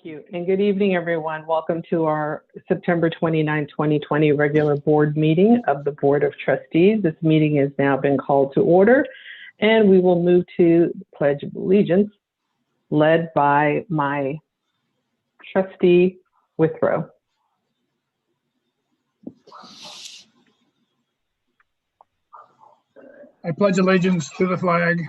Thank you, and good evening, everyone. Welcome to our September 29, 2020 regular board meeting of the Board of Trustees. This meeting has now been called to order, and we will move to the Pledge of Allegiance, led by my trustee Withrow. I pledge allegiance to the flag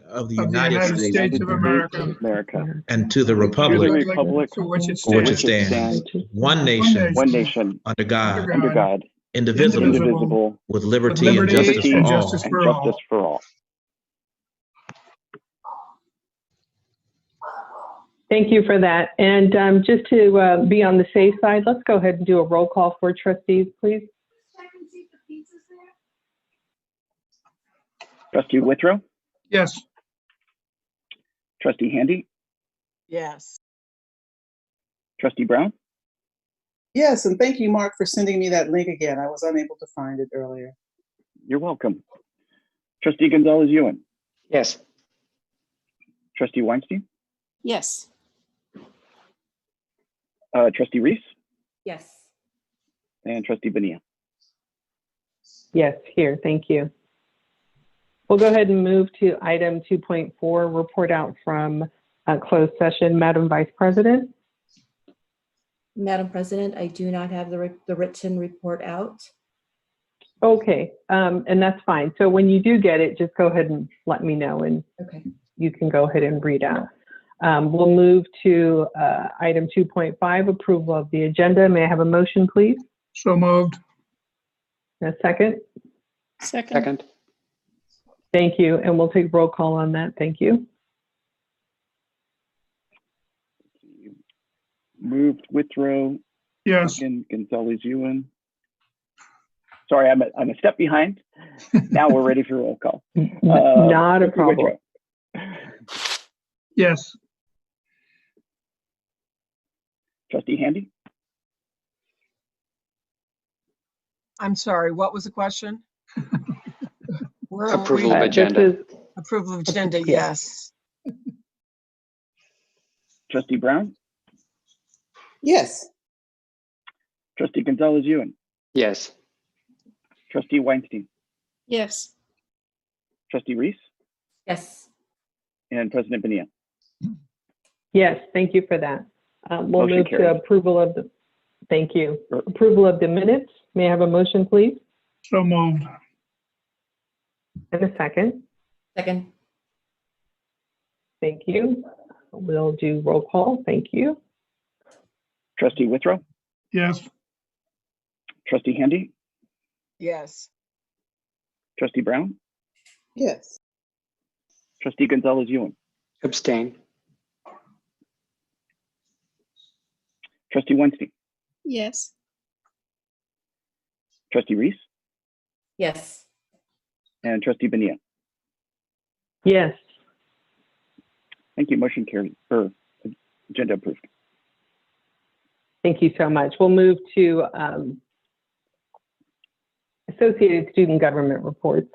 of the United States of America and to the republic for which it for which it stands, stands, one nation, under God, indivisible, with liberty and justice for all. Thank you for that. And just to be on the safe side, let's go ahead and do a roll call for trustees, please. Trustee Withrow? Yes. Trustee Handy? Yes. Trustee Brown? Yes, and thank you, Mark, for sending me that link again. I was unable to find it earlier. You're welcome. Trustee Gonzalez-Ewan? Yes. Trustee Weinstein? Yes. Trustee Reese? Yes. And Trustee Bonilla? Yes, here, thank you. We'll go ahead and move to item 2.4, report out from closed session. Madam Vice President. Madam President, I do not have the written report out. Okay, and that's fine. So when you do get it, just go ahead and let me know, and Okay. you can go ahead and read out. We'll move to item 2.5, approval of the agenda. May I have a motion, please? So moved. A second? Second. Thank you, and we'll take roll call on that. Thank you. Moved Withrow. Yes. Second Gonzalez-Ewan. Sorry, I'm a step behind. Now we're ready for roll call. Not a Trustee problem. Withrow. Yes. Trustee Handy? I'm sorry, what was the question? Where are Approval we? of agenda. Approval of agenda, Yeah. yes. Trustee Brown? Yes. Trustee Gonzalez-Ewan? Yes. Trustee Weinstein? Yes. Trustee Reese? Yes. And President Bonilla? Yes, thank you for that. We'll Motion move to carries. approval of the, thank you. Approval of the minutes. May I have a motion, please? So moved. And a second. Second. Thank you. We'll do roll call. Thank you. Trustee Withrow? Yes. Trustee Handy? Yes. Trustee Brown? Yes. Trustee Gonzalez-Ewan? Abstain. Trustee Weinstein? Yes. Trustee Reese? Yes. And Trustee Bonilla? Yes. Thank you. Motion carried, or agenda approved. Thank you so much. We'll move to Associated Student Government reports.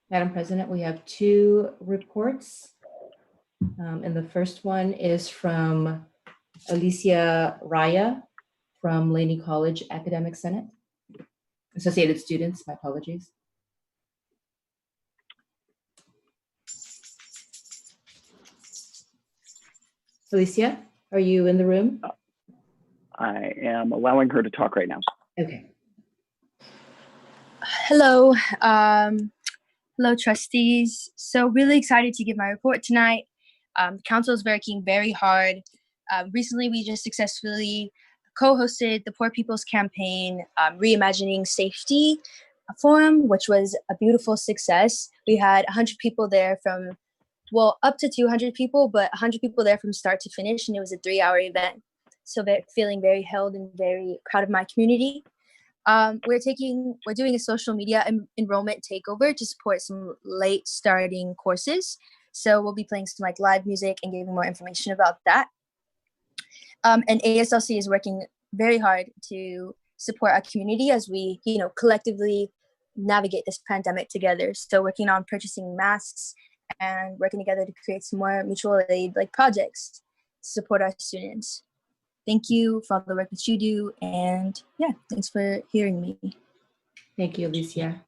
Madam President, we have two reports. And the first one is from Alicia Raya from Laney College Academic Senate. Associated Students, my apologies. Alicia, are you in the room? I am allowing her to talk right now. Okay. Hello, hello trustees. So really excited to give my report tonight. The council is working very hard. Recently, we just successfully co-hosted the Poor People's Campaign Reimagining Safety Forum, which was a beautiful success. We had 100 people there from, well, up to 200 people, but 100 people there from start to finish, and it was a 3-hour event. So feeling very held and very proud of my community. We're doing a social media enrollment takeover to support some late starting courses. So we'll be playing some live music and giving more information about that. And ASLC is working very hard to support our community as we, collectively navigate this pandemic together. So working on purchasing masks and working together to create some more mutual aid like projects to support our students. Thank you for all the work that you do, and yeah, thanks for hearing me. Thank you, Alicia.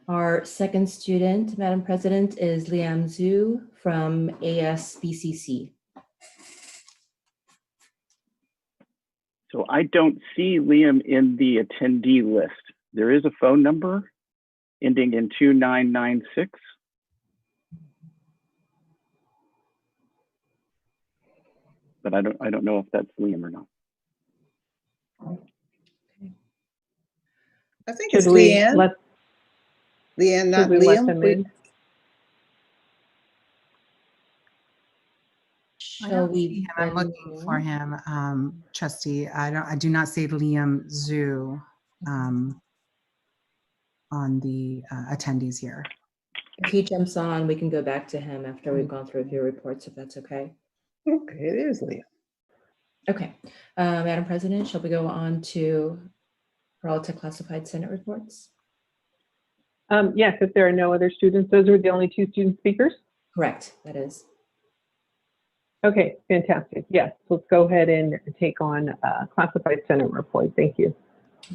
Our second student, Madam President, is Liam Zhu from ASBCC. So I don't see Liam in the attendee list. There is a phone number ending in 2996. But I don't know if that's Liam or not. I think it's Leanne. Leanne, not Liam. Please? I don't see him. I'm looking for him, Trustee. I do not see Liam Zhu on the attendees here. If he jumps on, we can go back to him after we've gone through a few reports, if that's okay. Okay, it is Liam. Okay, Madam President, shall we go on to Peralta Classified Senate reports? Yes, if there are no other students, those are the only two student speakers? Correct, that is. Okay, fantastic. Yes, let's go ahead and take on classified Senate report. Thank you.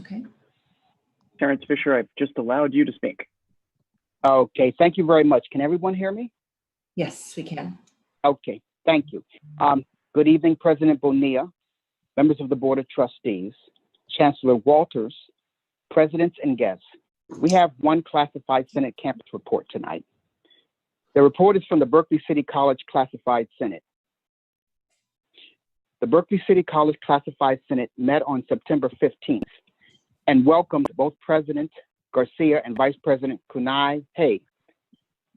Okay. Terrence Fisher, I've just allowed you to speak. Okay, thank you very much. Can everyone hear me? Yes, we can. Okay, thank you. Good evening, President Bonilla, members of the Board of Trustees, Chancellor Walters, presidents and guests. We have one classified Senate campus report tonight. The report is from the Berkeley City College Classified Senate. The Berkeley City College Classified Senate met on September 15th and welcomed both President Garcia and Vice President Kunai Hay.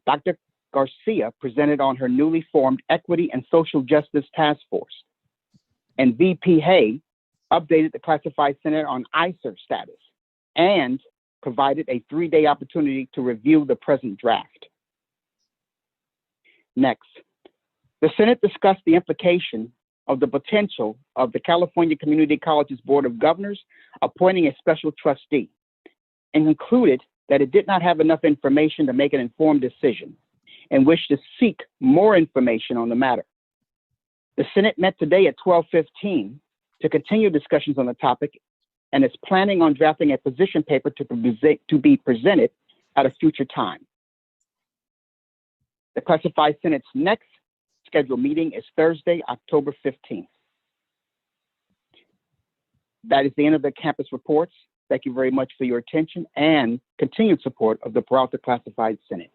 Dr. Garcia presented on her newly formed Equity and Social Justice Task Force, and VP Hay updated the Classified Senate on ICER status and provided a 3-day opportunity to review the present draft. Next, the Senate discussed the implication of the potential of the California Community Colleges Board of Governors appointing a special trustee, and concluded that it did not have enough information to make an informed decision and wished to seek more information on the matter. The Senate met today at 12:15 to continue discussions on the topic and is planning on drafting a position paper to be presented at a future time. The Classified Senate's next scheduled meeting is Thursday, October 15th. That is the end of the campus reports. Thank you very much for your attention and continued support of the Peralta Classified Senate.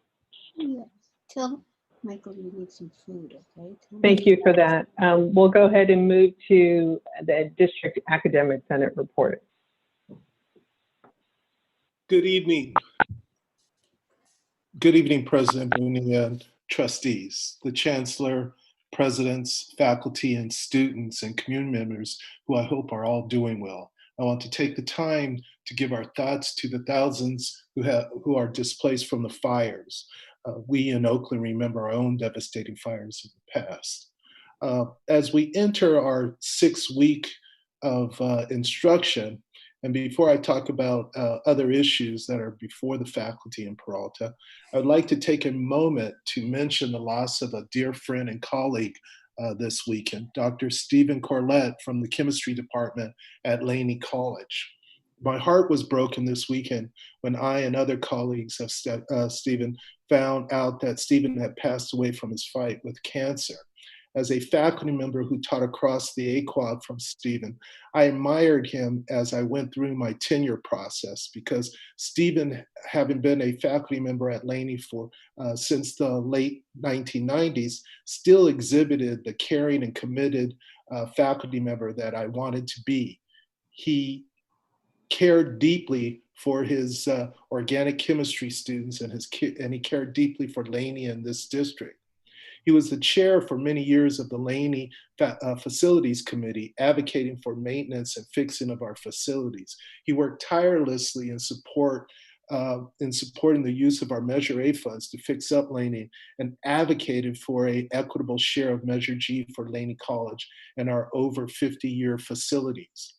Yes. Tell Michael you need some food, okay? Thank you for that. We'll go ahead and move to the District Academic Senate report. Good evening. Good evening, President Bonilla and trustees, the Chancellor, presidents, faculty, and students, and community members who I hope are all doing well. I want to take the time to give our thoughts to the thousands who are displaced from the fires. We in Oakland remember our own devastating fires in the past. As we enter our 6th week of instruction, and before I talk about other issues that are before the faculty in Peralta, I'd like to take a moment to mention the loss of a dear friend and colleague this weekend, Dr. Stephen Corlett from the chemistry department at Laney College. My heart was broken this weekend when I and other colleagues of Stephen found out that Stephen had passed away from his fight with cancer. As a faculty member who taught across the AQUAD from Stephen, I admired him as I went through my tenure process because Stephen, having been a faculty member at Laney since the late 1990s, still exhibited the caring and committed faculty member that I wanted to be. He cared deeply for his organic chemistry students and he cared deeply for Laney and this district. He was the chair for many years of the Laney Facilities Committee, advocating for maintenance and fixing of our facilities. He worked tirelessly in supporting the use of our Measure A funds to fix up Laney and advocated for an equitable share of Measure G for Laney College and our over 50-year facilities.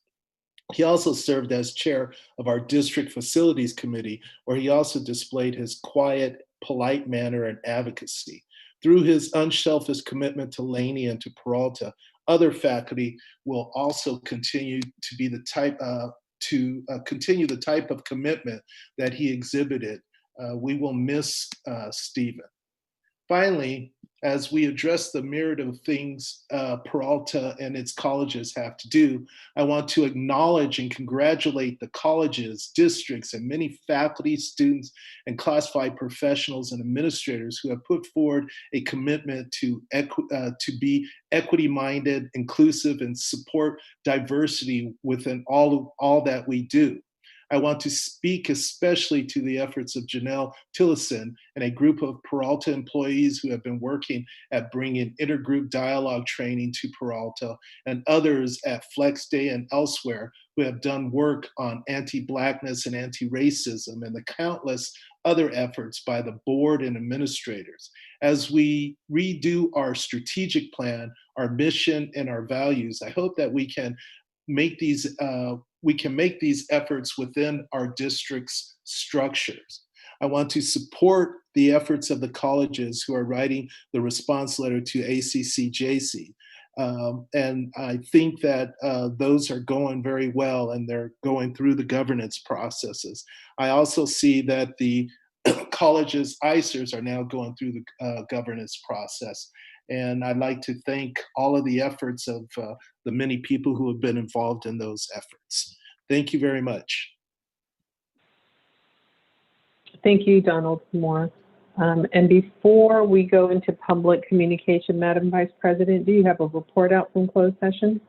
He also served as chair of our district facilities committee, where he also displayed his quiet polite manner and advocacy. Through his unselfish commitment to Laney and to Peralta, other faculty will also continue to be the type continue the type of commitment that he exhibited. We will miss Stephen. Finally, as we address the myriad of things Peralta and its colleges have to do, I want to acknowledge and congratulate the colleges, districts, and many faculty, students, and classified professionals and administrators who have put forward a commitment to be equity-minded, inclusive, and support diversity within all that we do. I want to speak especially to the efforts of Janelle Tillison and a group of Peralta employees who have been working at bringing intergroup dialogue training to Peralta, and others at Flex Day and elsewhere who have done work on anti-Blackness and anti-racism, and the countless other efforts by the board and administrators. As we redo our strategic plan, our mission, and our values, I hope that we can make these efforts within our district's structures. I want to support the efforts of the colleges who are writing the response letter to ACCJC. And I think that those are going very well, and they're going through the governance processes. I also see that the colleges' ICERs are now going through the governance process. And I'd like to thank all of the efforts of the many people who have been involved in those efforts. Thank you very much. Thank you, Donald Moore. And before we go into public communication, Madam Vice President, do you have a report out from closed session?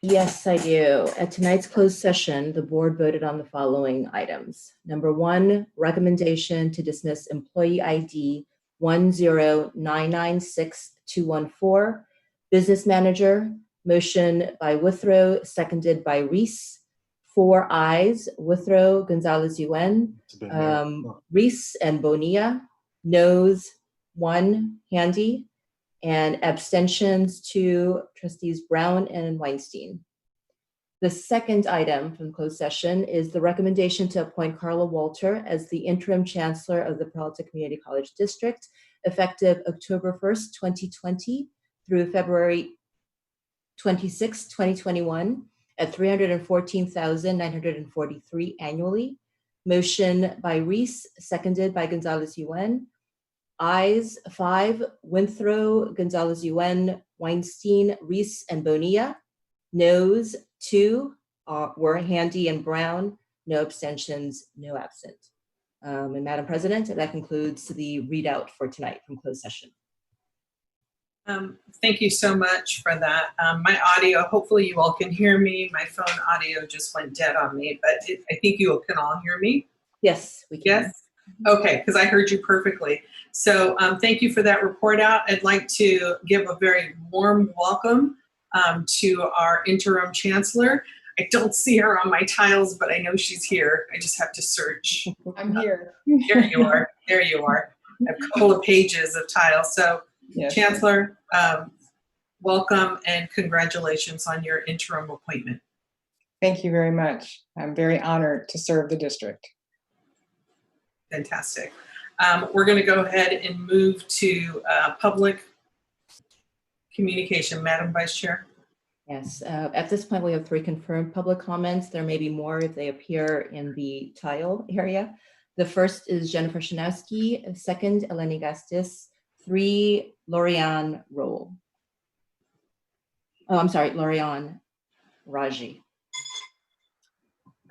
Yes, I do. At tonight's closed session, the board voted on the following items. Number 1, recommendation to dismiss employee ID 10996-214, business manager, motion by Withrow, seconded by Reese. 4 ayes, Withrow, Gonzalez-Yuen, Reese, and Bonilla. Noes, 1, Handy, and abstentions 2, trustees Brown and Weinstein. The second item from closed session is the recommendation to appoint Carla Walter as the interim chancellor of the Peralta Community College District, effective October 1st, 2020 through February 26, 2021 at $314,943 annually. Motion by Reese, seconded by Gonzalez-Yuen. Ayes 5, Withrow, Gonzalez-Yuen, Weinstein, Reese, and Bonilla. Noes 2 were Handy and Brown. No abstentions, no absent. And Madam President, that concludes the readout for tonight from closed session. Thank you so much for that. My audio, hopefully you all can hear me. My phone audio just went dead on me, but I think you can all hear me. Yes, we can. Yes? Okay, because I heard you perfectly. So thank you for that report out. I'd like to give a very warm welcome to our interim chancellor. I don't see her on my tiles, but I know she's here. I just have to search. I'm here. There you are. There you are. A couple of pages of tiles. So yes. Chancellor, welcome and congratulations on your interim appointment. Thank you very much. I'm very honored to serve the district. Fantastic. We're going to go ahead and move to public communication. Madam Vice Chair. Yes, at this point we have 3 confirmed public comments. There may be more if they appear in the tile area. The first is Jennifer Shanowski, second Eleni Gastis, 3 Lorian Roll. Oh, I'm sorry, Lorian Raji.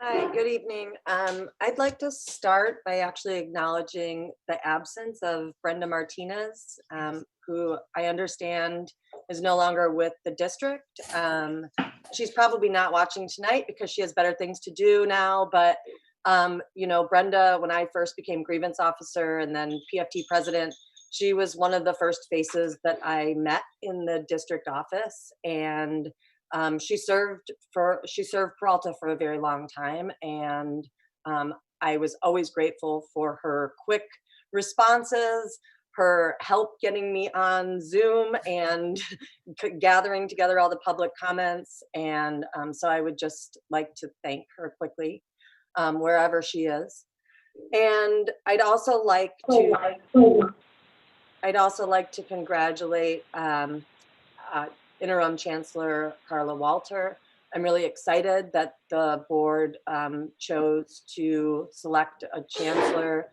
Hi, good evening. I'd like to start by actually acknowledging the absence of Brenda Martinez, who I understand is no longer with the district. She's probably not watching tonight because she has better things to do now, but you know, Brenda, when I first became grievance officer and then PFT president, she was one of the first faces that I met in the district office, and she served Peralta for a very long time, and I was always grateful for her quick responses, her help getting me on Zoom and gathering together all the public comments, and so I would just like to thank her quickly wherever she is. And I'd also like to congratulate Interim Chancellor Carla Walter. I'm really excited that the board chose to select a chancellor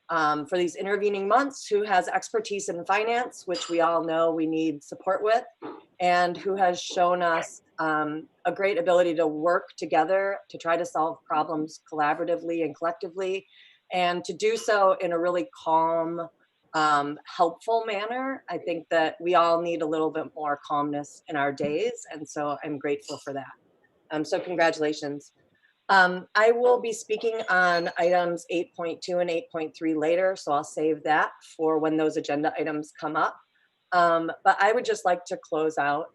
for these intervening months who has expertise in finance, which we all know we need support with, and who has shown us a great ability to work together to try to solve problems collaboratively and collectively, and to do so in a really calm, helpful manner. I think that we all need a little bit more calmness in our days, and so I'm grateful for that. So congratulations. I will be speaking on items 8.2 and 8.3 later, so I'll save that for when those agenda items come up. But I would just like to close out,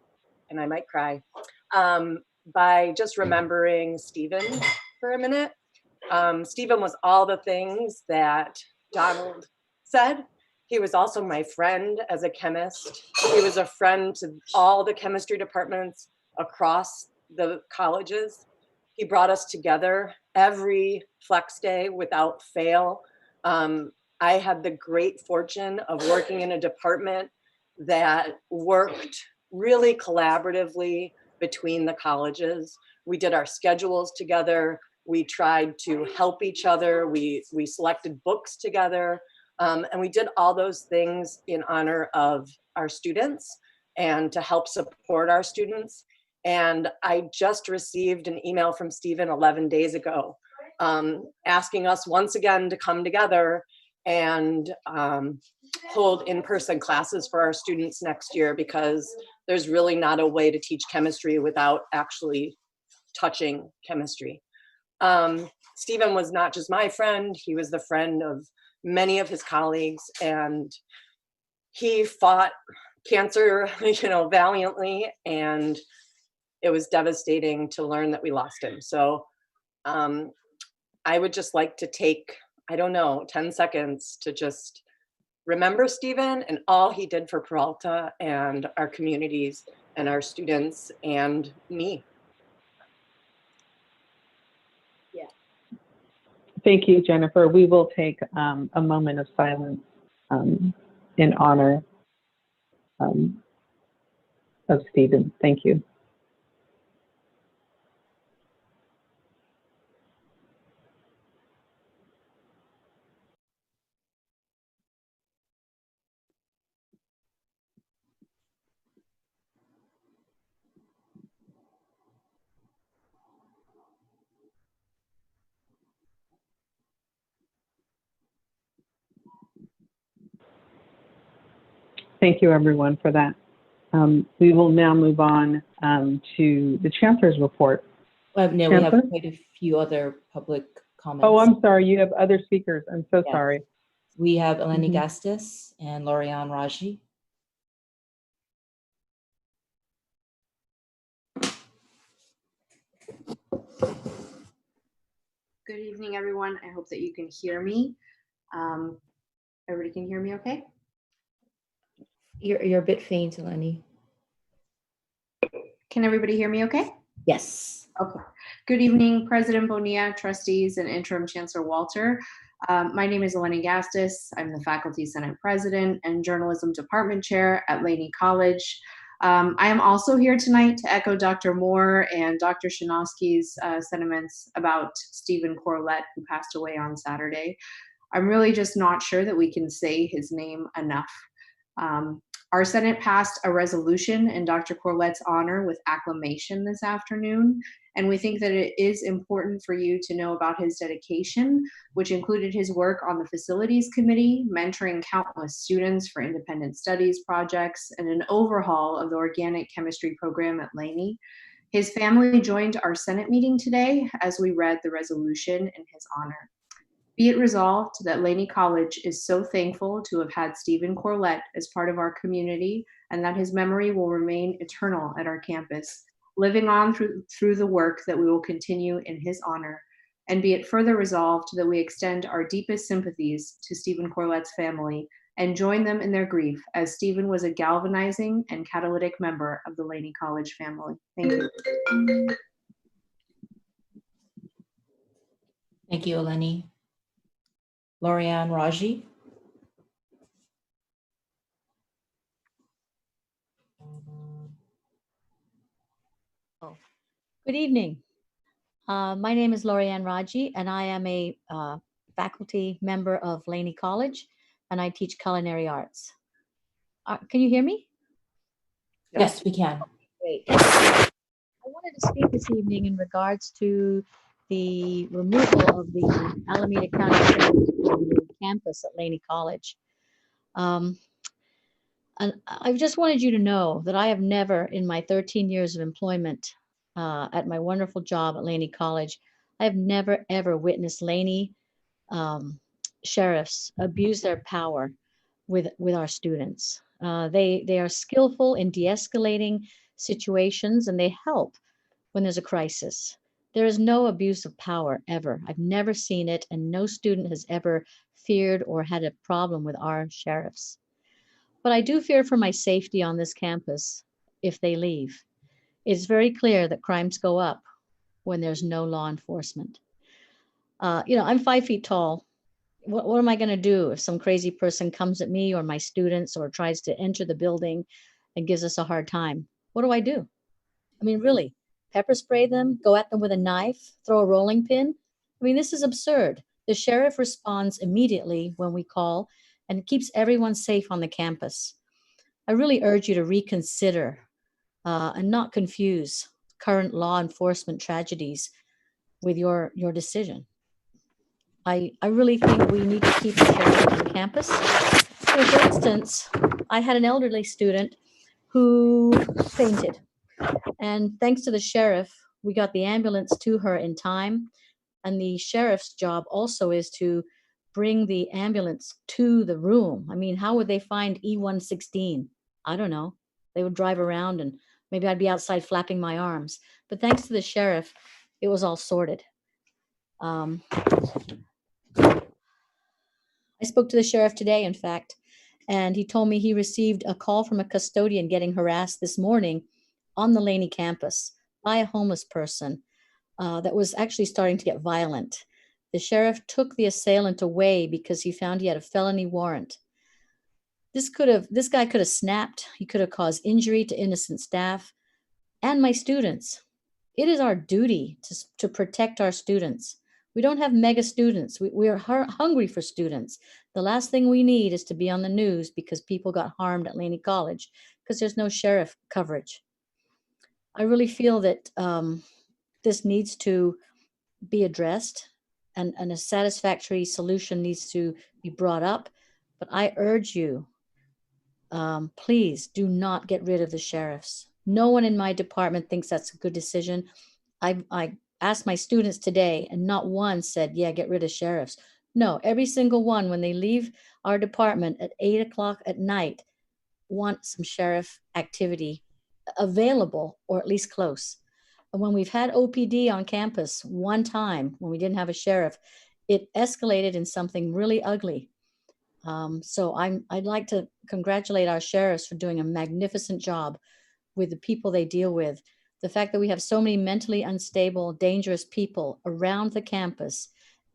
and I might cry, by just remembering Stephen for a minute. Stephen was all the things that Donald said. He was also my friend as a chemist. He was a friend to all the chemistry departments across the colleges. He brought us together every flex day without fail. I had the great fortune of working in a department that worked really collaboratively between the colleges. We did our schedules together. We tried to help each other. We selected books together. And we did all those things in honor of our students and to help support our students. And I just received an email from Stephen 11 days ago asking us once again to come together and hold in-person classes for our students next year, because there's really not a way to teach chemistry without actually touching chemistry. Stephen was not just my friend, he was the friend of many of his colleagues, and he fought cancer, valiantly, and it was devastating to learn that we lost him. So I would just like to take, 10 seconds to just remember Stephen and all he did for Peralta and our communities and our students and me. Yeah. Thank you, Jennifer. We will take a moment of silence in honor of Stephen. Thank you. Thank you, everyone, for that. We will now move on to the Chancellor's report. No, we have quite a few other public comments. Oh, I'm sorry. You have other speakers. I'm so sorry. We have Eleni Gastis and Lorianne Raji. Good evening, everyone. I hope that you can hear me. Everybody can hear me okay? You're a bit faint, Eleni. Can everybody hear me okay? Yes. Okay. Good evening, President Bonilla, trustees, and Interim Chancellor Walter. My name is Eleni Gastis. I'm the Faculty Senate President and Journalism Department Chair at Laney College. I am also here tonight to echo Dr. Moore and Dr. Shinovsky's sentiments about Stephen Corlett, who passed away on Saturday. I'm really just not sure that we can say his name enough. Our Senate passed a resolution in Dr. Corlett's honor with acclamation this afternoon, and we think that it is important for you to know about his dedication, which included his work on the Facilities Committee, mentoring countless students for independent studies projects, and an overhaul of the organic chemistry program at Laney. His family joined our Senate meeting today as we read the resolution in his honor. Be it resolved that Laney College is so thankful to have had Stephen Corlett as part of our community, and that his memory will remain eternal at our campus, living on through the work that we will continue in his honor. And be it further resolved that we extend our deepest sympathies to Stephen Corlett's family and join them in their grief, as Stephen was a galvanizing and catalytic member of the Laney College family. Thank you. Thank you, Eleni. Lorianne Raji. Good evening. My name is Lorianne Raji, and I am a faculty member of Laney College, and I teach culinary arts. Can you hear me? Yes, we can. Great. I wanted to speak this evening in regards to the removal of the Alameda County Sheriff's from the campus at Laney College. And I just wanted you to know that I have never, in my 13 years of employment at my wonderful job at Laney College, I have never, ever witnessed Laney sheriffs abuse their power with our students. They are skillful in de-escalating situations, and they help when there's a crisis. There is no abuse of power ever. I've never seen it, and no student has ever feared or had a problem with our sheriffs. But I do fear for my safety on this campus if they leave. It's very clear that crimes go up when there's no law enforcement. I'm 5 feet tall. What am I going to do if some crazy person comes at me or my students or tries to enter the building and gives us a hard time? What do I do? I mean, really, pepper spray them, go at them with a knife, throw a rolling pin? I mean, this is absurd. The sheriff responds immediately when we call and keeps everyone safe on the campus. I really urge you to reconsider and not confuse current law enforcement tragedies with your decision. I really think we need to keep the sheriff on campus. So for instance, I had an elderly student who fainted. And thanks to the sheriff, we got the ambulance to her in time. And the sheriff's job also is to bring the ambulance to the room. I mean, how would they find E116? I don't know. They would drive around and maybe I'd be outside flapping my arms. But thanks to the sheriff, it was all sorted. I spoke to the sheriff today, in fact, and he told me he received a call from a custodian getting harassed this morning on the Laney campus by a homeless person that was actually starting to get violent. The sheriff took the assailant away because he found he had a felony warrant. This guy could have snapped. He could have caused injury to innocent staff and my students. It is our duty to protect our students. We don't have mega students. We are hungry for students. The last thing we need is to be on the news because people got harmed at Laney College because there's no sheriff coverage. I really feel that this needs to be addressed and a satisfactory solution needs to be brought up. But I urge you, please do not get rid of the sheriffs. No one in my department thinks that's a good decision. I asked my students today and not one said, yeah, get rid of sheriffs. No, every single one, when they leave our department at 8 o'clock at night, want some sheriff activity available or at least close. And when we've had OPD on campus one time, when we didn't have a sheriff, it escalated in something really ugly. So I'd like to congratulate our sheriffs for doing a magnificent job with the people they deal with. The fact that we have so many mentally unstable, dangerous people around the campus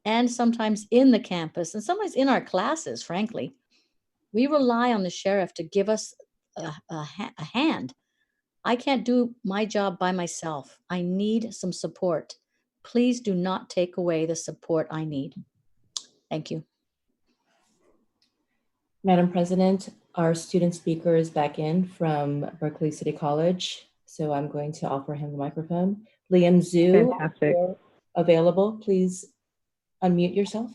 and sometimes in the campus and sometimes in our classes, frankly. We rely on the sheriff to give us a hand. I can't do my job by myself. I need some support. Please do not take away the support I need. Thank you. Madam President, our student speaker is back in from Berkeley City College. So I'm going to offer him the microphone. Liam Zhu, if you're available, please unmute yourself.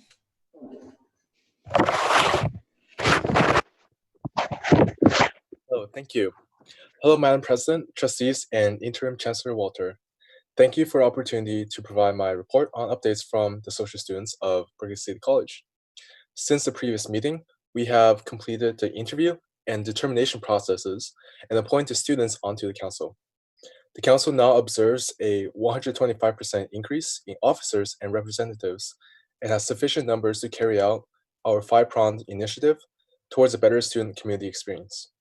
Hello, thank you. Hello, Madam President, trustees, and Interim Chancellor Walter. Thank you for the opportunity to provide my report on updates from the social students of Berkeley City College. Since the previous meeting, we have completed the interview and determination processes and appointed students onto the council. The council now observes a 125% increase in officers and representatives and has sufficient numbers to carry out our 5-pronged initiative towards a better student community experience.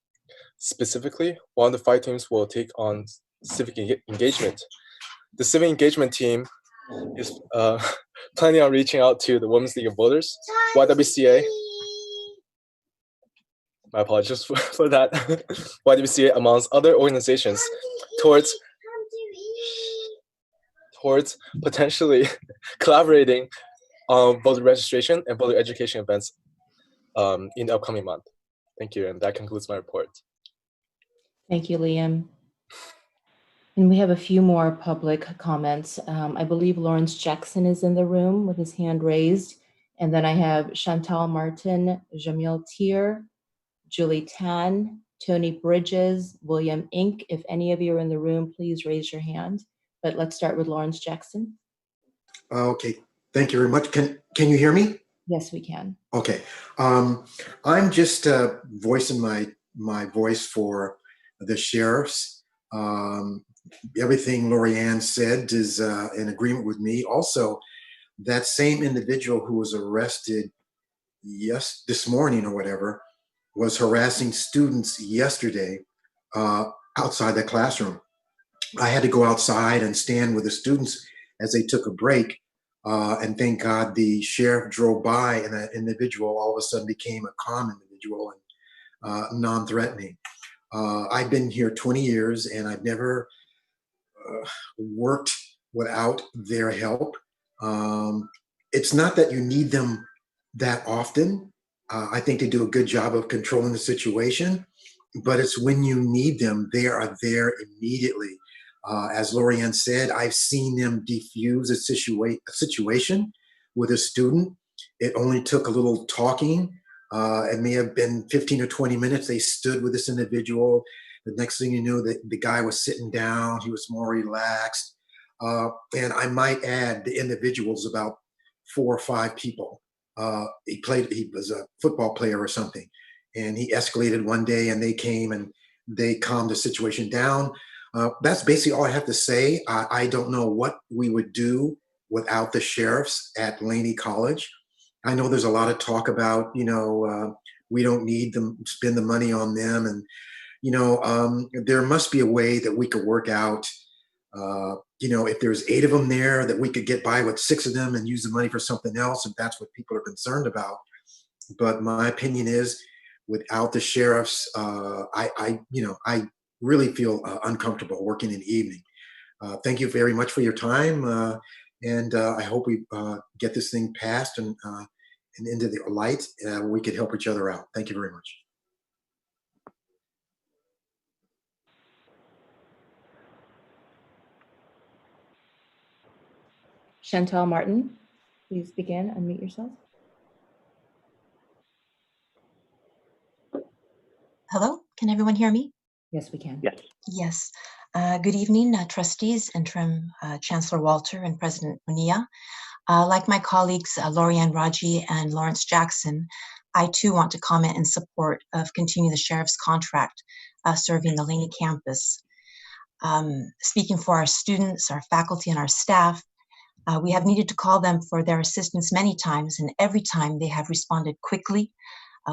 Specifically, one of the 5 teams will take on civic engagement. The civic engagement team is planning on reaching out to the Women's League of Voters, YWCA. My apologies for that. YWCA, amongst other organizations, towards potentially collaborating on voter registration and voter education events in the upcoming month. Thank you, and that concludes my report. Thank you, Liam. And we have a few more public comments. I believe Lawrence Jackson is in the room with his hand raised. And then I have Chantal Martin, Jamil Tier, Julie Tan, Tony Bridges, William Inc. If any of you are in the room, please raise your hand. But let's start with Lawrence Jackson. Okay, thank you very much. Can you hear me? Yes, we can. Okay, I'm just voicing my voice for the sheriffs. Everything Lorianne said is in agreement with me. Also, that same individual who was arrested this morning or whatever was harassing students yesterday outside the classroom. I had to go outside and stand with the students as they took a break. And thank God the sheriff drove by, and that individual all of a sudden became a calm individual and non-threatening. I've been here 20 years and I've never worked without their help. It's not that you need them that often. I think they do a good job of controlling the situation, but it's when you need them, they are there immediately. As Lorianne said, I've seen them defuse a situation with a student. It only took a little talking. It may have been 15 or 20 minutes. They stood with this individual. The next thing you knew, the guy was sitting down. He was more relaxed. And I might add, the individual's about 4 or 5 people. He was a football player or something. And he escalated one day and they came and they calmed the situation down. That's basically all I have to say. I don't know what we would do without the sheriffs at Laney College. I know there's a lot of talk about, we don't need them, spend the money on them. And, there must be a way that we could work out, if there's 8 of them there, that we could get by with 6 of them and use the money for something else, if that's what people are concerned about. But my opinion is, without the sheriffs, I really feel uncomfortable working in the evening. Thank you very much for your time. And I hope we get this thing passed and into the light where we could help each other out. Thank you very much. Chantal Martin, please begin, unmute yourself. Hello, can everyone hear me? Yes, we can. Yes. Yes. Good evening, trustees, Interim Chancellor Walter and President Bonilla. Like my colleagues, Lorianne Raji and Lawrence Jackson, I too want to comment in support of continuing the sheriff's contract serving the Laney campus. Speaking for our students, our faculty, and our staff, we have needed to call them for their assistance many times, and every time they have responded quickly,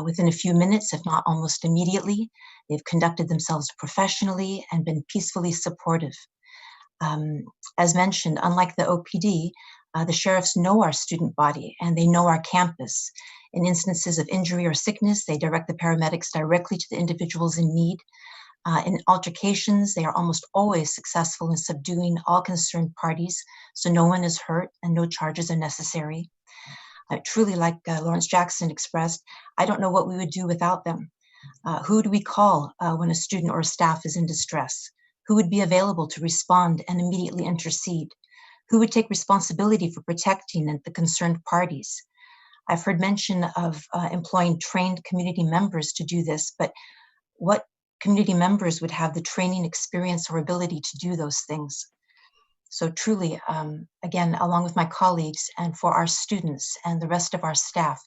within a few minutes, if not almost immediately. They've conducted themselves professionally and been peacefully supportive. As mentioned, unlike the OPD, the sheriffs know our student body and they know our campus. In instances of injury or sickness, they direct the paramedics directly to the individuals in need. In altercations, they are almost always successful in subduing all concerned parties, so no one is hurt and no charges are necessary. Truly, like Lawrence Jackson expressed, I don't know what we would do without them. Who do we call when a student or a staff is in distress? Who would be available to respond and immediately intercede? Who would take responsibility for protecting the concerned parties? I've heard mention of employing trained community members to do this, but what community members would have the training, experience, or ability to do those things? So truly, again, along with my colleagues and for our students and the rest of our staff,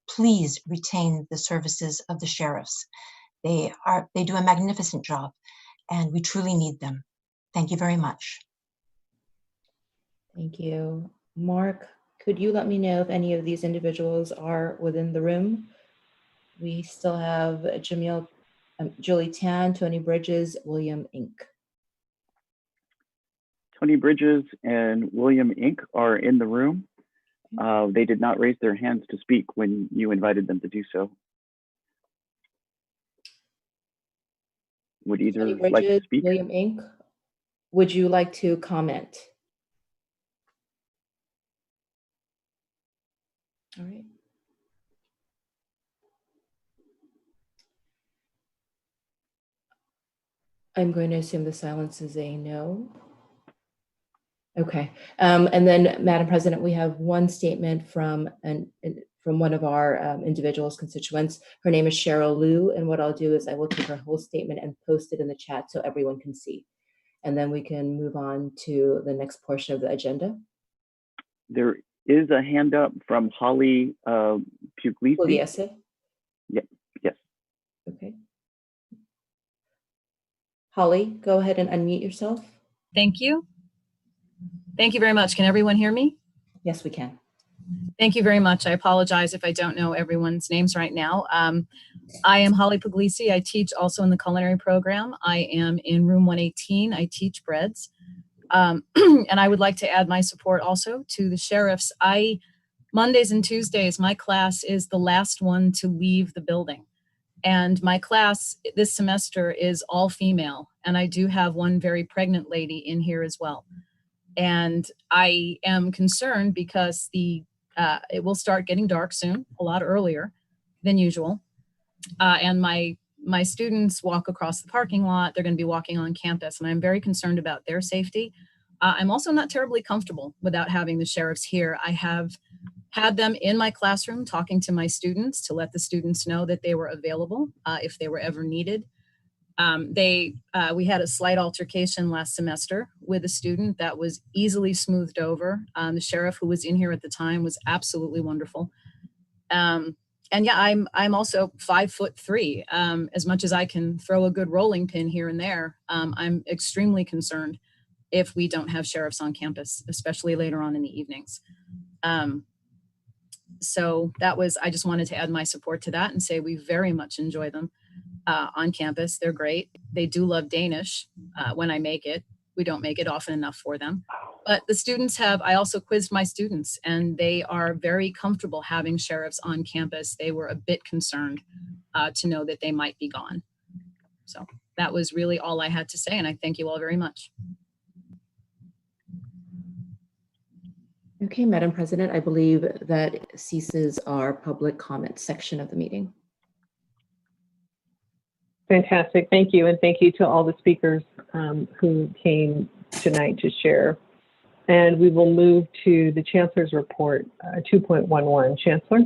please retain the services of the sheriffs. They do a magnificent job and we truly need them. Thank you very much. Thank you. Mark, could you let me know if any of these individuals are within the room? We still have Julie Tan, Tony Bridges, William Inc. Tony Bridges and William Inc. are in the room. They did not raise their hands to speak when you invited them to do so. Would either Jenny like to Bridget, speak? William Inc., would you like to comment? All right. I'm going to assume the silence is a no. Okay. And then, Madam President, we have one statement from one of our individuals, constituents. Her name is Cheryl Liu, and what I'll do is I will take her whole statement and post it in the chat so everyone can see. And then we can move on to the next portion of the agenda. There is a hand up from Holly Puglisi. Pugliese? Yep. Yes. Okay. Holly, go ahead and unmute yourself. Thank you. Thank you very much. Can everyone hear me? Yes, we can. Thank you very much. I apologize if I don't know everyone's names right now. I am Holly Puglisi. I teach also in the culinary program. I am in room 118. I teach breads. And I would like to add my support also to the sheriffs. Mondays and Tuesdays, my class is the last one to leave the building. And my class this semester is all female. And I do have one very pregnant lady in here as well. And I am concerned because it will start getting dark soon, a lot earlier than usual. And my students walk across the parking lot. They're going to be walking on campus, and I'm very concerned about their safety. I'm also not terribly comfortable without having the sheriffs here. I have had them in my classroom talking to my students to let the students know that they were available if they were ever needed. We had a slight altercation last semester with a student that was easily smoothed over. The sheriff who was in here at the time was absolutely wonderful. And yeah, I'm also 5'3". As much as I can throw a good rolling pin here and there, I'm extremely concerned if we don't have sheriffs on campus, especially later on in the evenings. So I just wanted to add my support to that and say we very much enjoy them on campus. They're great. They do love Danish when I make it. We don't make it often enough for them. But the students I also quizzed my students, and they are very comfortable having sheriffs on campus. They were a bit concerned to know that they might be gone. So that was really all I had to say, and I thank you all very much. Okay, Madam President, I believe that ceases our public comment section of the meeting. Fantastic. Thank you. And thank you to all the speakers who came tonight to share. And we will move to the Chancellor's report 2.11. Chancellor.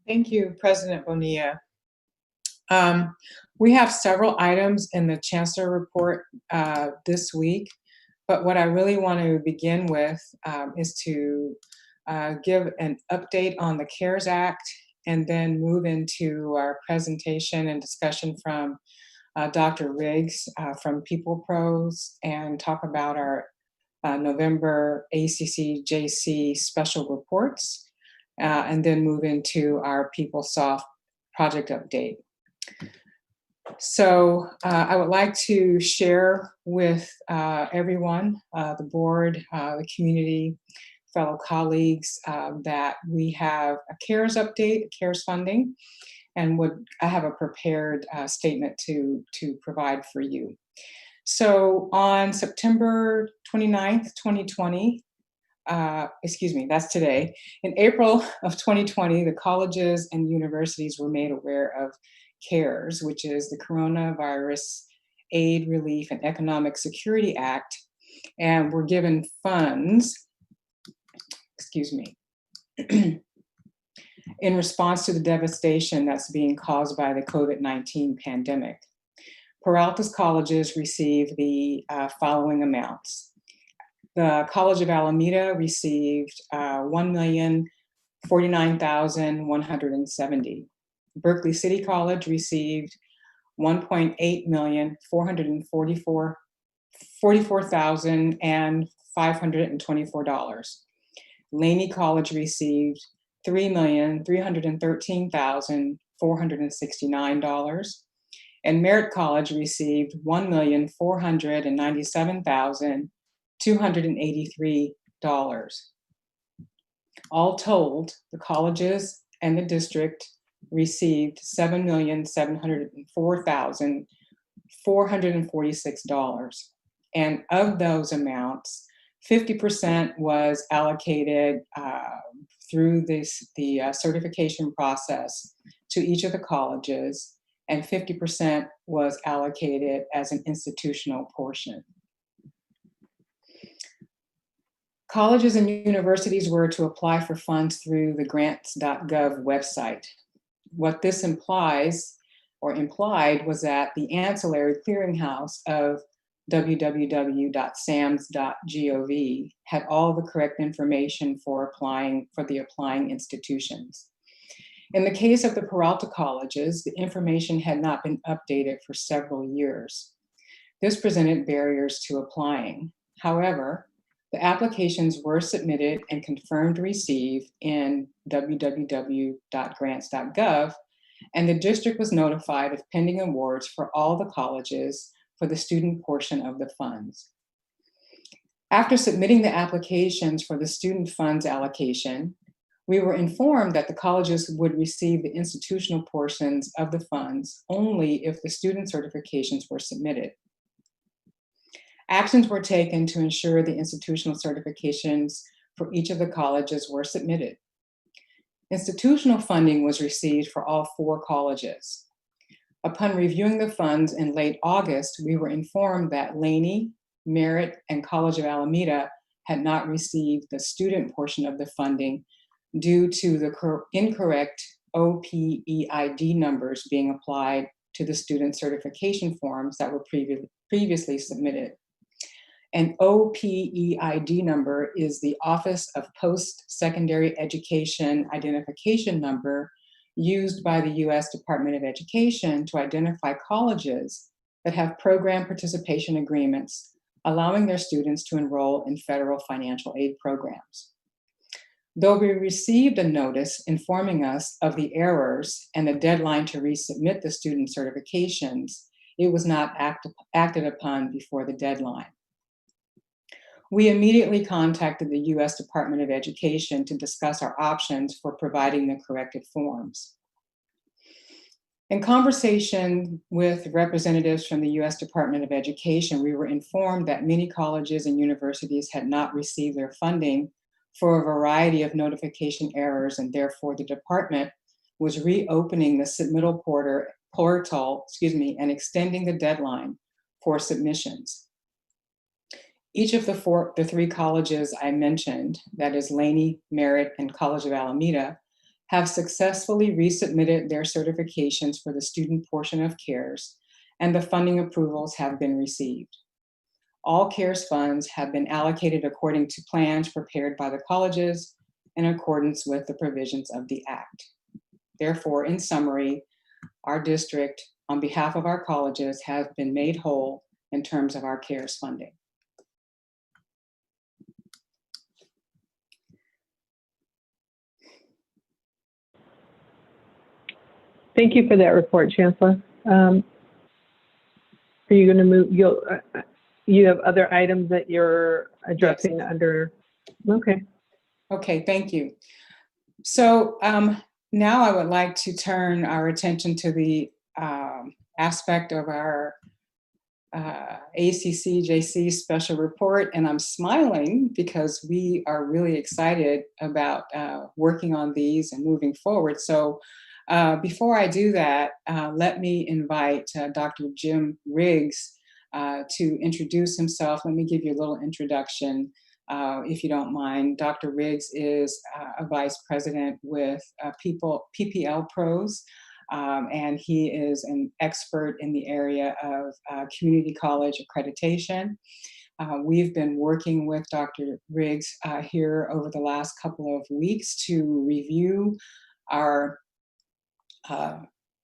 Thank you, President Bonilla. We have several items in the Chancellor report this week, but what I really want to begin with is to give an update on the CARES Act and then move into our presentation and discussion from Dr. Riggs from People Pros and talk about our November ACC-JC special reports, and then move into our PeopleSoft project update. So I would like to share with everyone, the board, the community, fellow colleagues, that we have a CARES update, CARES funding, and I have a prepared statement to provide for you. So on September 29th, 2020, that's today, in April of 2020, the colleges and universities were made aware of CARES, which is the Coronavirus Aid, Relief, and Economic Security Act, and were given funds, in response to the devastation that's being caused by the COVID-19 pandemic. Peralta's colleges received the following amounts. The College of Alameda received $1,049,170. Berkeley City College received $1,844,524. Laney College received $3,313,469. And Merritt College received $1,497,283. All told, the colleges and the district received $7,704,446. And of those amounts, 50% was allocated through the certification process to each of the colleges, and 50% was allocated as an institutional portion. Colleges and universities were to apply for funds through the grants.gov website. What this implies or implied was that the ancillary clearinghouse of www.sams.gov had all the correct information for the applying institutions. In the case of the Peralta colleges, the information had not been updated for several years. This presented barriers to applying. However, the applications were submitted and confirmed received in www.grants.gov, and the district was notified of pending awards for all the colleges for the student portion of the funds. After submitting the applications for the student funds allocation, we were informed that the colleges would receive the institutional portions of the funds only if the student certifications were submitted. Actions were taken to ensure the institutional certifications for each of the colleges were submitted. Institutional funding was received for all 4 colleges. Upon reviewing the funds in late August, we were informed that Laney, Merritt, and College of Alameda had not received the student portion of the funding due to the incorrect OPEID numbers being applied to the student certification forms that were previously submitted. An OPEID number is the Office of Post-Secondary Education Identification Number used by the U.S. Department of Education to identify colleges that have program participation agreements, allowing their students to enroll in federal financial aid programs. Though we received a notice informing us of the errors and the deadline to resubmit the student certifications, it was not acted upon before the deadline. We immediately contacted the U.S. Department of Education to discuss our options for providing the corrected forms. In conversation with representatives from the U.S. Department of Education, we were informed that many colleges and universities had not received their funding for a variety of notification errors, and therefore the department was reopening the submittal portal, and extending the deadline for submissions. Each of the 3 colleges I mentioned, that is Laney, Merritt, and College of Alameda, have successfully resubmitted their certifications for the student portion of CARES, and the funding approvals have been received. All CARES funds have been allocated according to plans prepared by the colleges in accordance with the provisions of the Act. Therefore, in summary, our district, on behalf of our colleges, has been made whole in terms of our CARES funding. Thank you for that report, Chancellor. Are you going to move? You have other items that you're addressing? Yes. Under? Okay. Okay, thank you. So now I would like to turn our attention to the aspect of our ACCJC special report, and I'm smiling because we are really excited about working on these and moving forward. So before I do that, let me invite Dr. Jim Riggs to introduce himself. Let me give you a little introduction, if you don't mind. Dr. Riggs is a vice president with PPL Pros, and he is an expert in the area of community college accreditation. We've been working with Dr. Riggs here over the last couple of weeks to review our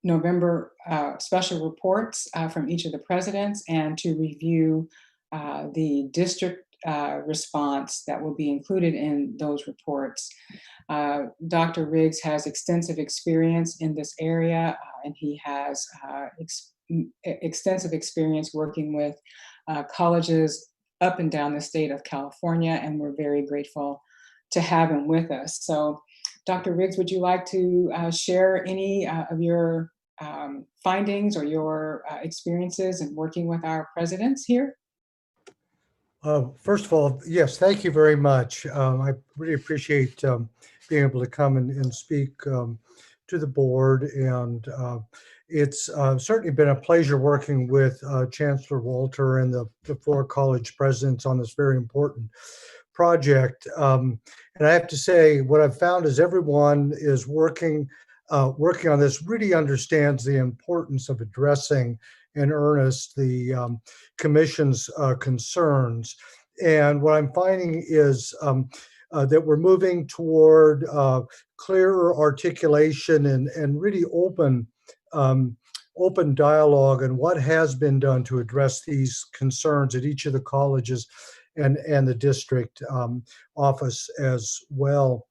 November special reports from each of the presidents, and to review the district response that will be included in those reports. Dr. Riggs has extensive experience in this area, and he has extensive experience working with colleges up and down the state of California, and we're very grateful to have him with us. So Dr. Riggs, would you like to share any of your findings or your experiences in working with our presidents here? First of all, yes, thank you very much. I really appreciate being able to come and speak to the board, and it's certainly been a pleasure working with Chancellor Walter and the 4 college presidents on this very important project. And I have to say, what I've found is everyone is working on this, really understands the importance of addressing in earnest the Commission's concerns. And what I'm finding is that we're moving toward clearer articulation and really open dialogue on what has been done to address these concerns at each of the colleges and the district office as well.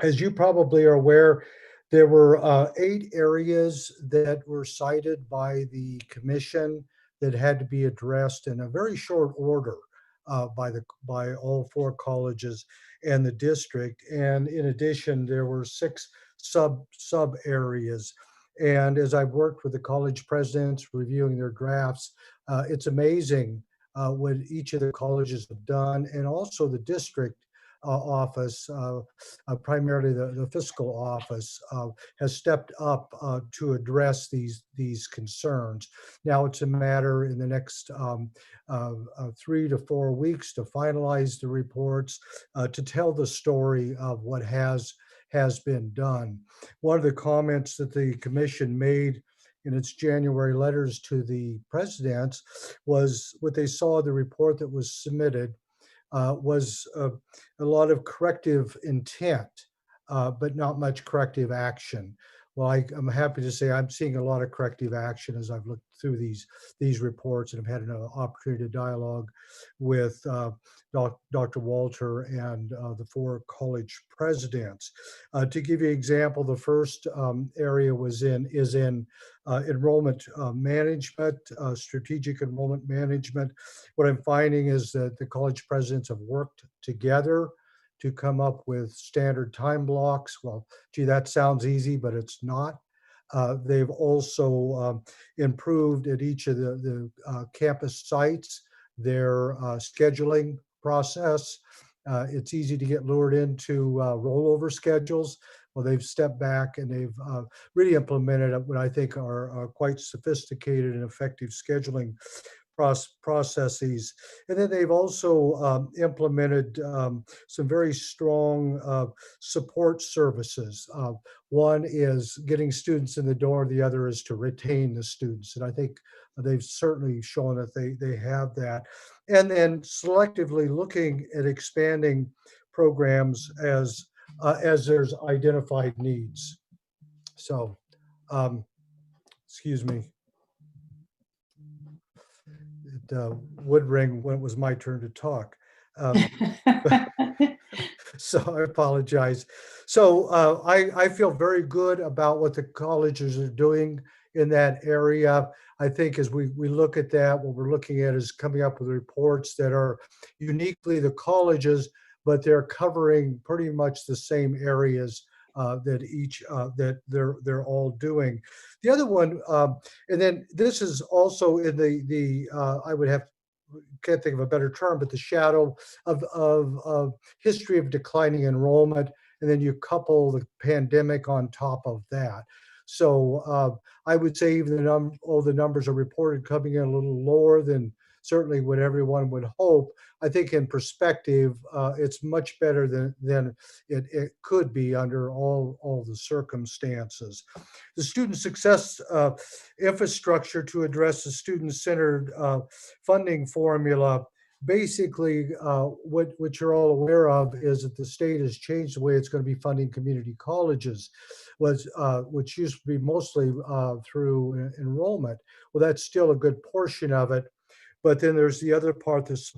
As you probably are aware, there were 8 areas that were cited by the commission that had to be addressed in a very short order by all 4 colleges and the district. And in addition, there were 6 sub areas. And as I've worked with the college presidents reviewing their drafts, it's amazing what each of the colleges have done, and also the district office, primarily the fiscal office, has stepped up to address these concerns. Now it's a matter in the next 3 to 4 weeks to finalize the reports, to tell the story of what has been done. One of the comments that the commission made in its January letters to the presidents was what they saw in the report that was submitted was a lot of corrective intent, but not much corrective action. Well, I'm happy to say I'm seeing a lot of corrective action as I've looked through these reports and have had an opportunity to dialogue with Dr. Walter and the 4 college presidents. To give you an example, the first area is in enrollment management, strategic enrollment management. What I'm finding is that the college presidents have worked together to come up with standard time blocks. Well, gee, that sounds easy, but it's not. They've also improved at each of the campus sites their scheduling process. It's easy to get lured into rollover schedules. Well, they've stepped back and they've really implemented what I think are quite sophisticated and effective scheduling processes. And then they've also implemented some very strong support services. One is getting students in the door, the other is to retain the students. And I think they've certainly shown that they have that. And then selectively looking at expanding programs as there's identified needs. So, excuse me. It would ring when it was my turn to talk. So I apologize. So I feel very good about what the colleges are doing in that area. I think as we look at that, what we're looking at is coming up with reports that are uniquely the colleges, but they're covering pretty much the same areas that they're all doing. The other one, and then this is also in the I would have, can't think of a better term, but the shadow of history of declining enrollment, and then you couple the pandemic on top of that. So I would say even all the numbers are reported coming in a little lower than certainly what everyone would hope. I think in perspective, it's much better than it could be under all the circumstances. The student success infrastructure to address the student-centered funding formula, basically what you're all aware of is that the state has changed the way it's going to be funding community colleges, which used to be mostly through enrollment. Well, that's still a good portion of it. But then there's the other part, this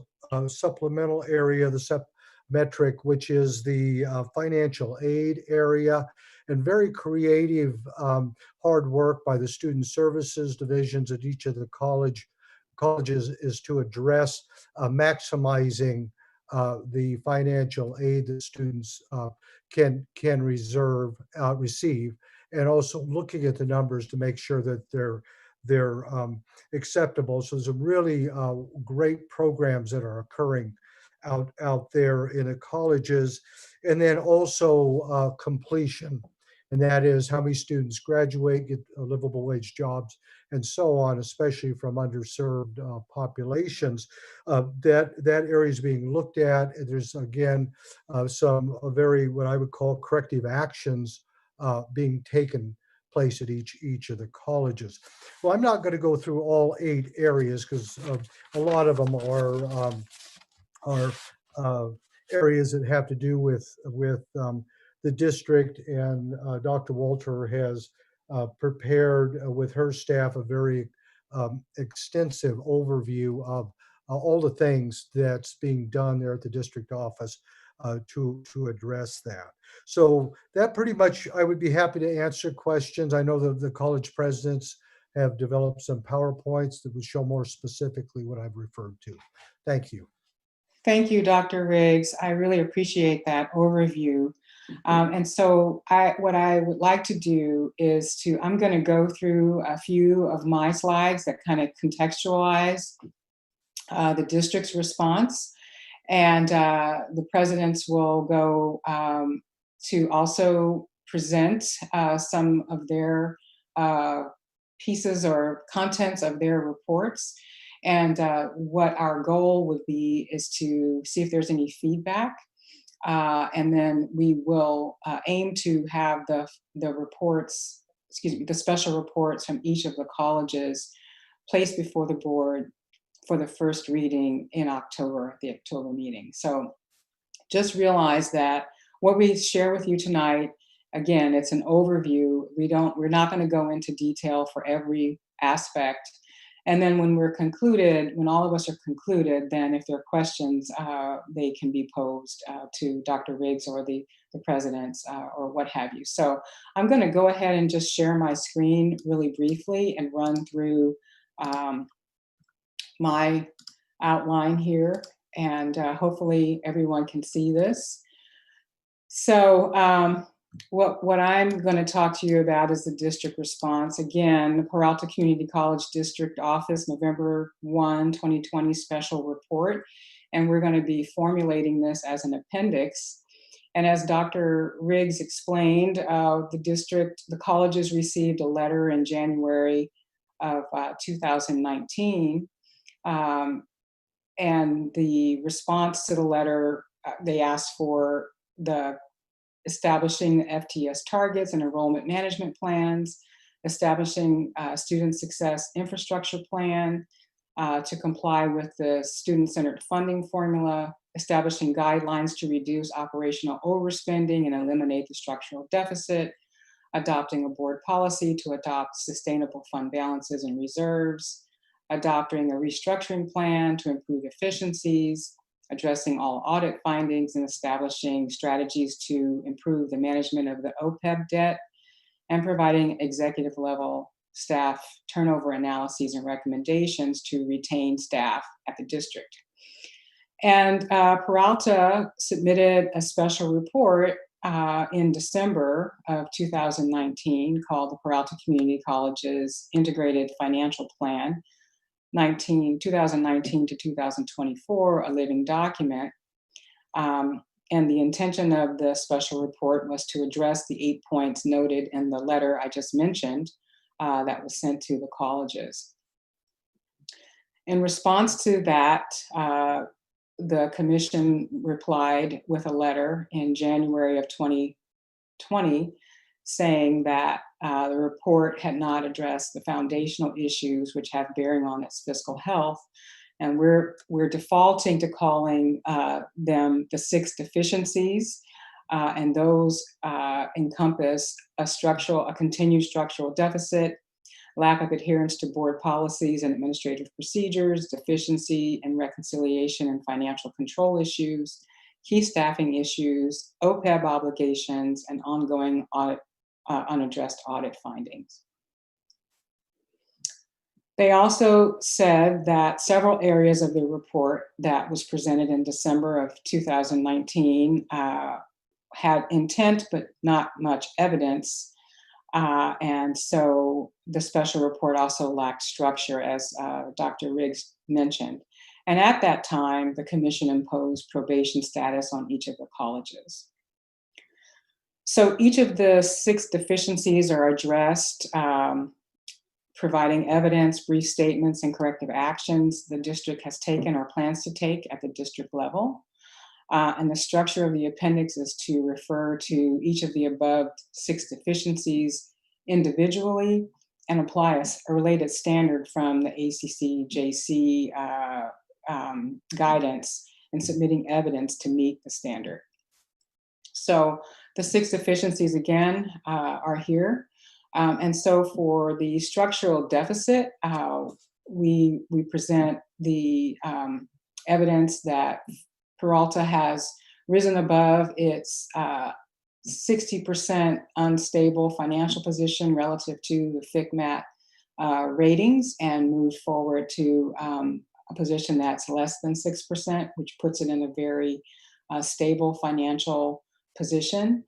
supplemental area, the SEP metric, which is the financial aid area, and very creative hard work by the student services divisions at each of the college colleges is to address maximizing the financial aid that students can receive, and also looking at the numbers to make sure that they're acceptable. So there's some really great programs that are occurring out there in the colleges, and then also completion, and that is how many students graduate, get livable wage jobs, and so on, especially from underserved populations. That area is being looked at. There's again some very what I would call corrective actions being taken place at each of the colleges. Well, I'm not going to go through all 8 areas because a lot of them are areas that have to do with the district, and Dr. Walter has prepared with her staff a very extensive overview of all the things that's being done there at the district office to address that. So that pretty much, I would be happy to answer questions. I know that the college presidents have developed some PowerPoints that would show more specifically what I've referred to. Thank you. Thank you, Dr. Riggs. I really appreciate that overview. And so what I would like to do is I'm going to go through a few of my slides that kind of contextualize the district's response. And the presidents will go to also present some of their pieces or contents of their reports. And what our goal would be is to see if there's any feedback. And then we will aim to have the reports, the special reports from each of the colleges placed before the board for the first reading in October, the October meeting. So just realize that what we share with you tonight, again, it's an overview. We're not going to go into detail for every aspect. And then when all of us are concluded, then if there are questions, they can be posed to Dr. Riggs or the presidents or what have you. So I'm going to go ahead and just share my screen really briefly and run through my outline here, and hopefully everyone can see this. So what I'm going to talk to you about is the district response. Again, the Peralta Community College District Office, November 1, 2020 special report. And we're going to be formulating this as an appendix. And as Dr. Riggs explained, the colleges received a letter in January of 2019. And the response to the letter, they asked for establishing the FTS targets and enrollment management plans, establishing a student success infrastructure plan to comply with the student-centered funding formula, establishing guidelines to reduce operational overspending and eliminate the structural deficit, adopting a board policy to adopt sustainable fund balances and reserves, adopting a restructuring plan to improve efficiencies, addressing all audit findings, and establishing strategies to improve the management of the OPEB debt, and providing executive level staff turnover analyses and recommendations to retain staff at the district. And Peralta submitted a special report in December of 2019 called the Peralta Community College's Integrated Financial Plan, 2019 to 2024, a living document. And the intention of the special report was to address the 8 points noted in the letter I just mentioned that was sent to the colleges. In response to that, the commission replied with a letter in January of 2020 saying that the report had not addressed the foundational issues which have bearing on its fiscal health. And we're defaulting to calling them the 6 deficiencies. And those encompass a continued structural deficit, lack of adherence to board policies and administrative procedures, deficiency in reconciliation and financial control issues, key staffing issues, OPEB obligations, and ongoing unaddressed audit findings. They also said that several areas of the report that was presented in December of 2019 had intent but not much evidence. And so the special report also lacked structure, as Dr. Riggs mentioned. And at that time, the commission imposed probation status on each of the colleges. So each of the 6 deficiencies are addressed, providing evidence, brief statements, and corrective actions the district has taken or plans to take at the district level. And the structure of the appendix is to refer to each of the above 6 deficiencies individually and apply a related standard from the ACC-JC guidance in submitting evidence to meet the standard. So the 6 deficiencies, again, are here. And so for the structural deficit, we present the evidence that Peralta has risen above its 60% unstable financial position relative to the FCMAT ratings and moved forward to a position that's less than 6%, which puts it in a very stable financial position.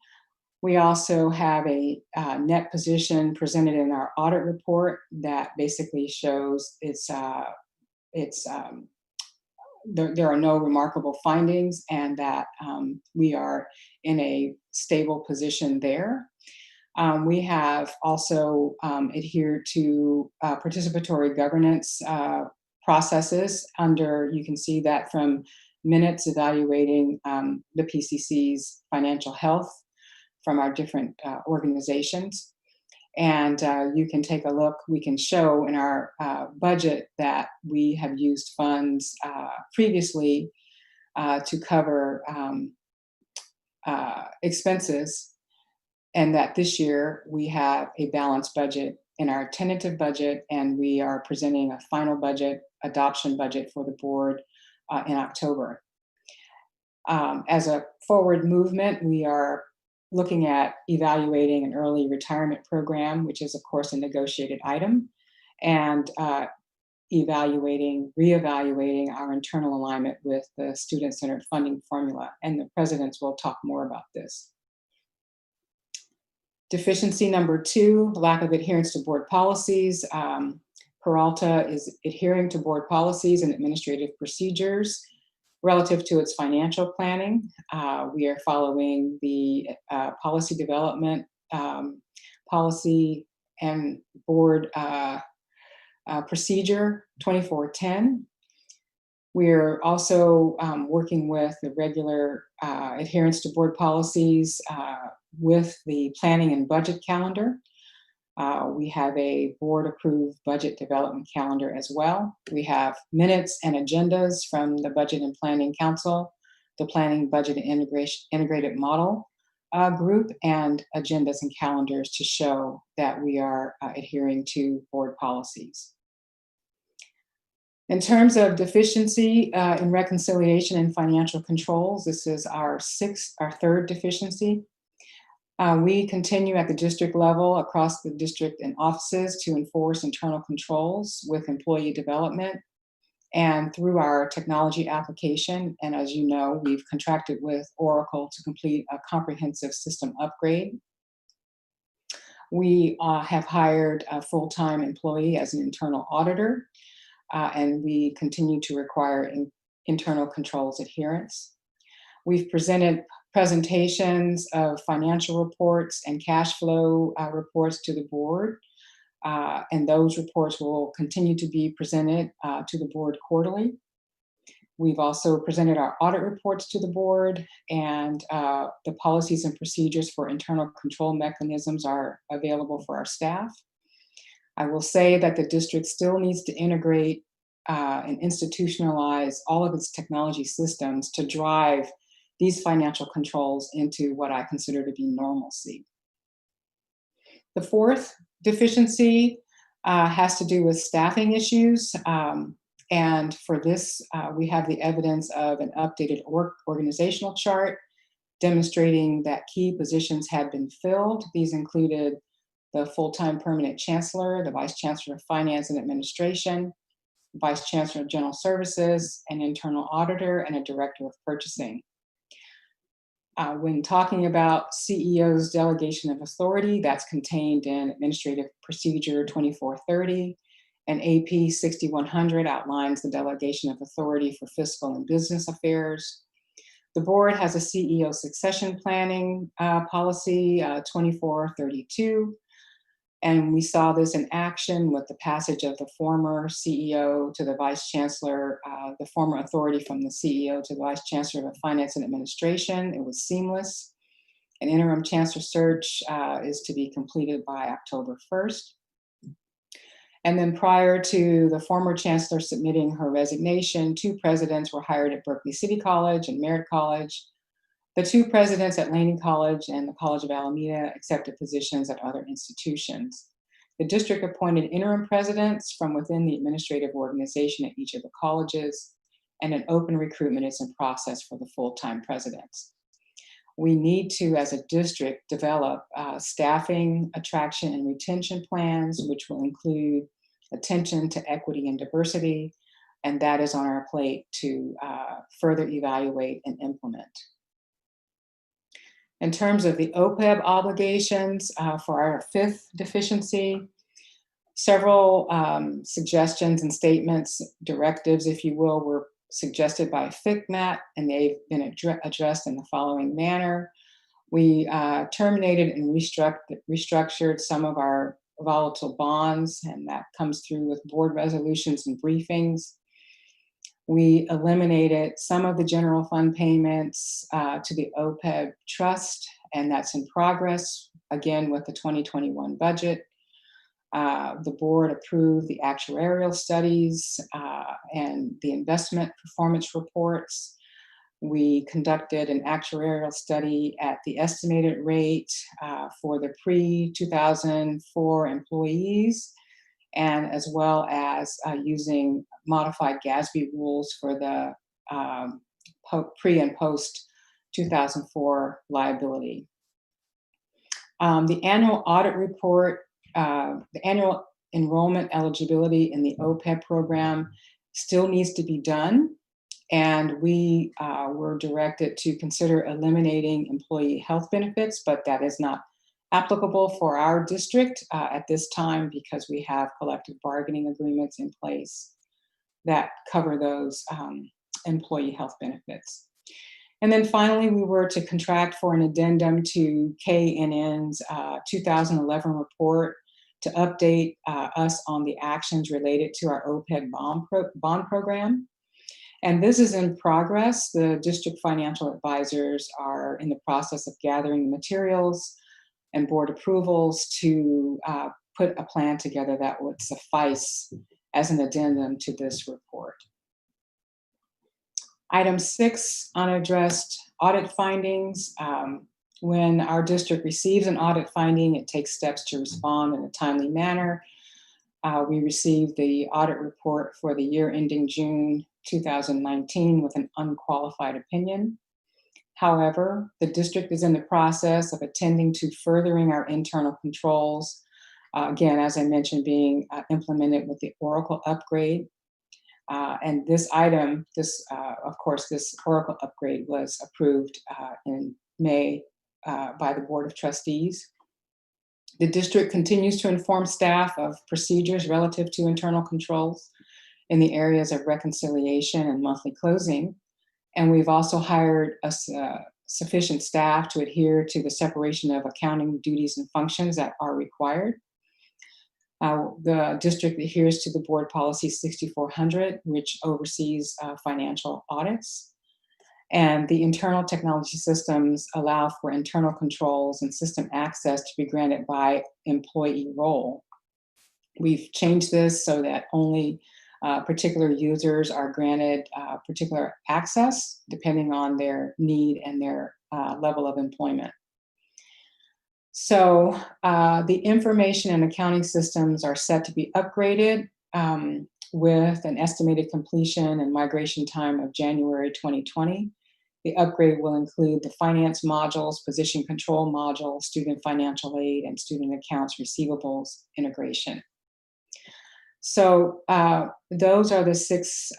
We also have a net position presented in our audit report that basically shows there are no remarkable findings and that we are in a stable position there. We have also adhered to participatory governance processes under, you can see that from minutes evaluating the PCC's financial health from our different organizations. And you can take a look, we can show in our budget that we have used funds previously to cover expenses, and that this year we have a balanced budget in our tentative budget, and we are presenting a final budget, adoption budget for the board in October. As a forward movement, we are looking at evaluating an early retirement program, which is of course a negotiated item, and reevaluating our internal alignment with the student-centered funding formula, and the presidents will talk more about this. Deficiency number 2, lack of adherence to board policies. Peralta is adhering to board policies and administrative procedures relative to its financial planning. We are following the policy development policy and board procedure 2410. We're also working with the regular adherence to board policies with the planning and budget calendar. We have a board-approved budget development calendar as well. We have minutes and agendas from the Budget and Planning Council, the Planning, Budget, and Integrated Model group, and agendas and calendars to show that we are adhering to board policies. In terms of deficiency in reconciliation and financial controls, this is our 3rd deficiency. We continue at the district level across the district and offices to enforce internal controls with employee development and through our technology application. And as you know, we've contracted with Oracle to complete a comprehensive system upgrade. We have hired a full-time employee as an internal auditor, and we continue to require internal controls adherence. We've presented presentations of financial reports and cash flow reports to the board, and those reports will continue to be presented to the board quarterly. We've also presented our audit reports to the board, and the policies and procedures for internal control mechanisms are available for our staff. I will say that the district still needs to integrate and institutionalize all of its technology systems to drive these financial controls into what I consider to be normalcy. The 4th deficiency has to do with staffing issues. And for this, we have the evidence of an updated organizational chart demonstrating that key positions had been filled. These included the full-time permanent chancellor, the vice chancellor of finance and administration, vice chancellor of general services, an internal auditor, and a director of purchasing. When talking about CEO's delegation of authority, that's contained in Administrative Procedure 2430, and AP 6100 outlines the delegation of authority for fiscal and business affairs. The board has a CEO succession planning policy 2432, and we saw this in action with the passage of the former CEO to the vice chancellor, the former authority from the CEO to the vice chancellor of finance and administration. It was seamless. An interim chancellor search is to be completed by October 1st. And then prior to the former chancellor submitting her resignation, 2 presidents were hired at Berkeley City College and Merritt College. The 2 presidents at Laney College and the College of Alameda accepted positions at other institutions. The district appointed interim presidents from within the administrative organization at each of the colleges, and an open recruitment is in process for the full-time presidents. We need to, as a district, develop staffing, attraction, and retention plans, which will include attention to equity and diversity, and that is on our plate to further evaluate and implement. In terms of the OPEB obligations for our 5th deficiency, several suggestions and statements, directives, if you will, were suggested by FICMAT, and they've been addressed in the following manner. We terminated and restructured some of our volatile bonds, and that comes through with board resolutions and briefings. We eliminated some of the general fund payments to the OPEB trust, and that's in progress, again, with the 2021 budget. The board approved the actuarial studies and the investment performance reports. We conducted an actuarial study at the estimated rate for the pre-2004 employees, and as well as using modified GASB rules for the pre and post 2004 liability. The annual audit report, the annual enrollment eligibility in the OPEB program still needs to be done, and we were directed to consider eliminating employee health benefits, but that is not applicable for our district at this time because we have collective bargaining agreements in place that cover those employee health benefits. And then finally, we were to contract for an addendum to KNN's 2011 report to update us on the actions related to our OPEB bond program. And this is in progress. The district financial advisors are in the process of gathering the materials and board approvals to put a plan together that would suffice as an addendum to this report. Item 6, unaddressed audit findings. When our district receives an audit finding, it takes steps to respond in a timely manner. We received the audit report for the year ending June 2019 with an unqualified opinion. However, the district is in the process of attending to furthering our internal controls. Again, as I mentioned, being implemented with the Oracle upgrade. And this item, of course, this Oracle upgrade was approved in May by the Board of Trustees. The district continues to inform staff of procedures relative to internal controls in the areas of reconciliation and monthly closing. And we've also hired sufficient staff to adhere to the separation of accounting duties and functions that are required. The district adheres to the board policy 6400, which oversees financial audits. And the internal technology systems allow for internal controls and system access to be granted by employee role. We've changed this so that only particular users are granted particular access depending on their need and their level of employment. So the information and accounting systems are set to be upgraded with an estimated completion and migration time of January 2020. The upgrade will include the finance modules, position control module, student financial aid, and student accounts receivables integration. So those are the 6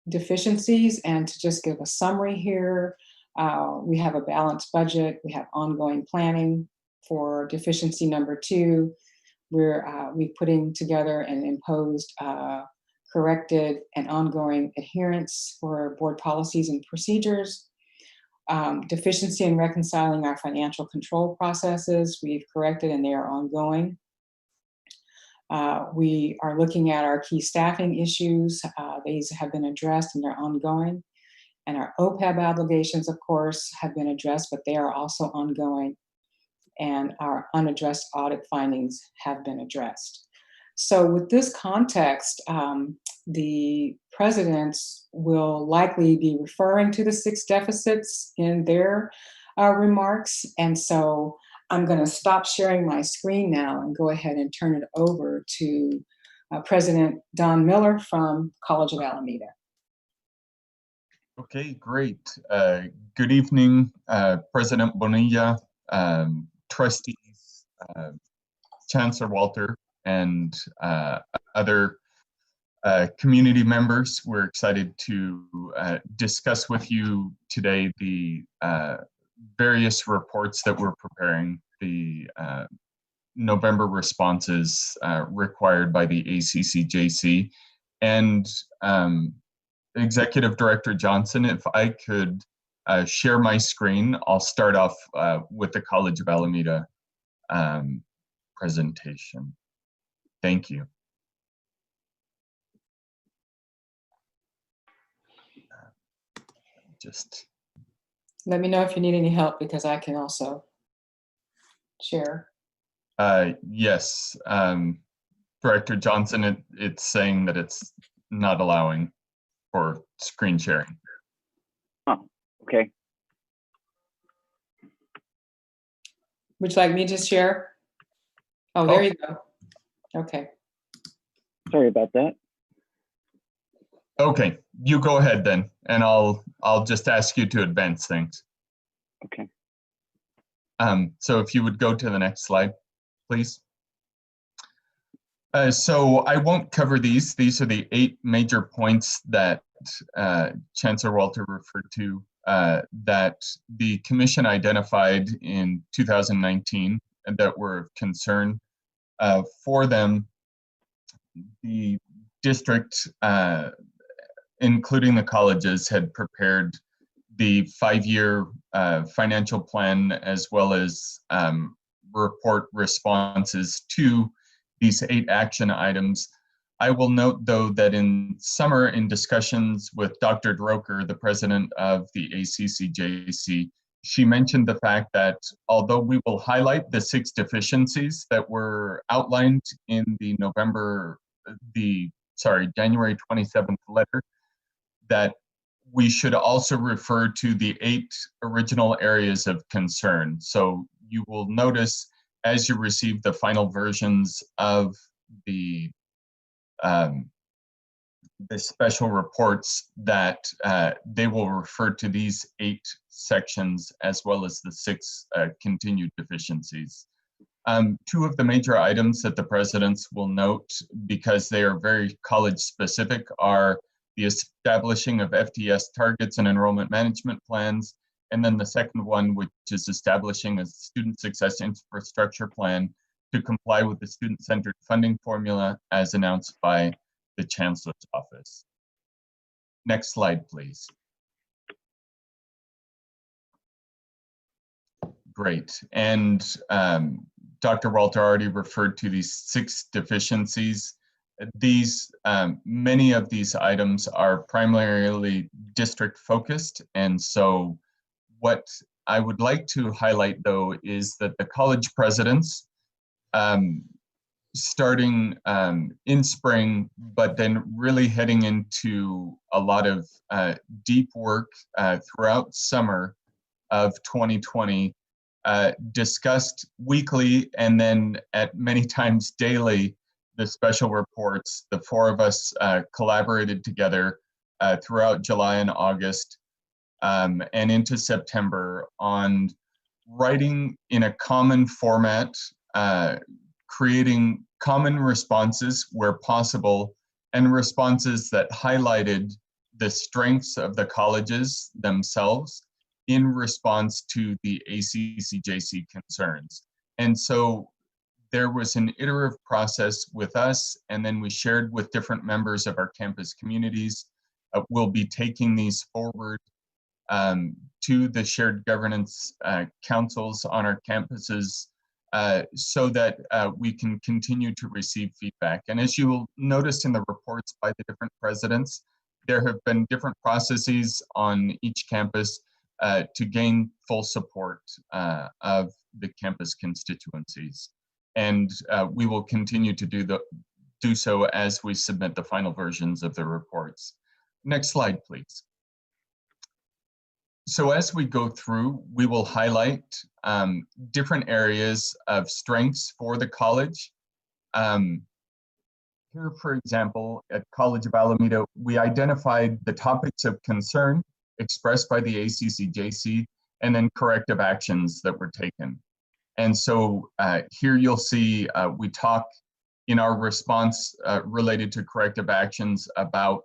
deficiencies. And to just give a summary here, we have a balanced budget. We have ongoing planning for deficiency number 2. We're putting together and imposed corrected and ongoing adherence for board policies and procedures. Deficiency in reconciling our financial control processes, we've corrected and they are ongoing. We are looking at our key staffing issues. These have been addressed and they're ongoing. And our OPEB obligations, of course, have been addressed, but they are also ongoing. And our unaddressed audit findings have been addressed. So with this context, the presidents will likely be referring to the 6 deficits in their remarks. And so I'm going to stop sharing my screen now and go ahead and turn it over to President Don Miller from College of Alameda. Okay, great. Good evening, President Bonilla, trustees, Chancellor Walter, and other community members. We're excited to discuss with you today the various reports that we're preparing, the November responses required by the ACCJC. And Executive Director Johnson, if I could share my screen, I'll start off with the College of Alameda presentation. Thank you. Just let me know if you need any help because I can also share. Yes, Director Johnson, it's saying that it's not allowing for screen sharing. Oh, okay. Would you like me to share? Oh, there you go. Okay. Sorry about that. Okay, you go ahead then, and I'll just ask you to advance things. Okay. So if you would go to the next slide, please. So I won't cover these. These are the 8 major points that Chancellor Walter referred to that the Commission identified in 2019 and that were of concern. For them, the district, including the colleges, had prepared the 5-year financial plan as well as report responses to these 8 action items. I will note, though, that in summer, in discussions with Dr. Droker, the president of the ACCJC, she mentioned the fact that although we will highlight the 6 deficiencies that were outlined in the January 27th letter, that we should also refer to the 8 original areas of concern. So you will notice as you receive the final versions of the special reports that they will refer to these 8 sections as well as the 6 continued deficiencies. 2 of the major items that the presidents will note, because they are very college specific, are the establishing of FTS targets and enrollment management plans, and then the second one, which is establishing a student success infrastructure plan to comply with the student-centered funding formula as announced by the Chancellor's office. Next slide, please. Great. And Dr. Walter already referred to these 6 deficiencies. These, many of these items are primarily district focused. And so what I would like to highlight, though, is that the college presidents, starting in spring, but then really heading into a lot of deep work throughout summer of 2020, discussed weekly and then at many times daily the special reports. The 4 of us collaborated together throughout July and August and into September on writing in a common format, creating common responses where possible, and responses that highlighted the strengths of the colleges themselves in response to the ACCJC concerns. And so there was an iterative process with us, and then we shared with different members of our campus communities. We'll be taking these forward to the shared governance councils on our campuses so that we can continue to receive feedback. And as you will notice in the reports by the different presidents, there have been different processes on each campus to gain full support of the campus constituencies. And we will continue to do so as we submit the final versions of the reports. Next slide, please. So as we go through, we will highlight different areas of strengths for the college. Here, for example, at College of Alameda, we identified the topics of concern expressed by the ACCJC and then corrective actions that were taken. And so here you'll see we talk in our response related to corrective actions about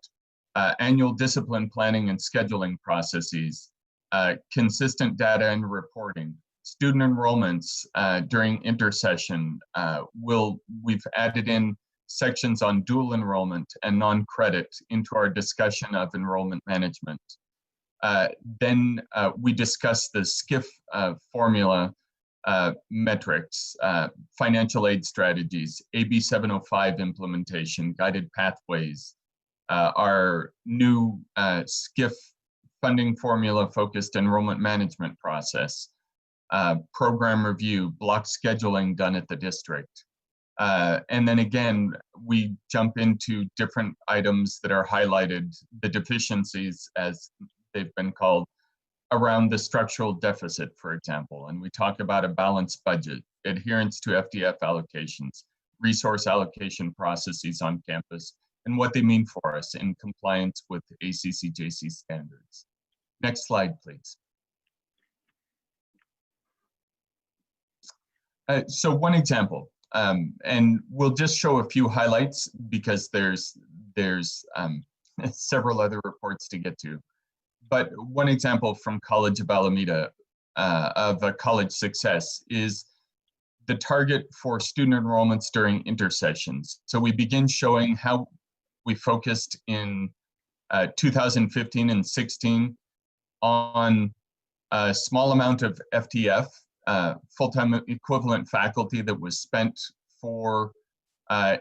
annual discipline planning and scheduling processes, consistent data and reporting, student enrollments during intersession. We've added in sections on dual enrollment and non-credit into our discussion of enrollment management. Then we discussed the SCIF formula metrics, financial aid strategies, AB 705 implementation, guided pathways, our new SCIF funding formula focused enrollment management process, program review, block scheduling done at the district. And then again, we jump into different items that are highlighted, the deficiencies as they've been called, around the structural deficit, for example. And we talk about a balanced budget, adherence to FDF allocations, resource allocation processes on campus, and what they mean for us in compliance with ACCJC standards. Next slide, please. So one example, and we'll just show a few highlights because there's several other reports to get to. But one example from College of Alameda of a college success is the target for student enrollments during intersessions. So we begin showing how we focused in 2015 and 16 on a small amount of FTF, full-time equivalent faculty that was spent for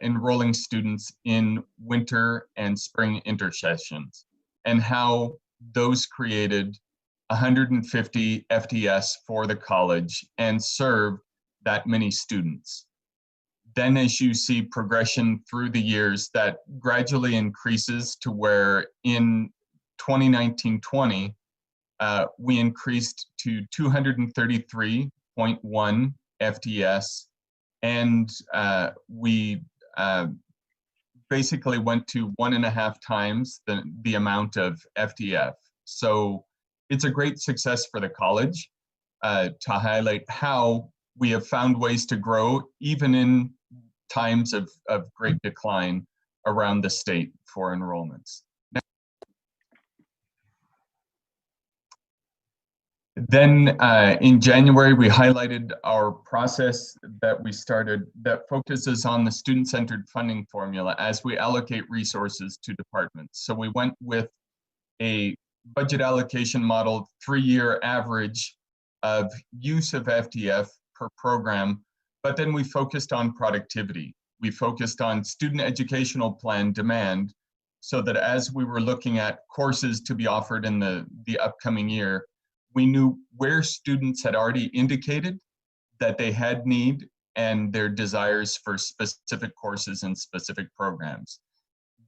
enrolling students in winter and spring intersessions, and how those created 150 FTS for the college and served that many students. Then as you see progression through the years, that gradually increases to where in 2019-20, we increased to 233.1 FTS, and we basically went to 1.5 times the amount of FTF. So it's a great success for the college to highlight how we have found ways to grow even in times of great decline around the state for enrollments. Then in January, we highlighted our process that we started that focuses on the student-centered funding formula as we allocate resources to departments. So we went with a budget allocation model, 3-year average of use of FTF per program, but then we focused on productivity. We focused on student educational plan demand so that as we were looking at courses to be offered in the upcoming year, we knew where students had already indicated that they had need and their desires for specific courses and specific programs.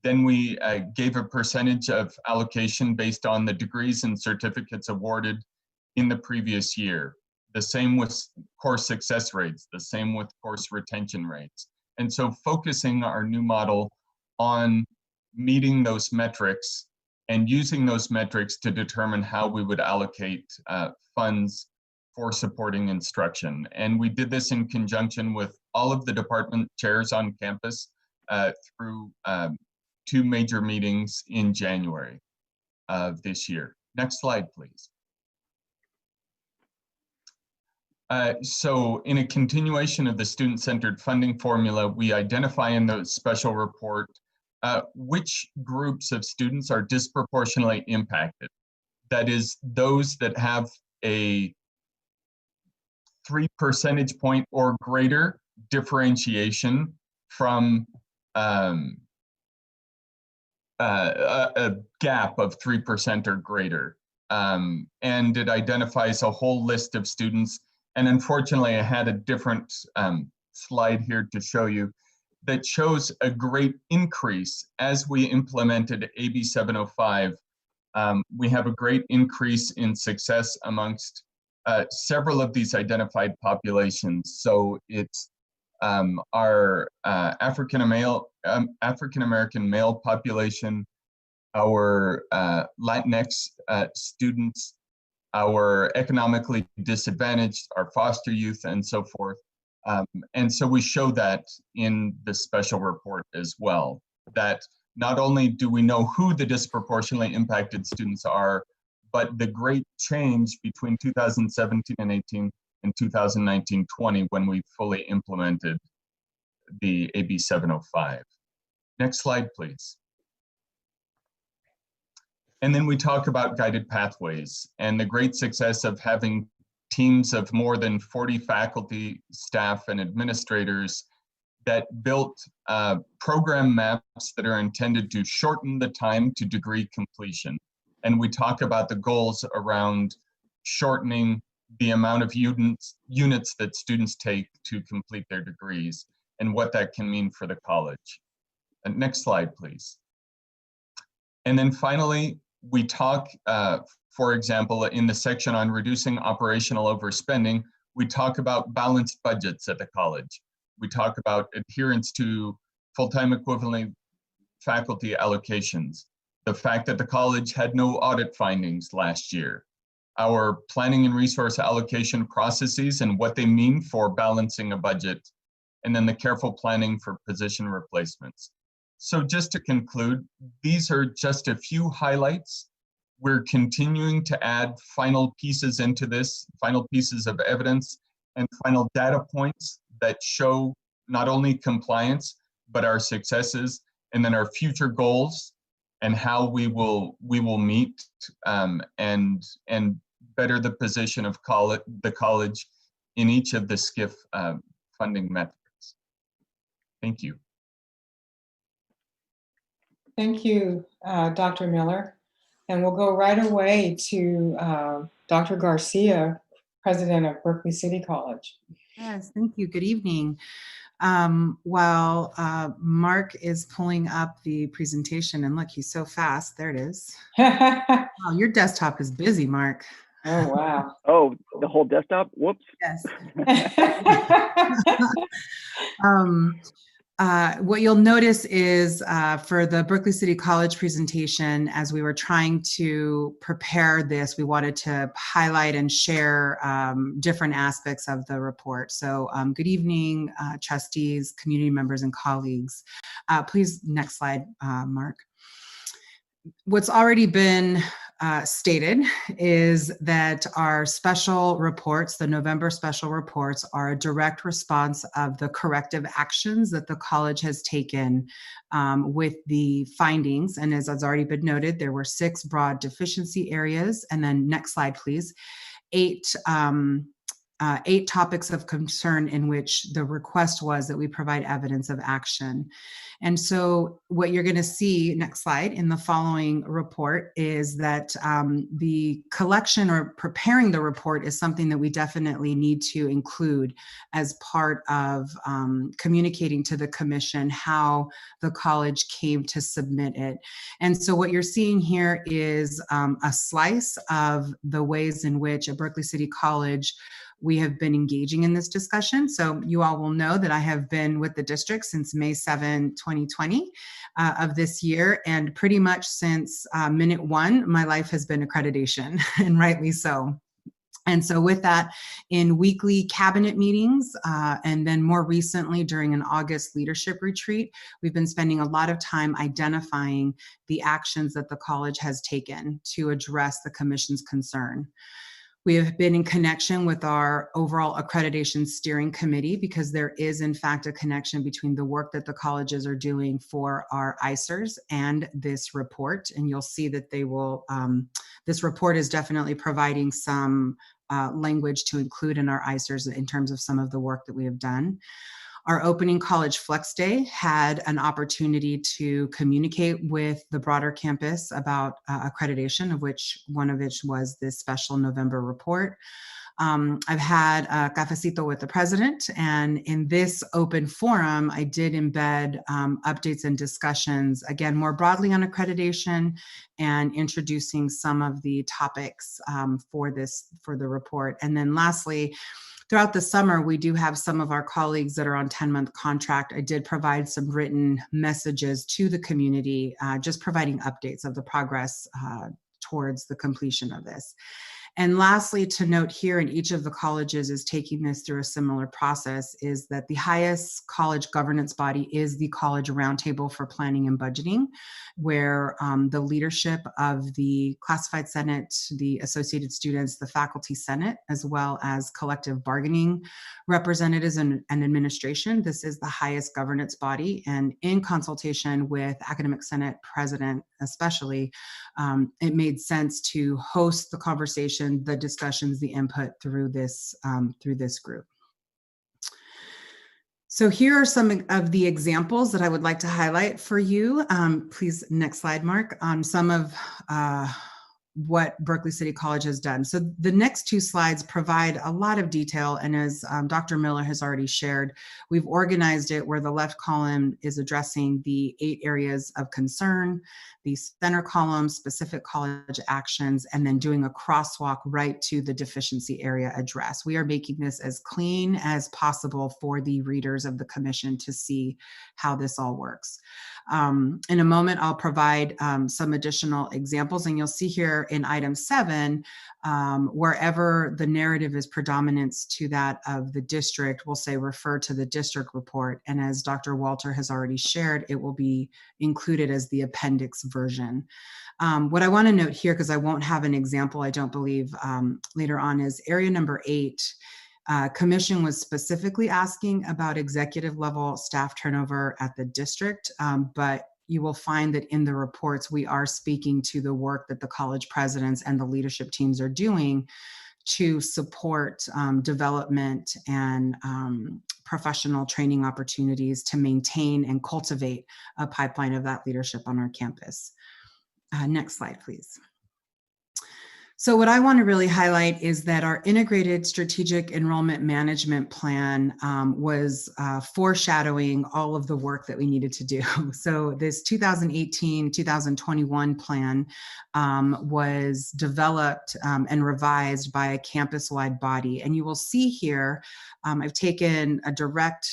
Then we gave a percentage of allocation based on the degrees and certificates awarded in the previous year. The same with course success rates, the same with course retention rates. And so focusing our new model on meeting those metrics and using those metrics to determine how we would allocate funds for supporting instruction. And we did this in conjunction with all of the department chairs on campus through 2 major meetings in January of this year. Next slide, please. So in a continuation of the student-centered funding formula, we identify in the special report which groups of students are disproportionately impacted. That is, those that have a 3 percentage point or greater differentiation from a gap of 3% or greater. And it identifies a whole list of students. And unfortunately, I had a different slide here to show you that shows a great increase as we implemented AB 705. We have a great increase in success amongst several of these identified populations. So it's our African American male population, our Latinx students, our economically disadvantaged, our foster youth, and so forth. And so we show that in the special report as well, that not only do we know who the disproportionately impacted students are, but the great change between 2017 and 18 and 2019-20 when we fully implemented the AB 705. Next slide, please. And then we talk about guided pathways and the great success of having teams of more than 40 faculty, staff, and administrators that built program maps that are intended to shorten the time to degree completion. And we talk about the goals around shortening the amount of units that students take to complete their degrees and what that can mean for the college. And next slide, please. And then finally, we talk, for example, in the section on reducing operational overspending, we talk about balanced budgets at the college. We talk about adherence to full-time equivalent faculty allocations, the fact that the college had no audit findings last year, our planning and resource allocation processes and what they mean for balancing a budget, and then the careful planning for position replacements. So just to conclude, these are just a few highlights. We're continuing to add final pieces into this, final pieces of evidence and final data points that show not only compliance, but our successes, and then our future goals and how we will meet and better the position of the college in each of the SCIF funding metrics. Thank you. Thank you, Dr. Miller. And we'll go right away to Dr. Garcia, President of Berkeley City College. Yes, thank you. Good evening. While Mark is pulling up the presentation, and look, he's so fast. There it is. Wow, your desktop is busy, Mark. Oh, wow. Oh, the whole desktop? Whoops. Yes. What you'll notice is for the Berkeley City College presentation, as we were trying to prepare this, we wanted to highlight and share different aspects of the report. So good evening, trustees, community members, and colleagues. Please, next slide, Mark. What's already been stated is that our special reports, the November special reports, are a direct response of the corrective actions that the college has taken with the findings. And as has already been noted, there were 6 broad deficiency areas. And then next slide, please. 8 topics of concern in which the request was that we provide evidence of action. And so what you're going to see, next slide, in the following report is that the collection or preparing the report is something that we definitely need to include as part of communicating to the commission how the college came to submit it. And so what you're seeing here is a slice of the ways in which at Berkeley City College we have been engaging in this discussion. So you all will know that I have been with the district since May 7, 2020 of this year. And pretty much since minute one, my life has been accreditation, and rightly so. And so with that, in weekly cabinet meetings, and then more recently during an August leadership retreat, we've been spending a lot of time identifying the actions that the college has taken to address the commission's concern. We have been in connection with our overall accreditation steering committee, because there is in fact a connection between the work that the colleges are doing for our ICERs and this report. And you'll see that they will, this report is definitely providing some language to include in our ICERs in terms of some of the work that we have done. Our opening College Flex Day had an opportunity to communicate with the broader campus about accreditation, of which one of which was this special November report. I've had a cafecito with the president, and in this open forum, I did embed updates and discussions, again, more broadly on accreditation and introducing some of the topics for the report. And then lastly, throughout the summer, we do have some of our colleagues that are on 10-month contract. I did provide some written messages to the community, just providing updates of the progress towards the completion of this. And lastly, to note here, in each of the colleges is taking this through a similar process, is that the highest college governance body is the College Roundtable for Planning and Budgeting, where the leadership of the Classified Senate, the Associated Students, the Faculty Senate, as well as collective bargaining representatives and administration. This is the highest governance body, and in consultation with Academic Senate President especially, it made sense to host the conversation, the discussions, the input through this group. So here are some of the examples that I would like to highlight for you. Please, next slide, Mark, on some of what Berkeley City College has done. So the next two slides provide a lot of detail, and as Dr. Miller has already shared, we've organized it where the left column is addressing the 8 areas of concern, the center column, specific college actions, and then doing a crosswalk right to the deficiency area address. We are making this as clean as possible for the readers of the commission to see how this all works. In a moment, I'll provide some additional examples, and you'll see here in item 7, wherever the narrative is predominance to that of the district, we'll say refer to the district report. And as Dr. Walter has already shared, it will be included as the appendix version. What I want to note here, because I won't have an example, I don't believe, later on, is area number 8. Commission was specifically asking about executive level staff turnover at the district, but you will find that in the reports, we are speaking to the work that the college presidents and the leadership teams are doing to support development and professional training opportunities to maintain and cultivate a pipeline of that leadership on our campus. Next slide, please. So what I want to really highlight is that our integrated strategic enrollment management plan was foreshadowing all of the work that we needed to do. So this 2018-2021 plan was developed and revised by a campus-wide body. And you will see here, I've taken a direct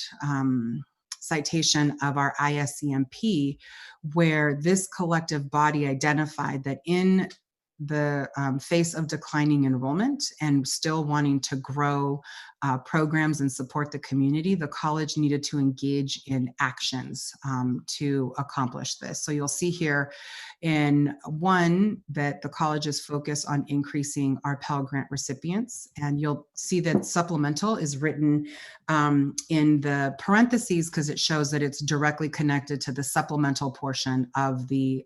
citation of our ISCMP, where this collective body identified that in the face of declining enrollment and still wanting to grow programs and support the community, the college needed to engage in actions to accomplish this. So you'll see here in 1 that the college is focused on increasing our Pell Grant recipients, and you'll see that supplemental is written in the parentheses because it shows that it's directly connected to the supplemental portion of the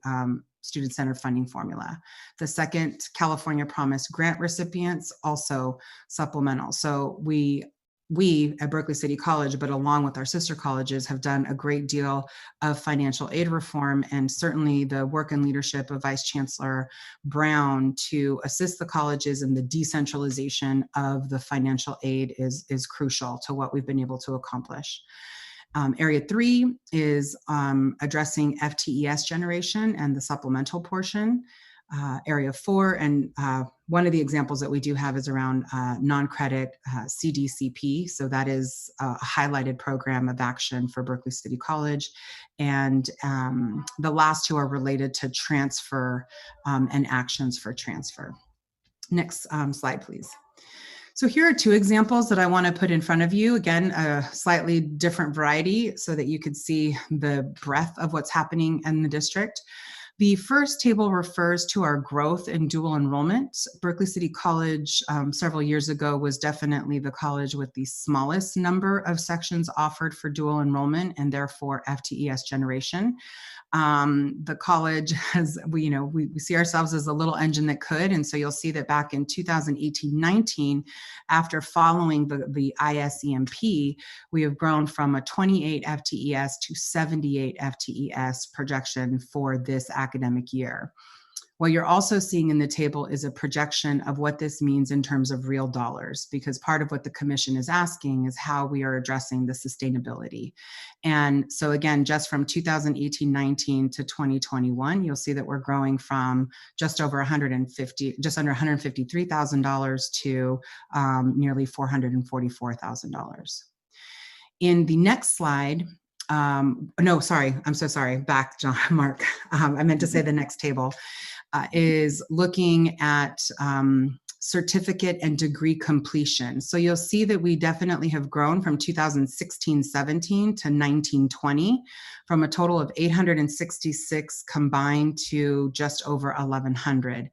student-centered funding formula. The second, California Promise grant recipients, also supplemental. So we at Berkeley City College, but along with our sister colleges, have done a great deal of financial aid reform, and certainly the work and leadership of Vice Chancellor Brown to assist the colleges in the decentralization of the financial aid is crucial to what we've been able to accomplish. Area 3 is addressing FTES generation and the supplemental portion. Area 4. And one of the examples that we do have is around non-credit CDCP. So that is a highlighted program of action for Berkeley City College. And the last two are related to transfer and actions for transfer. Next slide, please. So here are two examples that I want to put in front of you. Again, a slightly different variety so that you could see the breadth of what's happening in the district. The first table refers to our growth in dual enrollment. Berkeley City College several years ago was definitely the college with the smallest number of sections offered for dual enrollment and therefore FTES generation. The college has, we see ourselves as a little engine that could. And so you'll see that back in 2018-19, after following the ISEMP, we have grown from a 28 FTES to 78 FTES projection for this academic year. What you're also seeing in the table is a projection of what this means in terms of real dollars, because part of what the commission is asking is how we are addressing the sustainability. And so again, just from 2018-19 to 2021, you'll see that we're growing from just under $153,000 to nearly $444,000. In the next slide, no, sorry, I'm so sorry, back, John, Mark. I meant to say the next table is looking at certificate and degree completion. So you'll see that we definitely have grown from 2016-17 to 19-20, from a total of 866 combined to just over 1,100.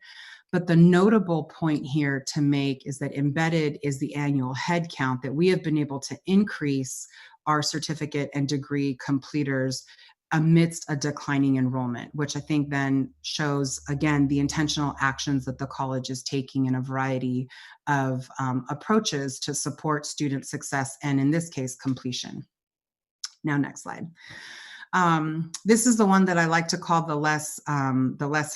But the notable point here to make is that embedded is the annual head count that we have been able to increase our certificate and degree completers amidst a declining enrollment, which I think then shows, again, the intentional actions that the college is taking in a variety of approaches to support student success and, in this case, completion. Now, next slide. This is the one that I like to call the less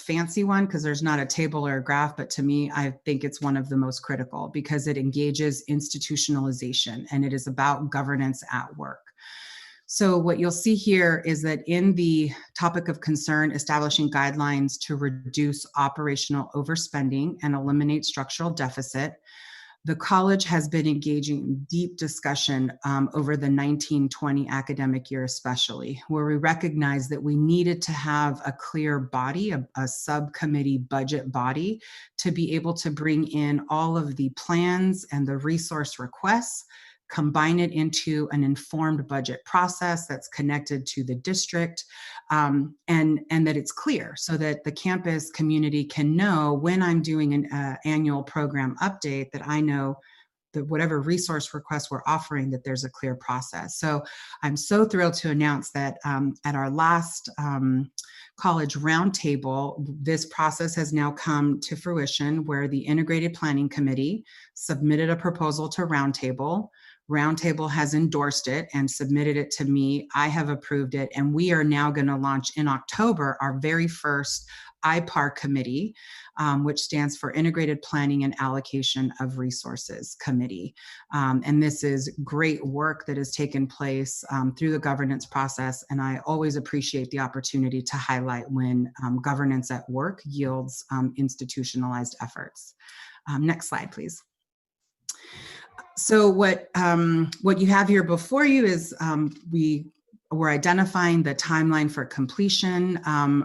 fancy one, because there's not a table or a graph, but to me, I think it's one of the most critical because it engages institutionalization and it is about governance at work. So what you'll see here is that in the topic of concern, establishing guidelines to reduce operational overspending and eliminate structural deficit, the college has been engaging in deep discussion over the 19-20 academic year especially, where we recognized that we needed to have a clear body, a subcommittee budget body, to be able to bring in all of the plans and the resource requests, combine it into an informed budget process that's connected to the district, and that it's clear so that the campus community can know when I'm doing an annual program update that I know that whatever resource requests we're offering, that there's a clear process. So I'm so thrilled to announce that at our last college roundtable, this process has now come to fruition where the Integrated Planning Committee submitted a proposal to Roundtable. Roundtable has endorsed it and submitted it to me. I have approved it, and we are now going to launch in October our very first IPAR committee, which stands for Integrated Planning and Allocation of Resources Committee. And this is great work that has taken place through the governance process, and I always appreciate the opportunity to highlight when governance at work yields institutionalized efforts. Next slide, please. So what you have here before you is we're identifying the timeline for completion.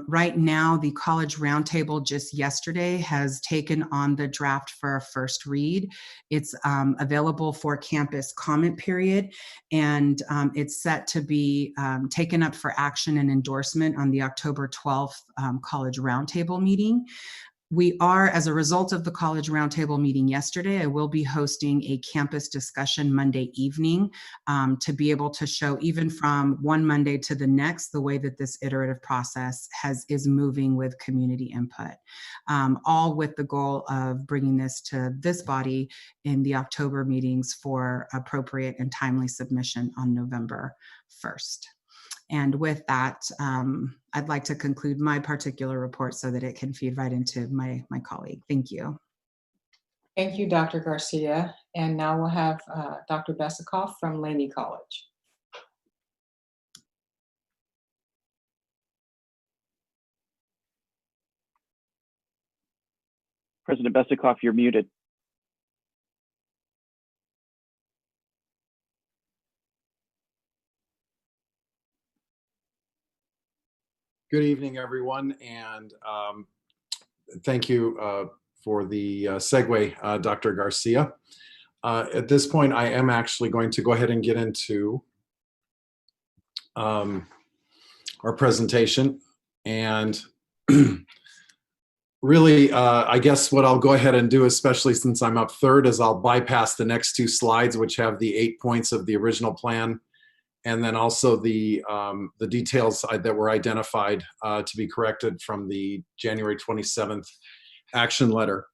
Right now, the College Roundtable just yesterday has taken on the draft for a first read. It's available for campus comment period, and it's set to be taken up for action and endorsement on the October 12th College Roundtable meeting. We are, as a result of the College Roundtable meeting yesterday, I will be hosting a campus discussion Monday evening to be able to show, even from one Monday to the next, the way that this iterative process is moving with community input, all with the goal of bringing this to this body in the October meetings for appropriate and timely submission on November 1st. And with that, I'd like to conclude my particular report so that it can feed right into my colleague. Thank you. Thank you, Dr. Garcia. And now we'll have Dr. Besikoff from Laney College. President Besikoff, you're muted. Good evening, everyone, and thank you for the segue, Dr. Garcia. At this point, I am actually going to go ahead and get into our presentation. And really, I guess what I'll go ahead and do, especially since I'm up third, is I'll bypass the next 2 slides, which have the 8 points of the original plan, and then also the details that were identified to be corrected from the January 27th action letter.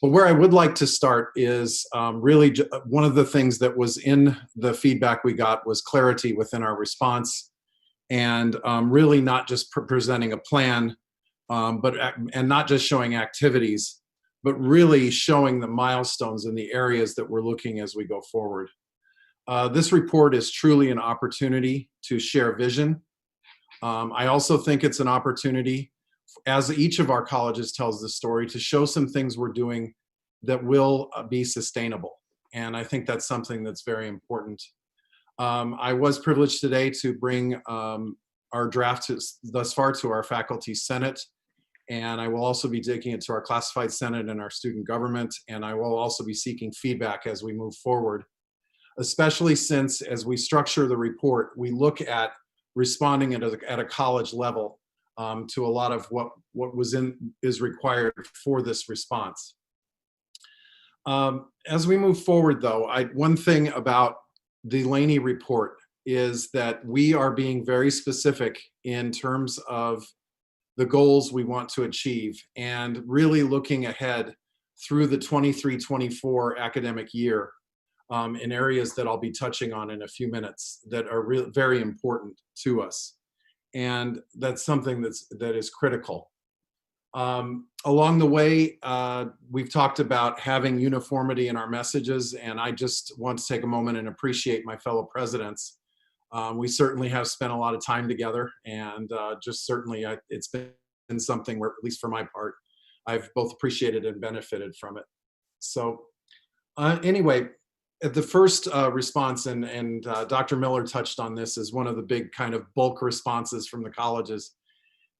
But where I would like to start is really one of the things that was in the feedback we got was clarity within our response, and really not just presenting a plan, and not just showing activities, but really showing the milestones and the areas that we're looking as we go forward. This report is truly an opportunity to share vision. I also think it's an opportunity, as each of our colleges tells the story, to show some things we're doing that will be sustainable. And I think that's something that's very important. I was privileged today to bring our draft thus far to our faculty senate, and I will also be taking it to our classified senate and our student government, and I will also be seeking feedback as we move forward, especially since as we structure the report, we look at responding at a college level to a lot of what is required for this response. As we move forward, though, one thing about the Laney report is that we are being very specific in terms of the goals we want to achieve and really looking ahead through the 23-24 academic year in areas that I'll be touching on in a few minutes that are very important to us. And that's something that is critical. Along the way, we've talked about having uniformity in our messages, and I just want to take a moment and appreciate my fellow presidents. We certainly have spent a lot of time together, and just certainly it's been something where, at least for my part, I've both appreciated and benefited from it. So anyway, at the first response, and Dr. Miller touched on this as one of the big kind of bulk responses from the colleges,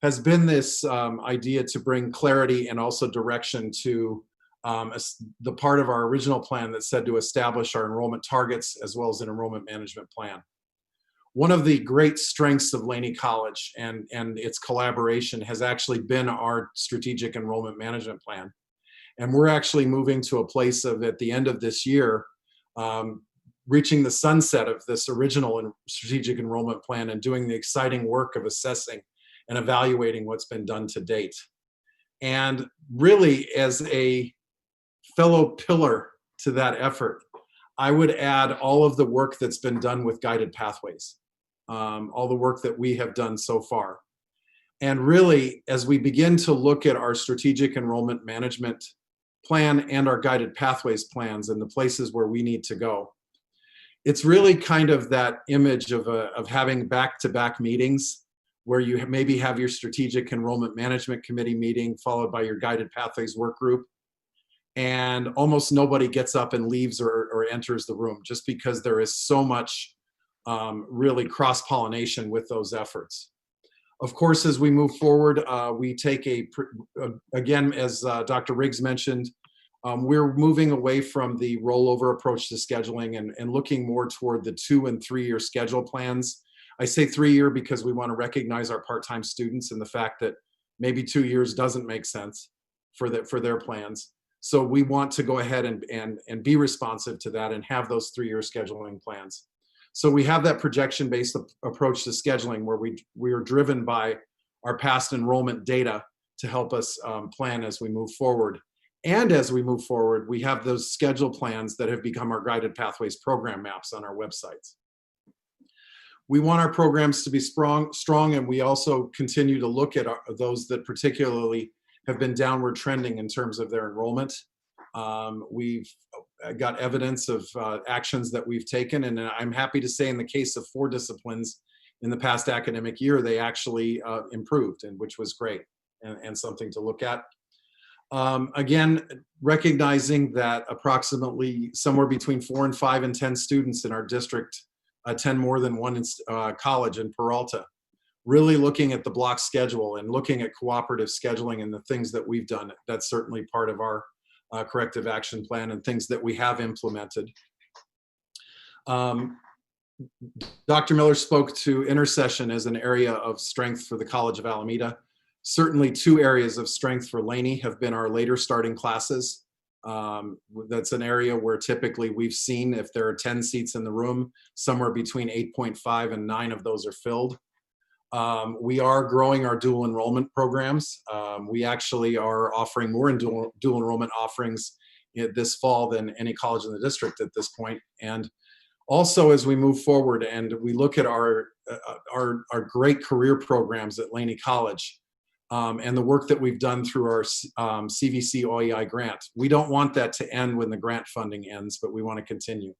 has been this idea to bring clarity and also direction to the part of our original plan that said to establish our enrollment targets as well as an enrollment management plan. One of the great strengths of Laney College and its collaboration has actually been our strategic enrollment management plan. And we're actually moving to a place of, at the end of this year, reaching the sunset of this original strategic enrollment plan and doing the exciting work of assessing and evaluating what's been done to date. And really, as a fellow pillar to that effort, I would add all of the work that's been done with guided pathways, all the work that we have done so far. And really, as we begin to look at our strategic enrollment management plan and our guided pathways plans and the places where we need to go, it's really kind of that image of having back-to-back meetings where you maybe have your strategic enrollment management committee meeting followed by your guided pathways work group, and almost nobody gets up and leaves or enters the room, just because there is so much really cross-pollination with those efforts. Of course, as we move forward, we take again, as Dr. Riggs mentioned, we're moving away from the rollover approach to scheduling and looking more toward the 2- and 3-year schedule plans. I say 3-year because we want to recognize our part-time students and the fact that maybe 2 years doesn't make sense for their plans. So we want to go ahead and be responsive to that and have those 3-year scheduling plans. So we have that projection-based approach to scheduling where we are driven by our past enrollment data to help us plan as we move forward. And as we move forward, we have those schedule plans that have become our guided pathways program maps on our websites. We want our programs to be strong, and we also continue to look at those that particularly have been downward trending in terms of their enrollment. We've got evidence of actions that we've taken, and I'm happy to say in the case of 4 disciplines in the past academic year, they actually improved, and which was great and something to look at. Again, recognizing that approximately somewhere between 4 and 5 and 10 students in our district attend more than one college in Peralta. Really looking at the block schedule and looking at cooperative scheduling and the things that we've done. That's certainly part of our corrective action plan and things that we have implemented. Dr. Miller spoke to intercession as an area of strength for the College of Alameda. Certainly 2 areas of strength for Laney have been our later starting classes. That's an area where typically we've seen, if there are 10 seats in the room, somewhere between 8.5 and 9 of those are filled. We are growing our dual enrollment programs. We actually are offering more in dual enrollment offerings this fall than any college in the district at this point. And also, as we move forward and we look at our great career programs at Laney College, and the work that we've done through our CVC OEI grant, we don't want that to end when the grant funding ends, but we want to continue.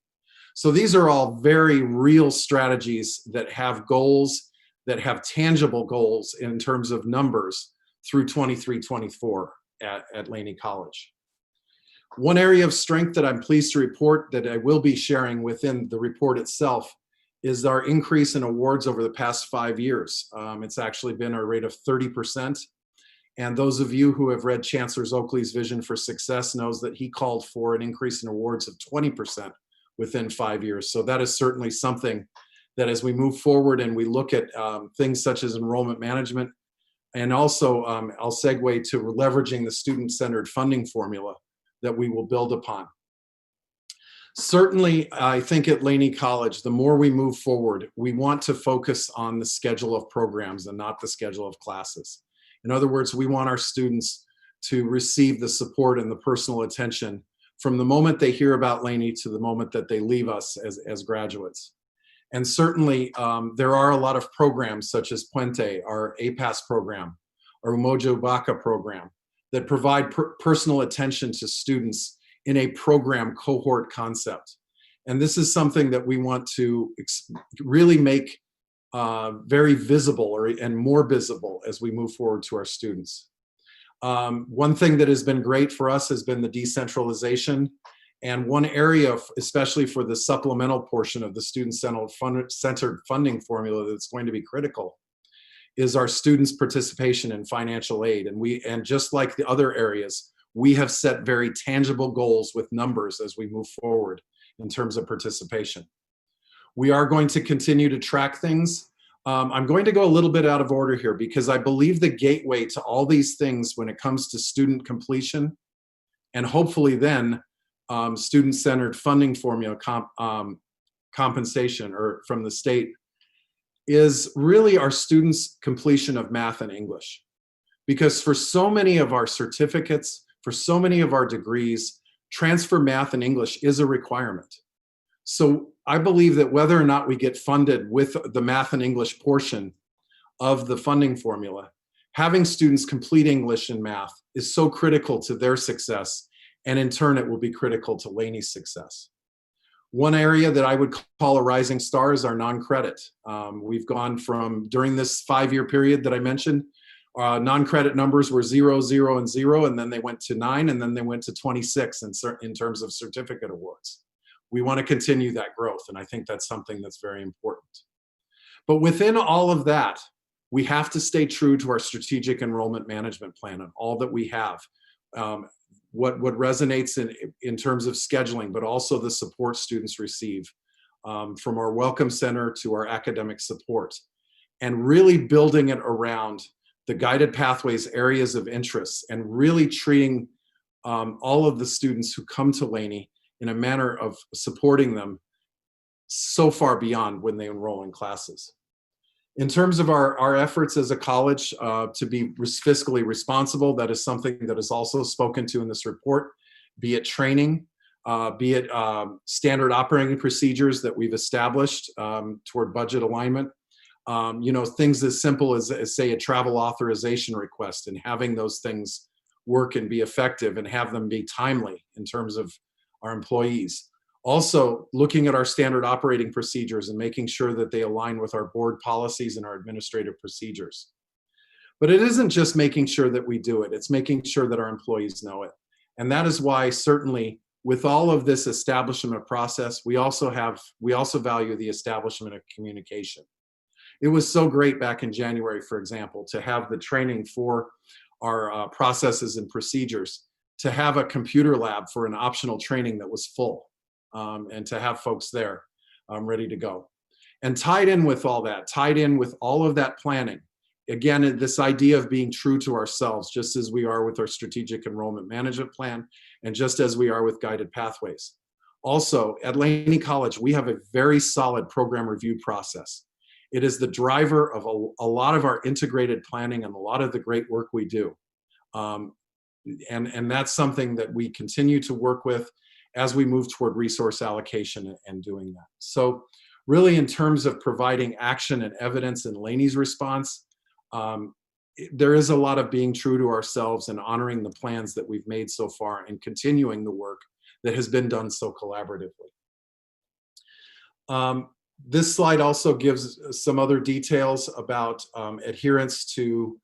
So these are all very real strategies that have goals, that have tangible goals in terms of numbers through 23-24 at Laney College. One area of strength that I'm pleased to report that I will be sharing within the report itself is our increase in awards over the past 5 years. It's actually been a rate of 30%. And those of you who have read Chancellor Oakley's Vision for Success knows that he called for an increase in awards of 20% within 5 years. So that is certainly something that as we move forward and we look at things such as enrollment management, and also I'll segue to leveraging the student-centered funding formula that we will build upon. Certainly, I think at Laney College, the more we move forward, we want to focus on the schedule of programs and not the schedule of classes. In other words, we want our students to receive the support and the personal attention from the moment they hear about Laney to the moment that they leave us as graduates. And certainly, there are a lot of programs such as Puente, our APAS program, our Umoja Baca program, that provide personal attention to students in a program cohort concept. And this is something that we want to really make very visible and more visible as we move forward to our students. One thing that has been great for us has been the decentralization. And one area, especially for the supplemental portion of the student-centered funding formula that's going to be critical, is our students' participation in financial aid. And just like the other areas, we have set very tangible goals with numbers as we move forward in terms of participation. We are going to continue to track things. I'm going to go a little bit out of order here because I believe the gateway to all these things when it comes to student completion and hopefully then student-centered funding formula compensation or from the state is really our students' completion of math and English. Because for so many of our certificates, for so many of our degrees, transfer math and English is a requirement. So I believe that whether or not we get funded with the math and English portion of the funding formula, having students complete English and math is so critical to their success, and in turn it will be critical to Laney's success. One area that I would call a rising star is our non-credit. We've gone from, during this 5-year period that I mentioned, non-credit numbers were 0, 0, and 0, and then they went to 9, and then they went to 26 in terms of certificate awards. We want to continue that growth, and I think that's something that's very important. But within all of that, we have to stay true to our strategic enrollment management plan and all that we have. What resonates in terms of scheduling, but also the support students receive from our Welcome Center to our academic support, and really building it around the guided pathways areas of interest and really treating all of the students who come to Laney in a manner of supporting them so far beyond when they enroll in classes. In terms of our efforts as a college to be fiscally responsible, that is something that is also spoken to in this report, be it training, be it standard operating procedures that we've established toward budget alignment. Things as simple as say a travel authorization request and having those things work and be effective and have them be timely in terms of our employees. Also, looking at our standard operating procedures and making sure that they align with our board policies and our administrative procedures. But it isn't just making sure that we do it, it's making sure that our employees know it. And that is why certainly with all of this establishment process, we also value the establishment of communication. It was so great back in January, for example, to have the training for our processes and procedures, to have a computer lab for an optional training that was full, and to have folks there ready to go. And tied in with all that, tied in with all of that planning, again, this idea of being true to ourselves, just as we are with our strategic enrollment management plan, and just as we are with guided pathways. Also, at Laney College, we have a very solid program review process. It is the driver of a lot of our integrated planning and a lot of the great work we do. And that's something that we continue to work with as we move toward resource allocation and doing that. So really, in terms of providing action and evidence in Laney's response, there is a lot of being true to ourselves and honoring the plans that we've made so far and continuing the work that has been done so collaboratively. This slide also gives some other details about adherence to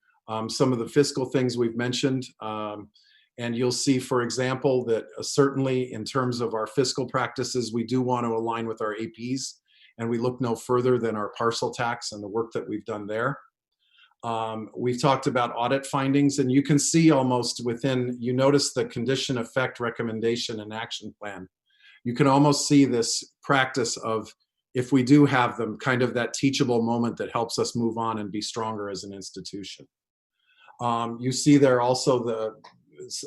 some of the fiscal things we've mentioned. And you'll see, for example, that certainly in terms of our fiscal practices, we do want to align with our APs, and we look no further than our parcel tax and the work that we've done there. We've talked about audit findings, and you can see almost within, you notice the condition, effect, recommendation, and action plan. You can almost see this practice of, if we do have them, kind of that teachable moment that helps us move on and be stronger as an institution. You see there also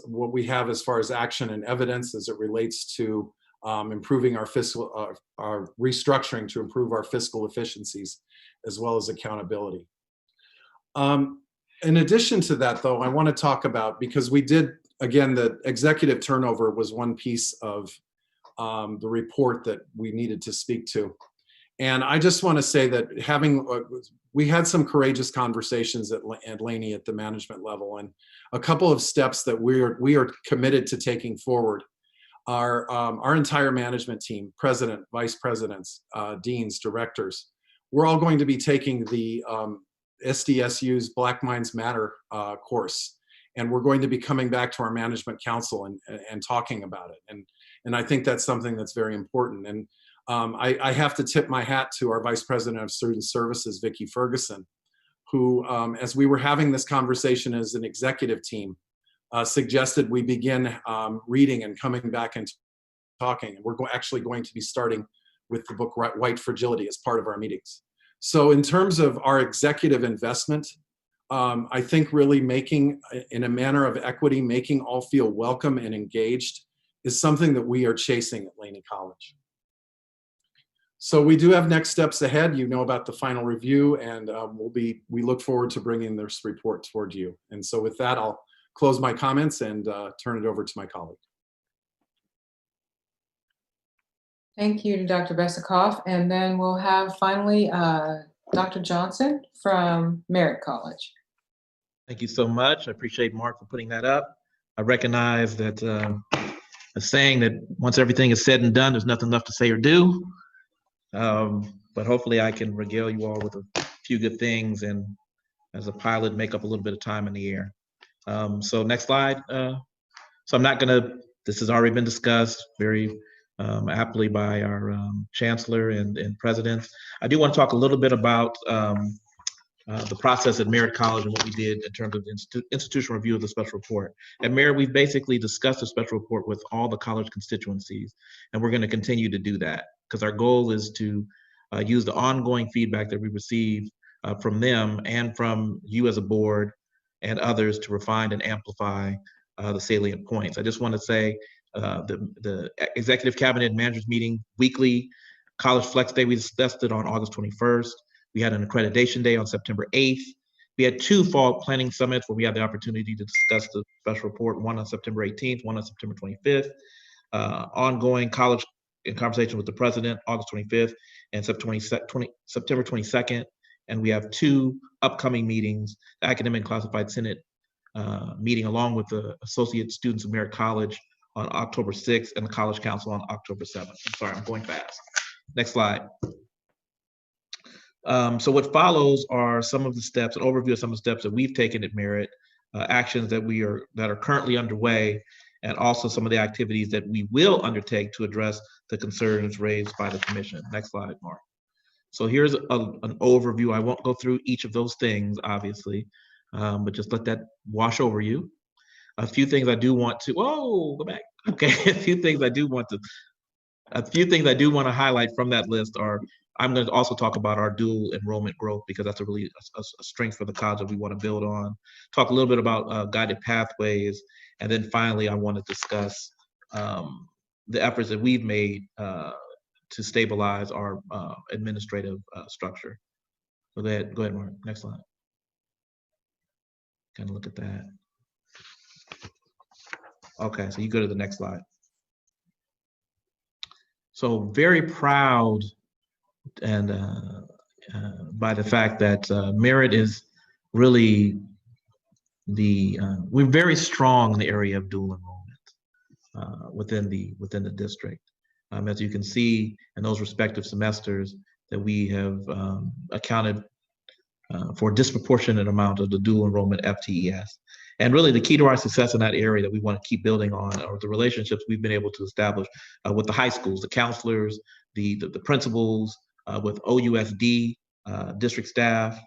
what we have as far as action and evidence as it relates to improving our fiscal, our restructuring to improve our fiscal efficiencies, as well as accountability. In addition to that, though, I want to talk about, because we did, again, the executive turnover was one piece of the report that we needed to speak to. And I just want to say that we had some courageous conversations at Laney at the management level, and a couple of steps that we are committed to taking forward are our entire management team, president, vice presidents, deans, directors. We're all going to be taking the SDSU's Black Minds Matter course, and we're going to be coming back to our management council and talking about it. And I think that's something that's very important. And I have to tip my hat to our Vice President of Student Services, Vicki Ferguson, who, as we were having this conversation as an executive team, suggested we begin reading and coming back and talking. And we're actually going to be starting with the book White Fragility as part of our meetings. So in terms of our executive investment, I think really making, in a manner of equity, making all feel welcome and engaged is something that we are chasing at Laney College. So we do have next steps ahead. You know about the final review, and we look forward to bringing this report toward you. And so with that, I'll close my comments and turn it over to my colleague. Thank you to Dr. Besukoff. And then we'll have finally Dr. Johnson from Merritt College. Thank you so much. I appreciate Mark for putting that up. I recognize that a saying that once everything is said and done, there's nothing left to say or do. But hopefully I can regale you all with a few good things, and as a pilot, make up a little bit of time in the air. So next slide. So I'm not gonna, this has already been discussed very aptly by our chancellor and presidents. I do want to talk a little bit about the process at Merritt College and what we did in terms of the institutional review of the special report. At Merritt, we've basically discussed the special report with all the college constituencies, and we're going to continue to do that because our goal is to use the ongoing feedback that we receive from them and from you as a board and others to refine and amplify the salient points. I just want to say the Executive Cabinet Managers Meeting weekly, College Flex Day, we discussed it on August 21st. We had an accreditation day on September 8th. We had 2 fall planning summits where we had the opportunity to discuss the special report, one on September 18th, one on September 25th. Ongoing college in conversation with the president, August 25th and September 22nd. And we have 2 upcoming meetings, the Academic and Classified Senate meeting along with the Associate Students of Merritt College on October 6th and the College Council on October 7th. I'm sorry, I'm going fast. Next slide. So what follows are some of the steps, an overview of some of the steps that we've taken at Merit, actions that are currently underway, and also some of the activities that we will undertake to address the concerns raised by the commission. Next slide, Mark. So here's an overview. I won't go through each of those things, obviously, but just let that wash over you. A few things I do want to, go back. Okay, a few things I do want to highlight from that list are, I'm going to also talk about our dual enrollment growth, because that's a really a strength for the college that we want to build on. Talk a little bit about guided pathways, and then finally I want to discuss the efforts that we've made to stabilize our administrative structure. So go ahead, Mark. Next slide. Kind of look at that. Okay, so you go to the next slide. So very proud and by the fact that Merit is really we're very strong in the area of dual enrollment within the district. As you can see in those respective semesters, that we have accounted for a disproportionate amount of the dual enrollment FTES. And really the key to our success in that area that we want to keep building on are the relationships we've been able to establish with the high schools, the counselors, the principals, with OUSD, district staff.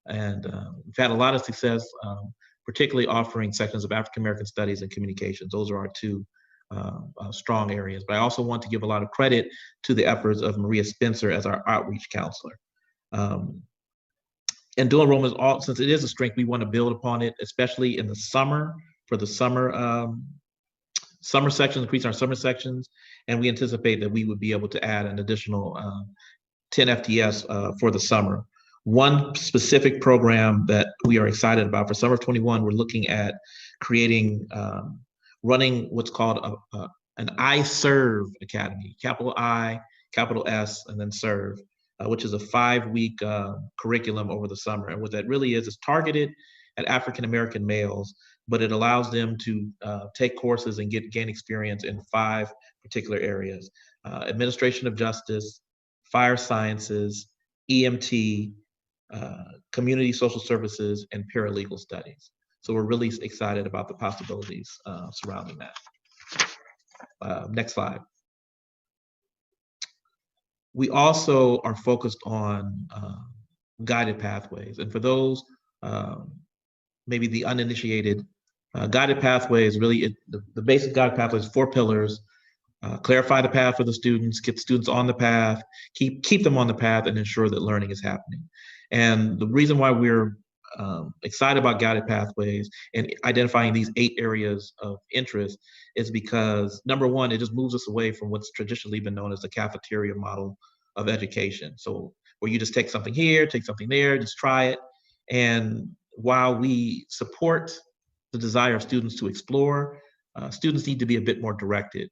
And we've had a lot of success, particularly offering sections of African American Studies and Communications. Those are our two strong areas. But I also want to give a lot of credit to the efforts of Maria Spencer as our outreach counselor. And dual enrollment, since it is a strength, we want to build upon it, especially in the summer, for the summer sections, increase our summer sections. And we anticipate that we would be able to add an additional 10 FTS for the summer. One specific program that we are excited about for summer of 21, we're looking at creating, running what's called an iServe Academy, capital I, capital S, and then serve. Which is a 5-week curriculum over the summer. And what that really is targeted at African-American males, but it allows them to take courses and gain experience in 5 particular areas: administration of justice, fire sciences, EMT, community social services, and paralegal studies. So we're really excited about the possibilities surrounding that. Next slide. We also are focused on guided pathways. And for those, maybe the uninitiated, guided pathways, really, the basic guided pathways, 4 pillars: clarify the path for the students, get students on the path, keep them on the path, and ensure that learning is happening. And the reason why we're excited about guided pathways and identifying these 8 areas of interest is because, number one, it just moves us away from what's traditionally been known as the cafeteria model of education. So where you just take something here, take something there, just try it. And while we support the desire of students to explore, students need to be a bit more directed.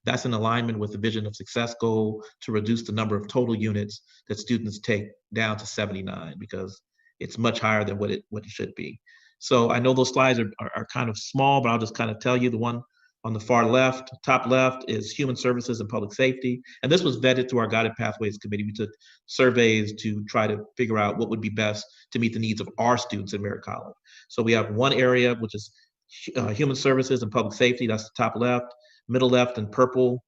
That's in alignment with the Vision of Success goal to reduce the number of total units that students take down to 79, because it's much higher than what it should be. So I know those slides are kind of small, but I'll just kind of tell you. The one on the far left, top left, is human services and public safety. And this was vetted through our Guided Pathways Committee. We took surveys to try to figure out what would be best to meet the needs of our students in Merritt College. So we have one area, which is human services and public safety. That's the top left. Middle left in purple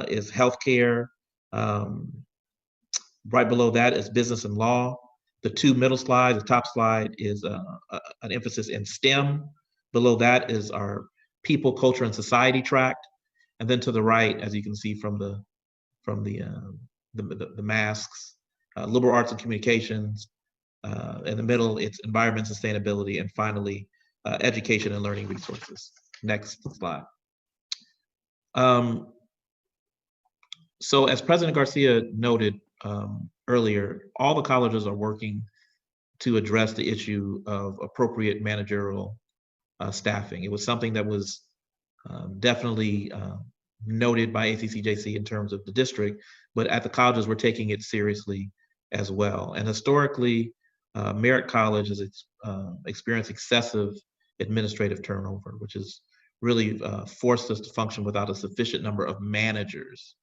is healthcare. Right below that is business and law. The 2 middle slides, the top slide is an emphasis in STEM. Below that is our people, culture, and society track. And then to the right, as you can see from the masks, liberal arts and communications. In the middle, it's environment, sustainability, and finally, education and learning resources. Next slide. So as President Garcia noted earlier, all the colleges are working to address the issue of appropriate managerial staffing. It was something that was definitely noted by ACCJC in terms of the district, but at the colleges, we're taking it seriously as well. And historically, Merritt College has experienced excessive administrative turnover, which has really forced us to function without a sufficient number of managers.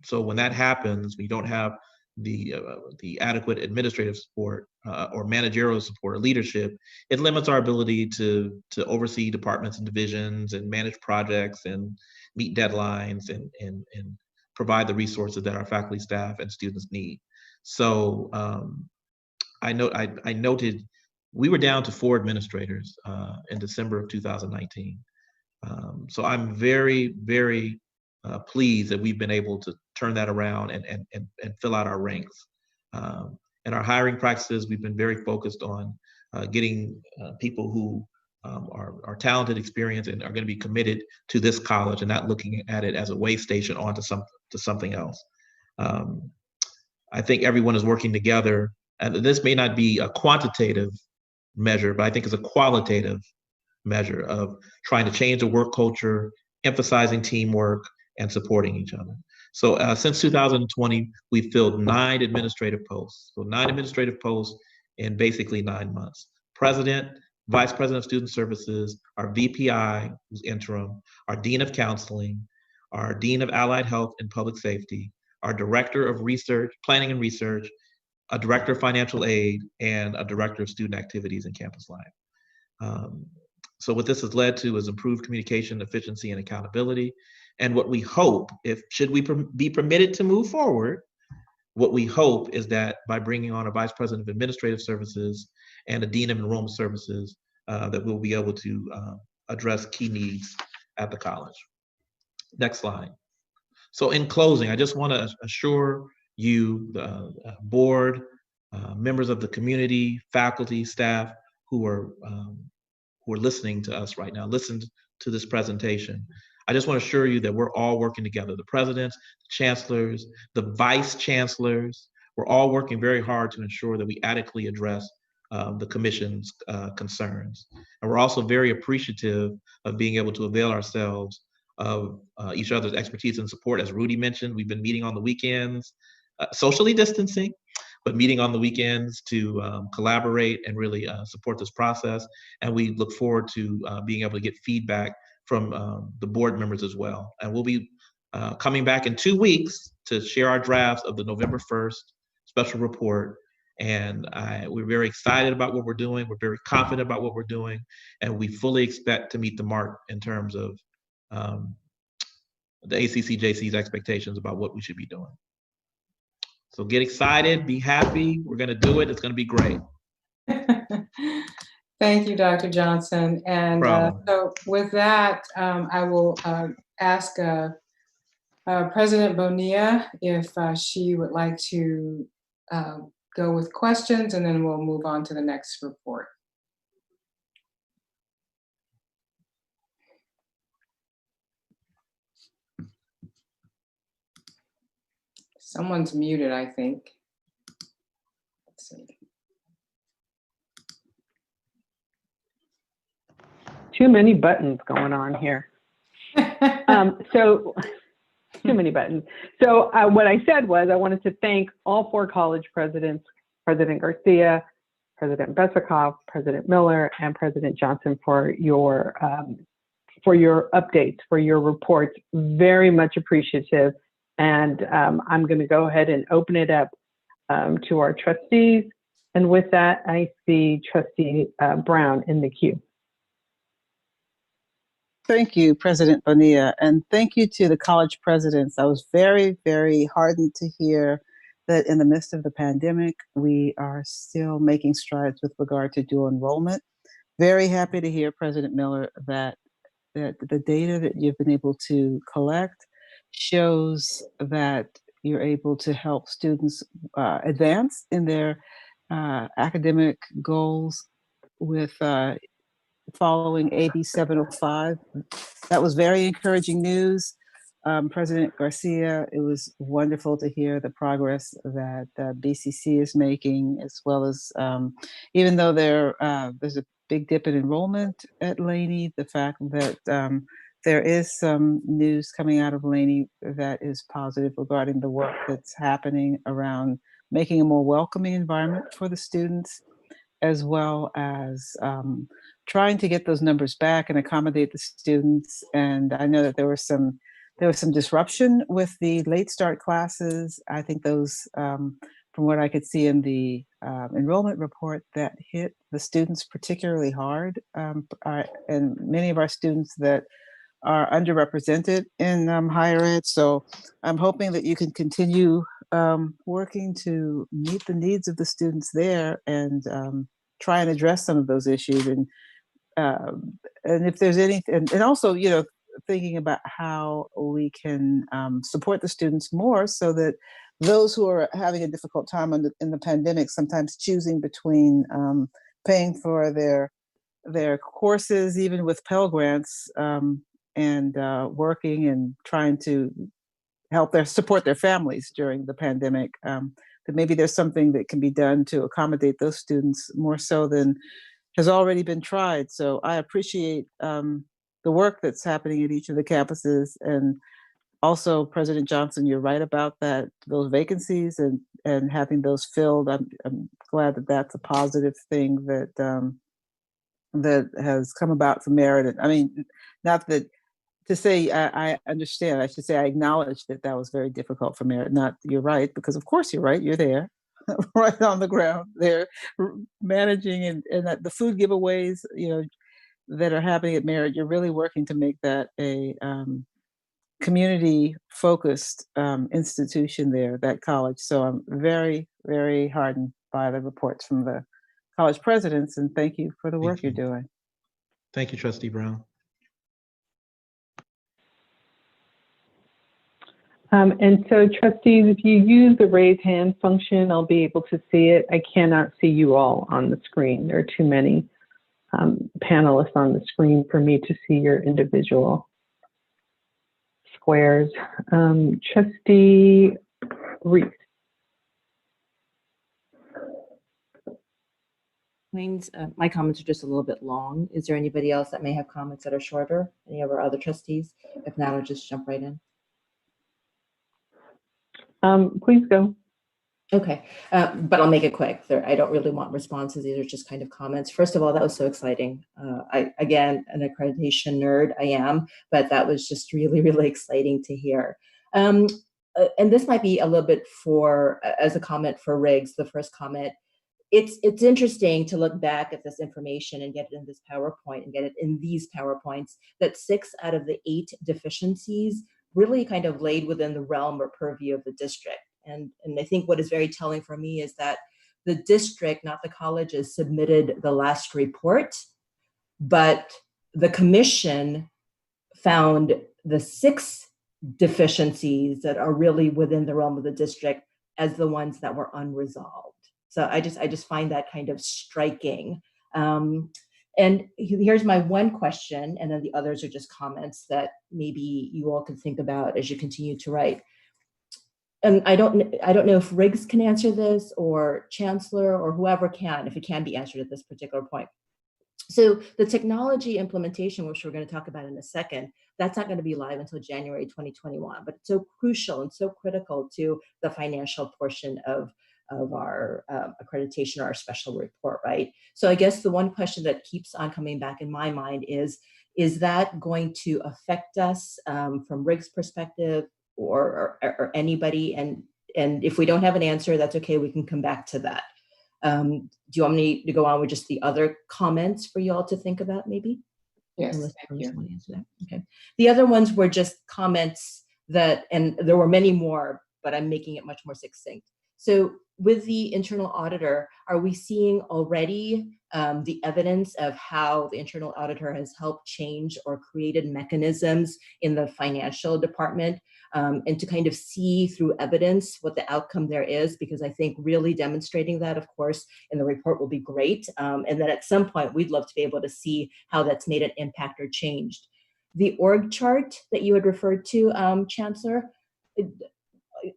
So when that happens, we don't have the adequate administrative support or managerial support or leadership, it limits our ability to oversee departments and divisions and manage projects and meet deadlines and provide the resources that our faculty, staff, and students need. So I noted we were down to 4 administrators in December of 2019. So I'm very, very pleased that we've been able to turn that around and fill out our ranks. In our hiring practices, we've been very focused on getting people who are talented, experienced, and are going to be committed to this college and not looking at it as a way station onto something else. I think everyone is working together, and this may not be a quantitative measure, but I think it's a qualitative measure of trying to change the work culture, emphasizing teamwork, and supporting each other. So since 2020, we've filled 9 administrative posts. So 9 administrative posts in basically 9 months. President, Vice President of Student Services, our VPI, who's interim, our Dean of Counseling, our Dean of Allied Health and Public Safety, our Director of Research, Planning and Research, a Director of Financial Aid, and a Director of Student Activities and Campus Life. So what this has led to is improved communication, efficiency, and accountability. And what we hope, should we be permitted to move forward, what we hope is that by bringing on a Vice President of Administrative Services and a Dean of Enrollment Services, that we'll be able to address key needs at the college. Next slide. So in closing, I just want to assure you, the board, members of the community, faculty, staff who are listening to us right now, listened to this presentation. I just want to assure you that we're all working together. The presidents, the chancellors, the vice chancellors, we're all working very hard to ensure that we adequately address the commission's concerns. And we're also very appreciative of being able to avail ourselves of each other's expertise and support. As Rudy mentioned, we've been meeting on the weekends, socially distancing, but meeting on the weekends to collaborate and really support this process. And we look forward to being able to get feedback from the board members as well. And we'll be coming back in 2 weeks to share our drafts of the November 1st special report. And we're very excited about what we're doing. We're very confident about what we're doing. And we fully expect to meet the mark in terms of the ACCJC's expectations about what we should be doing. So get excited, be happy. We're going to do it. It's going to be great. Thank you, Dr. Johnson. And so with that, I will ask President Bonilla if she would like to go with questions, and then we'll move on to the next report. Someone's muted, I think. Let's see. Too many buttons going on here. So too many buttons. So what I said was I wanted to thank all 4 college presidents, President Garcia, President Besikoff, President Miller, and President Johnson for your updates, for your reports. Very much appreciative. And I'm going to go ahead and open it up to our trustees. And with that, I see Trustee Brown in the queue. Thank you, President Bonilla, and thank you to the college presidents. I was very, very heartened to hear that in the midst of the pandemic, we are still making strides with regard to dual enrollment. Very happy to hear, President Miller, that the data that you've been able to collect shows that you're able to help students advance in their academic goals with following AB 705. That was very encouraging news. President Garcia, it was wonderful to hear the progress that BCC is making, as well as even though there's a big dip in enrollment at Laney, the fact that there is some news coming out of Laney that is positive regarding the work that's happening around making a more welcoming environment for the students, as well as trying to get those numbers back and accommodate the students. And I know that there were some there was some disruption with the late start classes. I think those, from what I could see in the enrollment report, that hit the students particularly hard, and many of our students that are underrepresented in higher ed. So I'm hoping that you can continue working to meet the needs of the students there and try and address some of those issues. And if there's anything, and also, you know, thinking about how we can support the students more so that those who are having a difficult time in the pandemic, sometimes choosing between paying for their courses, even with Pell Grants, and working and trying to support their families during the pandemic, that maybe there's something that can be done to accommodate those students more so than has already been tried. So I appreciate the work that's happening at each of the campuses. And also, President Johnson, you're right about that, those vacancies and having those filled. I'm glad that that's a positive thing that that has come about from merit. I mean, not that to say I understand, I should say I acknowledge that that was very difficult for merit. Not you're right, because of course you're right, you're there. Right on the ground there managing and the food giveaways, you know, that are happening at Merit. You're really working to make that a community focused institution there, that college. So I'm very, very heartened by the reports from the college presidents, and thank you for the work you're doing. Thank you, Trustee Brown. And so, trustees, if you use the raise hand function, I'll be able to see it. I cannot see you all on the screen. There are too many panelists on the screen for me to see your individual squares. Trustee Reese. My comments are just a little bit long. Is there anybody else that may have comments that are shorter? Any of our other trustees? If not, I'll just jump right in. Please go. Okay, but I'll make it quick. I don't really want responses. These are just kind of comments. First of all, that was so exciting. Again, an accreditation nerd, I am, but that was just really, really exciting to hear. And this might be a little bit as a comment for Riggs, the first comment. It's interesting to look back at this information and get it in this PowerPoint and get it in these PowerPoints, that 6 out of the 8 deficiencies really kind of laid within the realm or purview of the district. And I think what is very telling for me is that the district, not the colleges, submitted the last report, but the commission found the 6 deficiencies that are really within the realm of the district as the ones that were unresolved. So I just find that kind of striking. And here's my one question, and then the others are just comments that maybe you all can think about as you continue to write. And I don't know if Riggs can answer this, or Chancellor, or whoever can, if it can be answered at this particular point. So the technology implementation, which we're going to talk about in a second, that's not going to be live until January 2021, but it's so crucial and so critical to the financial portion of our accreditation or our special report, right? So I guess the one question that keeps on coming back in my mind is that going to affect us from Riggs' perspective or anybody? And if we don't have an answer, that's okay, we can come back to that. Do you want me to go on with just the other comments for you all to think about, maybe? Yes, Unless thank you. want to answer that. Okay. The other ones were just comments that, and there were many more, but I'm making it much more succinct. So with the internal auditor, are we seeing already the evidence of how the internal auditor has helped change or created mechanisms in the financial department, and to kind of see through evidence what the outcome there is? Because I think really demonstrating that, of course, in the report will be great. And then at some point, we'd love to be able to see how that's made an impact or changed. The org chart that you had referred to, Chancellor,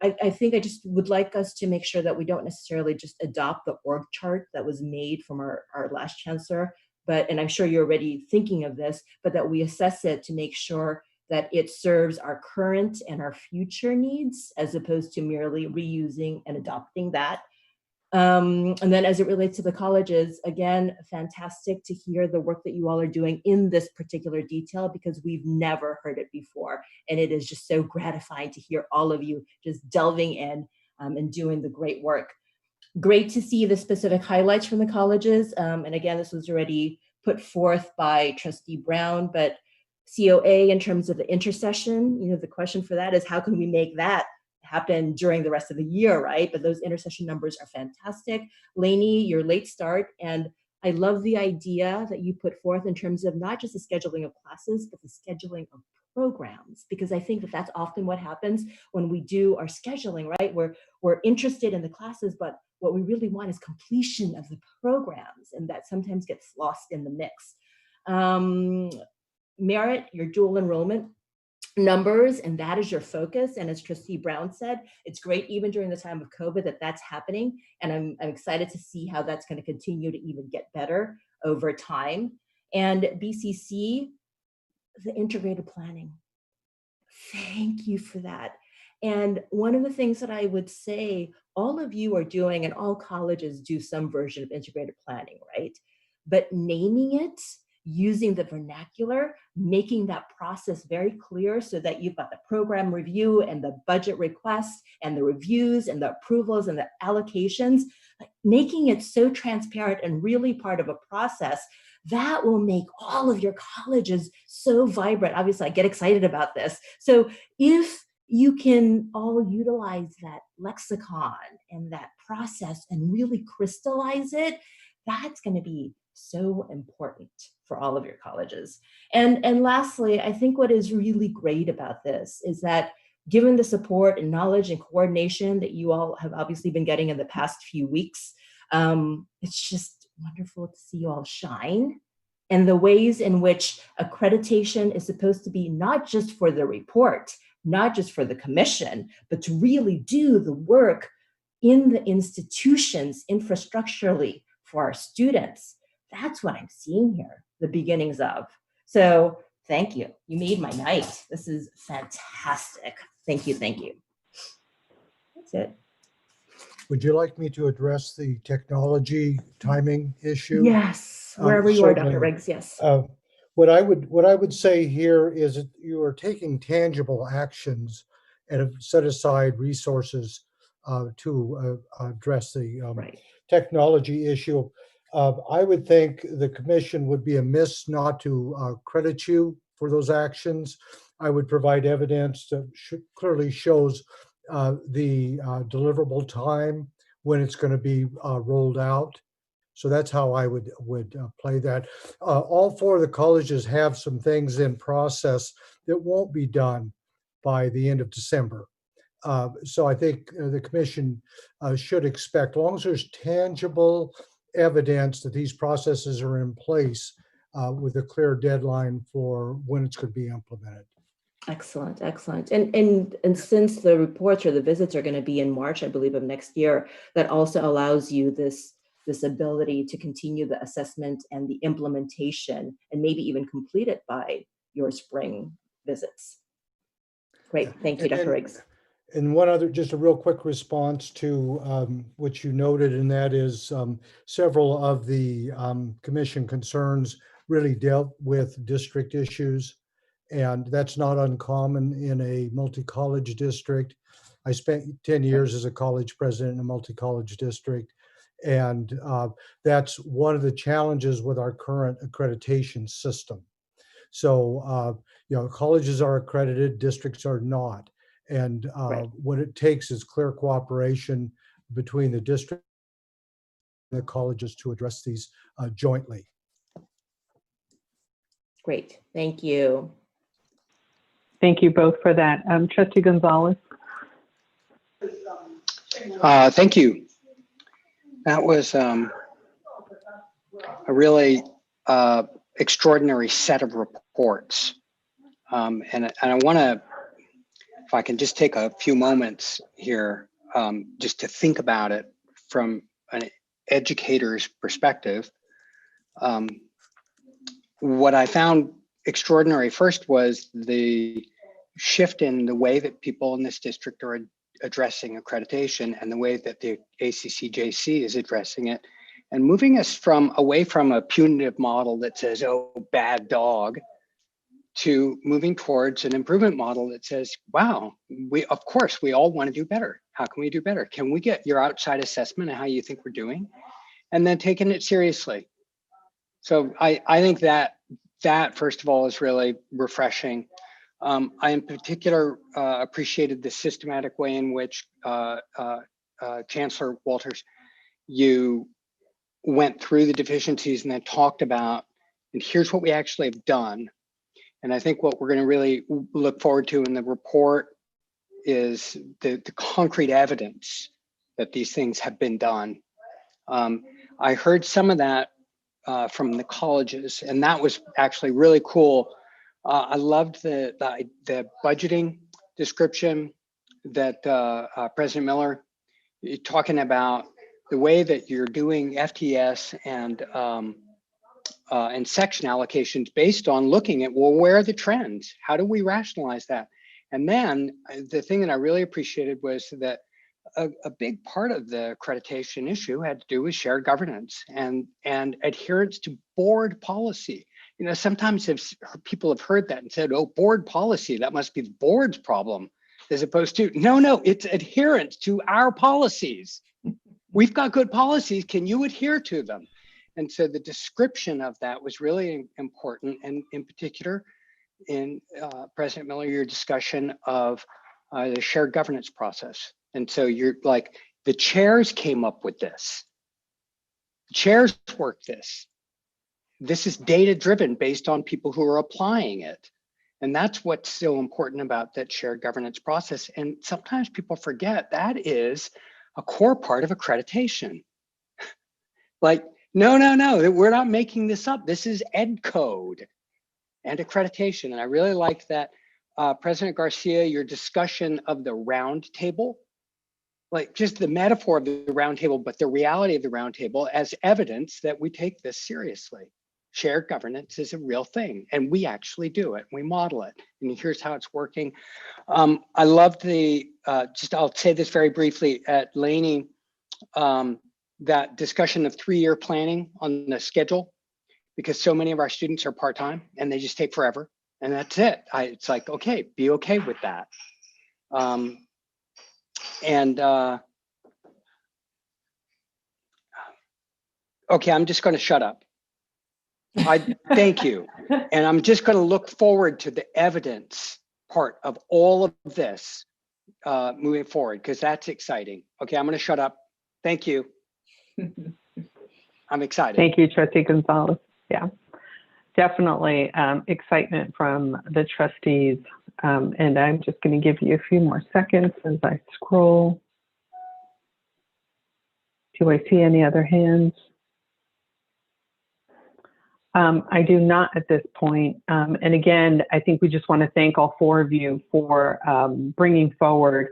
I think I just would like us to make sure that we don't necessarily just adopt the org chart that was made from our last chancellor, and I'm sure you're already thinking of this, but that we assess it to make sure that it serves our current and our future needs, as opposed to merely reusing and adopting that. And then as it relates to the colleges, again, fantastic to hear the work that you all are doing in this particular detail, because we've never heard it before. And it is just so gratifying to hear all of you just delving in and doing the great work. Great to see the specific highlights from the colleges. And again, this was already put forth by Trustee Brown, but COA in terms of the intercession, the question for that is how can we make that happen during the rest of the year, right? But those intercession numbers are fantastic. Lainey, your late start, and I love the idea that you put forth in terms of not just the scheduling of classes, but the scheduling of programs, because I think that that's often what happens when we do our scheduling, right? We're interested in the classes, but what we really want is completion of the programs, and that sometimes gets lost in the mix. Merit, your dual enrollment numbers, and that is your focus. And as Trustee Brown said, it's great even during the time of COVID that that's happening. And I'm excited to see how that's going to continue to even get better over time. And BCC, the integrated planning. Thank you for that. And one of the things that I would say all of you are doing, and all colleges do some version of integrated planning, right? But naming it, using the vernacular, making that process very clear so that you've got the program review and the budget requests and the reviews and the approvals and the allocations, making it so transparent and really part of a process that will make all of your colleges so vibrant. Obviously, I get excited about this. So if you can all utilize that lexicon and that process and really crystallize it, that's going to be so important for all of your colleges. And lastly, I think what is really great about this is that given the support and knowledge and coordination that you all have obviously been getting in the past few weeks, it's just wonderful to see you all shine, and the ways in which accreditation is supposed to be not just for the report, not just for the commission, but to really do the work in the institutions infrastructurally for our students. That's what I'm seeing here, the beginnings of. So thank you. You made my night. This is fantastic. Thank you. Thank you. That's it. Would you like me to address the technology timing issue? Yes, wherever you are, Dr. Certainly. Riggs, yes. What I would say here is that you are taking tangible actions and have set aside resources to address the technology issue. I would think the commission would be amiss not to credit you for those actions. I would provide evidence that clearly shows the deliverable time when it's going to be rolled out. So that's how I would play that. All four of the colleges have some things in process that won't be done by the end of December. So I think the commission should expect, as long as there's tangible evidence that these processes are in place with a clear deadline for when it's going to be implemented. Excellent, excellent. And since the reports or the visits are going to be in March, I believe, of next year, that also allows you this ability to continue the assessment and the implementation and maybe even complete it by your spring visits. Great. Thank you, Dr. Riggs. And one other, just a real quick response to what you noted, and that is several of the commission concerns really dealt with district issues, and that's not uncommon in a multi-college district. I spent 10 years as a college president in a multi-college district, and that's one of the challenges with our current accreditation system. So, colleges are accredited, districts are not. And what it takes is clear cooperation between the district and the colleges to address these jointly. Great, thank you. Thank you both for that. Trustee Gonzalez. Thank you. That was a really extraordinary set of reports. And I want to, if I can just take a few moments here, just to think about it from an educator's perspective. What I found extraordinary first was the shift in the way that people in this district are addressing accreditation and the way that the ACCJC is addressing it, and moving us away from a punitive model that says, oh, bad dog, to moving towards an improvement model that says, wow, of course, we all want to do better. How can we do better? Can we get your outside assessment of how you think we're doing? And then taking it seriously. So I think that first of all is really refreshing. I in particular appreciated the systematic way in which Chancellor Walters, you went through the deficiencies and then talked about, and here's what we actually have done. And I think what we're going to really look forward to in the report is the concrete evidence that these things have been done. I heard some of that from the colleges, and that was actually really cool. I loved the budgeting description that President Miller, talking about the way that you're doing FTS and section allocations based on looking at, well, where are the trends? How do we rationalize that? And then the thing that I really appreciated was that a big part of the accreditation issue had to do with shared governance and adherence to board policy. You know, sometimes if people have heard that and said, oh, board policy, that must be the board's problem, as opposed to, no, it's adherence to our policies. We've got good policies, can you adhere to them? And so the description of that was really important, and in particular, in President Miller, your discussion of the shared governance process. And so you're like, the chairs came up with this. The chairs worked this. This is data driven based on people who are applying it. And that's what's so important about that shared governance process. And sometimes people forget that is a core part of accreditation. Like, no, we're not making this up. This is ed code and accreditation. And I really like that, President Garcia, your discussion of the round table, like just the metaphor of the round table, but the reality of the round table as evidence that we take this seriously. Shared governance is a real thing, and we actually do it. We model it, and here's how it's working. I loved I'll say this very briefly at Laney, that discussion of 3-year planning on the schedule, because so many of our students are part-time and they just take forever, and that's it. It's like, okay, be okay with that. Okay, I'm just going to shut up. I thank you. And I'm just going to look forward to the evidence part of all of this moving forward, because that's exciting. Okay, I'm going to shut up. Thank you. I'm excited. Thank you, Trustee Gonzalez. Yeah, definitely excitement from the trustees. And I'm just going to give you a few more seconds as I scroll. Do I see any other hands? I do not at this point. And again, I think we just want to thank all 4 of you for bringing forward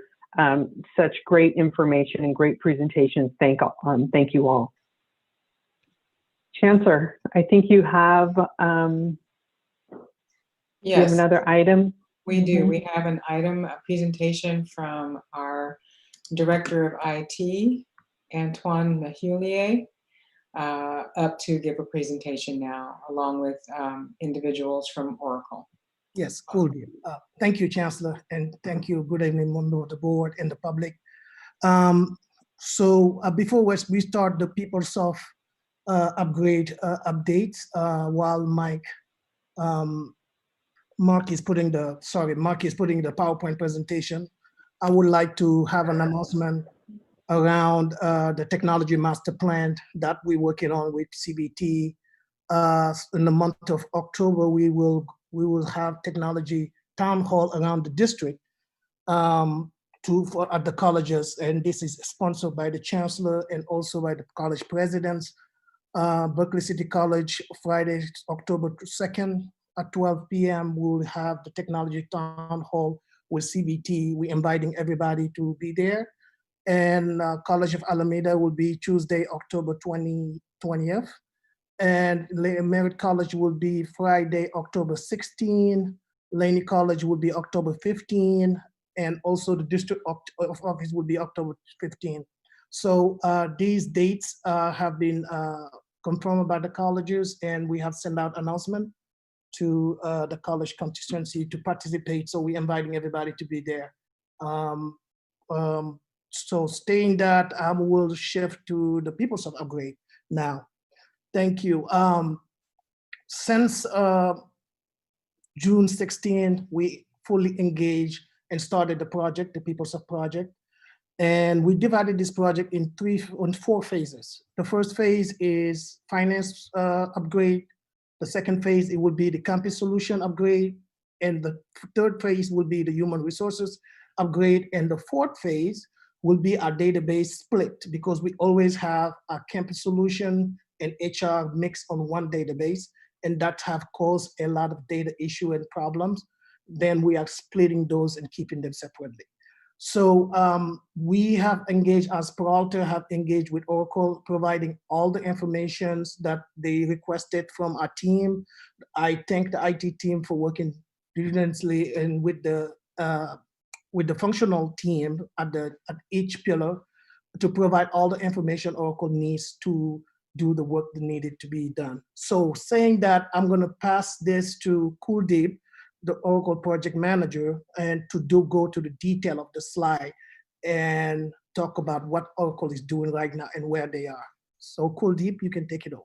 such great information and great presentations. Thank you all. Chancellor, I think you have, you have another item. We do. We have an item, a presentation from our Director of IT, Antoine Mahulier, up to give a presentation now, along with individuals from Oracle. Yes, cool. Thank you, Chancellor, and thank you. Good evening, member of the board and the public. Before we start the PeopleSoft upgrade updates, while Mark is putting the PowerPoint presentation, I would like to have an announcement around the technology master plan that we're working on with CBT. In the month of October, we will have technology town hall around the district at the colleges, and this is sponsored by the chancellor and also by the college presidents. Berkeley City College, Friday, October 2nd at 12 p.m. We'll have the technology town hall with CBT. We're inviting everybody to be there. And College of Alameda will be Tuesday, October 20th. And Merritt College will be Friday, October 16. Laney College will be October 15. and also the district office will be October 15th. So these dates have been confirmed by the colleges, and we have sent out announcement to the college constituency to participate. So we're inviting everybody to be there. So staying that, I will shift to the PeopleSoft upgrade now. Thank you. Since June 16, we fully engaged and started the project, the PeopleSoft project. And we divided this project in four phases. The first phase is finance upgrade. The second phase, it would be the campus solution upgrade. And the third phase will be the human resources upgrade. And the fourth phase will be our database split, because we always have a campus solution and HR mixed on one database, and that have caused a lot of data issue and problems. Then we are splitting those and keeping them separately. So we have engaged, as Peralta have engaged with Oracle, providing all the information that they requested from our team. I thank the IT team for working diligently and with the functional team at each pillar to provide all the information Oracle needs to do the work that needed to be done. So saying that, I'm going to pass this to Kuldeep, the Oracle project manager, and to go to the detail of the slide and talk about what Oracle is doing right now and where they are. So Kuldeep, you can take it over.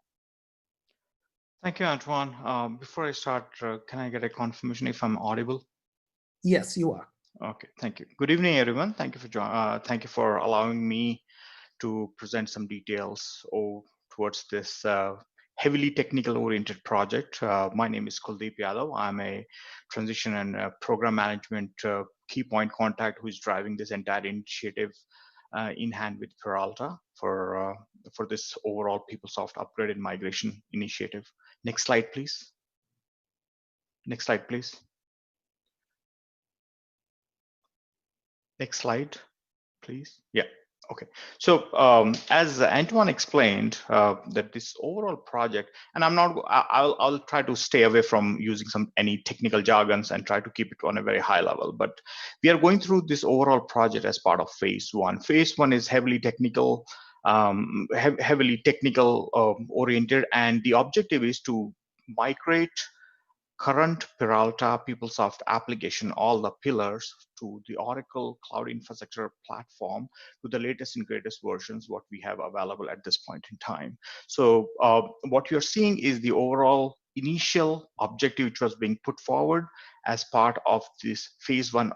Thank you, Antoine. Before I start, can I get a confirmation if I'm audible? Yes, you are. Okay, thank you. Good evening, everyone. Thank you for thank you for allowing me to present some details towards this heavily technical oriented project. My name is Kuldeep Yadav. I'm a transition and program management key point contact who is driving this entire initiative in hand with Peralta for this overall PeopleSoft upgrade and migration initiative. Next slide, please. Next slide, please. Next slide, please. Yeah. Okay, so as Antoine explained, that this overall project, and I'll try to stay away from using any technical jargons and try to keep it on a very high level. But we are going through this overall project as part of phase one. Phase one is heavily technical, oriented, and the objective is to migrate current Peralta PeopleSoft application, all the pillars, to the Oracle Cloud Infrastructure platform to the latest and greatest versions what we have available at this point in time. So what you're seeing is the overall initial objective which was being put forward as part of this phase one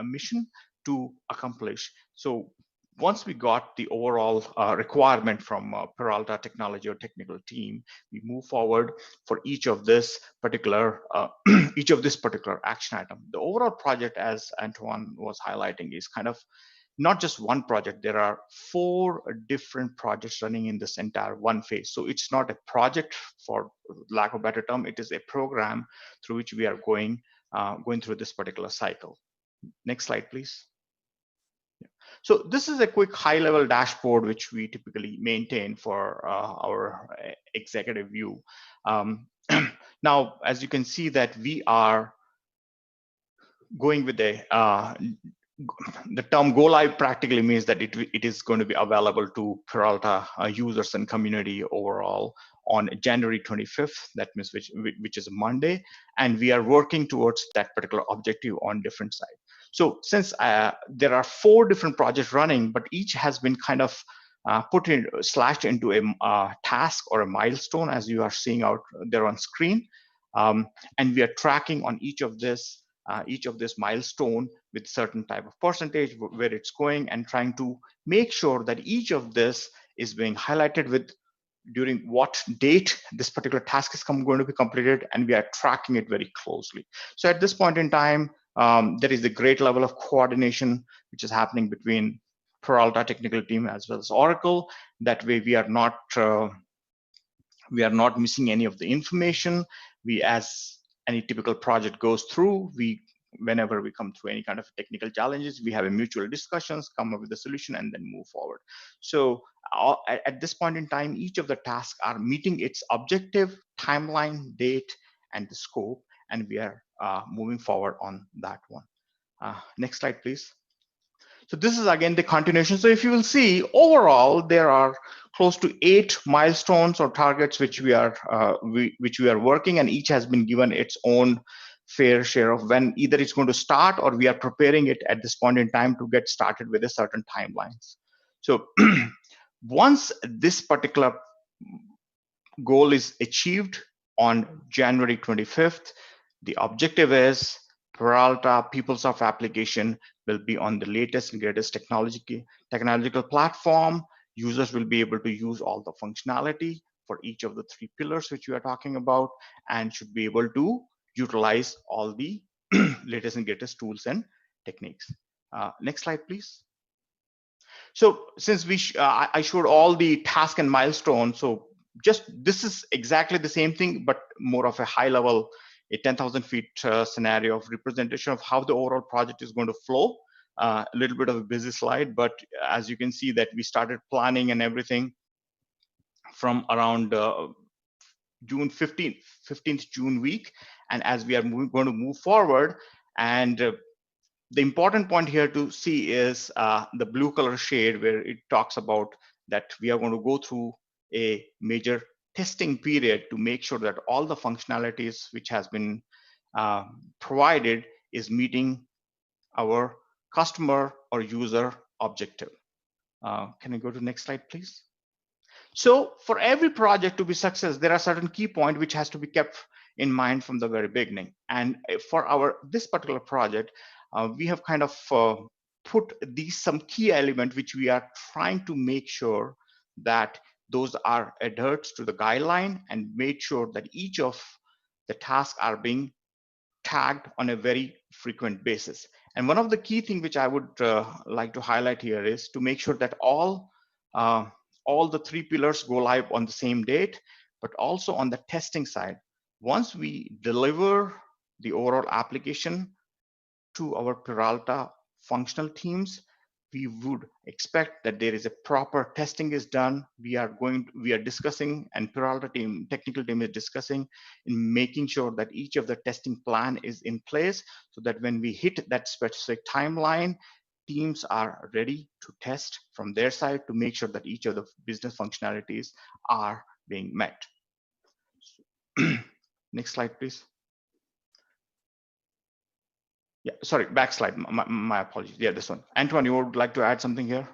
mission to accomplish. So once we got the overall requirement from Peralta technology or technical team, we move forward for each of this particular action item. The overall project, as Antoine was highlighting, is kind of not just one project. There are 4 different projects running in this entire one phase. So it's not a project, for lack of a better term. It is a program through which we are going through this particular cycle. Next slide, please. So this is a quick high-level dashboard which we typically maintain for our executive view. Now, as you can see that we are going with the term go live practically means that it is going to be available to Peralta users and community overall on January 25th, that means which is a Monday, and we are working towards that particular objective on different sides. So since there are 4 different projects running, but each has been kind of slashed into a task or a milestone, as you are seeing out there on screen, and we are tracking on each of this milestone with certain type of percentage where it's going, and trying to make sure that each of this is being highlighted with during what date this particular task is going to be completed, and we are tracking it very closely. So at this point in time, there is a great level of coordination which is happening between Peralta technical team as well as Oracle. That way we are not missing any of the information. We, as any typical project goes through, whenever we come through any kind of technical challenges, we have a mutual discussions, come up with a solution, and then move forward. So at this point in time, each of the tasks are meeting its objective, timeline, date, and the scope, and we are moving forward on that one. Next slide, please. So this is again the continuation. So if you will see, overall, there are close to 8 milestones or targets which we are working, and each has been given its own fair share of when either it's going to start or we are preparing it at this point in time to get started with a certain timelines. So once this particular goal is achieved on January 25th, the objective is Peralta PeopleSoft application will be on the latest and greatest technological platform. Users will be able to use all the functionality for each of the 3 pillars which we are talking about, and should be able to utilize all the latest and greatest tools and techniques. Next slide, please. So since I showed all the task and milestones, so just this is exactly the same thing, but more of a high level, a 10,000 feet scenario of representation of how the overall project is going to flow. A little bit of a busy slide, but as you can see that we started planning and everything from around June 15th June week. And as we are going to move forward, and the important point here to see is the blue color shade where it talks about that we are going to go through a major testing period to make sure that all the functionalities which has been provided is meeting our customer or user objective. Can I go to the next slide, please? So for every project to be success, there are certain key points which has to be kept in mind from the very beginning. And for this particular project, we have kind of put some key element which we are trying to make sure that those are adhered to the guideline and made sure that each of the tasks are being tagged on a very frequent basis. And one of the key things which I would like to highlight here is to make sure that all the 3 pillars go live on the same date, but also on the testing side. Once we deliver the overall application to our Peralta functional teams, we would expect that there is a proper testing is done. We are discussing, and Peralta team, technical team is discussing in making sure that each of the testing plan is in place so that when we hit that specific timeline, teams are ready to test from their side to make sure that each of the business functionalities are being met. Next slide, please. Yeah, sorry, back slide. My apologies. Yeah, this one. Antoine, you would like to add something here?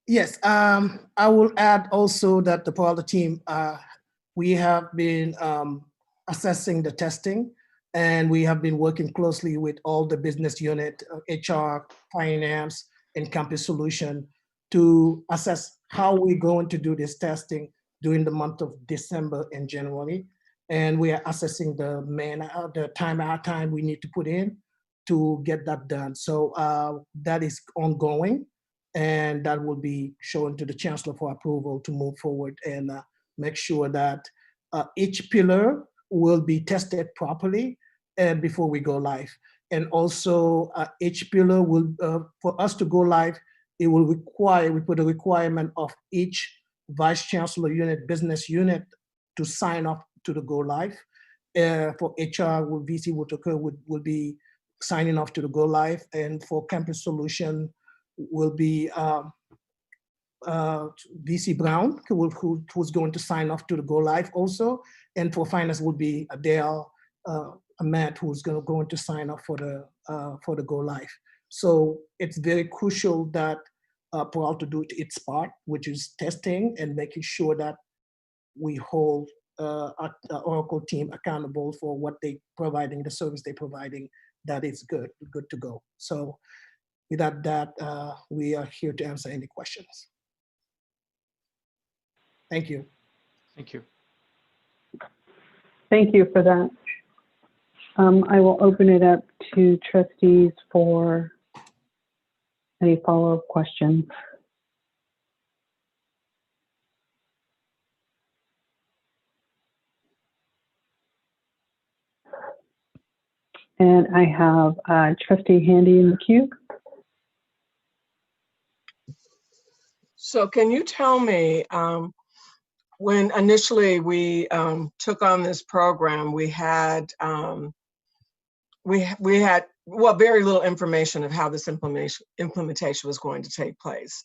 Yes, I will add also that the Peralta team, we have been assessing the testing, and we have been working closely with all the business unit, HR, finance, and campus solution to assess how we're going to do this testing during the month of December and January. And we are assessing the time we need to put in to get that done. So that is ongoing, and that will be shown to the Chancellor for approval to move forward and make sure that each pillar will be tested properly and before we go live. And also each pillar will, for us to go live, it will require, we put a requirement of each Vice Chancellor unit, business unit to sign up to the go live. For HR, VC Whitaker will be signing off to the go live, and for campus solution will be VC Brown, who's going to sign off to the go live also, and for finance will be Adele Matt, who's going to sign off for the go live. So it's very crucial that Peralta do its part, which is testing and making sure that we hold our Oracle team accountable for what they providing, the service they're providing, that is good to go. So without that, we are here to answer any questions. Thank you. Thank you. Thank you for that. I will open it up to trustees for any follow-up questions. And I have Trustee Handy in the queue. So can you tell me, when initially we took on this program, we had well, very little information of how this implementation was going to take place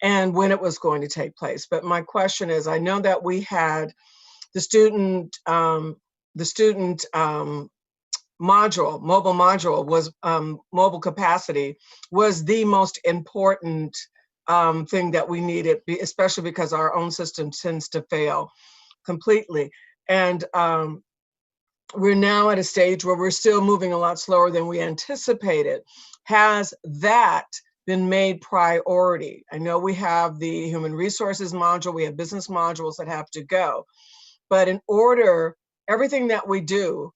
and when it was going to take place. But my question is, I know that we had the student module, mobile module was mobile capacity was the most important thing that we needed, especially because our own system tends to fail completely. And we're now at a stage where we're still moving a lot slower than we anticipated. Has that been made priority? I know we have the human resources module, we have business modules that have to go, but in order, everything that we do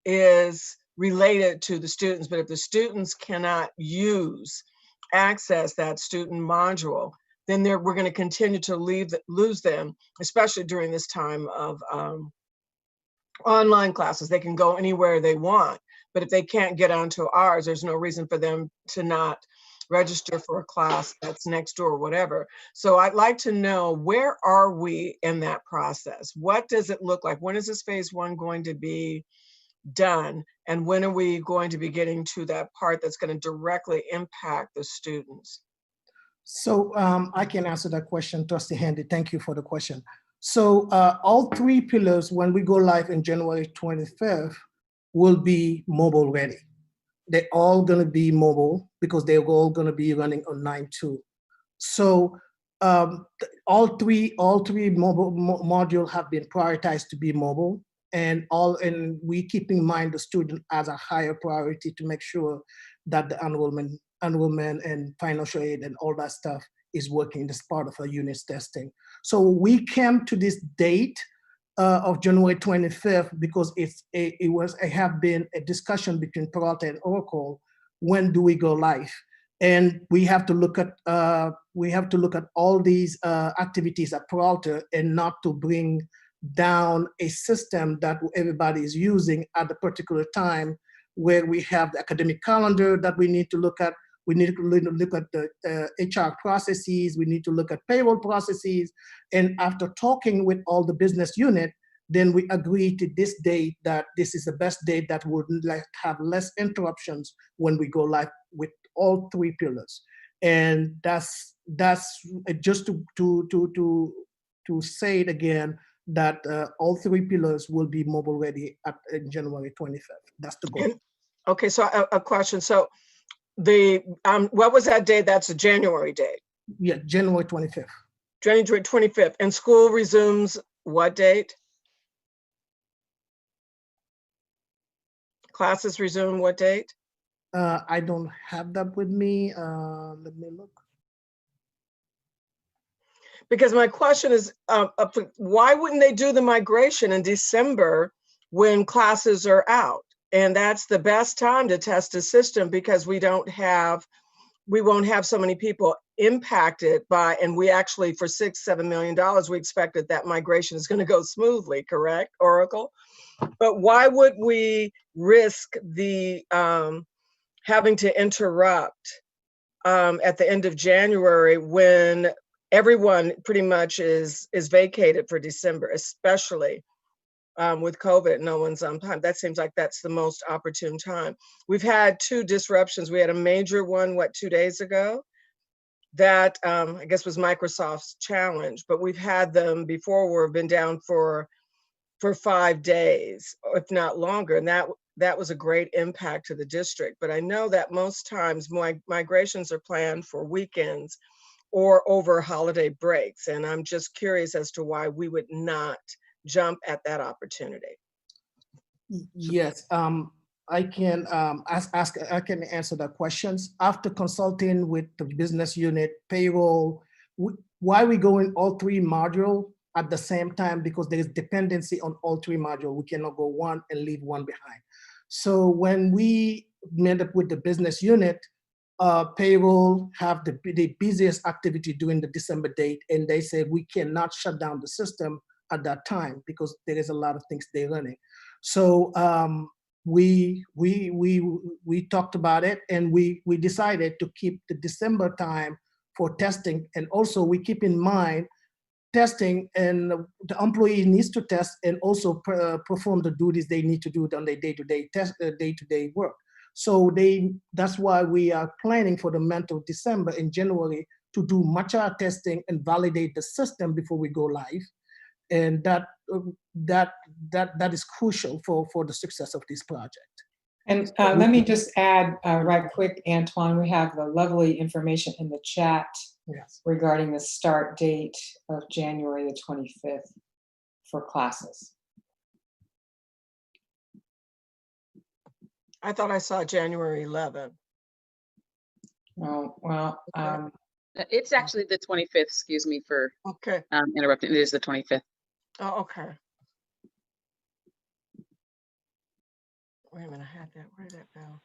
is related to the students, but if the students cannot access that student module, then we're going to continue to lose them, especially during this time of online classes. They can go anywhere they want, but if they can't get onto ours, there's no reason for them to not register for a class that's next door or whatever. So I'd like to know, where are we in that process? What does it look like? When is this phase 1 going to be done? And when are we going to be getting to that part that's going to directly impact the students? So I can answer that question, Trustee Handy. Thank you for the question. So all 3 pillars, when we go live in January 25th, will be mobile ready. They're all going to be mobile because they're all going to be running on 9.2. So all three mobile modules have been prioritized to be mobile, and we keep in mind the student as a higher priority to make sure that the enrollment and financial aid and all that stuff is working as part of our unit testing. So we came to this date of January 25th because it have been a discussion between Peralta and Oracle. When do we go live? And we have to look at all these activities at Peralta, and not to bring down a system that everybody is using at a particular time, where we have the academic calendar that we need to look at. We need to look at the HR processes. We need to look at payroll processes. And after talking with all the business unit, then we agreed to this date, that this is the best date that would have less interruptions when we go live with all 3 pillars. And that's just to say it again, that all 3 pillars will be mobile ready at January 25th. That's the goal. Okay, so a question. So what was that date? That's a January date. Yeah, January 25th. January 25th. And school resumes what date? Classes resume what date? I don't have that with me. Let me look. Because my question is, why wouldn't they do the migration in December when classes are out? And that's the best time to test the system, because we won't have so many people impacted by, and we actually, for $6-7 million, we expected that migration is going to go smoothly, correct, Oracle? But why would we risk the having to interrupt at the end of January, when everyone pretty much is vacated for December, especially with COVID, no one's on time? That seems like that's the most opportune time. We've had 2 disruptions. We had a major one, 2 days ago? That I guess was Microsoft's challenge, but we've had them before where we've been down for 5 days, if not longer. And that was a great impact to the district. But I know that most times migrations are planned for weekends or over holiday breaks. And I'm just curious as to why we would not jump at that opportunity. Yes, I can I can answer that questions. After consulting with the business unit, payroll, why we go in all 3 modules at the same time? Because there is dependency on all 3 modules. We cannot go one and leave one behind. So when we met up with the business unit, payroll have the busiest activity during the December date, and they said we cannot shut down the system at that time because there is a lot of things they're running. So we talked about it, and we decided to keep the December time for testing. And also we keep in mind testing, and the employee needs to test and also perform the duties they need to do on their day-to-day work. So that's why we are planning for the month of December and January to do much of our testing and validate the system before we go live. And that is crucial for the success of this project. And let me just add right quick, Antoine, we have the lovely information in the chat regarding the start date of January the 25th for classes. I thought I saw January 11th. Oh, well. It's actually the 25th, excuse me for interrupting. It is the 25th. Oh, okay. Wait a minute, I had that. Where did that go?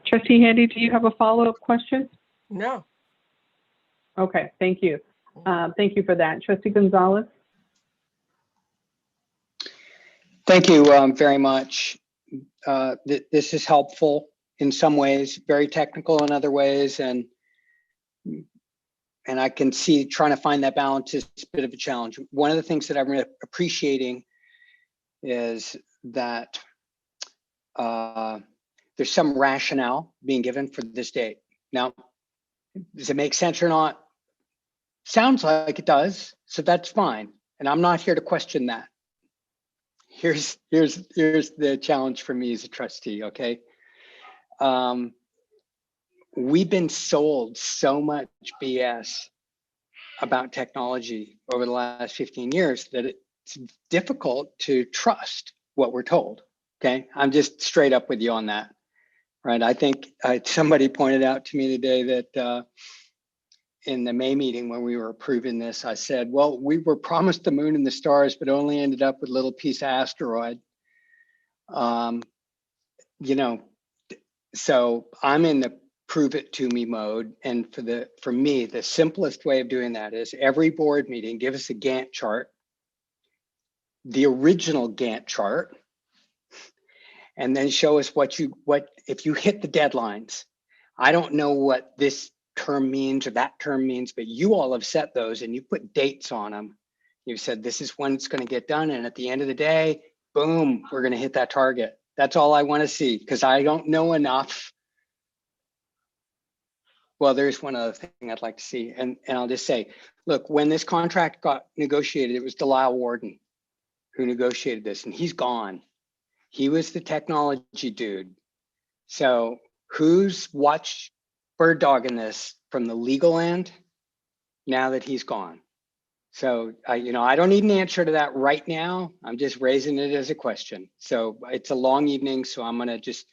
Trustee Handy, do you have a follow-up question? No. Okay, thank you. Thank you for that. Trustee Gonzalez? Thank you very much. This is helpful in some ways, very technical in other ways, and I can see trying to find that balance is a bit of a challenge. One of the things that I'm really appreciating is that there's some rationale being given for this date. Now, does it make sense or not? Sounds like it does, so that's fine. And I'm not here to question that. Here's the challenge for me as a trustee, okay? We've been sold so much BS about technology over the last 15 years that it's difficult to trust what we're told, okay? I'm just straight up with you on that, right? I think somebody pointed out to me today that in the May meeting when we were approving this, I said, well, we were promised the moon and the stars, but only ended up with a little piece of asteroid. You know, so I'm in the prove it to me mode. And for me, the simplest way of doing that is every board meeting, give us a Gantt chart, the original Gantt chart, and then show us what if you hit the deadlines. I don't know what this term means or that term means, but you all have set those and you put dates on them. You've said this is when it's going to get done, and at the end of the day, boom, we're going to hit that target. That's all I want to see, because I don't know enough. Well, there's one other thing I'd like to see, and I'll just say, look, when this contract got negotiated, it was Delisle Warden who negotiated this, and he's gone. He was the technology dude. So who's watched bird dogging this from the legal end now that he's gone? So I don't need an answer to that right now. I'm just raising it as a question. So it's a long evening, so I'm gonna just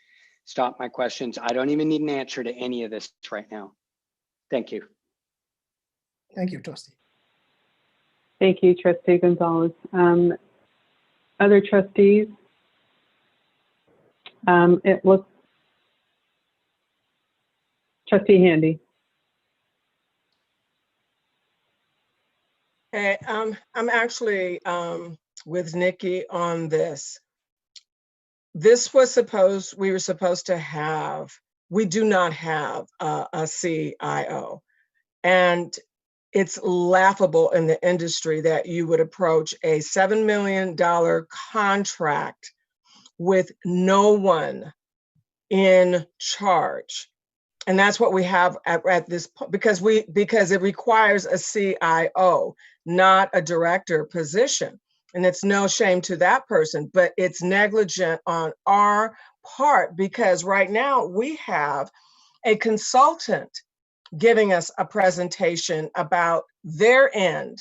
stop my questions. I don't even need an answer to any of this right now. Thank you. Thank you, Trustee. Thank you, Trustee Gonzalez. Other trustees? It looks, Trustee Handy. Hey, I'm actually with Nikki on this. This was we were supposed to have, we do not have a CIO. And it's laughable in the industry that you would approach a $7 million contract with no one in charge. And that's what we have at this point, because it requires a CIO, not a director position. And it's no shame to that person, but it's negligent on our part, because right now we have a consultant giving us a presentation about their end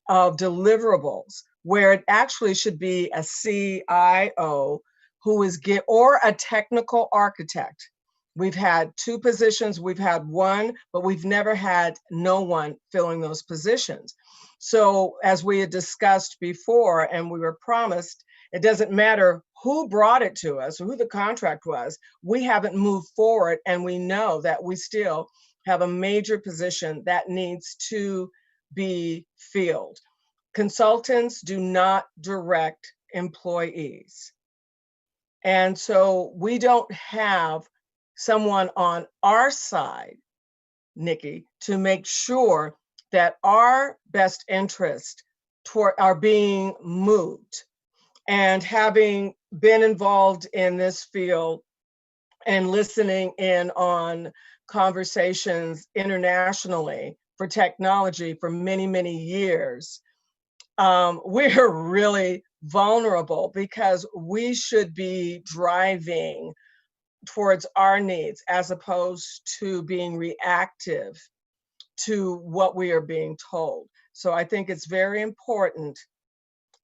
of deliverables, where it actually should be a CIO who is or a technical architect. We've had 2 positions, we've had 1, but we've never had no one filling those positions. So as we had discussed before, and we were promised, it doesn't matter who brought it to us, who the contract was, we haven't moved forward, and we know that we still have a major position that needs to be filled. Consultants do not direct employees. And so we don't have someone on our side Nikki, to make sure that our best interests are being moved. And having been involved in this field and listening in on conversations internationally for technology for many, many years, we're really vulnerable because we should be driving towards our needs as opposed to being reactive to what we are being told. So I think it's very important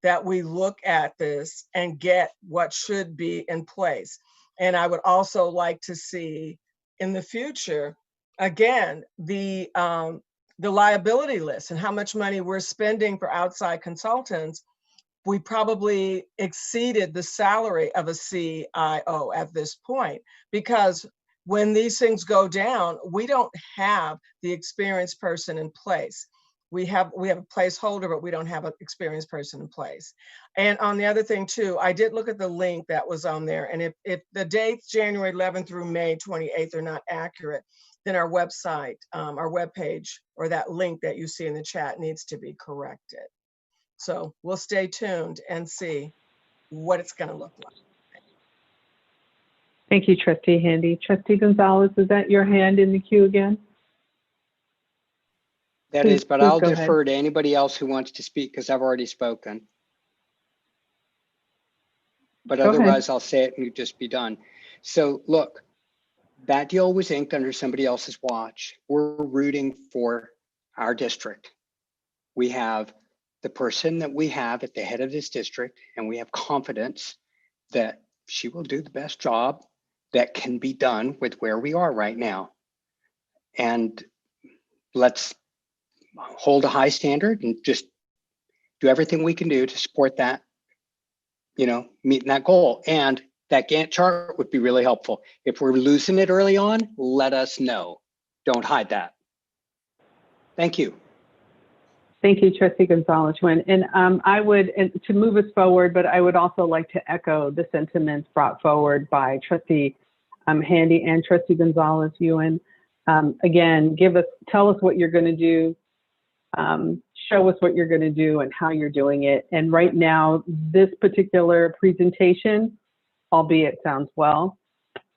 that we look at this and get what should be in place. And I would also like to see in the future, again, the liability list and how much money we're spending for outside consultants. We probably exceeded the salary of a CIO at this point, because when these things go down, we don't have the experienced person in place. We have a placeholder, but we don't have an experienced person in place. And on the other thing too, I did look at the link that was on there. And if the dates January 11th through May 28th are not accurate, then our website, our webpage, or that link that you see in the chat needs to be corrected. So we'll stay tuned and see what it's going to look like. Thank you, Trustee Handy. Trustee Gonzalez, is that your hand in the queue again? That is, but I'll defer to anybody else who wants to speak because I've already spoken. But otherwise, I'll say it and you'll just be done. So look, that deal was inked under somebody else's watch. We're rooting for our district. We have the person that we have at the head of this district, and we have confidence that she will do the best job that can be done with where we are right now. And let's hold a high standard and just do everything we can do to support that, meeting that goal. And that Gantt chart would be really helpful. If we're losing it early on, let us know. Don't hide that. Thank you. Thank you, Trustee Gonzalez-Wynn. And I would, to move us forward, but I would also like to echo the sentiments brought forward by Trustee Handy and Trustee Gonzalez-Ewan. Again, tell us what you're going to do. Show us what you're going to do and how you're doing it. And right now, this particular presentation, albeit sounds well,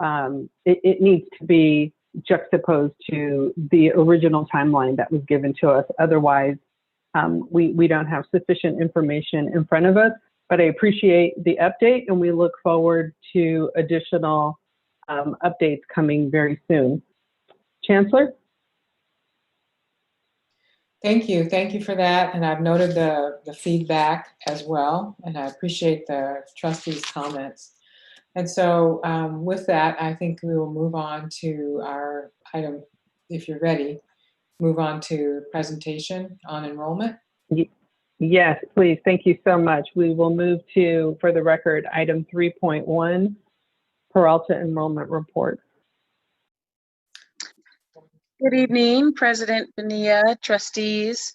it needs to be juxtaposed to the original timeline that was given to us. Otherwise, we don't have sufficient information in front of us. But I appreciate the update, and we look forward to additional updates coming very soon. Chancellor? Thank you. Thank you for that. And I've noted the feedback as well. And I appreciate the trustees' comments. And so with that, I think we will move on to our item, if you're ready, move on to presentation on enrollment. Yes, please. Thank you so much. We will move to, for the record, item 3.1, Peralta Enrollment Report. Good evening, President Bonilla, trustees,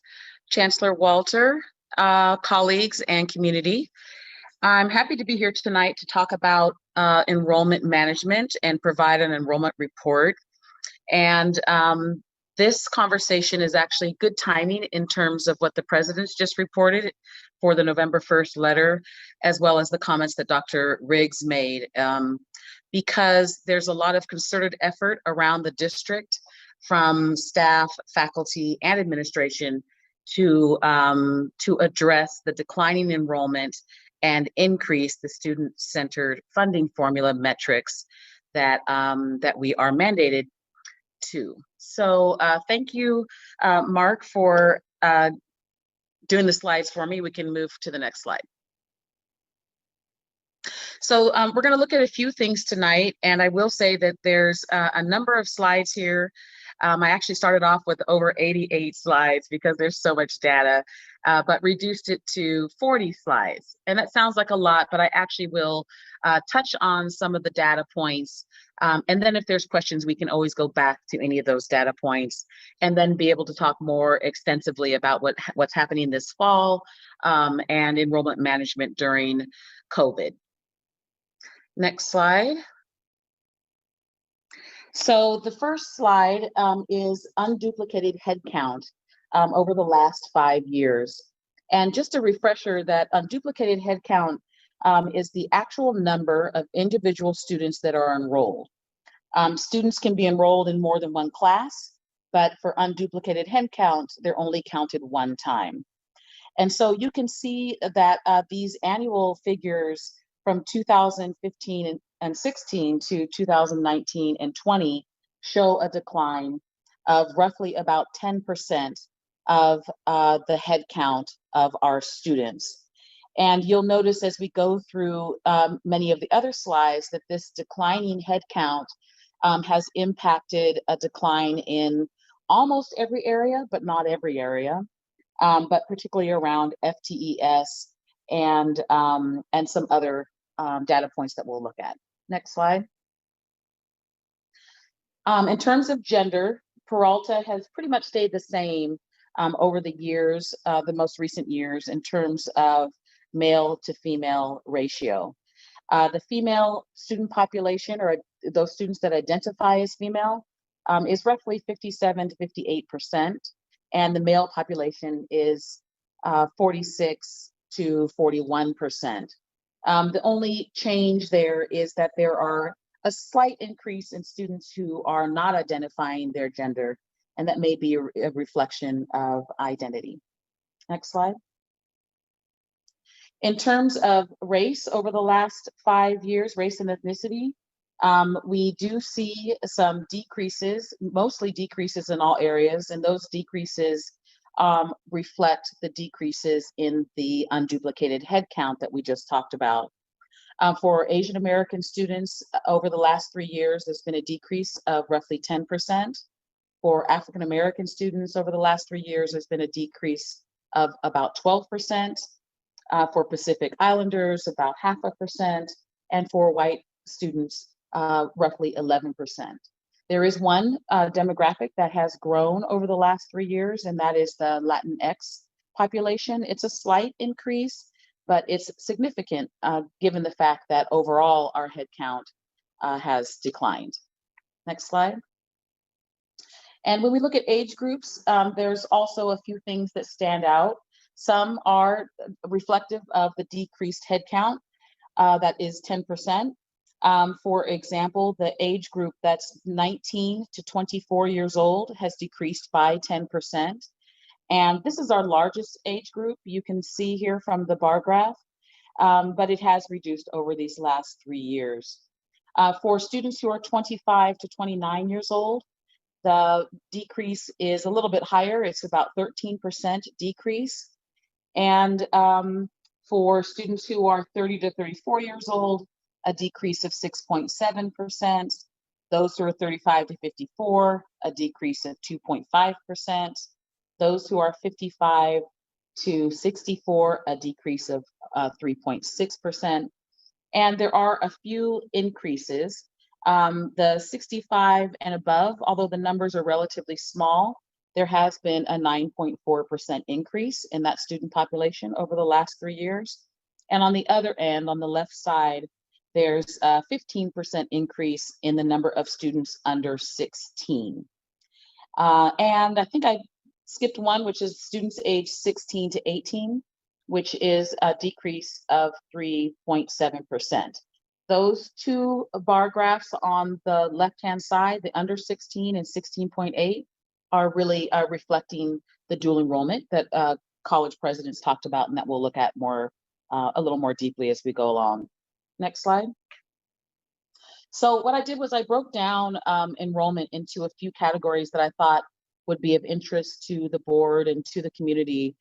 Chancellor Walter, colleagues, and community. I'm happy to be here tonight to talk about enrollment management and provide an enrollment report. And this conversation is actually good timing in terms of what the President's just reported for the November 1st letter, as well as the comments that Dr. Riggs made, because there's a lot of concerted effort around the district from staff, faculty, and administration to address the declining enrollment and increase the student-centered funding formula metrics that we are mandated to. So thank you, Mark, for doing the slides for me. We can move to the next slide. So we're going to look at a few things tonight, and I will say that there's a number of slides here. I actually started off with over 88 slides because there's so much data, but reduced it to 40 slides. And that sounds like a lot, but I actually will touch on some of the data points. And then if there's questions, we can always go back to any of those data points and then be able to talk more extensively about what's happening this fall and enrollment management during COVID. Next slide. So the first slide is unduplicated headcount over the last 5 years. And just a refresher that unduplicated headcount is the actual number of individual students that are enrolled. Students can be enrolled in more than one class, but for unduplicated headcount, they're only counted one time. And so you can see that these annual figures from 2015 and 16 to 2019 and 20 show a decline of roughly about 10% of the head count of our students. And you'll notice as we go through many of the other slides that this declining head count has impacted a decline in almost every area, but not every area, but particularly around FTES and some other data points that we'll look at. Next slide. In terms of gender, Peralta has pretty much stayed the same over the years, the most recent years, in terms of male to female ratio. The female student population, or those students that identify as female, is roughly 57 to 58%, and the male population is 46 to 41%. The only change there is that there are a slight increase in students who are not identifying their gender, and that may be a reflection of identity. Next slide. In terms of race over the last 5 years, race and ethnicity, we do see some decreases, mostly decreases in all areas, and those decreases reflect the decreases in the unduplicated head count that we just talked about. For Asian American students, over the last 3 years, there's been a decrease of roughly 10%. For African American students over the last 3 years, there's been a decrease of about 12%. For Pacific Islanders, about 0.5%, and for white students, roughly 11%. There is one demographic that has grown over the last 3 years, and that is the Latinx population. It's a slight increase, but it's significant given the fact that overall our head count has declined. Next slide. And when we look at age groups, there's also a few things that stand out. Some are reflective of the decreased headcount, that is 10%. For example, the age group that's 19 to 24 years old has decreased by 10%. And this is our largest age group, you can see here from the bar graph, but it has reduced over these last 3 years. For students who are 25 to 29 years old, the decrease is a little bit higher. It's about 13% decrease. And for students who are 30 to 34 years old, a decrease of 6.7%. Those who are 35 to 54, a decrease of 2.5%. Those who are 55 to 64, a decrease of 3.6%. And there are a few increases. The 65 and above, although the numbers are relatively small, there has been a 9.4% increase in that student population over the last 3 years. And on the other end, on the left side, there's a 15% increase in the number of students under 16. And I think I skipped one, which is students aged 16 to 18, which is a decrease of 3.7%. Those two bar graphs on the left-hand side, the under 16 and 16.8, are really reflecting the dual enrollment that college presidents talked about, and that we'll look at more, a little more deeply as we go along. Next slide. So what I did was I broke down enrollment into a few categories that I thought would be of interest to the board and to the community.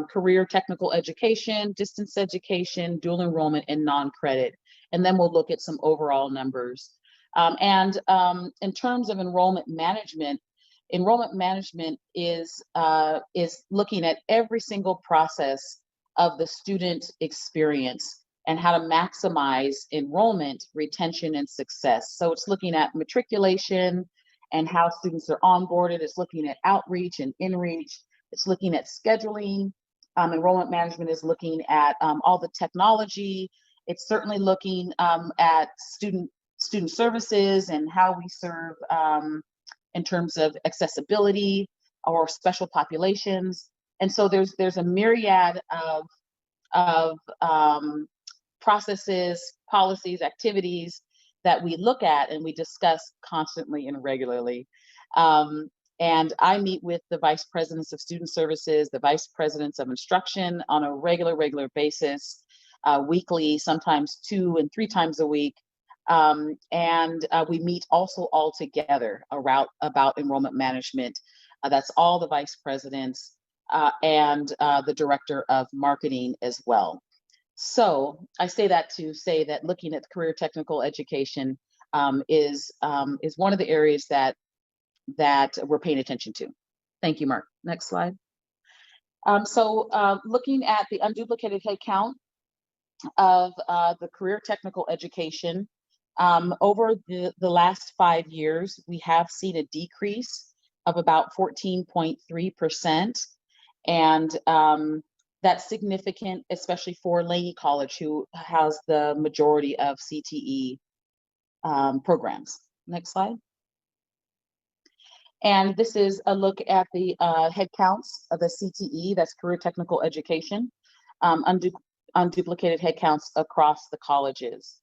Career technical education, distance education, dual enrollment, and non-credit. And then we'll look at some overall numbers. In terms of enrollment management is looking at every single process of the student experience and how to maximize enrollment, retention, and success. So it's looking at matriculation and how students are onboarded. It's looking at outreach and inreach. It's looking at scheduling. Enrollment management is looking at all the technology. It's certainly looking at student student services and how we serve in terms of accessibility or special populations. And so there's a myriad of processes, policies, activities that we look at and we discuss constantly and regularly. And I meet with the vice presidents of student services, the vice presidents of instruction on a regular basis, weekly, sometimes 2 and 3 times a week. And we meet also all together about enrollment management. That's all the vice presidents and the director of marketing as well. So I say that to say that looking at career technical education is one of the areas that we're paying attention to. Thank you, Mark. Next slide. So looking at the unduplicated head count of the career technical education, over the last 5 years, we have seen a decrease of about 14.3%. And that's significant, especially for Laney College, who has the majority of CTE programs. Next slide. And this is a look at the head counts of the CTE, that's career technical education, unduplicated head counts across the colleges.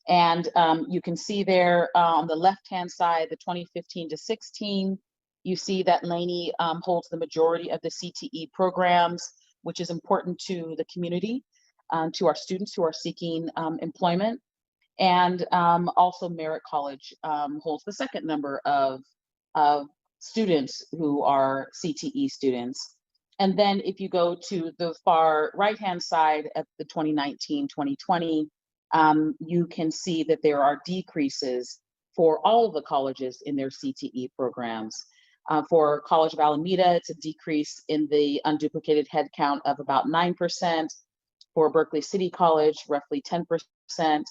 And you can see there on the left-hand side, the 2015 to 16, you see that Laney holds the majority of the CTE programs, which is important to the community, to our students who are seeking employment. And also Merritt College holds the second number of students who are CTE students. And then if you go to the far right-hand side at the 2019-2020, you can see that there are decreases for all of the colleges in their CTE programs. For College of Alameda, it's a decrease in the unduplicated head count of about 9%. For Berkeley City College, roughly 10%.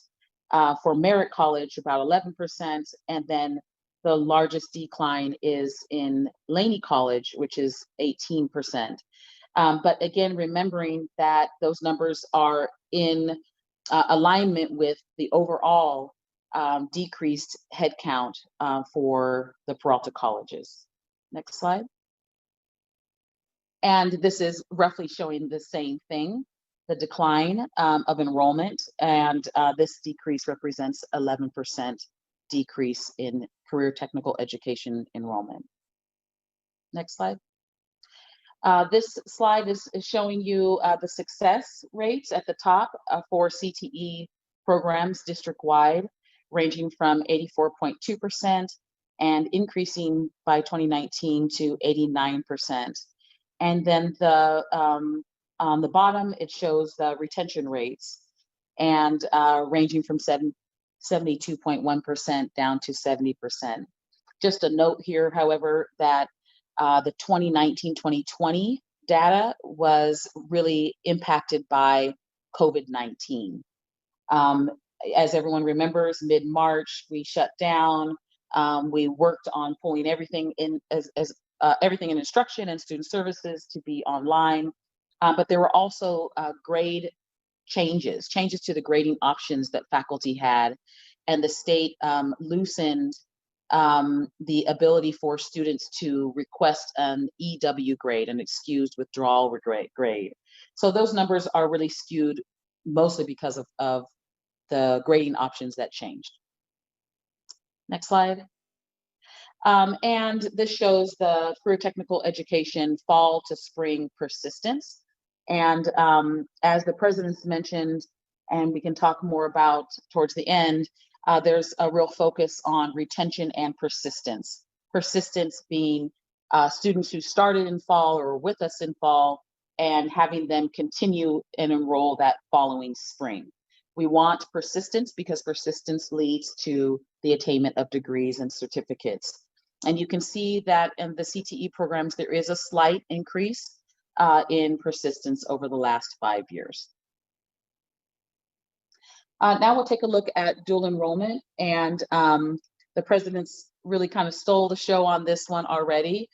For Merritt College, about 11%. And then the largest decline is in Laney College, which is 18%. But again, remembering that those numbers are in alignment with the overall decreased headcount for the Peralta colleges. Next slide. And this is roughly showing the same thing, the decline of enrollment, and this decrease represents 11% decrease in career technical education enrollment. Next slide. This slide is showing you the success rates at the top for CTE programs district-wide, ranging from 84.2% and increasing by 2019 to 89%. And then on the bottom, it shows the retention rates and ranging from 72.1% down to 70%. Just a note here, however, that the 2019-2020 data was really impacted by COVID-19. As everyone remembers, mid-March, we shut down. We worked on pulling everything in everything in instruction and student services to be online. But there were also grade changes to the grading options that faculty had. And the state loosened the ability for students to request an EW grade, an excused withdrawal grade. So those numbers are really skewed mostly because of the grading options that changed. Next slide. And this shows the career technical education fall to spring persistence. And as the president's mentioned, and we can talk more about towards the end, there's a real focus on retention and persistence. Persistence being students who started in fall or were with us in fall and having them continue and enroll that following spring. We want persistence because persistence leads to the attainment of degrees and certificates. And you can see that in the CTE programs, there is a slight increase in persistence over the last 5 years. Now we'll take a look at dual enrollment, and the president's really kind of stole the show on this one already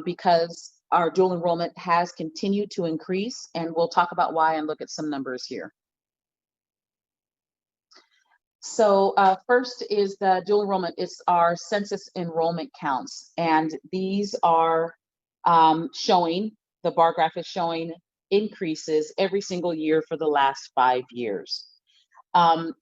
because our dual enrollment has continued to increase, and we'll talk about why and look at some numbers here. So first is the dual enrollment. It's our census enrollment counts. And these are showing, the bar graph is showing increases every single year for the last 5 years.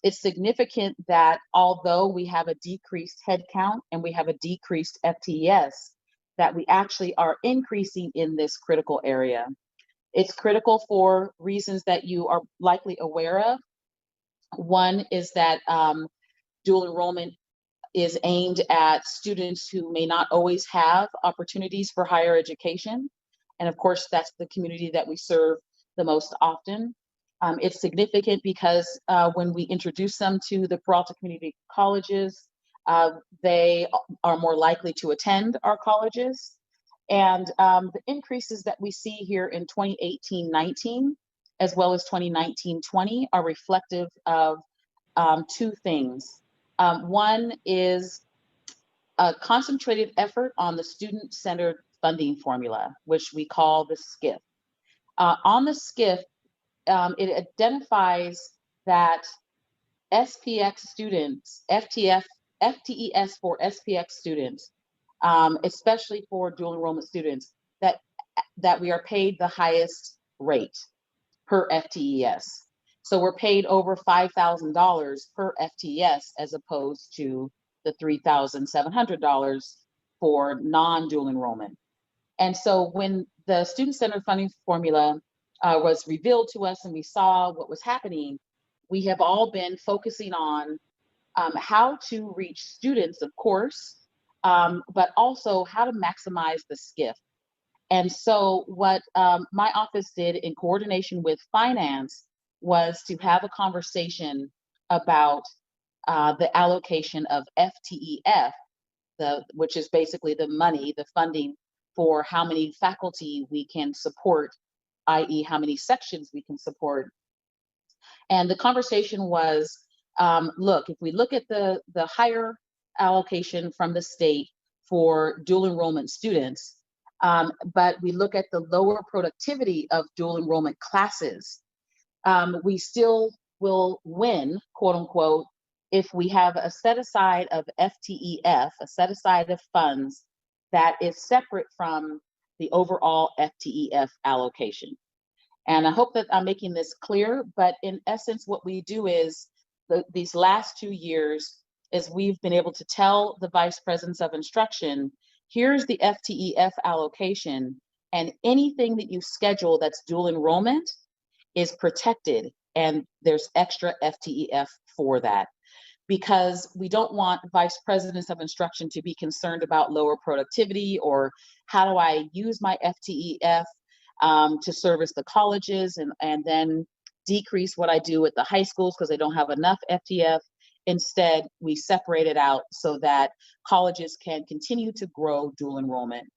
It's significant that although we have a decreased head count and we have a decreased FTES, that we actually are increasing in this critical area. It's critical for reasons that you are likely aware of. One is that dual enrollment is aimed at students who may not always have opportunities for higher education. And of course, that's the community that we serve the most often. It's significant because when we introduce them to the Peralta Community Colleges, they are more likely to attend our colleges. And the increases that we see here in 2018-19, as well as 2019-20, are reflective of two things. One is a concentrated effort on the student-centered funding formula, which we call the SCIF. On the SCIF, it identifies that SPX students, FTES for SPX students, especially for dual enrollment students, that we are paid the highest rate per FTES. So we're paid over $5,000 per FTES as opposed to the $3,700 for non-dual enrollment. And so when the student-centered funding formula was revealed to us and we saw what was happening, we have all been focusing on how to reach students, of course, but also how to maximize the SCIF. And so what my office did in coordination with finance was to have a conversation about the allocation of FTEF, which is basically the money, the funding for how many faculty we can support, i.e. how many sections we can support. And the conversation was, look, if we look at the higher allocation from the state for dual enrollment students, but we look at the lower productivity of dual enrollment classes, we still will win, quote unquote, if we have a set aside of FTEF, a set aside of funds that is separate from the overall FTEF allocation. And I hope that I'm making this clear, but in essence, what we do is these last 2 years is we've been able to tell the vice presidents of instruction, here's the FTEF allocation, and anything that you schedule that's dual enrollment is protected, and there's extra FTEF for that. Because we don't want vice presidents of instruction to be concerned about lower productivity or how do I use my FTEF to service the colleges and then decrease what I do at the high schools because they don't have enough FTEF. Instead, we separate it out so that colleges can continue to grow dual enrollment.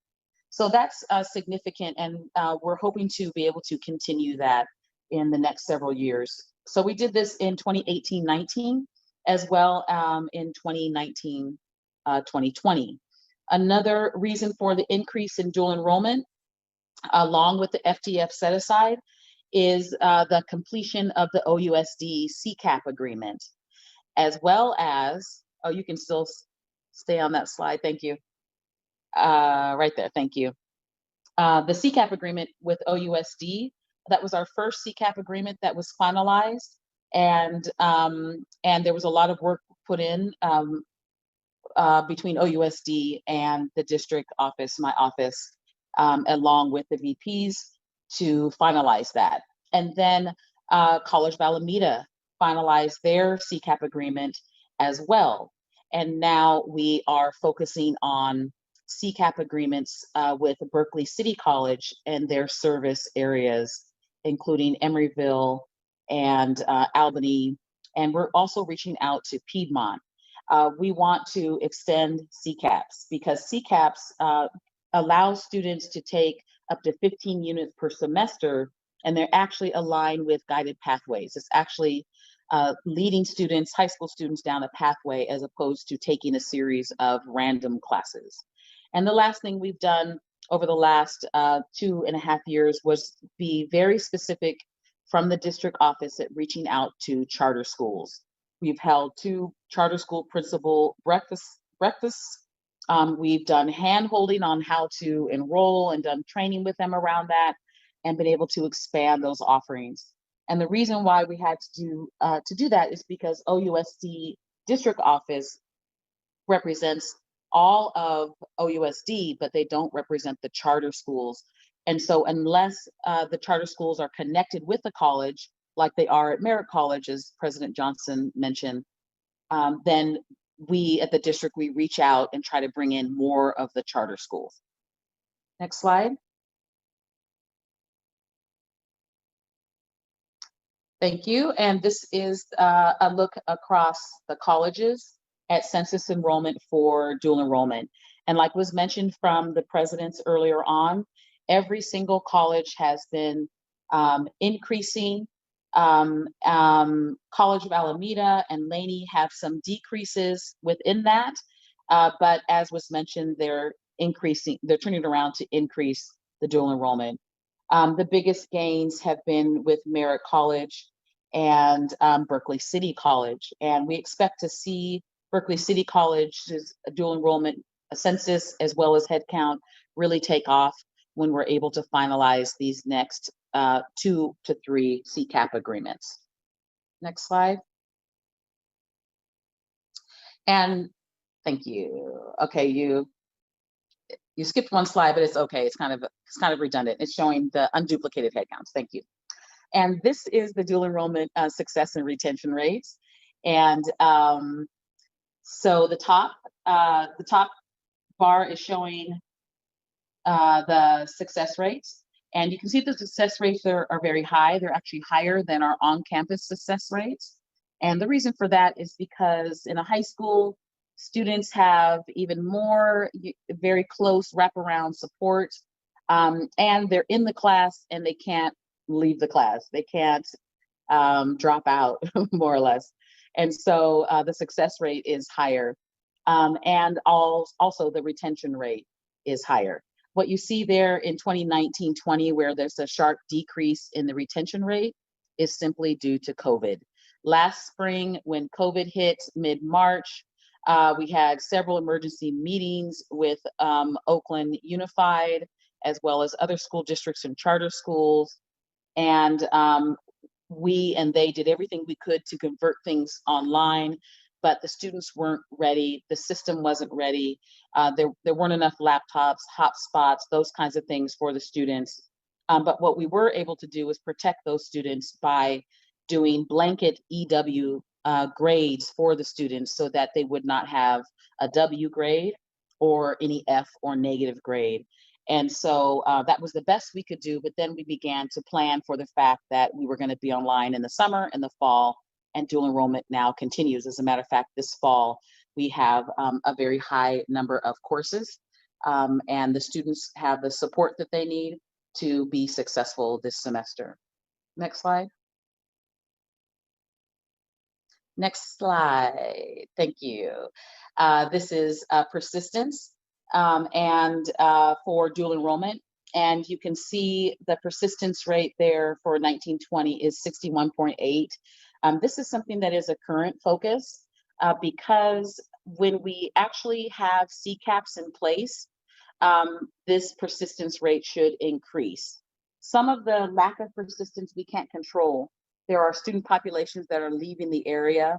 So that's significant, and we're hoping to be able to continue that in the next several years. So we did this in 2018-19, as well in 2019-2020. Another reason for the increase in dual enrollment, along with the FTEF set aside, is the completion of the OUSD CCAP agreement, as well as, oh, you can still stay on that slide, thank you. Right there, thank you. The CCAP agreement with OUSD, that was our first CCAP agreement that was finalized, and there was a lot of work put in between OUSD and the district office, my office, along with the VPs to finalize that. And then College of Alameda finalized their CCAP agreement as well. And now we are focusing on CCAP agreements with Berkeley City College and their service areas, including Emeryville and Albany. And we're also reaching out to Piedmont. We want to extend CCAPs because CCAPs allow students to take up to 15 units per semester, and they're actually aligned with guided pathways. It's actually leading students, high school students, down a pathway as opposed to taking a series of random classes. And the last thing we've done over the last 2.5 years was be very specific from the district office at reaching out to charter schools. We've held 2 charter school principal breakfasts. We've done hand-holding on how to enroll and done training with them around that and been able to expand those offerings. And the reason why we had to do that is because OUSD district office represents all of OUSD, but they don't represent the charter schools. And so unless the charter schools are connected with the college, like they are at Merritt College, as President Johnson mentioned, then we at the district, we reach out and try to bring in more of the charter schools. Next slide. Thank you. And this is a look across the colleges at census enrollment for dual enrollment. And like was mentioned from the presidents earlier on, every single college has been increasing. College of Alameda and Laney have some decreases within that, but as was mentioned, they're turning around to increase the dual enrollment. The biggest gains have been with Merritt College and Berkeley City College, and we expect to see Berkeley City College's dual enrollment census as well as headcount really take off when we're able to finalize these next 2 to 3 CCAP agreements. Next slide. And thank you. Okay, you skipped one slide, but it's okay. It's kind of redundant. It's showing the unduplicated headcounts. Thank you. And this is the dual enrollment success and retention rates. And so the top bar is showing the success rates. And you can see the success rates are very high. They're actually higher than our on-campus success rates. And the reason for that is because in a high school, students have even more very close wraparound support, and they're in the class and they can't leave the class. They can't drop out, more or less. And so the success rate is higher. And also the retention rate is higher. What you see there in 2019-20, where there's a sharp decrease in the retention rate, is simply due to COVID. Last spring, when COVID hit mid-March, we had several emergency meetings with Oakland Unified, as well as other school districts and charter schools. And we and they did everything we could to convert things online, but the students weren't ready. The system wasn't ready. There weren't enough laptops, hotspots, those kinds of things for the students. But what we were able to do was protect those students by doing blanket EW grades for the students so that they would not have a W grade or any F or negative grade. And so that was the best we could do, but then we began to plan for the fact that we were going to be online in the summer and the fall, and dual enrollment now continues. As a matter of fact, this fall, we have a very high number of courses, and the students have the support that they need to be successful this semester. Next slide. Next slide. Thank you. This is persistence and for dual enrollment. And you can see the persistence rate there for 1920 is 61.8. This is something that is a current focus because when we actually have CCAPs in place, this persistence rate should increase. Some of the lack of persistence we can't control. There are student populations that are leaving the area,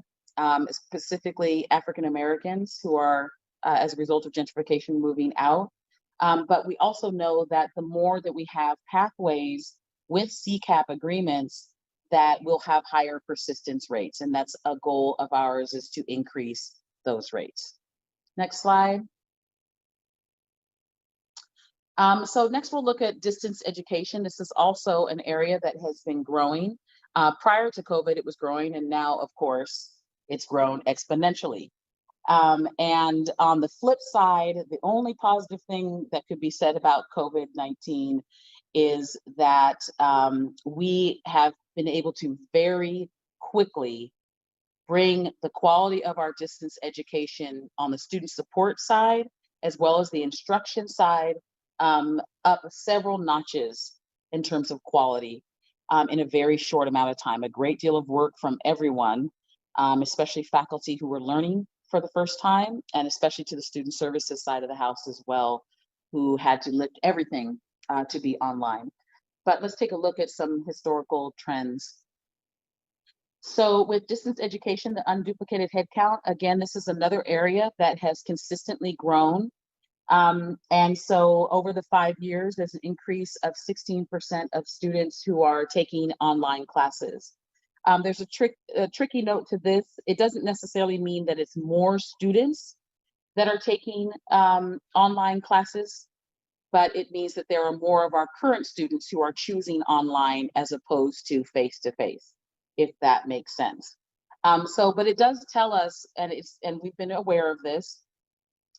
specifically African Americans who are, as a result of gentrification, moving out. But we also know that the more that we have pathways with CCAP agreements, that we'll have higher persistence rates. And that's a goal of ours, is to increase those rates. Next slide. So next we'll look at distance education. This is also an area that has been growing. Prior to COVID, it was growing, and now, of course, it's grown exponentially. And on the flip side, the only positive thing that could be said about COVID-19 is that we have been able to very quickly bring the quality of our distance education on the student support side, as well as the instruction side, up several notches in terms of quality in a very short amount of time. A great deal of work from everyone, especially faculty who were learning for the first time, and especially to the student services side of the house as well, who had to lift everything to be online. But let's take a look at some historical trends. So with distance education, the unduplicated headcount, again, this is another area that has consistently grown. And so over the 5 years, there's an increase of 16% of students who are taking online classes. There's a tricky note to this. It doesn't necessarily mean that it's more students that are taking online classes, but it means that there are more of our current students who are choosing online as opposed to face-to-face, if that makes sense. But it does tell us, and we've been aware of this,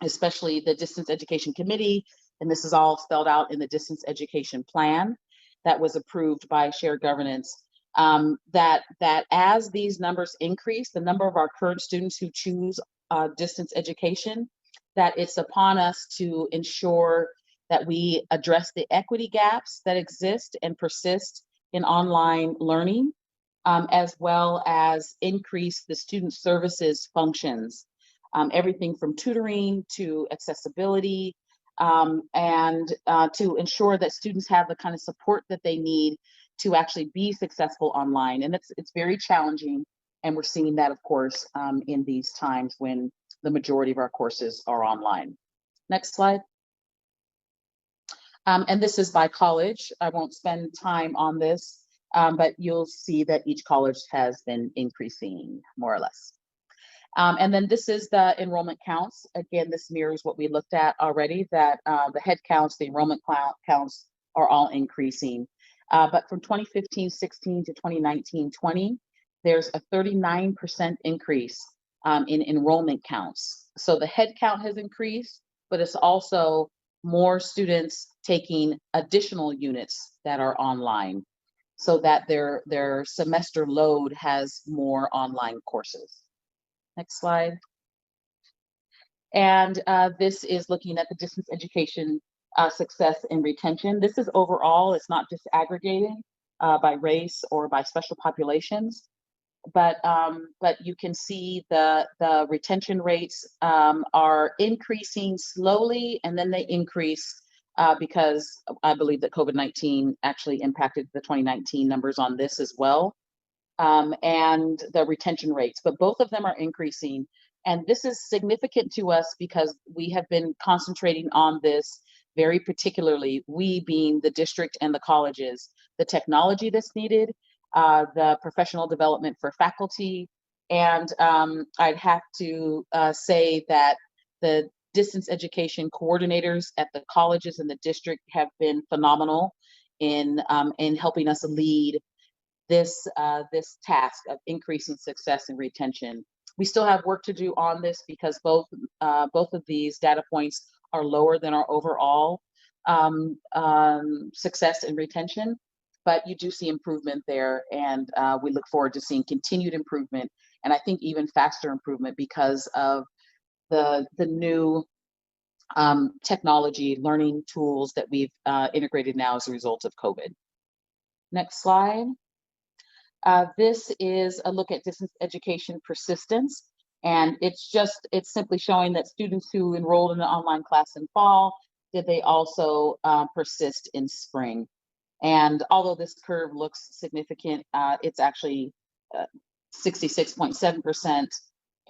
especially the Distance Education Committee, and this is all spelled out in the Distance Education Plan that was approved by Shared Governance, that as these numbers increase, the number of our current students who choose distance education, that it's upon us to ensure that we address the equity gaps that exist and persist in online learning, as well as increase the student services functions. Everything from tutoring to accessibility, and to ensure that students have the kind of support that they need to actually be successful online. And it's very challenging, and we're seeing that, of course, in these times when the majority of our courses are online. Next slide. And this is by college. I won't spend time on this, but you'll see that each college has been increasing more or less. And then this is the enrollment counts. Again, this mirrors what we looked at already, that the head counts, the enrollment counts are all increasing. But from 2015-16 to 2019-20, there's a 39% increase in enrollment counts. So the head count has increased, but it's also more students taking additional units that are online, so that their semester load has more online courses. Next slide. And this is looking at the distance education success and retention. This is overall, it's not disaggregated by race or by special populations, but you can see the retention rates are increasing slowly, and then they increase because I believe that COVID-19 actually impacted the 2019 numbers on this as well. And the retention rates, but both of them are increasing. And this is significant to us because we have been concentrating on this very particularly, we being the district and the colleges, the technology that's needed, the professional development for faculty. And I'd have to say that the distance education coordinators at the colleges and the district have been phenomenal in helping us lead this task of increasing success and retention. We still have work to do on this because both of these data points are lower than our overall success and retention, but you do see improvement there, and we look forward to seeing continued improvement, and I think even faster improvement because of the new technology learning tools that we've integrated now as a result of COVID. Next slide. This is a look at distance education persistence, and it's simply showing that students who enrolled in an online class in fall, did they also persist in spring? And although this curve looks significant, it's actually 66.7%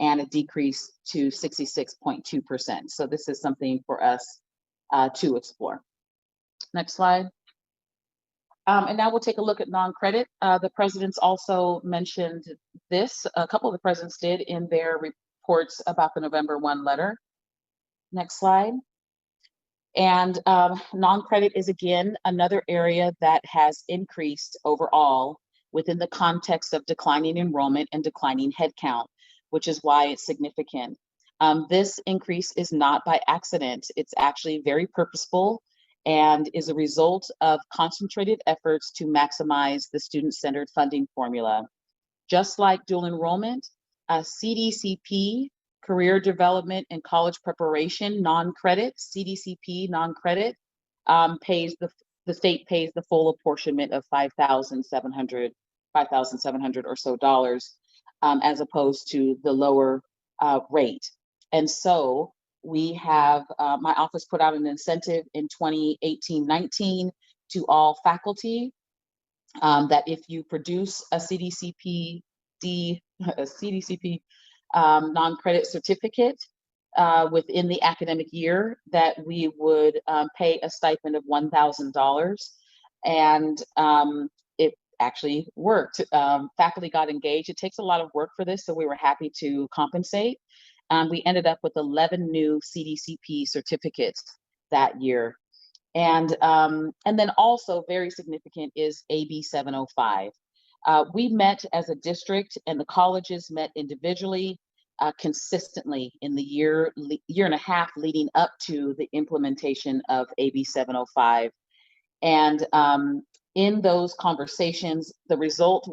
and a decrease to 66.2%. So this is something for us to explore. Next slide. And now we'll take a look at non-credit. The presidents also mentioned this. A couple of the presidents did in their reports about the November 1 letter. Next slide. And non-credit is, again, another area that has increased overall within the context of declining enrollment and declining headcount, which is why it's significant. This increase is not by accident. It's actually very purposeful and is a result of concentrated efforts to maximize the student-centered funding formula. Just like dual enrollment, CDCP, Career Development and College Preparation, non-credit, CDCP non-credit, the state pays the full apportionment of $5,700 or so dollars as opposed to the lower rate. And so we have, my office put out an incentive in 2018-19 to all faculty that if you produce a CDCP non-credit certificate within the academic year, that we would pay a stipend of $1,000. And it actually worked. Faculty got engaged. It takes a lot of work for this, so we were happy to compensate. We ended up with 11 new CDCP certificates that year. And then also very significant is AB 705. We met as a district, and the colleges met individually consistently in the year and a half leading up to the implementation of AB 705. And in those conversations, the result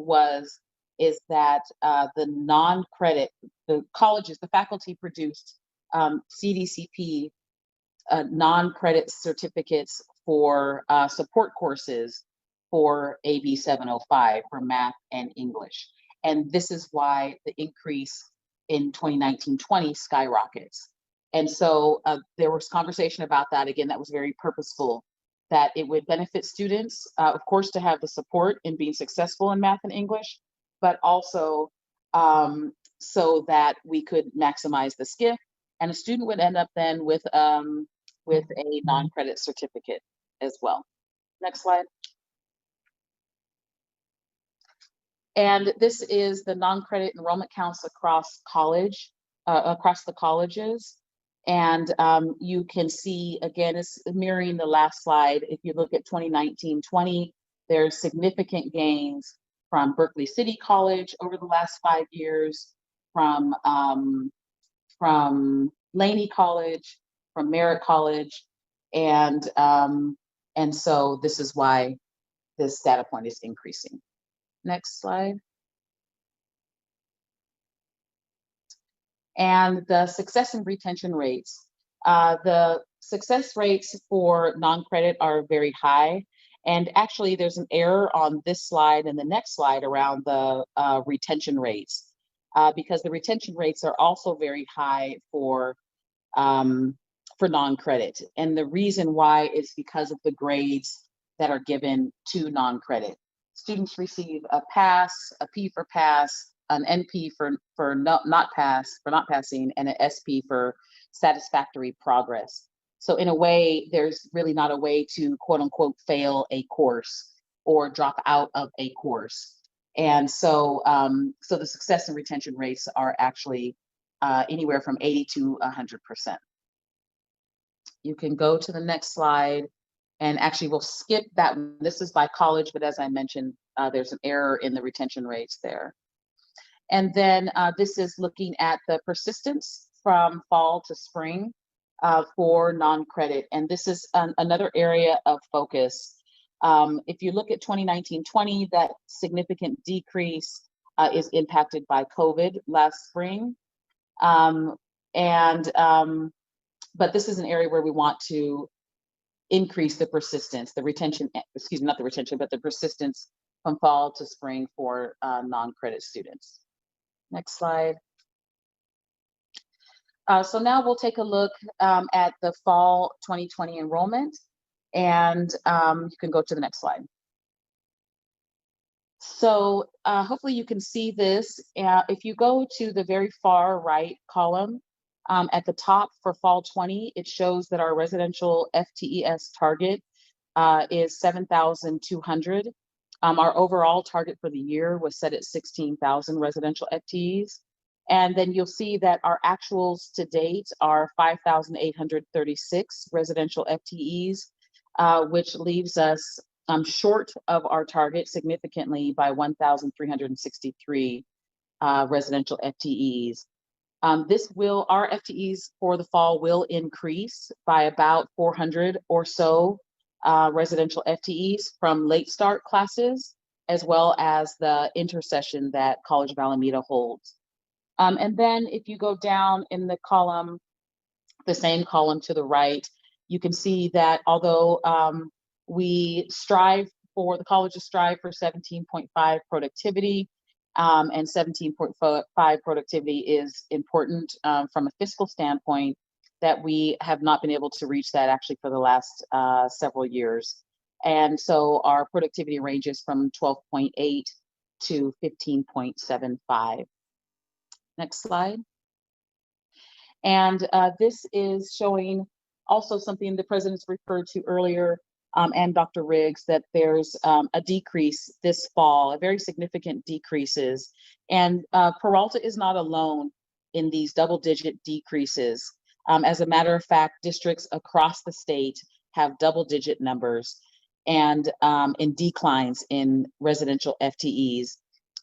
is that the non-credit, the colleges, the faculty produced CDCP non-credit certificates for support courses for AB 705 for math and English. And this is why the increase in 2019-20 skyrockets. And so there was conversation about that. Again, that was very purposeful, that it would benefit students, of course, to have the support in being successful in math and English, but also so that we could maximize the SCIF, and a student would end up then with a non-credit certificate as well. Next slide. And this is the non-credit enrollment counts across the colleges. And you can see, again, it's mirroring the last slide. If you look at 2019-20, there's significant gains from Berkeley City College over the last 5 years, from Laney College, from Merritt College, and so this is why this data point is increasing. Next slide. And the success and retention rates. The success rates for non-credit are very high. And actually there's an error on this slide and the next slide around the retention rates, because the retention rates are also very high for non-credit. And the reason why is because of the grades that are given to non-credit. Students receive a pass, a P for pass, an NP for not passing, and an SP for satisfactory progress. So in a way, there's really not a way to quote unquote fail a course or drop out of a course. And so, so the success and retention rates are actually anywhere from 80 to 100%. You can go to the next slide, and actually we'll skip that one. This is by college, but as I mentioned, there's an error in the retention rates there. And then this is looking at the persistence from fall to spring for non-credit. And this is another area of focus. If you look at 2019-20, that significant decrease is impacted by COVID last spring. But this is an area where we want to increase the persistence, the retention, excuse me, not the retention, but the persistence from fall to spring for non-credit students. Next slide. So now we'll take a look at the fall 2020 enrollment, and you can go to the next slide. So hopefully you can see this. If you go to the very far right column, at the top for fall 20, it shows that our residential FTES target is 7,200. Our overall target for the year was set at 16,000 residential FTEs. And then you'll see that our actuals to date are 5,836 residential FTEs, which leaves us short of our target significantly by 1,363 residential FTEs. Our FTEs for the fall will increase by about 400 or so residential FTEs from late start classes, as well as the intersession that College of Alameda holds. And then if you go down in the column, the same column to the right, you can see that although the colleges strive for 17.5 productivity, and 17.5 productivity is important from a fiscal standpoint, that we have not been able to reach that actually for the last several years. And so our productivity ranges from 12.8 to 15.75. Next slide. And this is showing also something the president's referred to earlier, and Dr. Riggs, that there's a decrease this fall, a very significant decreases. And Peralta is not alone in these double-digit decreases. As a matter of fact, districts across the state have double-digit numbers and in declines in residential FTEs.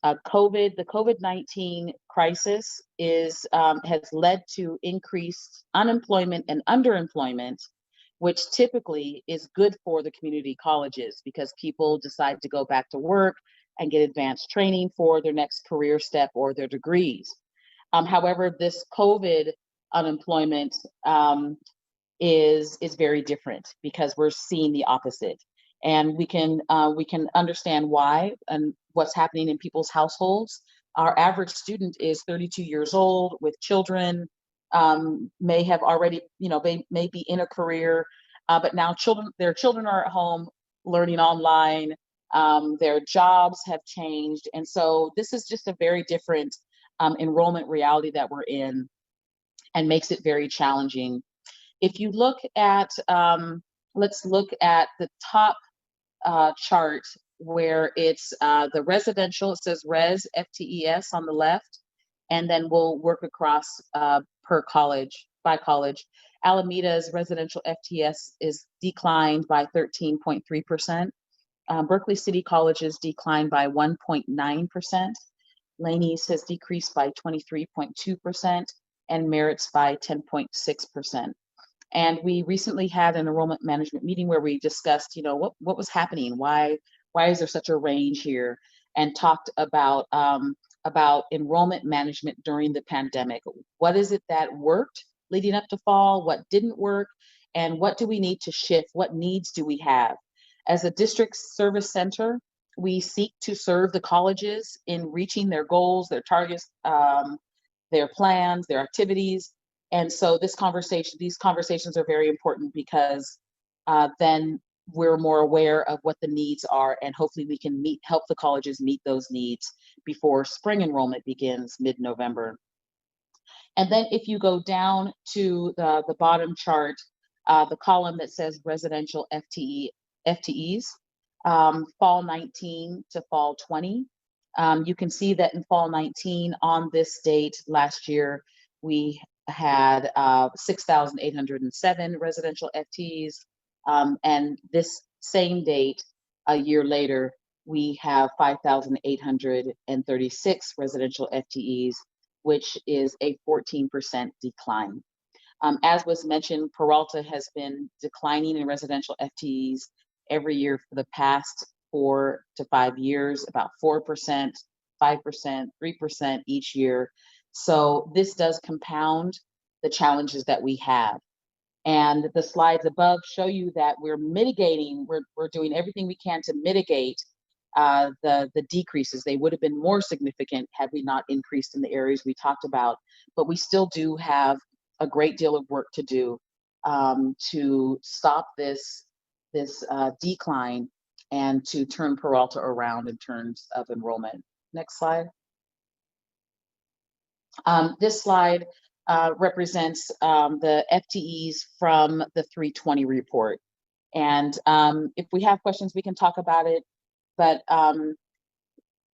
The COVID-19 crisis has led to increased unemployment and underemployment, which typically is good for the community colleges because people decide to go back to work and get advanced training for their next career step or their degrees. However, this COVID unemployment is very different because we're seeing the opposite. And we can understand why and what's happening in people's households. Our average student is 32 years old with children, may have already, may be in a career, but now their children are at home learning online, their jobs have changed. And so this is just a very different enrollment reality that we're in and makes it very challenging. If you look at, let's look at the top chart where it's the residential, it says res FTES on the left, and then we'll work across per college, by college. Alameda's residential FTS is declined by 13.3%. Berkeley City College's declined by 1.9%. Laney's has decreased by 23.2%, and Merit's by 10.6%. And we recently had an enrollment management meeting where we discussed, what was happening, why is there such a range here, and talked about enrollment management during the pandemic. What is it that worked leading up to fall? What didn't work? And what do we need to shift? What needs do we have? As a district service center, we seek to serve the colleges in reaching their goals, their targets, their plans, their activities. And so these conversations are very important because then we're more aware of what the needs are, and hopefully we can help the colleges meet those needs before spring enrollment begins mid-November. And then if you go down to the bottom chart, the column that says residential FTEs, fall 19 to fall 20, you can see that in fall 19 on this date last year, we had 6,807 residential FTEs, and this same date, a year later, we have 5,836 residential FTEs, which is a 14% decline. As was mentioned, Peralta has been declining in residential FTEs every year for the past 4 to 5 years, about 4%, 5%, 3% each year. So this does compound the challenges that we have. And the slides above show you that we're mitigating, we're doing everything we can to mitigate the decreases. They would have been more significant had we not increased in the areas we talked about, but we still do have a great deal of work to do to stop this decline and to turn Peralta around in terms of enrollment. Next slide. This slide represents the FTEs from the 320 report. And if we have questions, we can talk about it, but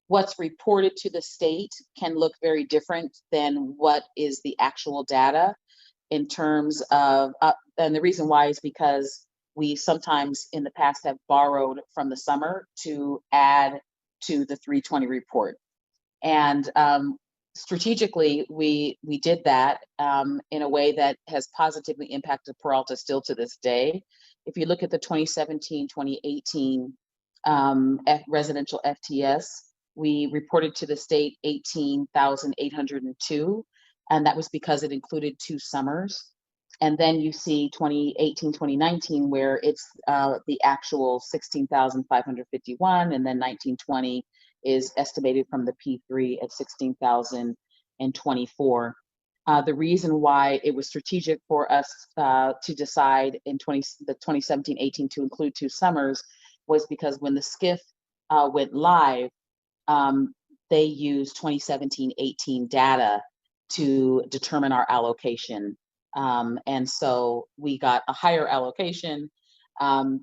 what's reported to the state can look very different than what is the actual data in terms of, and the reason why is because we sometimes in the past have borrowed from the summer to add to the 320 report. And strategically, we did that in a way that has positively impacted Peralta still to this day. If you look at the 2017-2018 residential FTS, we reported to the state 18,802, and that was because it included 2 summers. And then you see 2018-2019 where it's the actual 16,551, and then 19-20 is estimated from the P3 at 16,024. The reason why it was strategic for us to decide in the 2017-18 to include 2 summers was because when the SCIF went live, they used 2017-18 data to determine our allocation. And so we got a higher allocation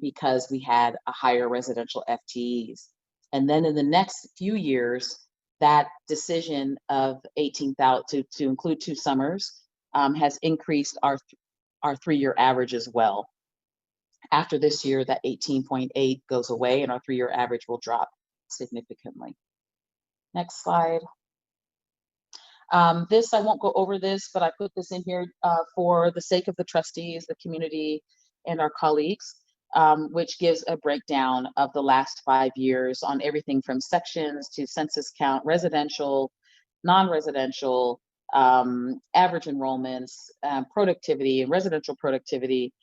because we had a higher residential FTEs. And then in the next few years, that decision of 18,000 to include 2 summers has increased our 3-year average as well. After this year, that 18.8 goes away and our 3-year average will drop significantly. Next slide. This, I won't go over this, but I put this in here for the sake of the trustees, the community, and our colleagues, which gives a breakdown of the last 5 years on everything from sections to census count, residential, non-residential, average enrollments, productivity, and residential productivity,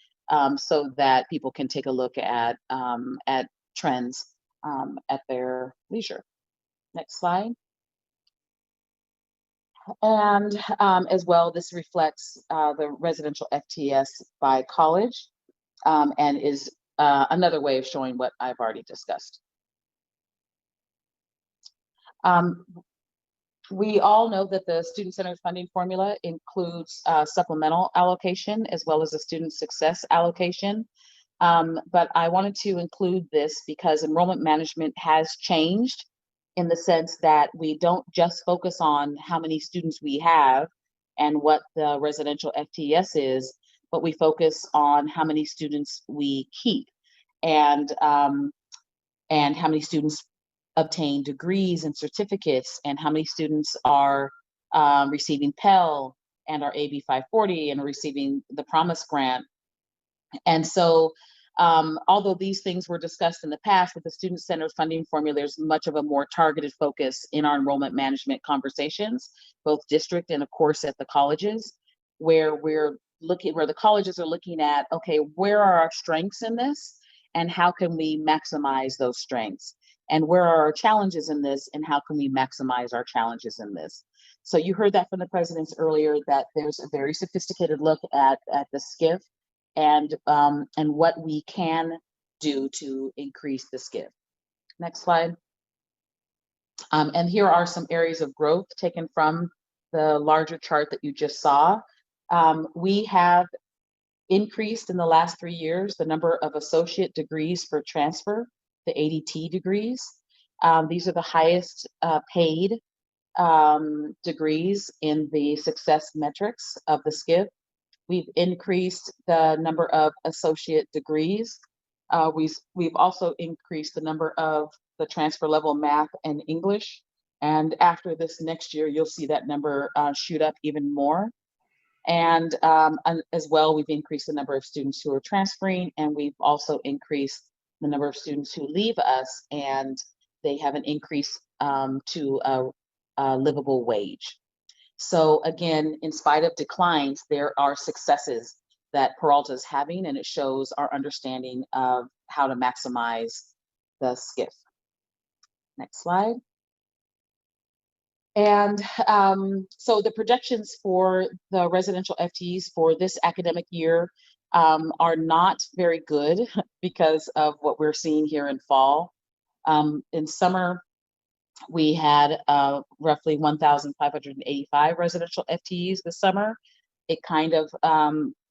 so that people can take a look at trends at their leisure. Next slide. And as well, this reflects the residential FTEs by college and is another way of showing what I've already discussed. We all know that the student-centered funding formula includes supplemental allocation as well as a student success allocation. But I wanted to include this because enrollment management has changed in the sense that we don't just focus on how many students we have and what the residential FTES is, but we focus on how many students we keep and how many students obtain degrees and certificates and how many students are receiving Pell and our AB 540 and are receiving the Promise Grant. And so although these things were discussed in the past with the student-centered funding formula, there's much of a more targeted focus in our enrollment management conversations, both district and of course at the colleges, where we're looking, where the colleges are looking at, okay, where are our strengths in this and how can we maximize those strengths? And where are our challenges in this and how can we maximize our challenges in this? So you heard that from the presidents earlier, that there's a very sophisticated look at the SCIF and what we can do to increase the SCIF. Next slide. And here are some areas of growth taken from the larger chart that you just saw. We have increased in the last 3 years the number of associate degrees for transfer, the ADT degrees. These are the highest paid degrees in the success metrics of the SCIF. We've increased the number of associate degrees. We've also increased the number of the transfer level math and English. And after this next year, you'll see that number shoot up even more. And as well, we've increased the number of students who are transferring, and we've also increased the number of students who leave us and they have an increase to a livable wage. So again, in spite of declines, there are successes that Peralta is having, and it shows our understanding of how to maximize the SCIF. Next slide. And so the projections for the residential FTEs for this academic year are not very good because of what we're seeing here in fall. In summer, we had roughly 1,585 residential FTEs this summer. It kind of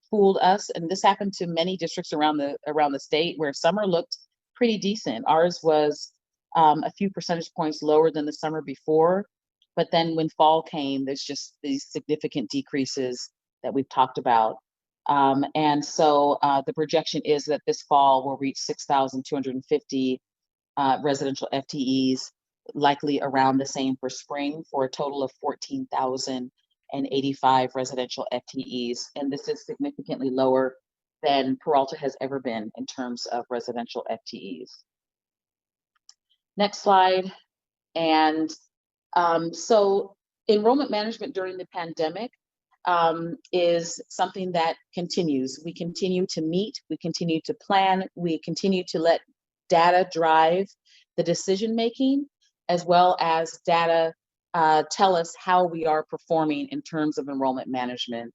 fooled us, and this happened to many districts around the state where summer looked pretty decent. Ours was a few percentage points lower than the summer before, but then when fall came, there's just these significant decreases that we've talked about. And so the projection is that this fall we'll reach 6,250 residential FTEs, likely around the same for spring, for a total of 14,085 residential FTEs. And this is significantly lower than Peralta has ever been in terms of residential FTEs. Next slide. And so enrollment management during the pandemic is something that continues. We continue to meet, we continue to plan, we continue to let data drive the decision making. as well as data tell us how we are performing in terms of enrollment management.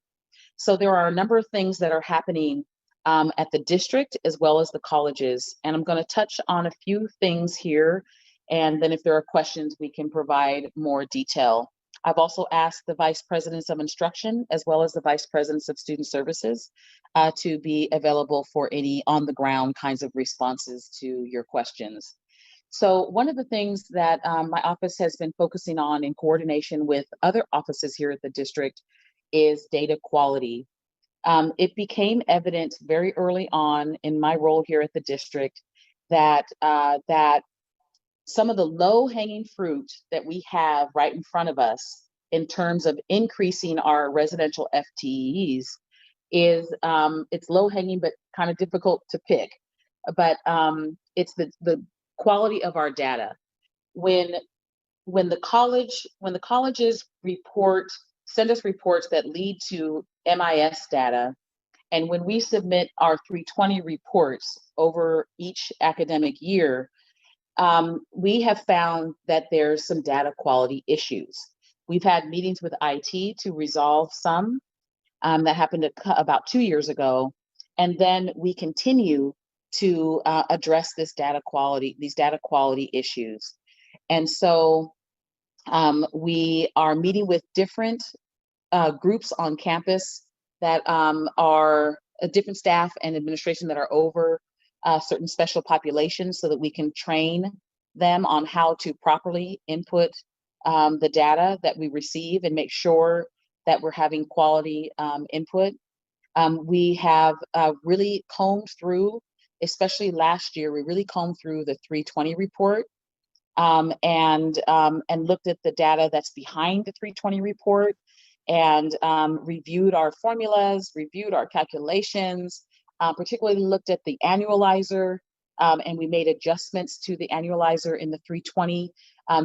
So there are a number of things that are happening at the district as well as the colleges. And I'm going to touch on a few things here. And then if there are questions, we can provide more detail. I've also asked the Vice Presidents of Instruction as well as the Vice Presidents of Student Services to be available for any on-the-ground kinds of responses to your questions. So one of the things that my office has been focusing on in coordination with other offices here at the district is data quality. It became evident very early on in my role here at the district that some of the low-hanging fruit that we have right in front of us in terms of increasing our residential FTEs is it's low-hanging but kind of difficult to pick. But it's the quality of our data. When the colleges send us reports that lead to MIS data, and when we submit our 320 reports over each academic year, we have found that there's some data quality issues. We've had meetings with IT to resolve some that happened about 2 years ago, and then we continue to address these data quality issues. And so we are meeting with different groups on campus that are different staff and administration that are over certain special populations so that we can train them on how to properly input the data that we receive and make sure that we're having quality input. We have really combed through, especially last year, we really combed through the 320 report and looked at the data that's behind the 320 report and reviewed our formulas, reviewed our calculations, particularly looked at the annualizer, and we made adjustments to the annualizer in the 320.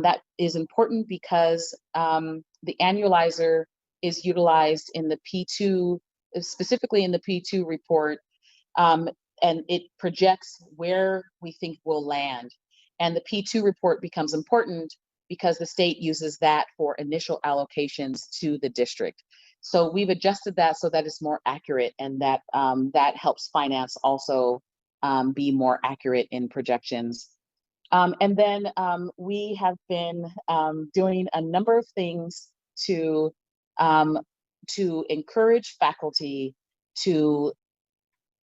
That is important because the annualizer is utilized in the P2, specifically in the P2 report, and it projects where we think we'll land. And the P2 report becomes important because the state uses that for initial allocations to the district. So we've adjusted that so that it's more accurate, and that that helps finance also be more accurate in projections. And then we have been doing a number of things to encourage faculty to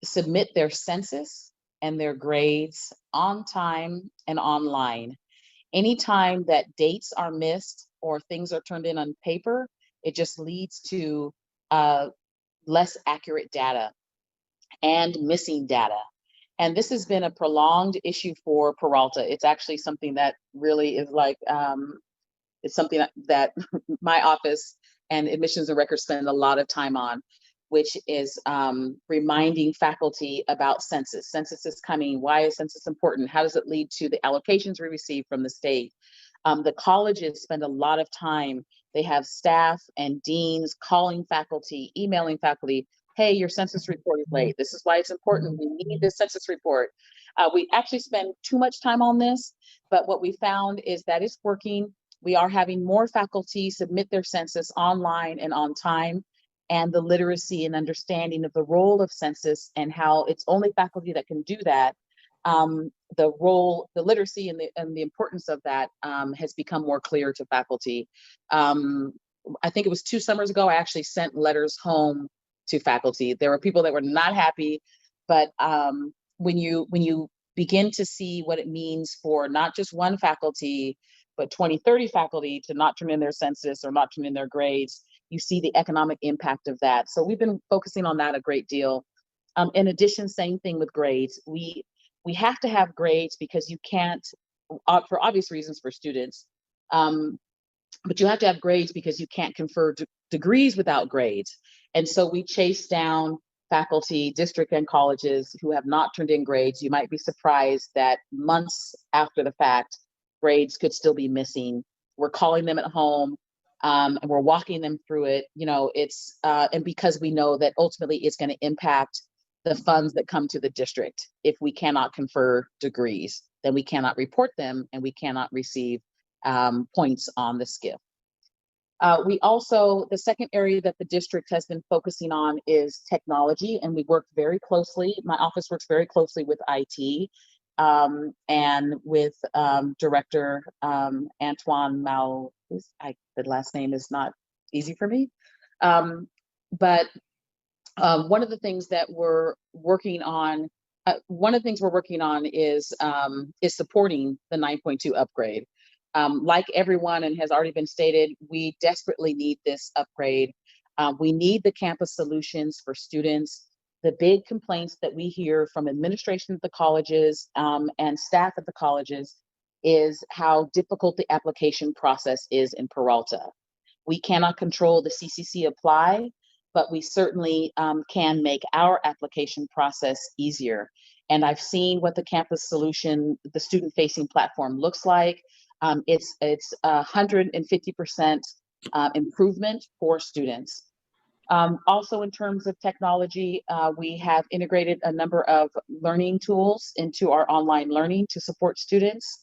submit their census and their grades on time and online. Anytime that dates are missed or things are turned in on paper, it just leads to less accurate data and missing data. And this has been a prolonged issue for Peralta. It's actually something that really is like, it's something that my office and admissions and records spend a lot of time on, which is reminding faculty about census. Census is coming. Why is census important? How does it lead to the allocations we receive from the state? The colleges spend a lot of time. They have staff and deans calling faculty, emailing faculty, hey, your census report is late. This is why it's important. We need this census report. We actually spend too much time on this, but what we found is that it's working. We are having more faculty submit their census online and on time, and the literacy and understanding of the role of census and how it's only faculty that can do that. The role, the literacy and the importance of that has become more clear to faculty. I think it was 2 summers ago, I actually sent letters home to faculty. There were people that were not happy, but when you begin to see what it means for not just one faculty, but 20, 30 faculty to not turn in their census or not turn in their grades, you see the economic impact of that. So we've been focusing on that a great deal. In addition, same thing with grades. We have to have grades because you can't, for obvious reasons for students, but you have to have grades because you can't confer degrees without grades. And so we chase down faculty, district and colleges who have not turned in grades. You might be surprised that months after the fact, grades could still be missing. We're calling them at home and we're walking them through it. You know, it's, and because we know that ultimately it's going to impact the funds that come to the district. If we cannot confer degrees, then we cannot report them and we cannot receive points on the SCIF. We also, the second area that the district has been focusing on is technology, and we work very closely. My office works very closely with IT and with Director Antoine Mal. The last name is not easy for me, but one of the things that we're working on. One of the things we're working on is supporting the 9.2 upgrade. Like everyone, and has already been stated, we desperately need this upgrade. We need the campus solutions for students. The big complaints that we hear from administration at the colleges and staff at the colleges is how difficult the application process is in Peralta. We cannot control the CCC apply, but we certainly can make our application process easier. And I've seen what the campus solution, the student-facing platform looks like. It's 150% improvement for students. Also, in terms of technology, we have integrated a number of learning tools into our online learning to support students.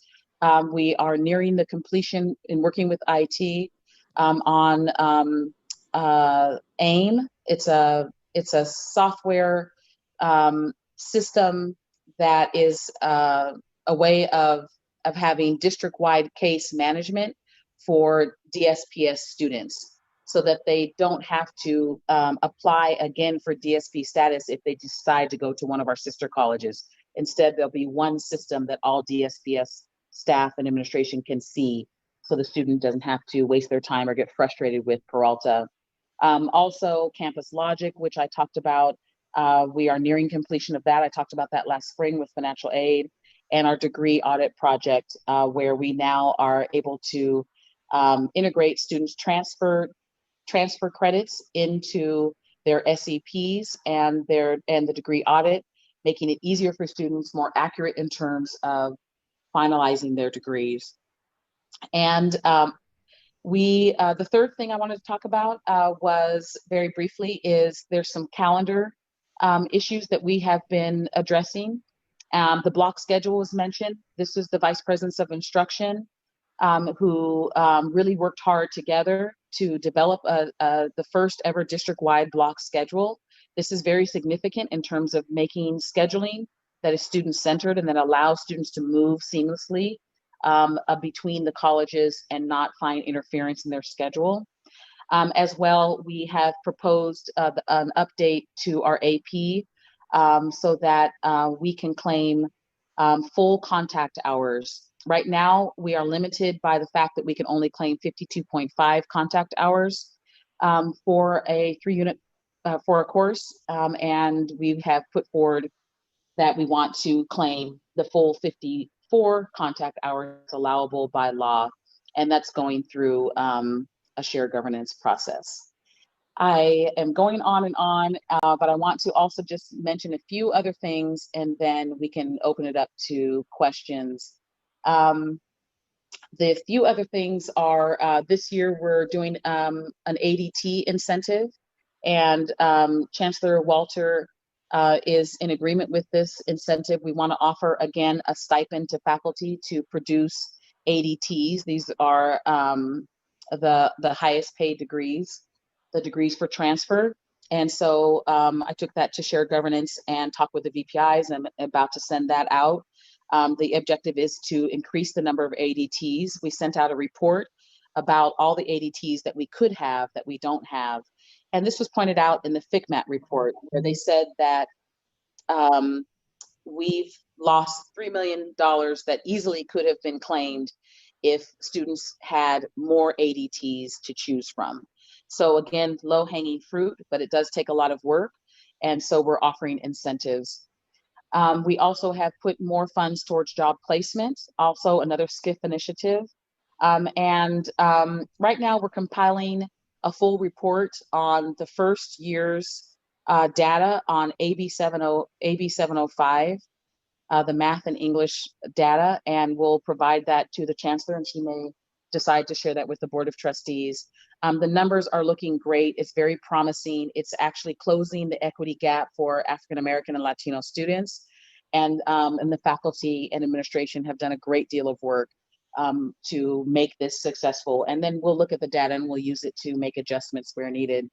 We are nearing the completion in working with IT on AIM. It's a software system that is a way of having district-wide case management for DSPS students, so that they don't have to apply again for DSP status if they decide to go to one of our sister colleges. Instead, there'll be one system that all DSPS staff and administration can see, so the student doesn't have to waste their time or get frustrated with Peralta. Also, Campus Logic, which I talked about, we are nearing completion of that. I talked about that last spring with financial aid, and our degree audit project, where we now are able to integrate students' transfer credits into their SEPs and the degree audit, making it easier for students, more accurate in terms of finalizing their degrees. And the third thing I wanted to talk about was very briefly is there's some calendar issues that we have been addressing. The block schedule was mentioned. This is the Vice Presidents of Instruction who really worked hard together to develop the first ever district-wide block schedule. This is very significant in terms of making scheduling that is student-centered and that allows students to move seamlessly between the colleges and not find interference in their schedule. As well, we have proposed an update to our AP so that we can claim full contact hours. Right now, we are limited by the fact that we can only claim 52.5 contact hours for a 3-unit for a course, and we have put forward that we want to claim the full 54 contact hours allowable by law, and that's going through a shared governance process. I am going on and on, but I want to also just mention a few other things, and then we can open it up to questions. The few other things are this year we're doing an ADT incentive, and Chancellor Walter is in agreement with this incentive. We want to offer, again, a stipend to faculty to produce ADTs. These are the highest paid degrees, the degrees for transfer. And so I took that to shared governance and talked with the VPIs, and I'm about to send that out. The objective is to increase the number of ADTs. We sent out a report about all the ADTs that we could have that we don't have. And this was pointed out in the FCMAT report, where they said that we've lost $3 million that easily could have been claimed if students had more ADTs to choose from. So again, low-hanging fruit, but it does take a lot of work. And so we're offering incentives. We also have put more funds towards job placement, also another SCIF initiative. Right now we're compiling a full report on the first year's data on AB 705, the math and English data, and we'll provide that to the chancellor, and she may decide to share that with the Board of Trustees. The numbers are looking great. It's very promising. It's actually closing the equity gap for African American and Latino students. And the faculty and administration have done a great deal of work to make this successful. And then we'll look at the data and we'll use it to make adjustments where needed.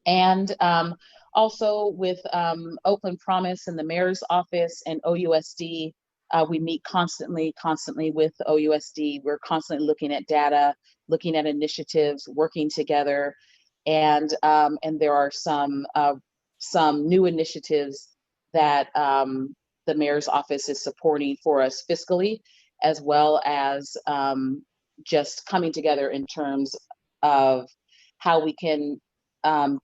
And also with Oakland Promise and the mayor's office and OUSD, we meet constantly with OUSD. We're constantly looking at data, looking at initiatives, working together. And there are some new initiatives that the mayor's office is supporting for us fiscally, as well as just coming together in terms of how we can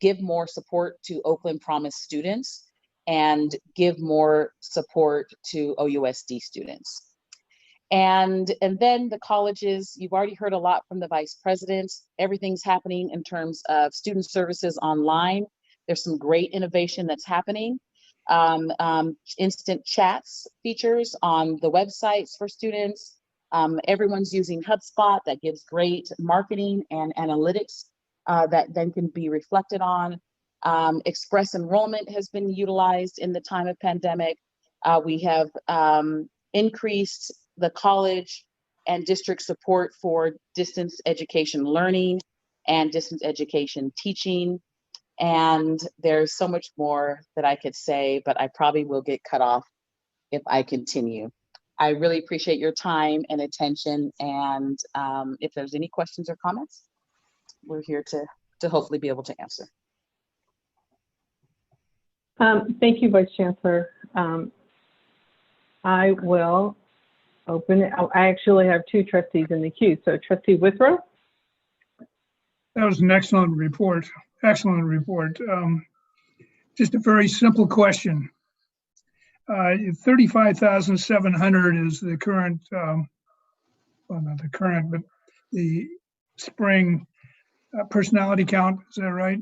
give more support to Oakland Promise students and give more support to OUSD students. And then the colleges, you've already heard a lot from the vice president. Everything's happening in terms of student services online. There's some great innovation that's happening. Instant chats features on the websites for students. Everyone's using HubSpot that gives great marketing and analytics that then can be reflected on. Express enrollment has been utilized in the time of pandemic. We have increased the college and district support for distance education learning and distance education teaching. And there's so much more that I could say, but I probably will get cut off if I continue. I really appreciate your time and attention. And if there's any questions or comments, we're here to hopefully be able to answer. Thank you, Vice Chancellor. I will open it. I actually have two trustees in the queue. So Trustee Withrow. That was an excellent report. Excellent report. Just a very simple question. 35,700 is the current, well, not the current, but the spring personality count. Is that right?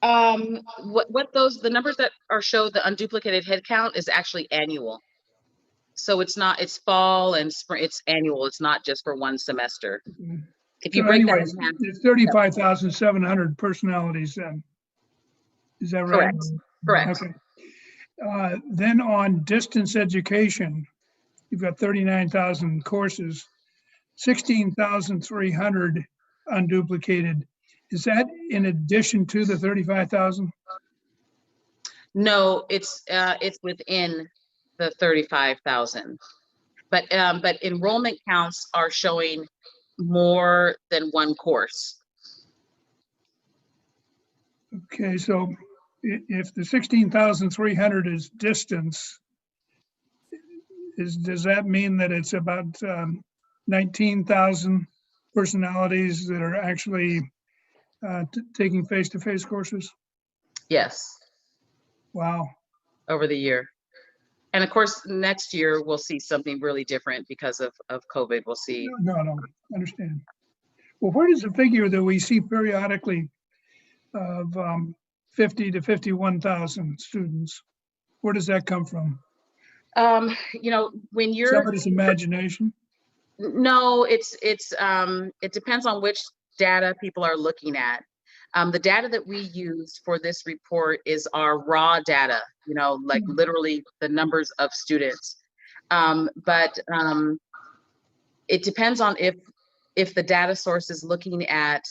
The numbers that are showed, the unduplicated head count is actually annual. So it's fall and spring, it's annual. It's not just for one semester. If you So break anyways, that in half. it's 35,700 personalities then. Is that right? Correct. Okay. Then on distance education, you've got 39,000 courses, 16,300 unduplicated. Is that in addition to the 35,000? No, it's within the 35,000. But enrollment counts are showing more than one course. Okay, so if the 16,300 is distance, does that mean that it's about 19,000 personalities that are actually taking face-to-face courses? Yes. Wow. Over the year. And of course, next year we'll see something really different because of COVID. We'll see. No, I understand. Well, where does the figure that we see periodically of 50 to 51,000 students, where does that come from? When you're somebody's imagination? No, it depends on which data people are looking at. The data that we used for this report is our raw data, like literally the numbers of students. But it depends on if the data source is looking at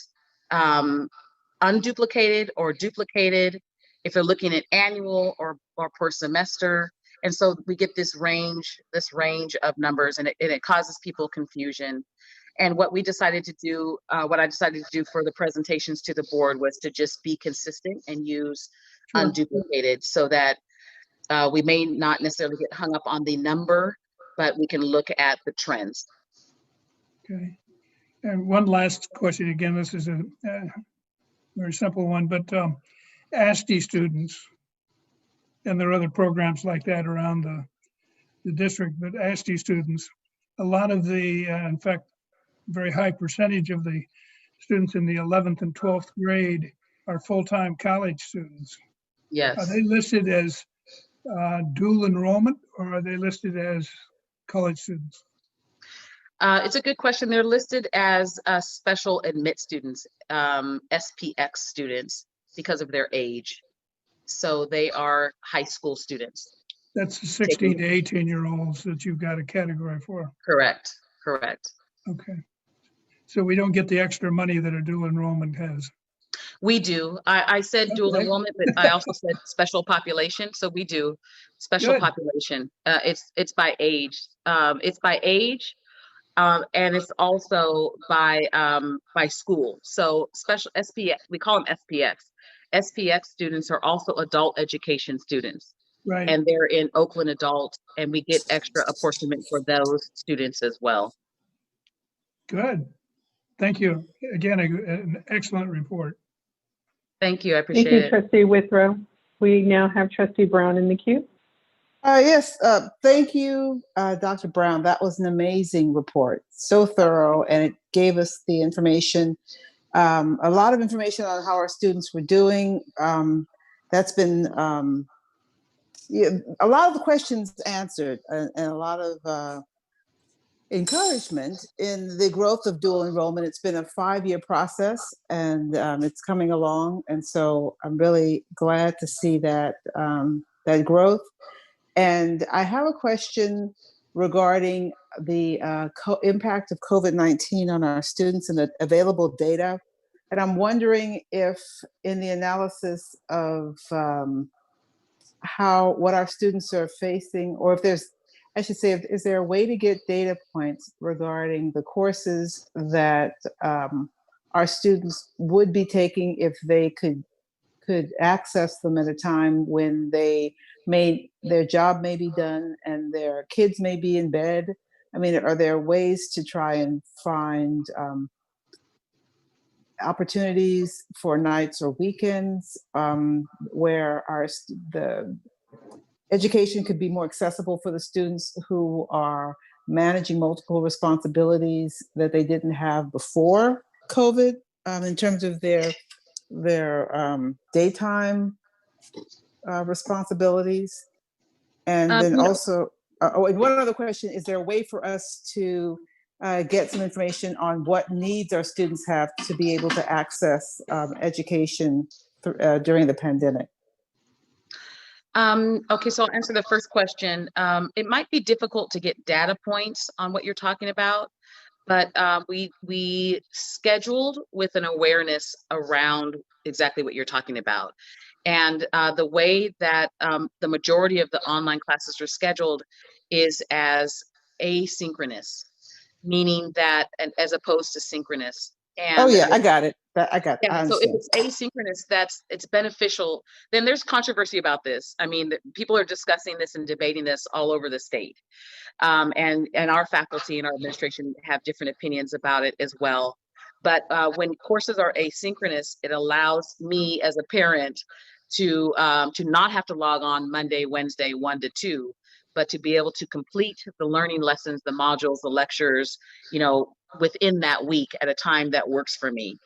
unduplicated or duplicated, if they're looking at annual or per semester. And so we get this range of numbers, and it causes people confusion. And what I decided to do for the presentations to the board was to just be consistent and use unduplicated, so that we may not necessarily get hung up on the number, but we can look at the trends. Okay. And one last question, again, this is a very simple one, but ASTE students, and there are other programs like that around the district, but ASTE students, a lot of the, in fact, very high percentage of the students in the 11th and 12th grade are full-time college students. Yes. Are they listed as dual enrollment, or are they listed as college students? It's a good question. They're listed as special admit students, SPX students, because of their age. So they are high school students. That's the 16 to 18-year-olds that you've got a category for. Correct, correct. Okay. So we don't get the extra money that a dual enrollment has. We do. I said dual Okay. enrollment, but I also said special population. So we do special Good. population. It's by age. It's by age, and it's also by school. So special SPX, we call them SPX. SPX students are also adult education students. Right. And they're in Oakland adult, and we get extra apportionment for those students as well. Good. Thank you. Again, an excellent report. Thank you. I Thank appreciate you, it. Trustee Withrow. We now have Trustee Brown in the queue. Yes, thank you, Dr. Brown. That was an amazing report, so thorough, and it gave us the information, a lot of information on how our students were doing. That's been a lot of the questions answered, and a lot of encouragement in the growth of dual enrollment. It's been a 5-year process, and it's coming along, and so I'm really glad to see that that growth. And I have a question regarding the impact of COVID-19 on our students and the available data. And I'm wondering if in the analysis of what our students are facing, or if there's, I should say, is there a way to get data points regarding the courses that our students would be taking if they could access them at a time when their job may be done and their kids may be in bed? I mean, are there ways to try and find opportunities for nights or weekends where the education could be more accessible for the students who are managing multiple responsibilities that they didn't have before COVID, in terms of their daytime responsibilities? And then also, and one other question, is there a way for us to get some information on what needs our students have to be able to access education during the pandemic? Okay, so I'll answer the first question. It might be difficult to get data points on what you're talking about, but we scheduled with an awareness around exactly what you're talking about. And the way that the majority of the online classes are scheduled is as asynchronous, meaning that, and as opposed to synchronous. And oh yeah, I got it. I got it. yeah, so if it's asynchronous, it's beneficial. Then there's controversy about this. I mean, people are discussing this and debating this all over the state. And our faculty and our administration have different opinions about it as well. But when courses are asynchronous, it allows me as a parent to not have to log on Monday, Wednesday, 1 to 2, but to be able to complete the learning lessons, the modules, the lectures, within that week at a time that works for me.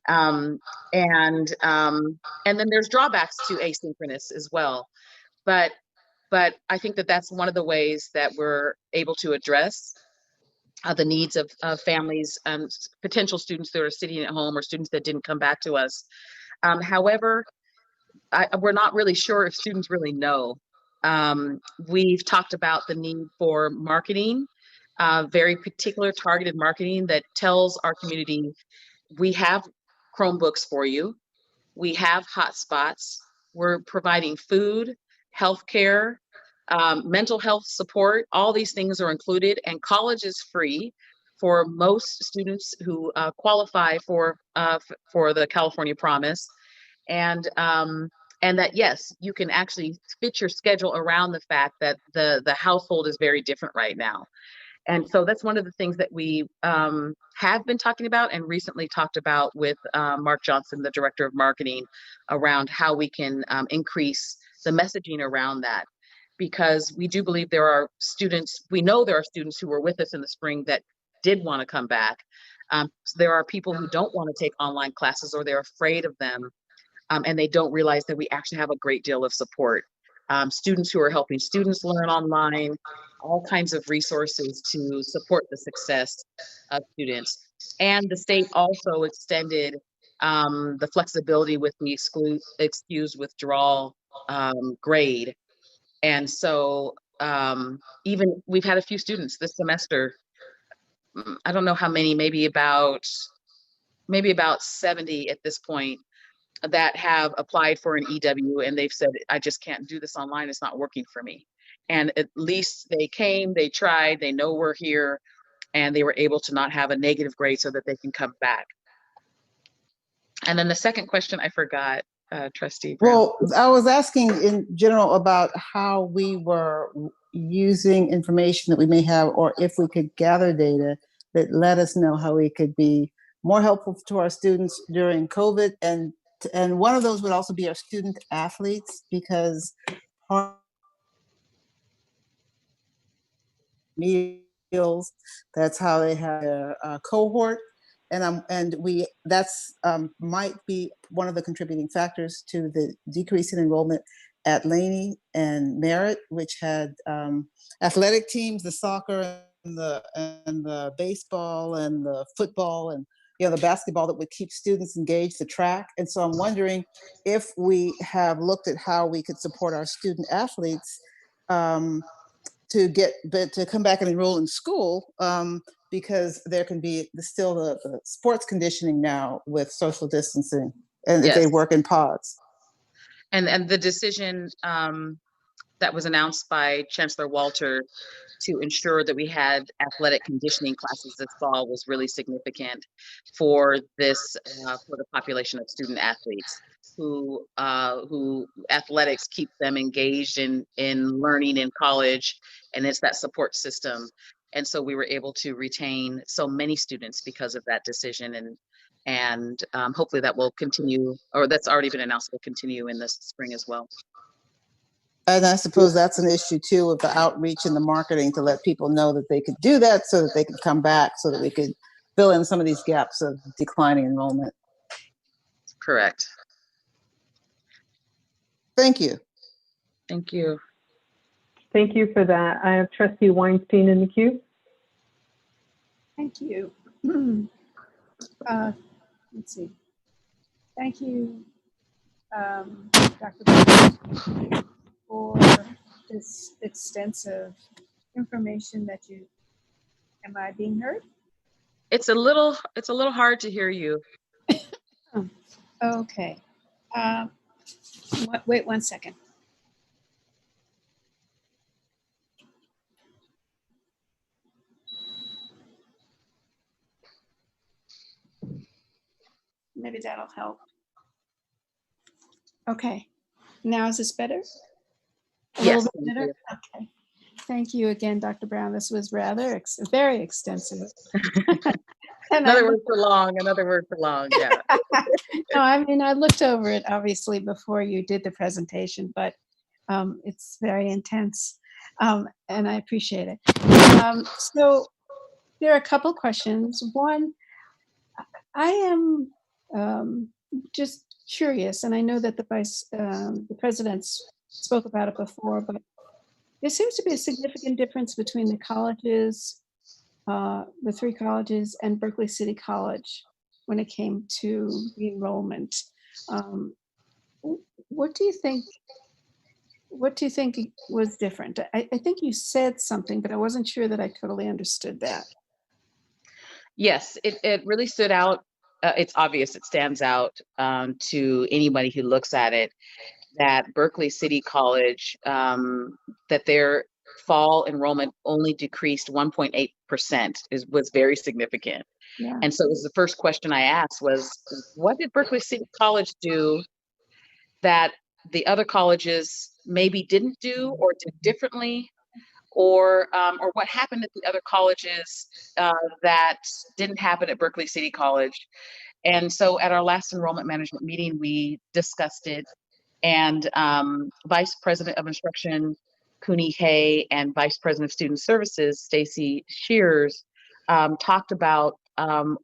And then there's drawbacks to asynchronous as well. But I think that that's one of the ways that we're able to address the needs of families, potential students that are sitting at home or students that didn't come back to us. However, we're not really sure if students really know. We've talked about the need for marketing, very particular targeted marketing that tells our community, we have Chromebooks for you, we have hotspots, we're providing food, healthcare, mental health support. All these things are included, and college is free for most students who qualify for the California Promise. And that, yes, you can actually fit your schedule around the fact that the household is very different right now. And so that's one of the things that we have been talking about and recently talked about with Mark Johnson, the Director of Marketing, around how we can increase the messaging around that. Because we do believe there are students, we know there are students who were with us in the spring that did want to come back. So there are people who don't want to take online classes or they're afraid of them. And they don't realize that we actually have a great deal of support. Students who are helping students learn online, all kinds of resources to support the success of students. And the state also extended the flexibility with the excused withdrawal grade. And so even we've had a few students this semester, I don't know how many, maybe about 70 at this point, that have applied for an EW, and they've said, I just can't do this online. It's not working for me. And at least they came, they tried, they know we're here, and they were able to not have a negative grade so that they can come back. And then the second question I forgot, Trustee Brown. Well, I was asking in general about how we were using information that we may have, or if we could gather data that let us know how we could be more helpful to our students during COVID. And one of those would also be our student athletes, because meals, that's how they have a cohort. And that's might be one of the contributing factors to the decrease in enrollment at Laney and Merritt, which had athletic teams, the soccer and the baseball and the football and the basketball that would keep students engaged, the track. And so I'm wondering if we have looked at how we could support our student athletes to come back and enroll in school, because there can be still the sports conditioning now with social distancing, and if they work in pods. And the decision that was announced by Chancellor Walter to ensure that we had athletic conditioning classes this fall was really significant for this for the population of student athletes who athletics keep them engaged in learning in college, and it's that support system. And so we were able to retain so many students because of that decision, and hopefully that will continue, or that's already been announced, will continue in the spring as well. And I suppose that's an issue too, of the outreach and the marketing to let people know that they could do that so that they could come back, so that we could fill in some of these gaps of declining enrollment. Correct. Thank you. Thank you. Thank you for that. I have Trustee Weinstein in the queue. Thank you. Let's see. Thank you, Dr. Brown, for this extensive information that you. Am I being heard? It's a little hard to hear you. Okay. Wait 1 second. Maybe that'll help. Okay. Now is this better? Yes. Little bit better? Okay. Thank you again, Dr. Brown. This was rather very extensive. Another word for long, yeah. No, I mean, I looked over it obviously before you did the presentation, but it's very intense, and I appreciate it. So there are a couple questions. One, I am just curious, and I know that the presidents spoke about it before, but there seems to be a significant difference between the colleges, the three colleges, and Berkeley City College when it came to the enrollment. What do you think was different? I think you said something, but I wasn't sure that I totally understood that. Yes, it really stood out. It's obvious, it stands out to anybody who looks at it, that Berkeley City College, that their fall enrollment only decreased 1.8% was very significant. Yeah. And so it was the first question I asked was, what did Berkeley City College do that the other colleges maybe didn't do or did differently? Or what happened at the other colleges that didn't happen at Berkeley City College? And so at our last enrollment management meeting, we discussed it, and Vice President of Instruction Cooney Hay and Vice President of Student Services Stacy Shears talked about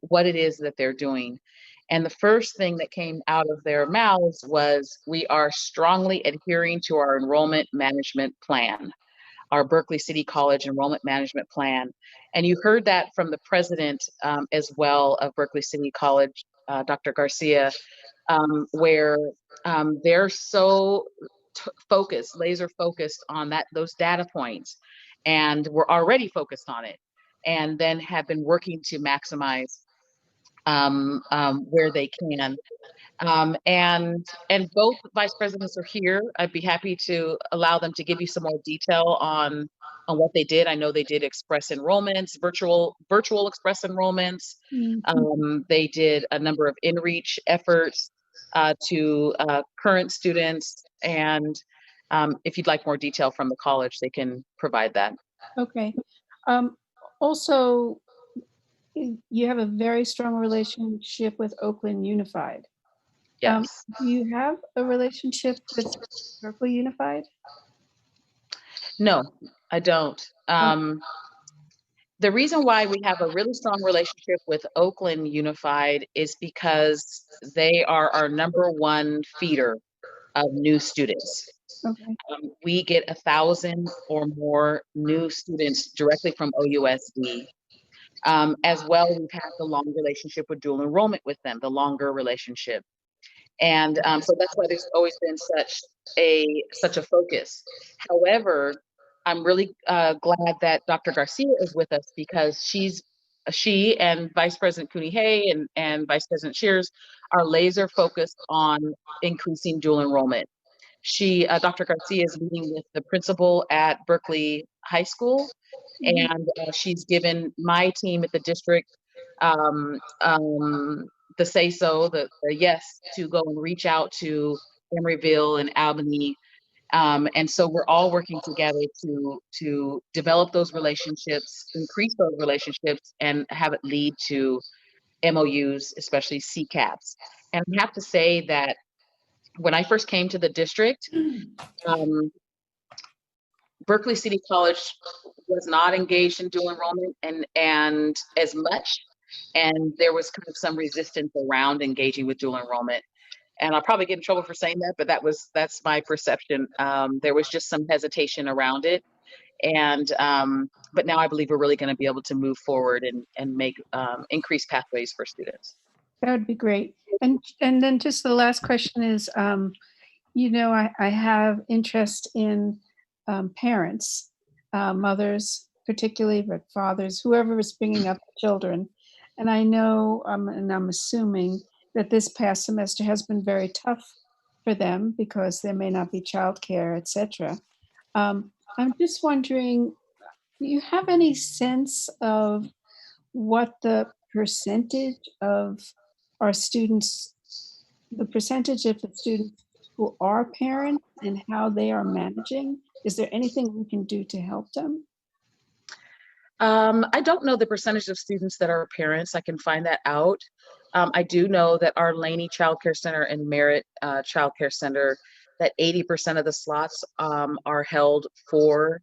what it is that they're doing. And the first thing that came out of their mouths was, we are strongly adhering to our enrollment management plan, our Berkeley City College enrollment management plan. And you heard that from the president as well of Berkeley City College, Dr. Garcia, where they're so focused, laser focused on those data points, and were already focused on it, and then have been working to maximize where they can. And both vice presidents are here. I'd be happy to allow them to give you some more detail on what they did. I know they did express enrollments, virtual express enrollments. They did a number of in-reach efforts to current students. And if you'd like more detail from the college, they can provide that. Okay. Also, you have a very strong relationship with Oakland Unified. Yes. Do you have a relationship with Berkeley Unified? No, I don't. The reason why we have a really strong relationship with Oakland Unified is because they are our #1 feeder of new students. Okay. We get 1,000 or more new students directly from OUSD. As well, we've had the long relationship with dual enrollment with them, the longer relationship. And so that's why there's always been such a focus. However, I'm really glad that Dr. Garcia is with us, because she and Vice President Cooney-Hay and Vice President Shears are laser focused on increasing dual enrollment. Dr. Garcia is meeting with the principal at Berkeley High School, and she's given my team at the district the say-so, the yes, to go and reach out to Emeryville and Albany. And so we're all working together to develop those relationships, increase those relationships, and have it lead to MOUs, especially CCAPs. And I have to say that when I first came to the district, Berkeley City College was not engaged in dual enrollment and as much. And there was kind of some resistance around engaging with dual enrollment. And I'll probably get in trouble for saying that, but that's my perception. There was just some hesitation around it. And but now I believe we're really going to be able to move forward and make increased pathways for students. That would be great. And then just the last question is, I have interest in parents, mothers particularly, but fathers, whoever is bringing up children. And I know, and I'm assuming that this past semester has been very tough for them because there may not be childcare, et cetera. I'm just wondering, do you have any sense of what the percentage of our students, the percentage of the students who are parents and how they are managing? Is there anything we can do to help them? I don't know the percentage of students that are parents. I can find that out. I do know that our Laney Child Care Center and Merritt Child Care Center, that 80% of the slots are held for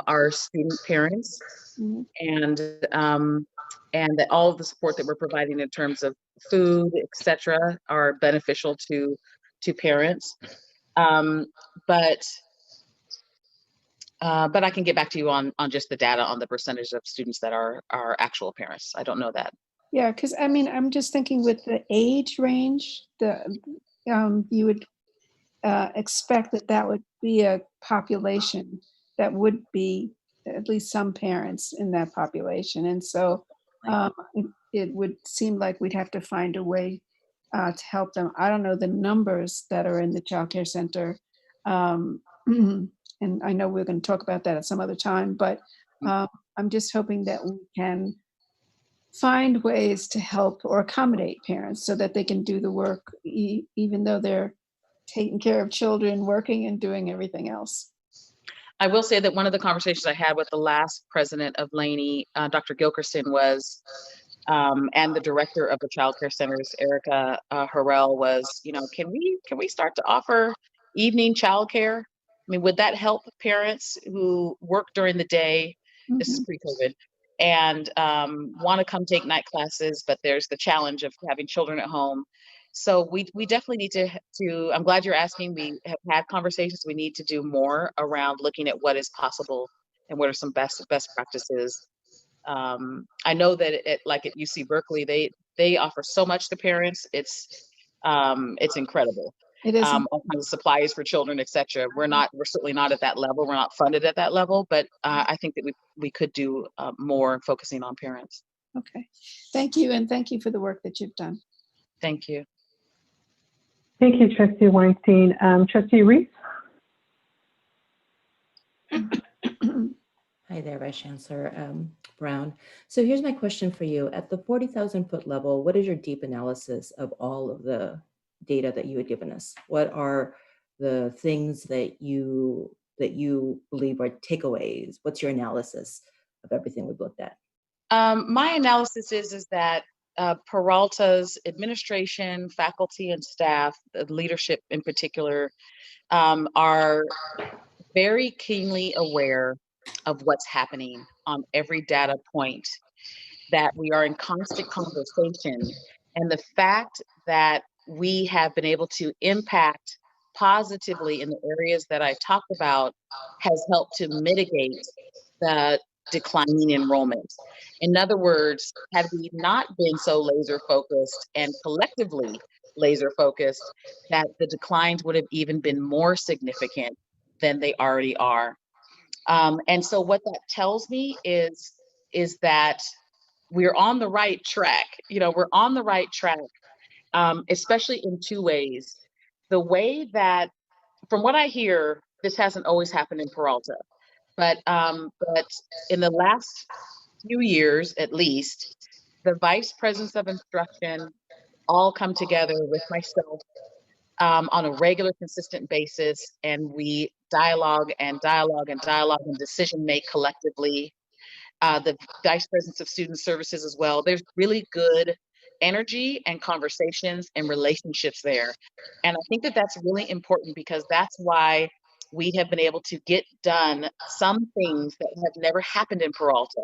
our student parents, and that all of the support that we're providing in terms of food, etc., are beneficial to parents. But I can get back to you on just the data on the percentage of students that are actual parents. I don't know that. Yeah, because I mean, I'm just thinking with the age range, you would expect that would be a population that would be at least some parents in that population. And so it would seem like we'd have to find a way to help them. I don't know the numbers that are in the child care center. And I know we're going to talk about that at some other time, but I'm just hoping that we can find ways to help or accommodate parents so that they can do the work, even though they're taking care of children, working and doing everything else. I will say that one of the conversations I had with the last president of Laney, Dr. Gilkerson, was, and the director of the child care centers, Erica Harrell, was, can we start to offer evening childcare? I mean, would that help parents who work during the day? This is pre-COVID, and want to come take night classes, but there's the challenge of having children at home. So we definitely need to, I'm glad you're asking. We have had conversations. We need to do more around looking at what is possible and what are some best practices. I know that like at UC Berkeley, they offer so much to parents. It's incredible. It is. all kinds of supplies for children, etc. We're certainly not at that level. We're not funded at that level, but I think that we could do more focusing on parents. Okay. Thank you. And thank you for the work that you've done. Thank you. Thank you, Trustee Weinstein. Trustee Reese? Hi there, Vice Chancellor Brown. So here's my question for you. At the 40,000-foot level, what is your deep analysis of all of the data that you had given us? What are the things that you believe are takeaways? What's your analysis of everything we've looked at? My analysis is that Peralta's administration, faculty, and staff, the leadership in particular, are very keenly aware of what's happening on every data point, that we are in constant conversation, and the fact that we have been able to impact positively in the areas that I talked about has helped to mitigate the declining enrollment. In other words, had we not been so laser focused and collectively laser focused, that the declines would have even been more significant than they already are. And so what that tells me is that we're on the right track. We're on the right track, especially in two ways. The way that, from what I hear, this hasn't always happened in Peralta, but in the last few years, at least, the vice presidents of instruction all come together with myself on a regular, consistent basis, and we dialogue and decision make collectively. The vice presidents of student services as well. There's really good energy and conversations and relationships there. And I think that that's really important, because that's why we have been able to get done some things that have never happened in Peralta,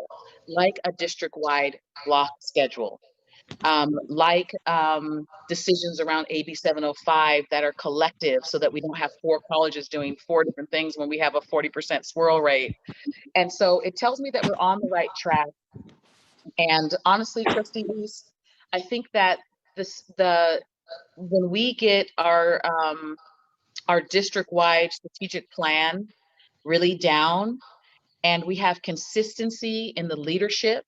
like a district-wide block schedule, like decisions around AB 705 that are collective, so that we don't have 4 colleges doing 4 different things when we have a 40% swirl rate. And so it tells me that we're on the right track. And honestly, trustees, I think that when we get our district-wide strategic plan really down, and we have consistency in the leadership,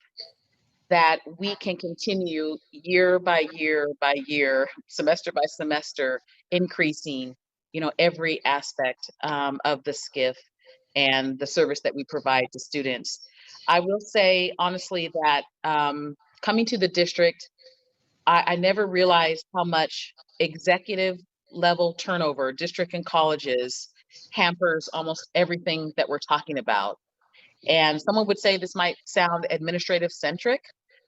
that we can continue year by year by year, semester by semester, increasing, every aspect of the SCIF and the service that we provide to students. I will say honestly that coming to the district, I never realized how much executive level turnover, district and colleges, hampers almost everything that we're talking about. And someone would say this might sound administrative centric,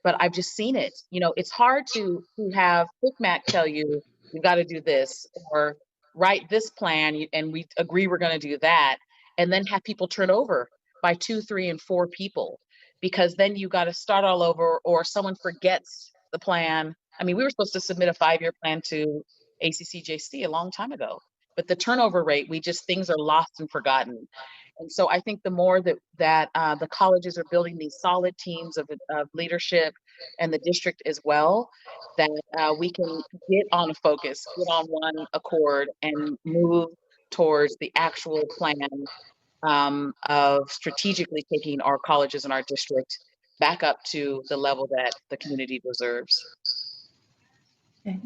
but I've just seen it. It's hard to have FCMAC tell you, you've got to do this, or write this plan, and we agree we're going to do that, and then have people turn over by 2, 3, and 4 people, because then you got to start all over, or someone forgets the plan. I mean, we were supposed to submit a 5-year plan to ACCJC a long time ago, but the turnover rate, things are lost and forgotten. And so I think the more that the colleges are building these solid teams of leadership, and the district as well, that we can get on a focus, get on one accord, and move towards the actual plan of strategically taking our colleges and our district back up to the level that the community deserves. Okay.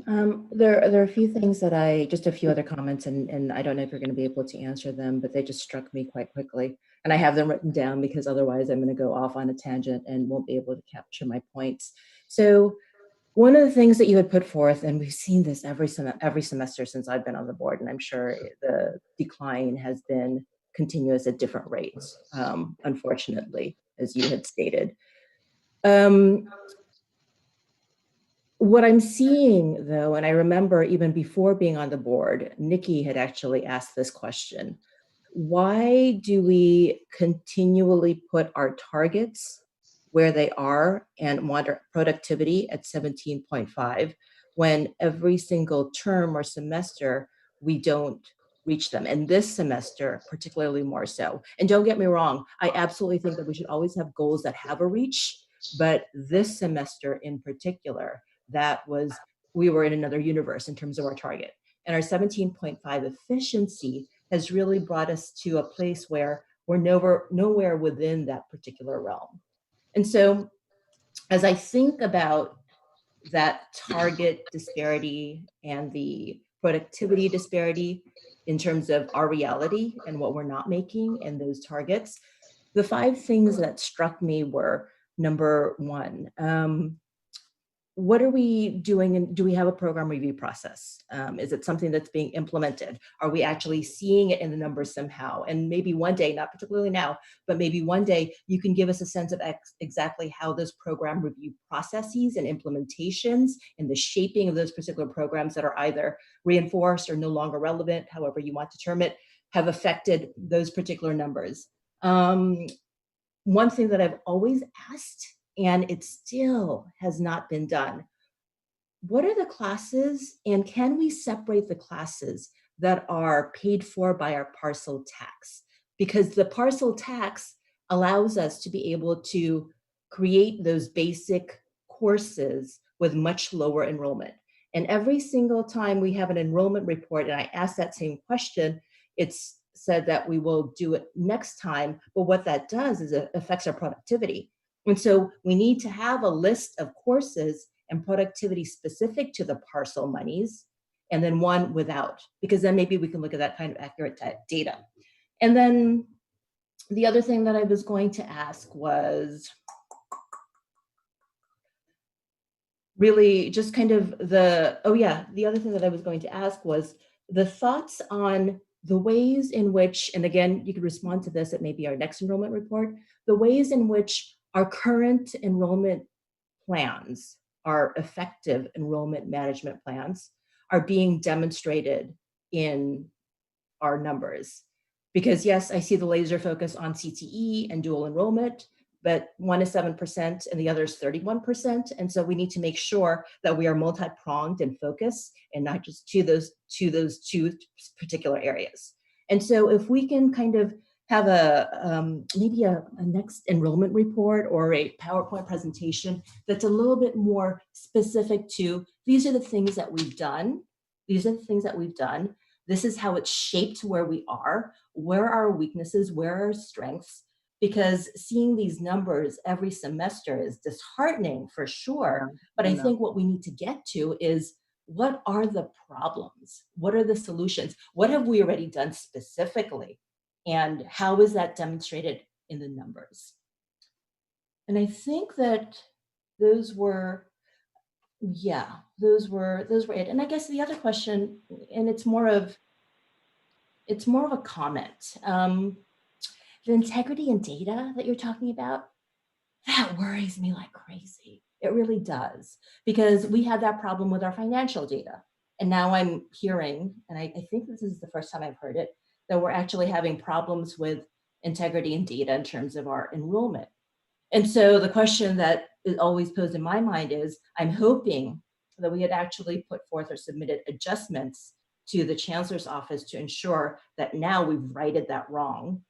There are a few things that just a few other comments, and I don't know if you're going to be able to answer them, but they just struck me quite quickly. And I have them written down, because otherwise I'm going to go off on a tangent and won't be able to capture my points. So one of the things that you had put forth, and we've seen this every semester since I've been on the board, and I'm sure the decline has been continuous at different rates, unfortunately, as you had stated. What I'm seeing, though, and I remember even before being on the board, Nikki had actually asked this question: why do we continually put our targets where they are and want our productivity at 17.5 when every single term or semester we don't reach them? And this semester, particularly more so. And don't get me wrong, I absolutely think that we should always have goals that have a reach, but this semester in particular, we were in another universe in terms of our target. And our 17.5 efficiency has really brought us to a place where we're nowhere within that particular realm. And so as I think about that target disparity and the productivity disparity in terms of our reality and what we're not making and those targets, the 5 things that struck me were, number 1, what are we doing, and do we have a program review process? Is it something that's being implemented? Are we actually seeing it in the numbers somehow? And maybe one day, not particularly now, but maybe one day you can give us a sense of exactly how those program review processes and implementations and the shaping of those particular programs that are either reinforced or no longer relevant, however you want to term it, have affected those particular numbers. One thing that I've always asked, and it still has not been done, what are the classes, and can we separate the classes that are paid for by our parcel tax? Because the parcel tax allows us to be able to create those basic courses with much lower enrollment. And every single time we have an enrollment report, and I ask that same question, it's said that we will do it next time, but what that does is it affects our productivity. And so we need to have a list of courses and productivity specific to the parcel monies, and then one without, because then maybe we can look at that kind of accurate data. And then the other thing that I was going to ask was really just kind of the other thing that I was going to ask was the thoughts on the ways in which, and again, you could respond to this at maybe our next enrollment report, the ways in which our current enrollment plans, our effective enrollment management plans, are being demonstrated in our numbers. Because yes, I see the laser focus on CTE and dual enrollment, but one is 7% and the other is 31%. And so we need to make sure that we are multi-pronged and focused and not just to those two particular areas. And so if we can kind of have maybe a next enrollment report or a PowerPoint presentation that's a little bit more specific to, these are the things that we've done. These are the things that we've done. This is how it's shaped where we are. Where are our weaknesses? Where are our strengths? Because seeing these numbers every semester is disheartening for sure. But I think what we need to get to is, what are the problems? What are the solutions? What have we already done specifically? And how is that demonstrated in the numbers? And I think that those were it. And I guess the other question, and it's more of a comment. The integrity in data that you're talking about, that worries me like crazy. It really does, because we had that problem with our financial data. And now I'm hearing, and I think this is the first time I've heard it, that we're actually having problems with integrity in data in terms of our enrollment. And so the question that is always posed in my mind is, I'm hoping that we had actually put forth or submitted adjustments to the Chancellor's office to ensure that now we've righted that wrong.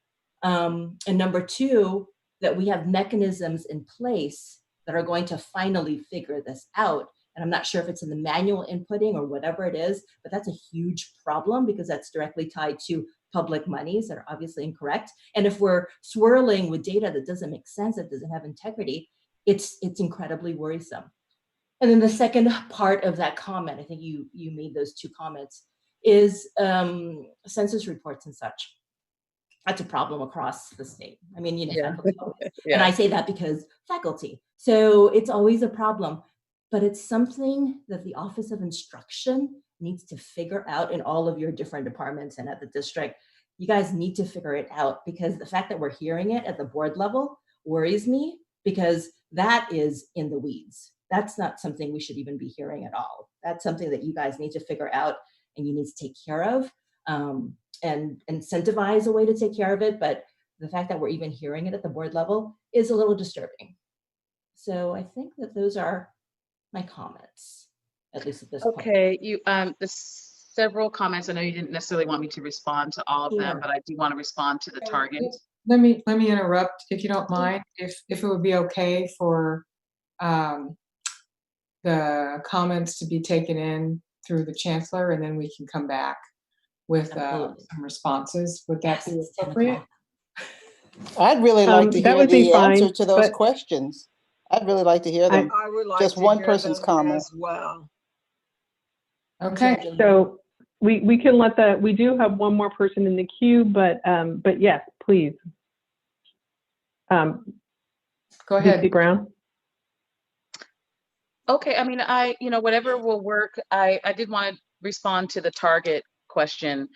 And number 2, that we have mechanisms in place that are going to finally figure this out. And I'm not sure if it's in the manual inputting or whatever it is, but that's a huge problem, because that's directly tied to public monies that are obviously incorrect. And if we're swirling with data that doesn't make sense, that doesn't have integrity, it's incredibly worrisome. And then the second part of that comment, I think you made those 2 comments, is census reports and such. That's a problem across the state. I mean, faculty. And I say that because faculty. So it's always a problem, but it's something that the Office of Instruction needs to figure out in all of your different departments and at the district. You guys need to figure it out, because the fact that we're hearing it at the board level worries me, because that is in the weeds. That's not something we should even be hearing at all. That's something that you guys need to figure out and you need to take care of. And incentivize a way to take care of it. But the fact that we're even hearing it at the board level is a little disturbing. So I think that those are my comments, at least at this point. Okay, there's several comments. I know you didn't necessarily want me to respond to all of them, but I do want to respond to the target. Let me interrupt, if you don't mind, if it would be okay for the comments to be taken in through the chancellor, and then we can come back with Absolutely. some responses. Would that Yes, be it's 10 appropriate? I'd really like to That hear would be the answer fine, to those but questions. I'd really like to hear them. I would like Just to one hear person's them comment. as well. Okay. so we can let that, we do have one more person in the queue, but yes, please. Go ahead. Lucy Brown. Okay, I mean, whatever will work. I did want to respond to the target question.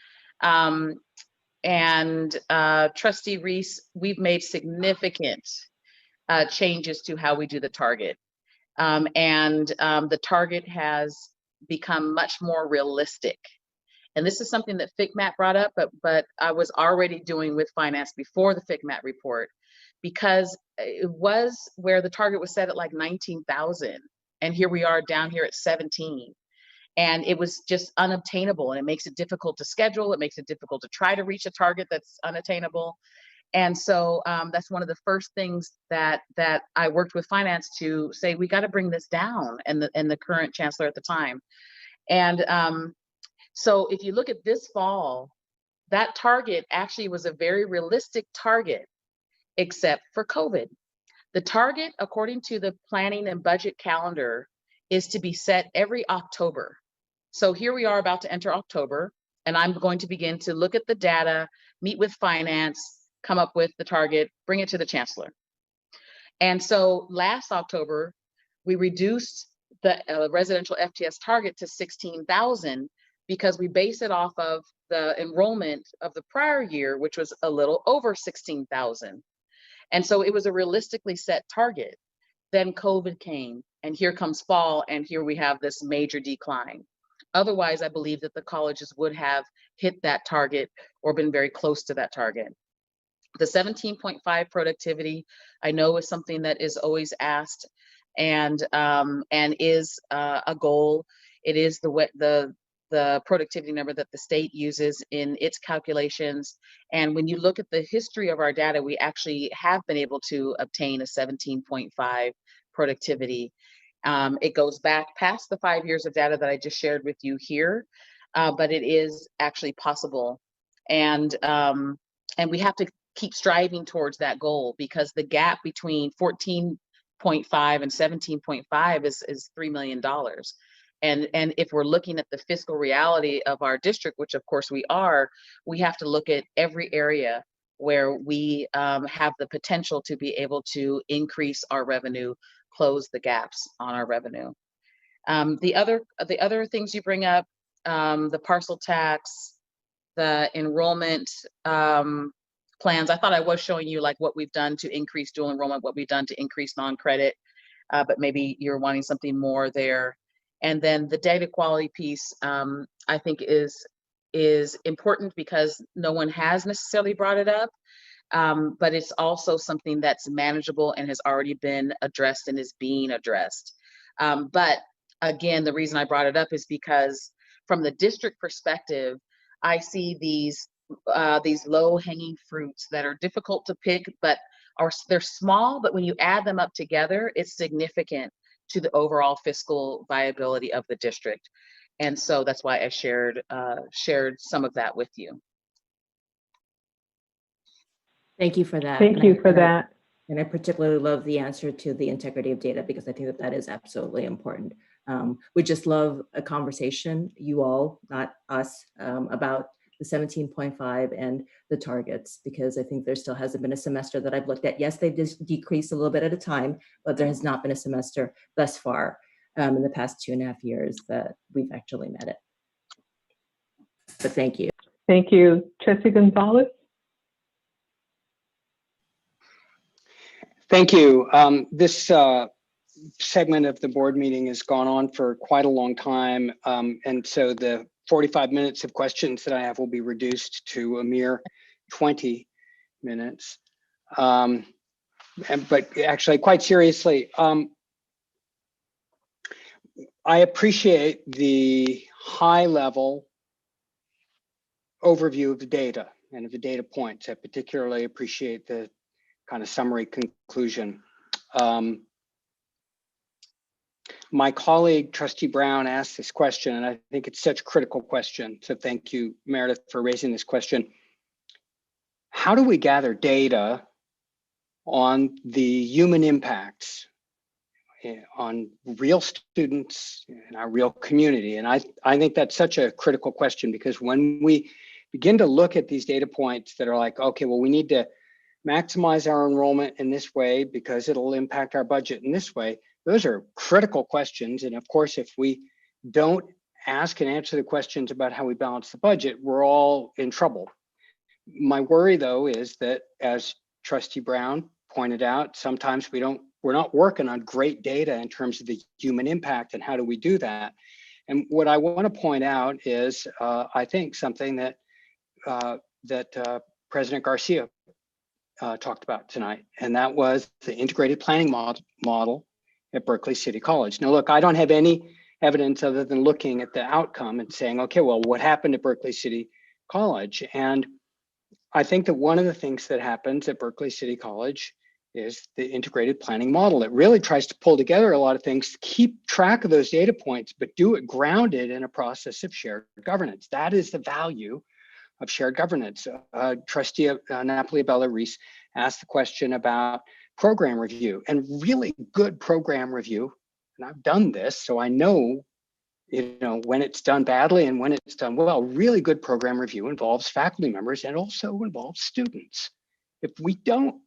Trustee Reese, we've made significant changes to how we do the target. The target has become much more realistic. And this is something that FCMAT brought up, but I was already doing with finance before the FCMAT report, because it was where the target was set at like 19,000. And here we are down here at 17. And it was just unobtainable. And it makes it difficult to schedule. It makes it difficult to try to reach a target that's unattainable. And so that's one of the first things that I worked with finance to say, we got to bring this down, and the current chancellor at the time. And so if you look at this fall, that target actually was a very realistic target, except for COVID. The target, according to the planning and budget calendar, is to be set every October. So here we are about to enter October, and I'm going to begin to look at the data, meet with finance, come up with the target, bring it to the chancellor. And so last October, we reduced the residential FTS target to 16,000 because we base it off of the enrollment of the prior year, which was a little over 16,000. And so it was a realistically set target. Then COVID came, and here comes fall, and here we have this major decline. Otherwise, I believe that the colleges would have hit that target or been very close to that target. The 17.5 productivity, I know, is something that is always asked, and is a goal. It is the productivity number that the state uses in its calculations. And when you look at the history of our data, we actually have been able to obtain a 17.5 productivity. It goes back past the 5 years of data that I just shared with you here, but it is actually possible. And we have to keep striving towards that goal, because the gap between 14.5 and 17.5 is $3 million. And if we're looking at the fiscal reality of our district, which of course we are, we have to look at every area where we have the potential to be able to increase our revenue, close the gaps on our revenue. The other things you bring up, the parcel tax, the enrollment plans. I thought I was showing you like what we've done to increase dual enrollment, what we've done to increase non-credit, but maybe you're wanting something more there. And then the data quality piece, I think is important because no one has necessarily brought it up, but it's also something that's manageable and has already been addressed and is being addressed. But again, the reason I brought it up is because from the district perspective, I see these low-hanging fruits that are difficult to pick, but they're small, but when you add them up together, it's significant to the overall fiscal viability of the district. And so that's why I shared some of that with you. Thank you for that. Thank you for that. And I particularly love the answer to the integrity of data, because I think that is absolutely important. We just love a conversation, you all, not us, about the 17.5 and the targets, because I think there still hasn't been a semester that I've looked at. Yes, they've just decreased a little bit at a time, but there has not been a semester thus far in the past 2.5 years that we've actually met it. But thank you. Thank you. Trustee Gonzalez? Thank you. This segment of the board meeting has gone on for quite a long time, and so the 45 minutes of questions that I have will be reduced to a mere 20 minutes. But actually, quite seriously, I appreciate the high-level overview of the data and of the data points. I particularly appreciate the kind of summary conclusion. My colleague, Trustee Brown, asked this question, and I think it's such a critical question. So thank you, Meredith, for raising this question. How do we gather data on the human impacts on real students in our real community? And I think that's such a critical question, because when we begin to look at these data points that are like, okay, well, we need to maximize our enrollment in this way because it'll impact our budget in this way, those are critical questions. And of course, if we don't ask and answer the questions about how we balance the budget, we're all in trouble. My worry, though, is that, as Trustee Brown pointed out, sometimes we're not working on great data in terms of the human impact and how do we do that. And what I want to point out is, I think, something that President Garcia talked about tonight, and that was the integrated planning model at Berkeley City College. Now, look, I don't have any evidence other than looking at the outcome and saying, okay, well, what happened at Berkeley City College? And I think that one of the things that happens at Berkeley City College is the integrated planning model. It really tries to pull together a lot of things, keep track of those data points, but do it grounded in a process of shared governance. That is the value of shared governance. Trustee Napoli Abella-Reese asked the question about program review, and really good program review. And I've done this, so I know, when it's done badly and when it's done well. Really good program review involves faculty members and also involves students. If we don't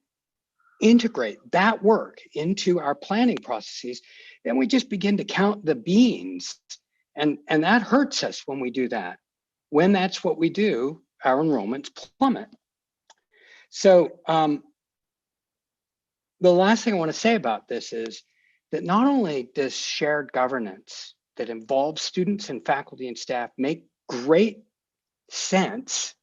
integrate that work into our planning processes, then we just begin to count the beans. And that hurts us when we do that. When that's what we do, our enrollments plummet. So the last thing I want to say about this is that not only does shared governance that involves students and faculty and staff make great sense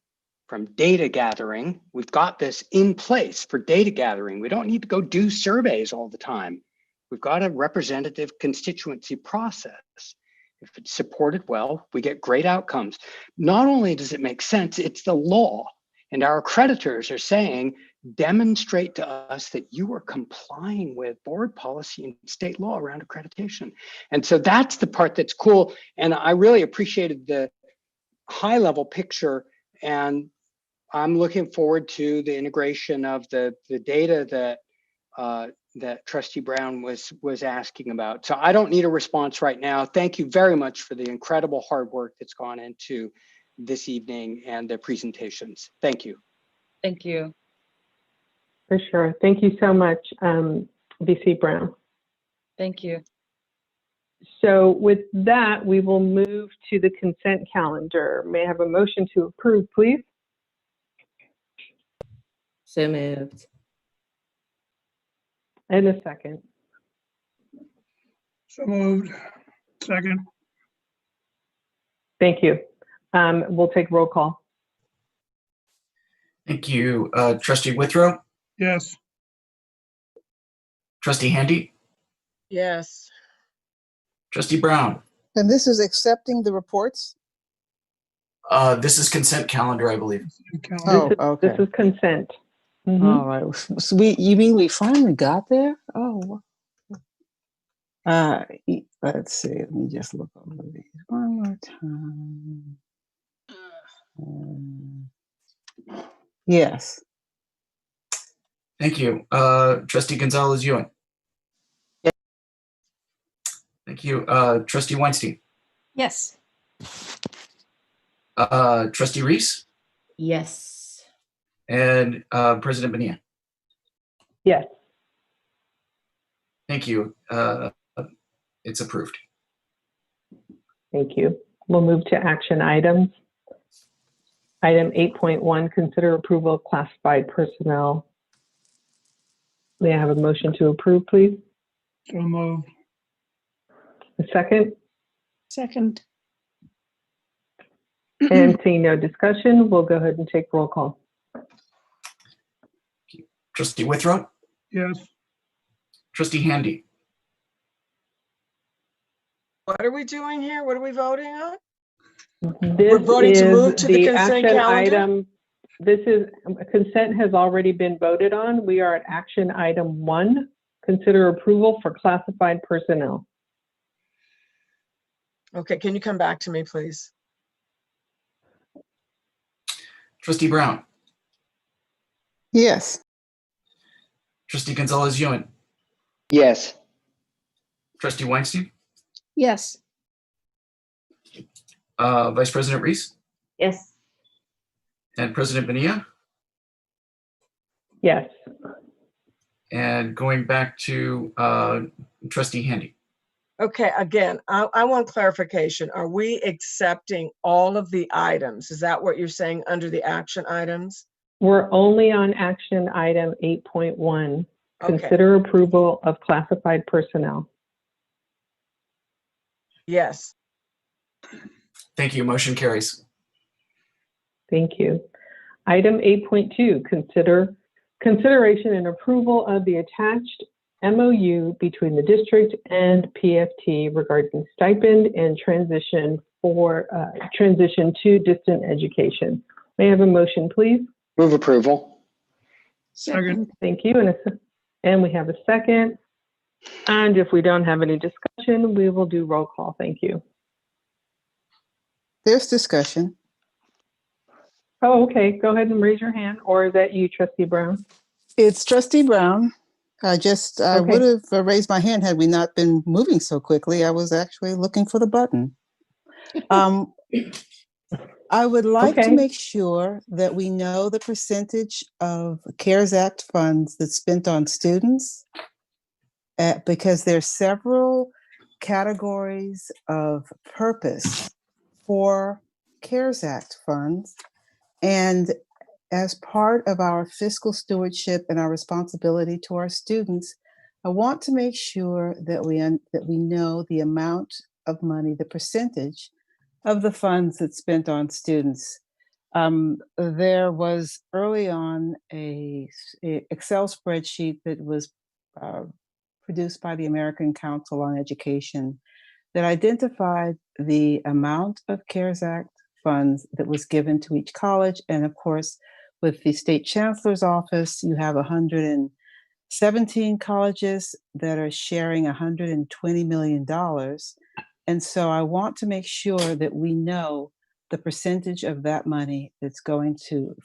from data gathering. We've got this in place for data gathering. We don't need to go do surveys all the time. We've got a representative constituency process. If it's supported well, we get great outcomes. Not only does it make sense, it's the law. And our accreditors are saying, demonstrate to us that you are complying with board policy and state law around accreditation. And so that's the part that's cool. And I really appreciated the high level picture. And I'm looking forward to the integration of the data that Trustee Brown was asking about. So I don't need a response right now. Thank you very much for the incredible hard work that's gone into this evening and the presentations. Thank you. Thank you. For sure. Thank you so much, VC Brown. Thank you. So with that, we will move to the consent calendar. May I have a motion to approve, please? So moved. And a second. So moved. Second. Thank you. We'll take roll call. Thank you. Trustee Withrow? Yes. Trustee Handy? Yes. Trustee Brown? And this is accepting the reports? This is consent calendar, I believe. Oh, okay. This is consent. Mhm. All right. So you mean we finally got there? Oh. Let's see. Let me just look over these one more time. Yes. Thank you. Trustee Gonzalez-Ewing? Thank you. Trustee Weinstein? Yes. Trustee Reese? Yes. And President Bonilla? Yes. Thank you. It's approved. Thank you. We'll move to action items. Item 8.1, consider approval of classified personnel. May I have a motion to approve, please? So moved. A second? Second. And seeing no discussion, we'll go ahead and take roll call. Trustee Withrow? Yes. Trustee Handy? What are we doing here? What are we voting on? This We're voting to move to the consent action calendar? item. This is, consent has already been voted on. We are at action item 1, consider approval for classified personnel. Okay, can you come back to me, please? Trustee Brown, Yes. Trustee Gonzalez-Ewan, Yes. Trustee Weinstein, Yes. Vice President Reese, Yes. and President Bonilla. Yes. And going back to Trustee Handy. Okay, again, I want clarification. Are we accepting all of the items? Is that what you're saying under the action items? We're only on action item 8.1. Okay. Consider approval of classified personnel. Yes. Thank you. Motion carries. Thank you. Item 8.2, consideration and approval of the attached MOU between the district and PFT regarding stipend and transition to distant education. May I have a motion, please? Move approval. Second. Thank you. And we have a second. And if we don't have any discussion, we will do roll call. Thank you. There's discussion. Oh, okay. Go ahead and raise your hand. Or is that you, Trustee Brown? It's Trustee Brown. I Okay. would have raised my hand had we not been moving so quickly. I was actually looking for the button. I would like to Okay. make sure that we know the percentage of CARES Act funds that's spent on students, because there's several categories of purpose for CARES Act funds. And as part of our fiscal stewardship and our responsibility to our students, I want to make sure that we know the amount of money, the percentage of the funds that's spent on students. There was early on a Excel spreadsheet that was produced by the American Council on Education that identified the amount of CARES Act funds that was given to each college. And of course, with the State Chancellor's Office, you have 117 colleges that are sharing $120 million. And so I want to make sure that we know the percentage of that money that's going to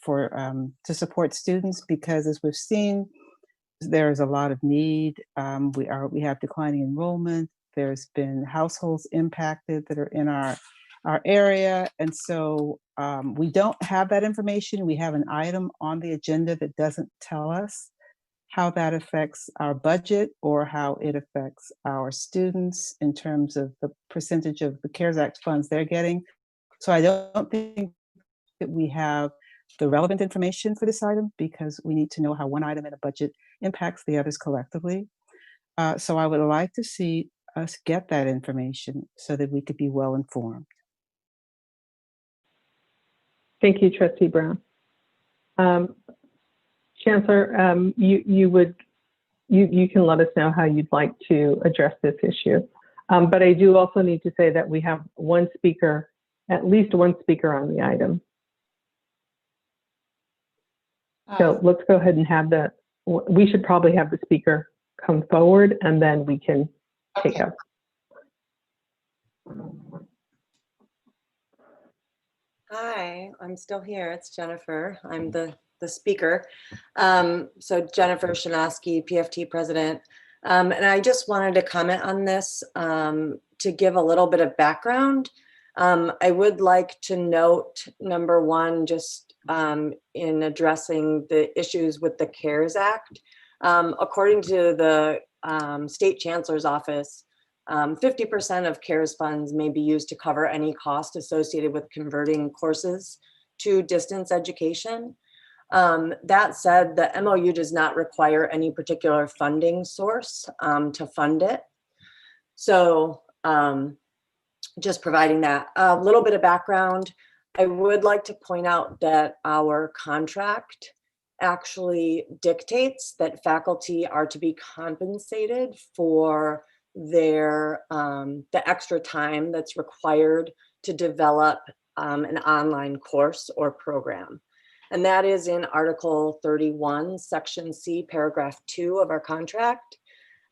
support students, because as we've seen, there's a lot of need. We have declining enrollment. There's been households impacted that are in our area. And so we don't have that information. We have an item on the agenda that doesn't tell us how that affects our budget or how it affects our students in terms of the percentage of the CARES Act funds they're getting. So I don't think that we have the relevant information for this item, because we need to know how one item in a budget impacts the others collectively. So I would like to see us get that information so that we could be well informed. Thank you, Trustee Brown. Chancellor, you can let us know how you'd like to address this issue. But I do also need to say that we have one speaker, at least one speaker on the item. So let's go ahead and have we should probably have the speaker come forward and then we can take up. Hi, I'm still here. It's Jennifer. I'm the speaker. So Jennifer Shanoski, PFT president. And I just wanted to comment on this to give a little bit of background. I would like to note, number one, just in addressing the issues with the CARES Act. According to the State Chancellor's Office, 50% of CARES funds may be used to cover any cost associated with converting courses to distance education. That said, the MOU does not require any particular funding source to fund it. So just providing that. A little bit of background, I would like to point out that our contract actually dictates that faculty are to be compensated for their the extra time that's required to develop an online course or program. And that is in Article 31, Section C, Paragraph 2 of our contract.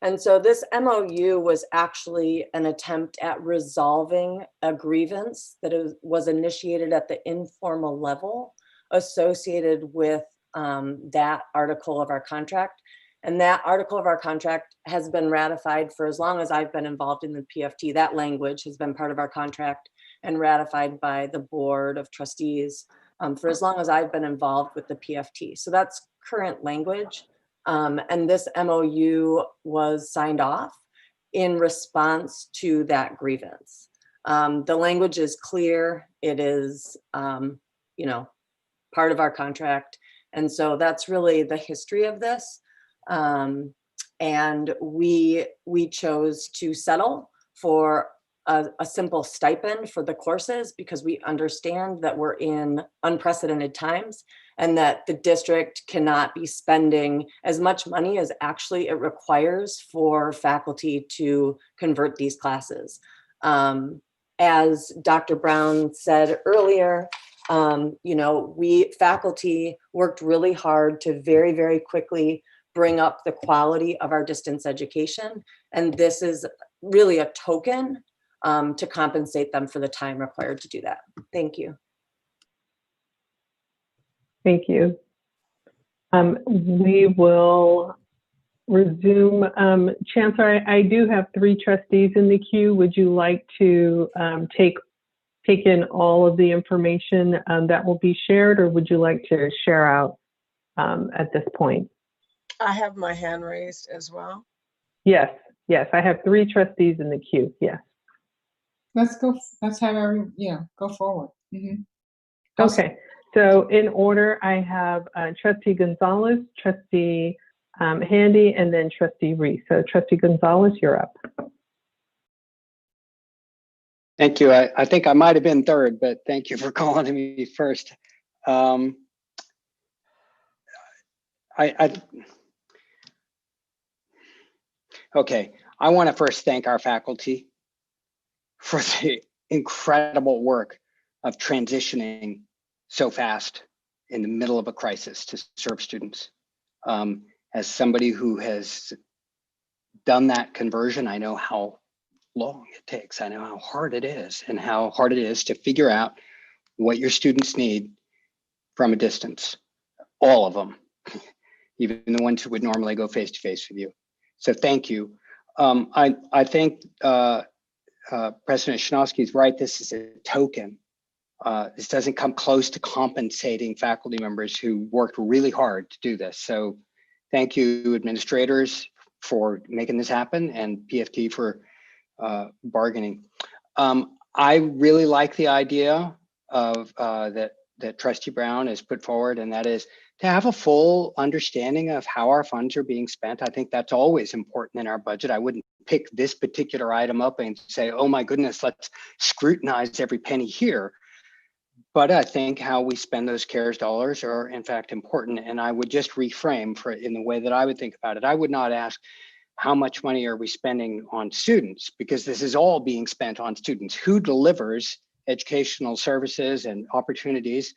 And so this MOU was actually an attempt at resolving a grievance that was initiated at the informal level associated with that article of our contract. And that article of our contract has been ratified for as long as I've been involved in the PFT. That language has been part of our contract and ratified by the Board of Trustees for as long as I've been involved with the PFT. So that's current language. And this MOU was signed off in response to that grievance. The language is clear. It is, you know, part of our contract. And so that's really the history of this. And we chose to settle for a simple stipend for the courses because we understand that we're in unprecedented times and that the district cannot be spending as much money as actually it requires for faculty to convert these classes. As Dr. Brown said earlier, you know, faculty worked really hard to very, very quickly bring up the quality of our distance education. And this is really a token to compensate them for the time required to do that. Thank you. Thank you. We will resume. Chancellor, I do have 3 trustees in the queue. Would you like to take in all of the information that will be shared, or would you like to share out at this point? I have my hand raised as well. Yes, yes, I have 3 trustees in the queue, yes. Let's go, let's have go forward. Okay, so in order, I have Trustee Gonzalez, Trustee Handy, and then Trustee Reese. So Trustee Gonzalez, you're up. Thank you. I think I might have been third, but thank you for calling me first. Okay, I want to first thank our faculty for the incredible work of transitioning so fast in the middle of a crisis to serve students. As somebody who has done that conversion, I know how long it takes. I know how hard it is and how hard it is to figure out what your students need from a distance, all of them, even the ones who would normally go face-to-face with you. So thank you. I think President Chrzanowski is right. This is a token. This doesn't come close to compensating faculty members who worked really hard to do this. So thank you, administrators, for making this happen, and PFT for bargaining. I really like the idea of that Trustee Brown has put forward, and that is to have a full understanding of how our funds are being spent. I think that's always important in our budget. I wouldn't pick this particular item up and say, oh my goodness, let's scrutinize every penny here. But I think how we spend those CARES dollars are in fact important. And I would just reframe in the way that I would think about it. I would not ask, how much money are we spending on students? Because this is all being spent on students. Who delivers educational services and opportunities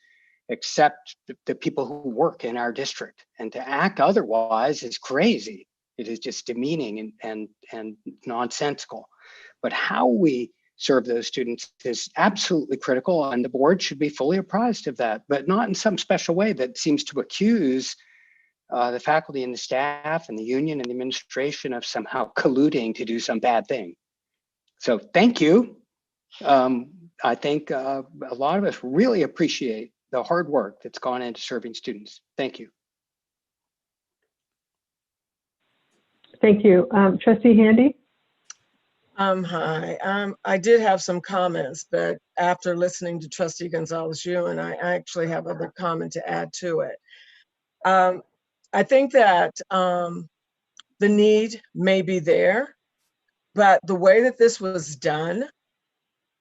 except the people who work in our district? And to act otherwise is crazy. It is just demeaning and nonsensical. But how we serve those students is absolutely critical, and the board should be fully apprised of that, but not in some special way that seems to accuse the faculty and the staff and the union and the administration of somehow colluding to do some bad thing. So thank you. I think a lot of us really appreciate the hard work that's gone into serving students. Thank you. Thank you. Trustee Handy? Hi. I did have some comments, but after listening to Trustee Gonzalez-Yuen, I actually have other comment to add to it. I think that the need may be there, but the way that this was done,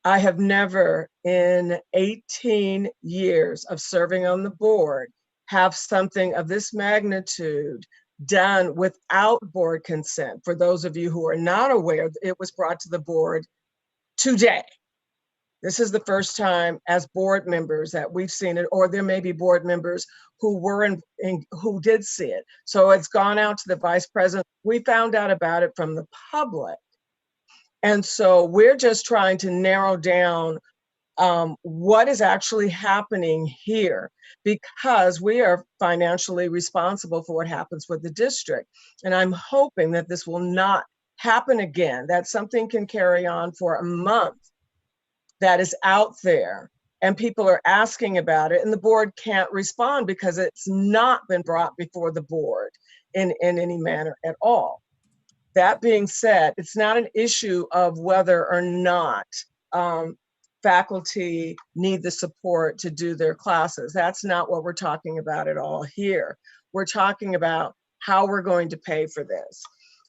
I have never in 18 years of serving on the board have something of this magnitude done without board consent. For those of you who are not aware, it was brought to the board today. This is the first time as board members that we've seen it, or there may be board members who were who did see it. So it's gone out to the vice president. We found out about it from the public. And so we're just trying to narrow down what is actually happening here, because we are financially responsible for what happens with the district. And I'm hoping that this will not happen again, that something can carry on for a month that is out there and people are asking about it and the board can't respond because it's not been brought before the board in any manner at all. That being said, it's not an issue of whether or not faculty need the support to do their classes. That's not what we're talking about at all here. We're talking about how we're going to pay for this.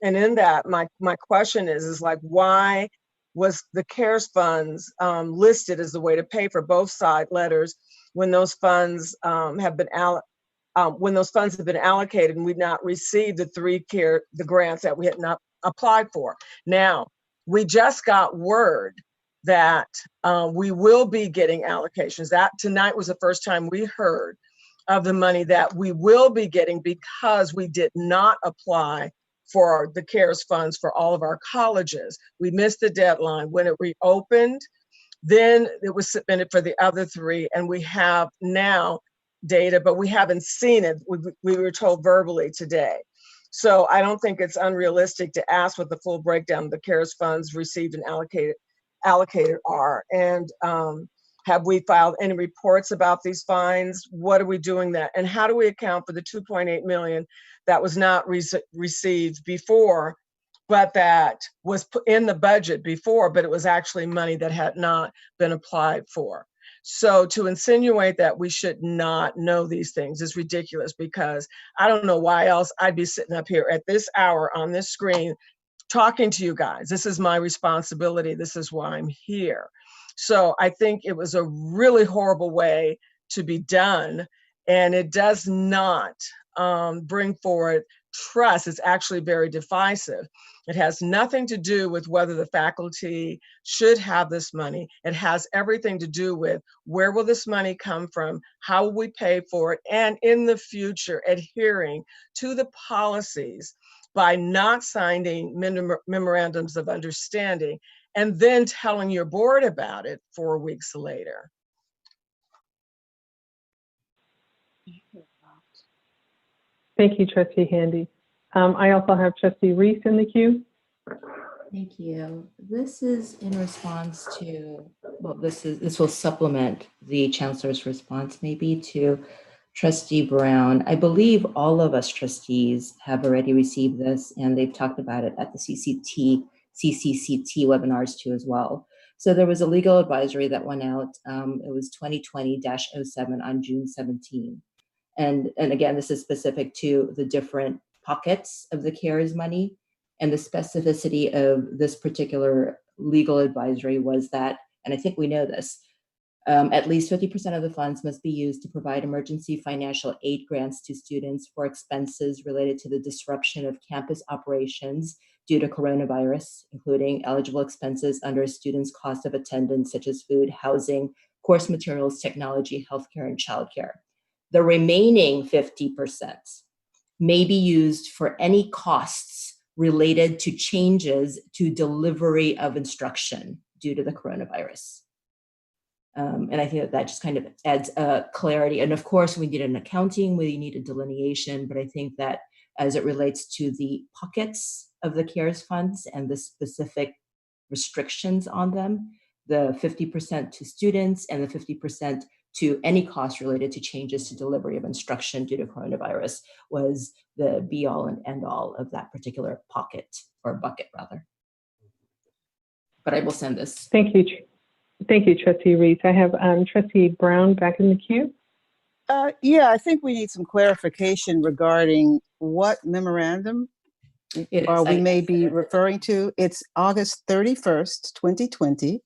And in that, my question is like, why was the CARES funds listed as the way to pay for both side letters when those funds have been allocated and we've not received the grants that we had not applied for? Now, we just got word that we will be getting allocations. That tonight was the first time we heard of the money that we will be getting because we did not apply for the CARES funds for all of our colleges. We missed the deadline. When it reopened, then it was submitted for the other three, and we have now data, but we haven't seen it. We were told verbally today. So I don't think it's unrealistic to ask what the full breakdown of the CARES funds received and allocated are. And have we filed any reports about these fines? What are we doing that? And how do we account for the 2.8 million that was not received before, but that was put in the budget before, but it was actually money that had not been applied for? So to insinuate that we should not know these things is ridiculous, because I don't know why else I'd be sitting up here at this hour on this screen talking to you guys. This is my responsibility. This is why I'm here. So I think it was a really horrible way to be done, and it does not bring forward trust. It's actually very divisive. It has nothing to do with whether the faculty should have this money. It has everything to do with where will this money come from, how will we pay for it, and in the future adhering to the policies by not signing memorandums of understanding and then telling your board about it 4 weeks later. Thank you, Trustee Handy. I also have Trustee Reese in the queue. Thank you. This is in response to, well, this will supplement the Chancellor's response maybe to Trustee Brown. I believe all of us trustees have already received this, and they've talked about it at the CCCT webinars too as well. So there was a legal advisory that went out. It was 2020-07 on June 17. And again, this is specific to the different pockets of the CARES money. And the specificity of this particular legal advisory was that, and I think we know this, at least 50% of the funds must be used to provide emergency financial aid grants to students for expenses related to the disruption of campus operations due to coronavirus, including eligible expenses under a student's cost of attendance, such as food, housing, course materials, technology, healthcare, and childcare. The remaining 50% may be used for any costs related to changes to delivery of instruction due to the coronavirus. And I think that just kind of adds clarity. And of course, we need an accounting, we need a delineation, but I think that as it relates to the pockets of the CARES funds and the specific restrictions on them, the 50% to students and the 50% to any cost related to changes to delivery of instruction due to coronavirus was the be all and end all of that particular pocket, or bucket rather. But I will send this. Thank you. Thank you, Trustee Reese. I have Trustee Brown back in the queue. Yeah, I think we need some clarification regarding what memorandum we may be referring to. It's August 31st, 2020,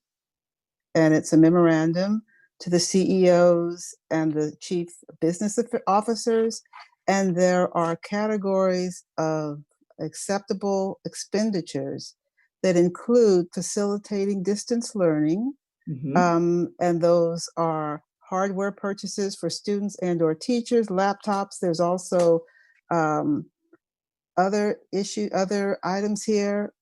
and it's a memorandum to the CEOs and the chief business officers, and there are categories of acceptable expenditures that include facilitating distance learning, And those are hardware purchases for students and or teachers, laptops. There's also other items here,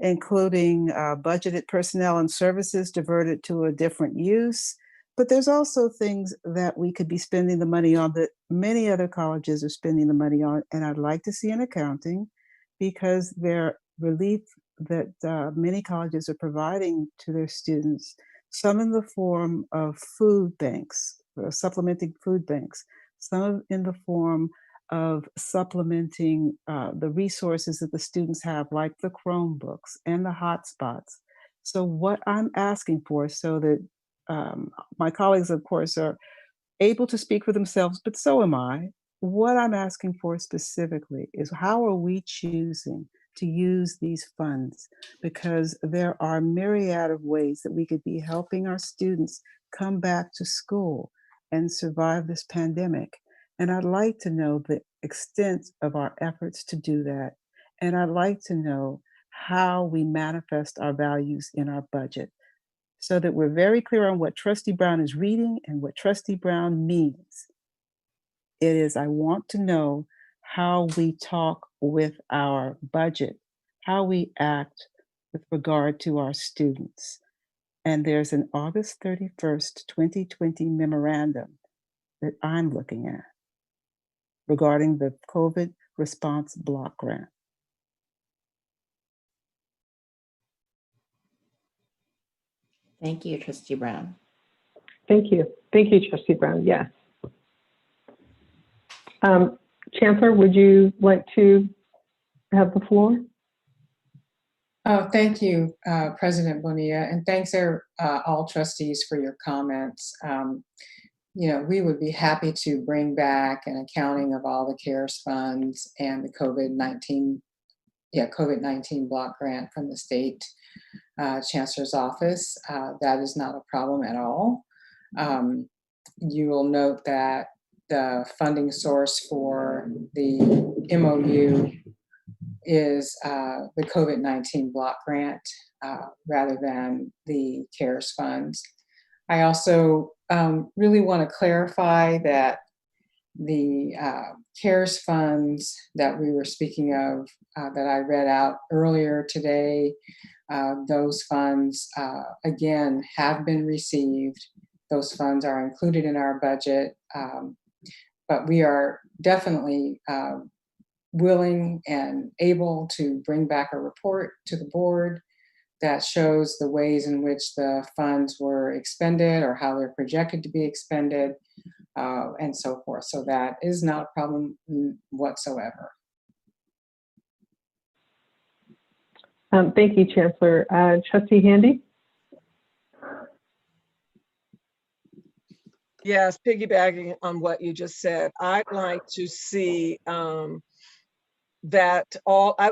including budgeted personnel and services diverted to a different use. But there's also things that we could be spending the money on that many other colleges are spending the money on. And I'd like to see an accounting, because their relief that many colleges are providing to their students, some in the form of food banks, supplementing food banks, some in the form of supplementing the resources that the students have, like the Chromebooks and the hotspots. So what I'm asking for, so that my colleagues, of course, are able to speak for themselves, but so am I. What I'm asking for specifically is, how are we choosing to use these funds? Because there are myriad of ways that we could be helping our students come back to school and survive this pandemic. And I'd like to know the extent of our efforts to do that. And I'd like to know how we manifest our values in our budget, so that we're very clear on what Trustee Brown is reading and what Trustee Brown means. It is, I want to know how we talk with our budget, how we act with regard to our students. And there's an August 31st, 2020 memorandum that I'm looking at regarding the COVID response block grant. Thank you, Trustee Brown. Thank you. Thank you, Trustee Brown. Yes. Chancellor, would you like to have the floor? Oh, thank you, President Bonilla, and thanks all trustees for your comments. We would be happy to bring back an accounting of all the CARES funds and the COVID-19 block grant from the state chancellor's office. That is not a problem at all. You will note that the funding source for the MOU is the COVID-19 block grant rather than the CARES funds. I also really want to clarify that the CARES funds that we were speaking of, that I read out earlier today, those funds, again, have been received. Those funds are included in our budget, but we are definitely willing and able to bring back a report to the board that shows the ways in which the funds were expended or how they're projected to be expended, and so forth. So that is not a problem whatsoever. Thank you, Chancellor. Trustee Handy? Yes, piggybacking on what you just said, I'd like to see I'd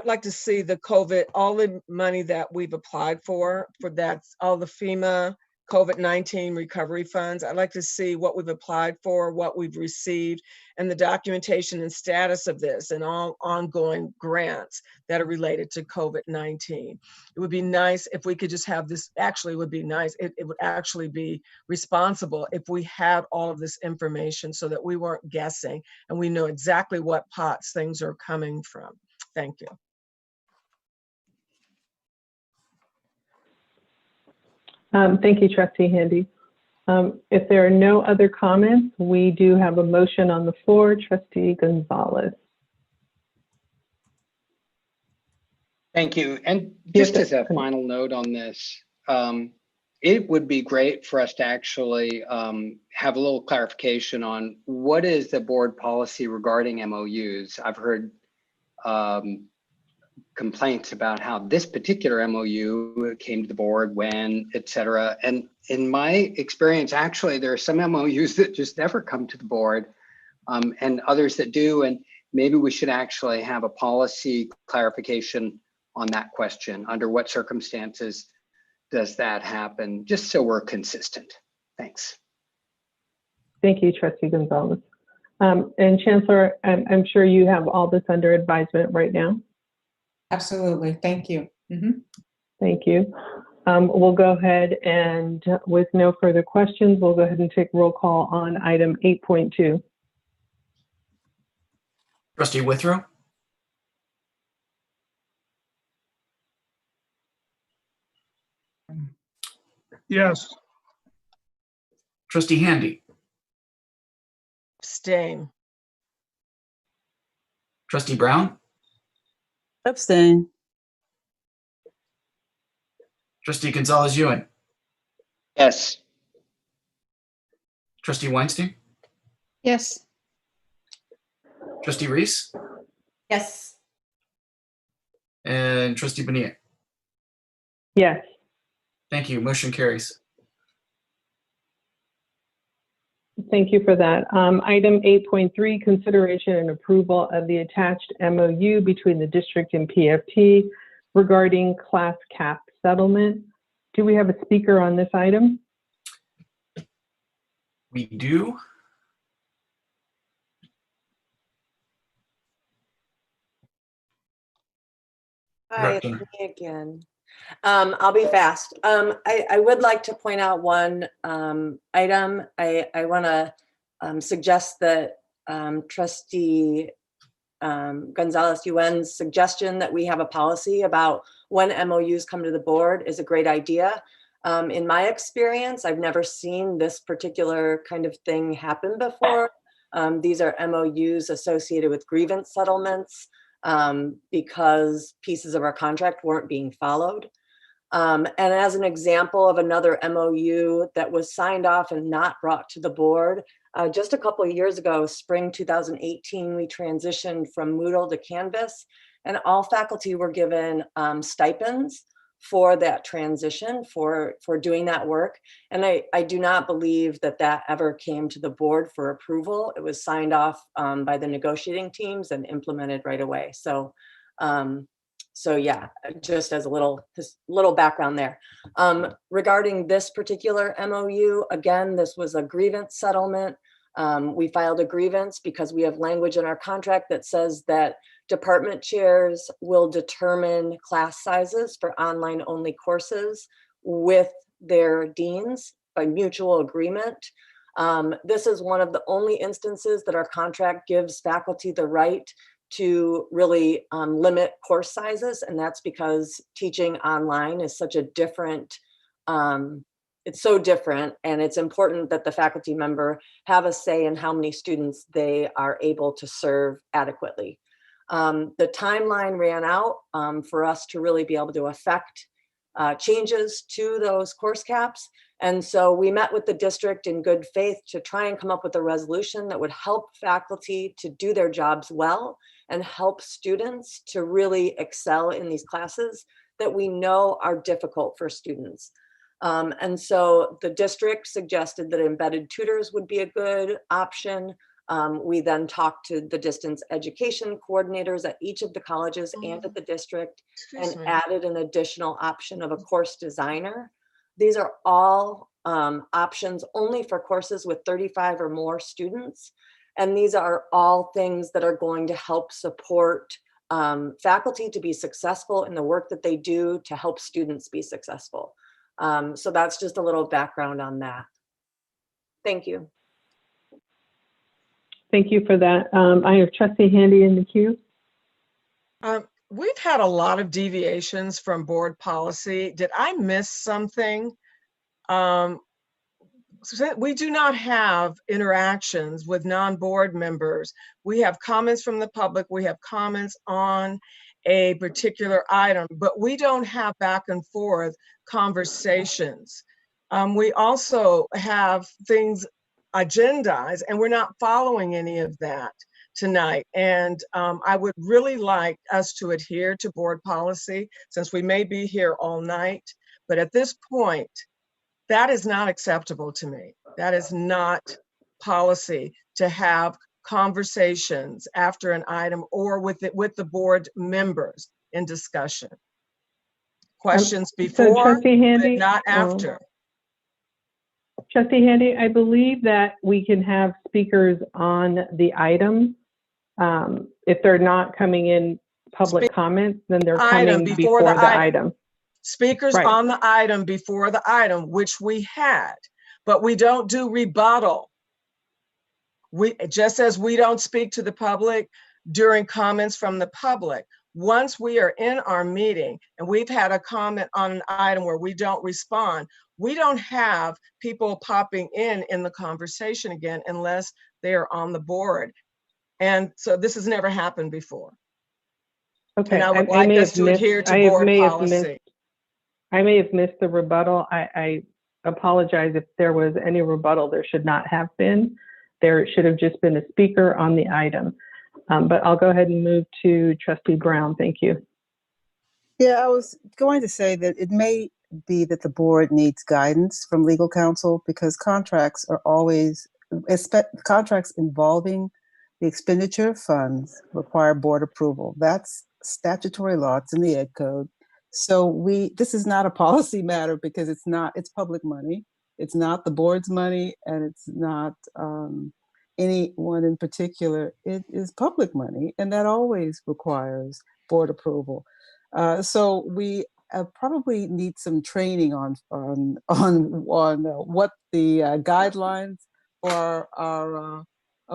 like to see the COVID, all the money that we've applied for that, all the FEMA COVID-19 recovery funds. I'd like to see what we've applied for, what we've received, and the documentation and status of this, and all ongoing grants that are related to COVID-19. It would be nice if we could just have this. Actually, it would be nice. It would actually be responsible if we had all of this information, so that we weren't guessing and we know exactly what pots things are coming from. Thank you. Thank you, Trustee Handy. If there are no other comments, we do have a motion on the floor. Trustee Gonzalez. Thank you. And just as a final note on this, it would be great for us to actually have a little clarification on what is the board policy regarding MOUs. I've heard complaints about how this particular MOU came to the board, when, et cetera. And in my experience, actually, there are some MOUs that just never come to the board, and others that do. And maybe we should actually have a policy clarification on that question. Under what circumstances does that happen? Just so we're consistent. Thanks. Thank you, Trustee Gonzalez. And Chancellor, I'm sure you have all this under advisement right now. Absolutely. Thank you. Thank you. We'll go ahead and with no further questions, we'll go ahead and take roll call on item 8.2. Trustee Withrow, Yes. Trustee Handy, Abstain. Trustee Brown, Abstain. Trustee Gonzalez Ewan, Yes. Trustee Weinstein, Yes. Trustee Reese, Yes. and Trustee Bonilla. Yes. Thank you. Motion carries. Thank you for that. Item 8.3, consideration and approval of the attached MOU between the district and PFT regarding class cap settlement. Do we have a speaker on this item? We do. Hi, it's Director. me again. I'll be fast. I would like to point out one item. I want to suggest that Trustee Gonzalez Yuen's suggestion that we have a policy about when MOUs come to the board is a great idea. In my experience, I've never seen this particular kind of thing happen before. These are MOUs associated with grievance settlements because pieces of our contract weren't being followed. And as an example of another MOU that was signed off and not brought to the board, just a couple of years ago, spring 2018, we transitioned from Moodle to Canvas, and all faculty were given stipends for that transition, for doing that work. And I do not believe that that ever came to the board for approval. It was signed off by the negotiating teams and implemented right away. So yeah, just as a little background there. Regarding this particular MOU, again, this was a grievance settlement. We filed a grievance because we have language in our contract that says that department chairs will determine class sizes for online only courses with their deans by mutual agreement. This is one of the only instances that our contract gives faculty the right to really limit course sizes. And that's because teaching online is such a different, it's so different, and it's important that the faculty member have a say in how many students they are able to serve adequately. The timeline ran out for us to really be able to affect changes to those course caps. And so we met with the district in good faith to try and come up with a resolution that would help faculty to do their jobs well and help students to really excel in these classes that we know are difficult for students. And so the district suggested that embedded tutors would be a good option. We then talked to the distance education coordinators at each of the colleges and at the district and added an additional option of a course designer. These are all options only for courses with 35 or more students. And these are all things that are going to help support faculty to be successful in the work that they do to help students be successful. So that's just a little background on that. Thank you. Thank you for that. I have Trustee Handy in the queue. We've had a lot of deviations from board policy. Did I miss something? We do not have interactions with non-board members. We have comments from the public. We have comments on a particular item, but we don't have back and forth conversations. We also have things agendized, and we're not following any of that tonight. And I would really like us to adhere to board policy, since we may be here all night. But at this point, that is not acceptable to me. That is not policy to have conversations after an item or with the board members in discussion. Questions before, so Trustee Handy, but not after. Trustee Handy, I believe that we can have speakers on the item. If they're not coming in public comments, then they're coming before the item. speakers Right. on the item before the item, which we had, but we don't do rebuttal. Just as we don't speak to the public during comments from the public. Once we are in our meeting and we've had a comment on an item where we don't respond, we don't have people popping in the conversation again unless they are on the board. And so this has never happened before. Okay. And I would I like may us have to missed- adhere to I board may have policy. I may have missed the rebuttal. I apologize if there was any rebuttal. There should not have been. There should have just been a speaker on the item. But I'll go ahead and move to Trustee Brown. Thank you. Yeah, I was going to say that it may be that the board needs guidance from legal counsel because contracts are always, contracts involving the expenditure of funds require board approval. That's statutory law. It's in the Ed Code. So this is not a policy matter because it's public money. It's not the board's money and it's not anyone in particular. It is public money and that always requires board approval. So we probably need some training on what the guidelines for our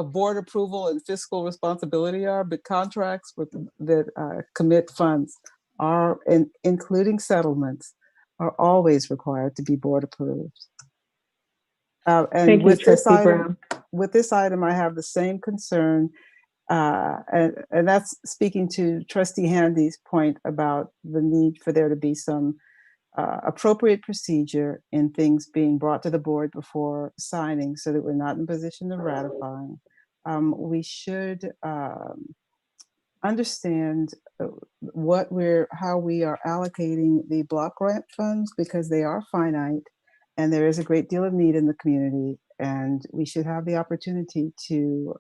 board approval and fiscal responsibility are, but contracts that commit funds are, including settlements, are always required to be board approved. And Thank you, with this Trustee item, Brown. I have the same concern. And that's speaking to Trustee Handy's point about the need for there to be some appropriate procedure in things being brought to the board before signing so that we're not in position of ratifying. We should understand how we are allocating the block grant funds because they are finite and there is a great deal of need in the community, and we should have the opportunity to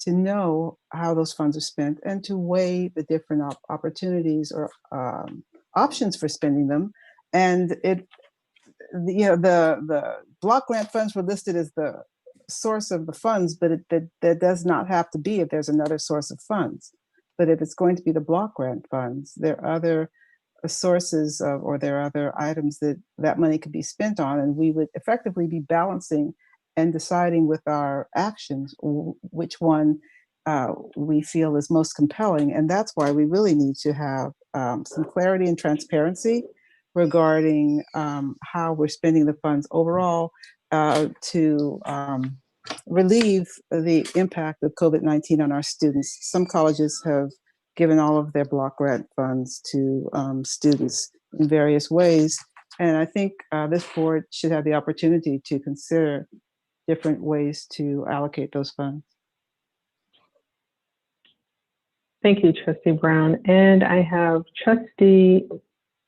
know how those funds are spent and to weigh the different opportunities or options for spending them. And the block grant funds were listed as the source of the funds, but that does not have to be if there's another source of funds. But if it's going to be the block grant funds, there are other sources or there are other items that money could be spent on, and we would effectively be balancing and deciding with our actions which one we feel is most compelling. And that's why we really need to have some clarity and transparency regarding how we're spending the funds overall to relieve the impact of COVID-19 on our students. Some colleges have given all of their block grant funds to students in various ways. And I think this board should have the opportunity to consider different ways to allocate those funds. Thank you, Trustee Brown. And I have Trustee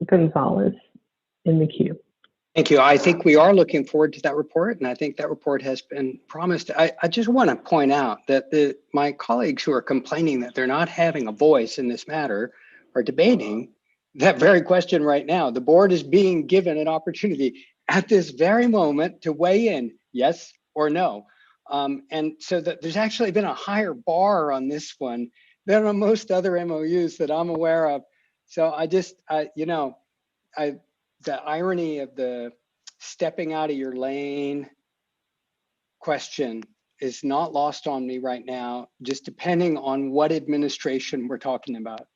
Gonzalez in the queue. Thank you. I think we are looking forward to that report, and I think that report has been promised. I just want to point out that my colleagues who are complaining that they're not having a voice in this matter are debating that very question right now. The board is being given an opportunity at this very moment to weigh in, yes or no. And so that there's actually been a higher bar on this one than on most other MOUs that I'm aware of. So the irony of the stepping out of your lane question is not lost on me right now, just depending on what administration we're talking about.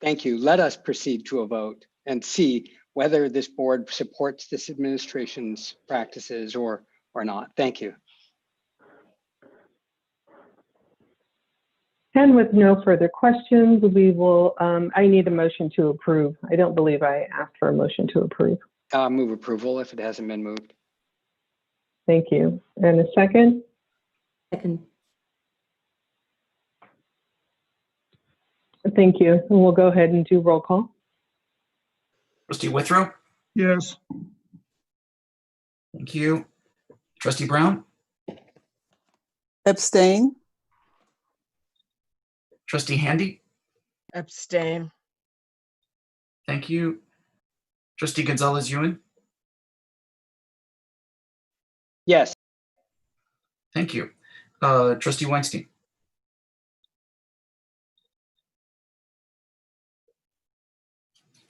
Thank you. Let us proceed to a vote and see whether this board supports this administration's practices or not. Thank you. And with no further questions, we will, I need a motion to approve. I don't believe I asked for a motion to approve. Move approval if it hasn't been moved. Thank you. And a second? Second. Thank you. And we'll go ahead and do roll call. Trustee Withrow? Yes. Thank you. Trustee Brown? Abstain. Trustee Handy? Abstain. Thank you. Trustee Gonzalez-Ewan? Yes. Thank you. Trustee Weinstein?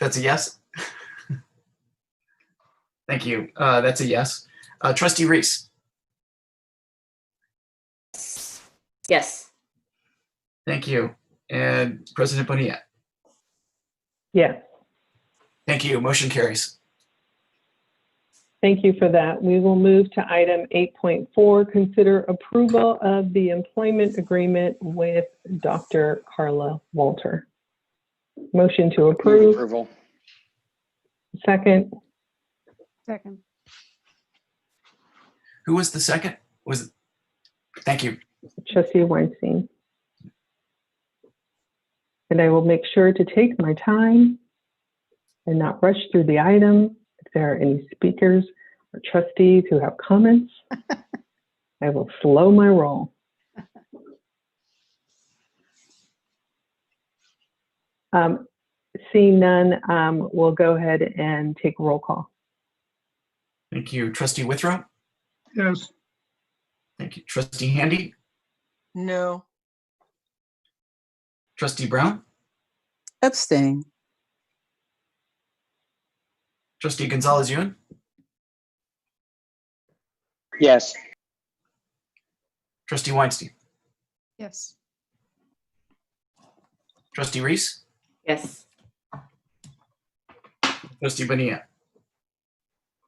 That's a yes. Thank you. That's a yes. Trustee Reese. Yes. Thank you. And President Bonilla. Yes. Thank you. Motion carries. Thank you for that. We will move to item 8.4, consider approval of the employment agreement with Dr. Carla Walter. Motion to Move approve. approval. Second. Second. Who was the second? Thank you. Trustee Weinstein. And I will make sure to take my time and not rush through the item. If there are any speakers or trustees who have comments, I will slow my roll. Seeing none, we'll go ahead and take roll call. Thank you. Trustee Withrow. Yes. Thank you. Trustee Handy. No. Trustee Brown. Abstain. Trustee Gonzalez-Ewan. Yes. Trustee Weinstein. Yes. Trustee Reese. Yes. Trustee Bonilla.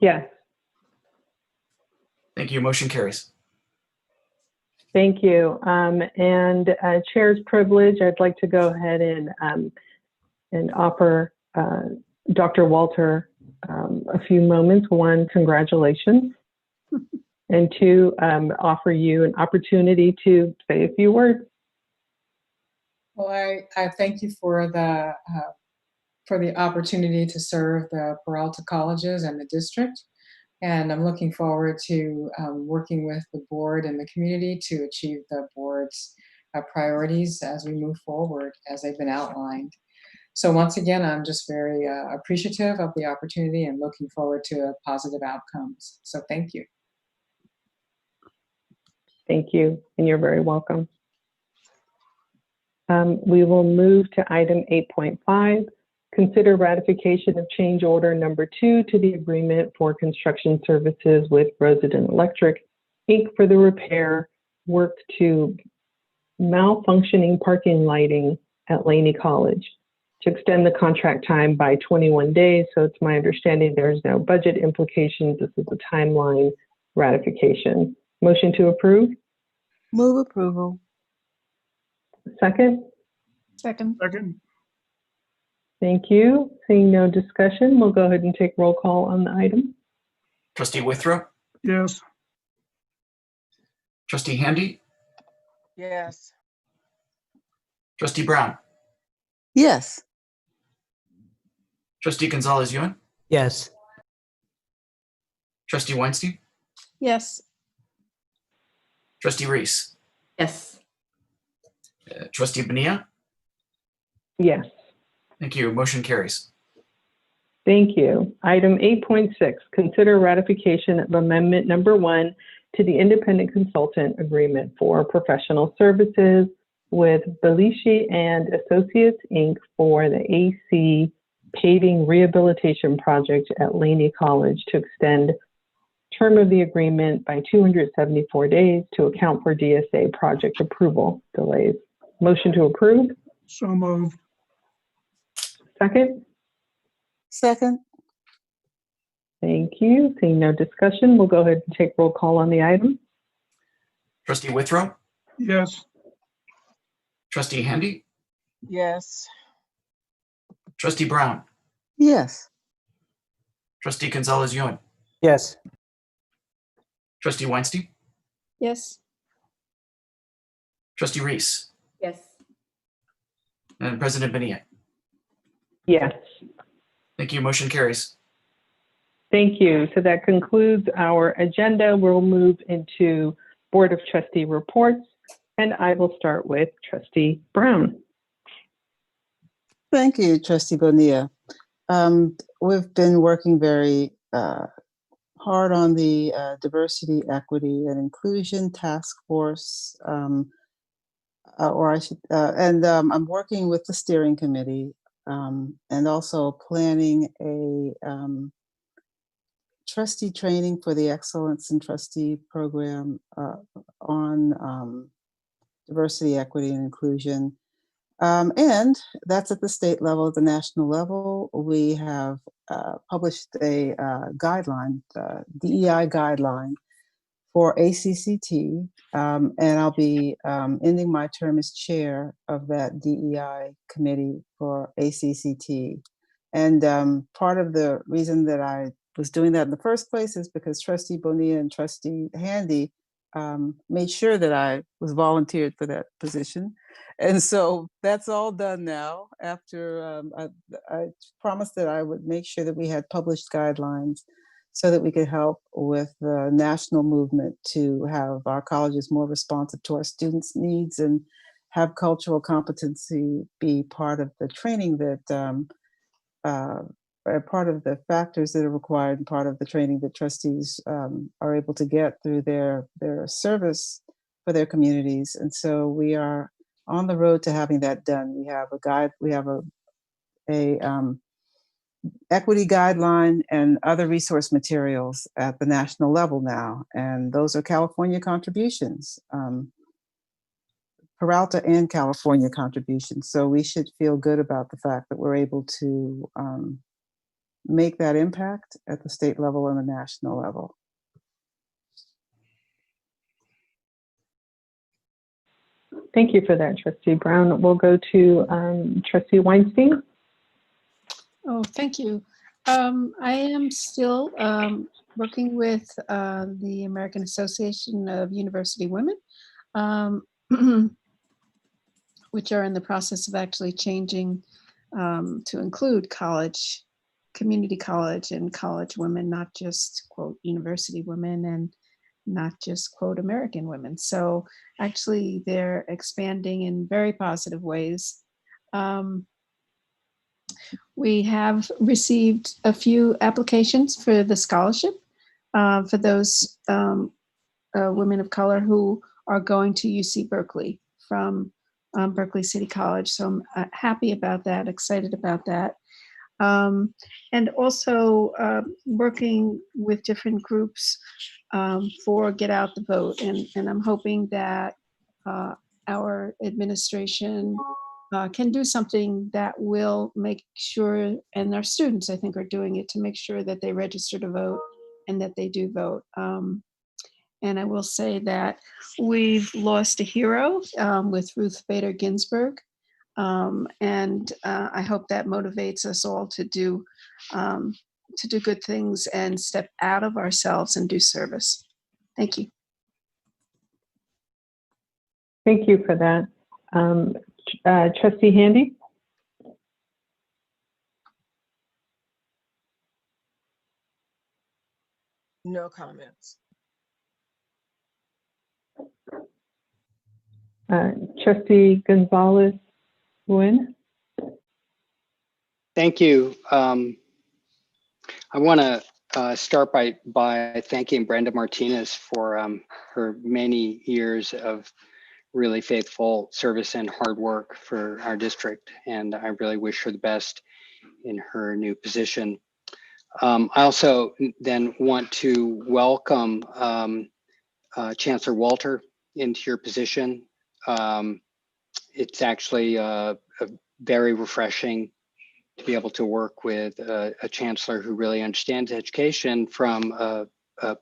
Yes. Thank you. Motion carries. Thank you. And Chair's privilege, I'd like to go ahead and offer Dr. Walter a few moments. One, congratulations. And two, offer you an opportunity to say a few words. Well, I thank you for the opportunity to serve the Peralta colleges and the district. And I'm looking forward to working with the board and the community to achieve the board's priorities as we move forward, as they've been outlined. So once again, I'm just very appreciative of the opportunity and looking forward to positive outcomes. So thank you. Thank you, and you're very welcome. We will move to item 8.5, consider ratification of change order number 2 to the agreement for construction services with Resident Electric, Inc. for the repair work to malfunctioning parking lighting at Laney College to extend the contract time by 21 days. So it's my understanding there's no budget implications. This is a timeline ratification. Motion to approve? Move approval. Second? Second. Second. Thank you. Seeing no discussion, we'll go ahead and take roll call on the item. Trustee Withrow. Yes. Trustee Handy. Yes. Trustee Brown. Yes. Trustee Gonzalez-Ewan. Yes. Trustee Weinstein. Yes. Trustee Reese. Yes. Trustee Bonilla. Yes. Thank you. Motion carries. Thank you. Item 8.6, consider ratification of amendment number 1 to the independent consultant agreement for professional services with Belici and Associates, Inc. for the AC paving rehabilitation project at Laney College to extend term of the agreement by 274 days to account for DSA project approval delays. Motion to approve? So moved. Second? Second. Thank you. Seeing no discussion, we'll go ahead and take roll call on the item. Trustee Withrow. Yes. Trustee Handy. Yes. Trustee Brown. Yes. Trustee Gonzalez-Ewan. Yes. Trustee Weinstein. Yes. Trustee Reese. Yes. And President Bonilla. Yes. Thank you. Motion carries. Thank you. So that concludes our agenda. We'll move into Board of Trustee reports, and I will start with Trustee Brown. Thank you, Trustee Bonilla. We've been working very hard on the Diversity, Equity, and Inclusion Task Force, I'm working with the steering committee and also planning a trustee training for the Excellence in Trustee program on diversity, equity, and inclusion. And that's at the state level. At the national level, we have published a guideline, DEI guideline for ACCT, and I'll be ending my term as chair of that DEI committee for ACCT. And part of the reason that I was doing that in the first place is because Trustee Bonilla and Trustee Handy made sure that I was volunteered for that position. And so that's all done now. After I promised that I would make sure that we had published guidelines so that we could help with the national movement to have our colleges more responsive to our students' needs and have cultural competency be part of the training that part of the factors that are required and part of the training that trustees are able to get through their service for their communities. And so we are on the road to having that done. We have a guide, we have a equity guideline and other resource materials at the national level now. And those are California contributions, Peralta and California contributions. So we should feel good about the fact that we're able to make that impact at the state level and the national level. Thank you for that, Trustee Brown. We'll go to Trustee Weinstein. Oh, thank you. I am still working with the American Association of University Women, which are in the process of actually changing to include college, community college and college women, not just, quote, university women and not just, quote, American women. So actually they're expanding in very positive ways. We have received a few applications for the scholarship for those women of color who are going to UC Berkeley from Berkeley City College. So I'm happy about that, excited about that. And also working with different groups for Get Out the Vote. And I'm hoping that our administration can do something that will make sure, and our students, I think, are doing it to make sure that they register to vote and that they do vote. And I will say that we've lost a hero with Ruth Bader Ginsburg. And I hope that motivates us all to do good things and step out of ourselves and do service. Thank you. Thank you for that. Trustee Handy? No comments. Trustee Gonzalez Nguyen? Thank you. I want to start by thanking Brenda Martinez for her many years of really faithful service and hard work for our district. And I really wish her the best in her new position. I also then want to welcome Chancellor Walter into your position. It's actually very refreshing to be able to work with a chancellor who really understands education from a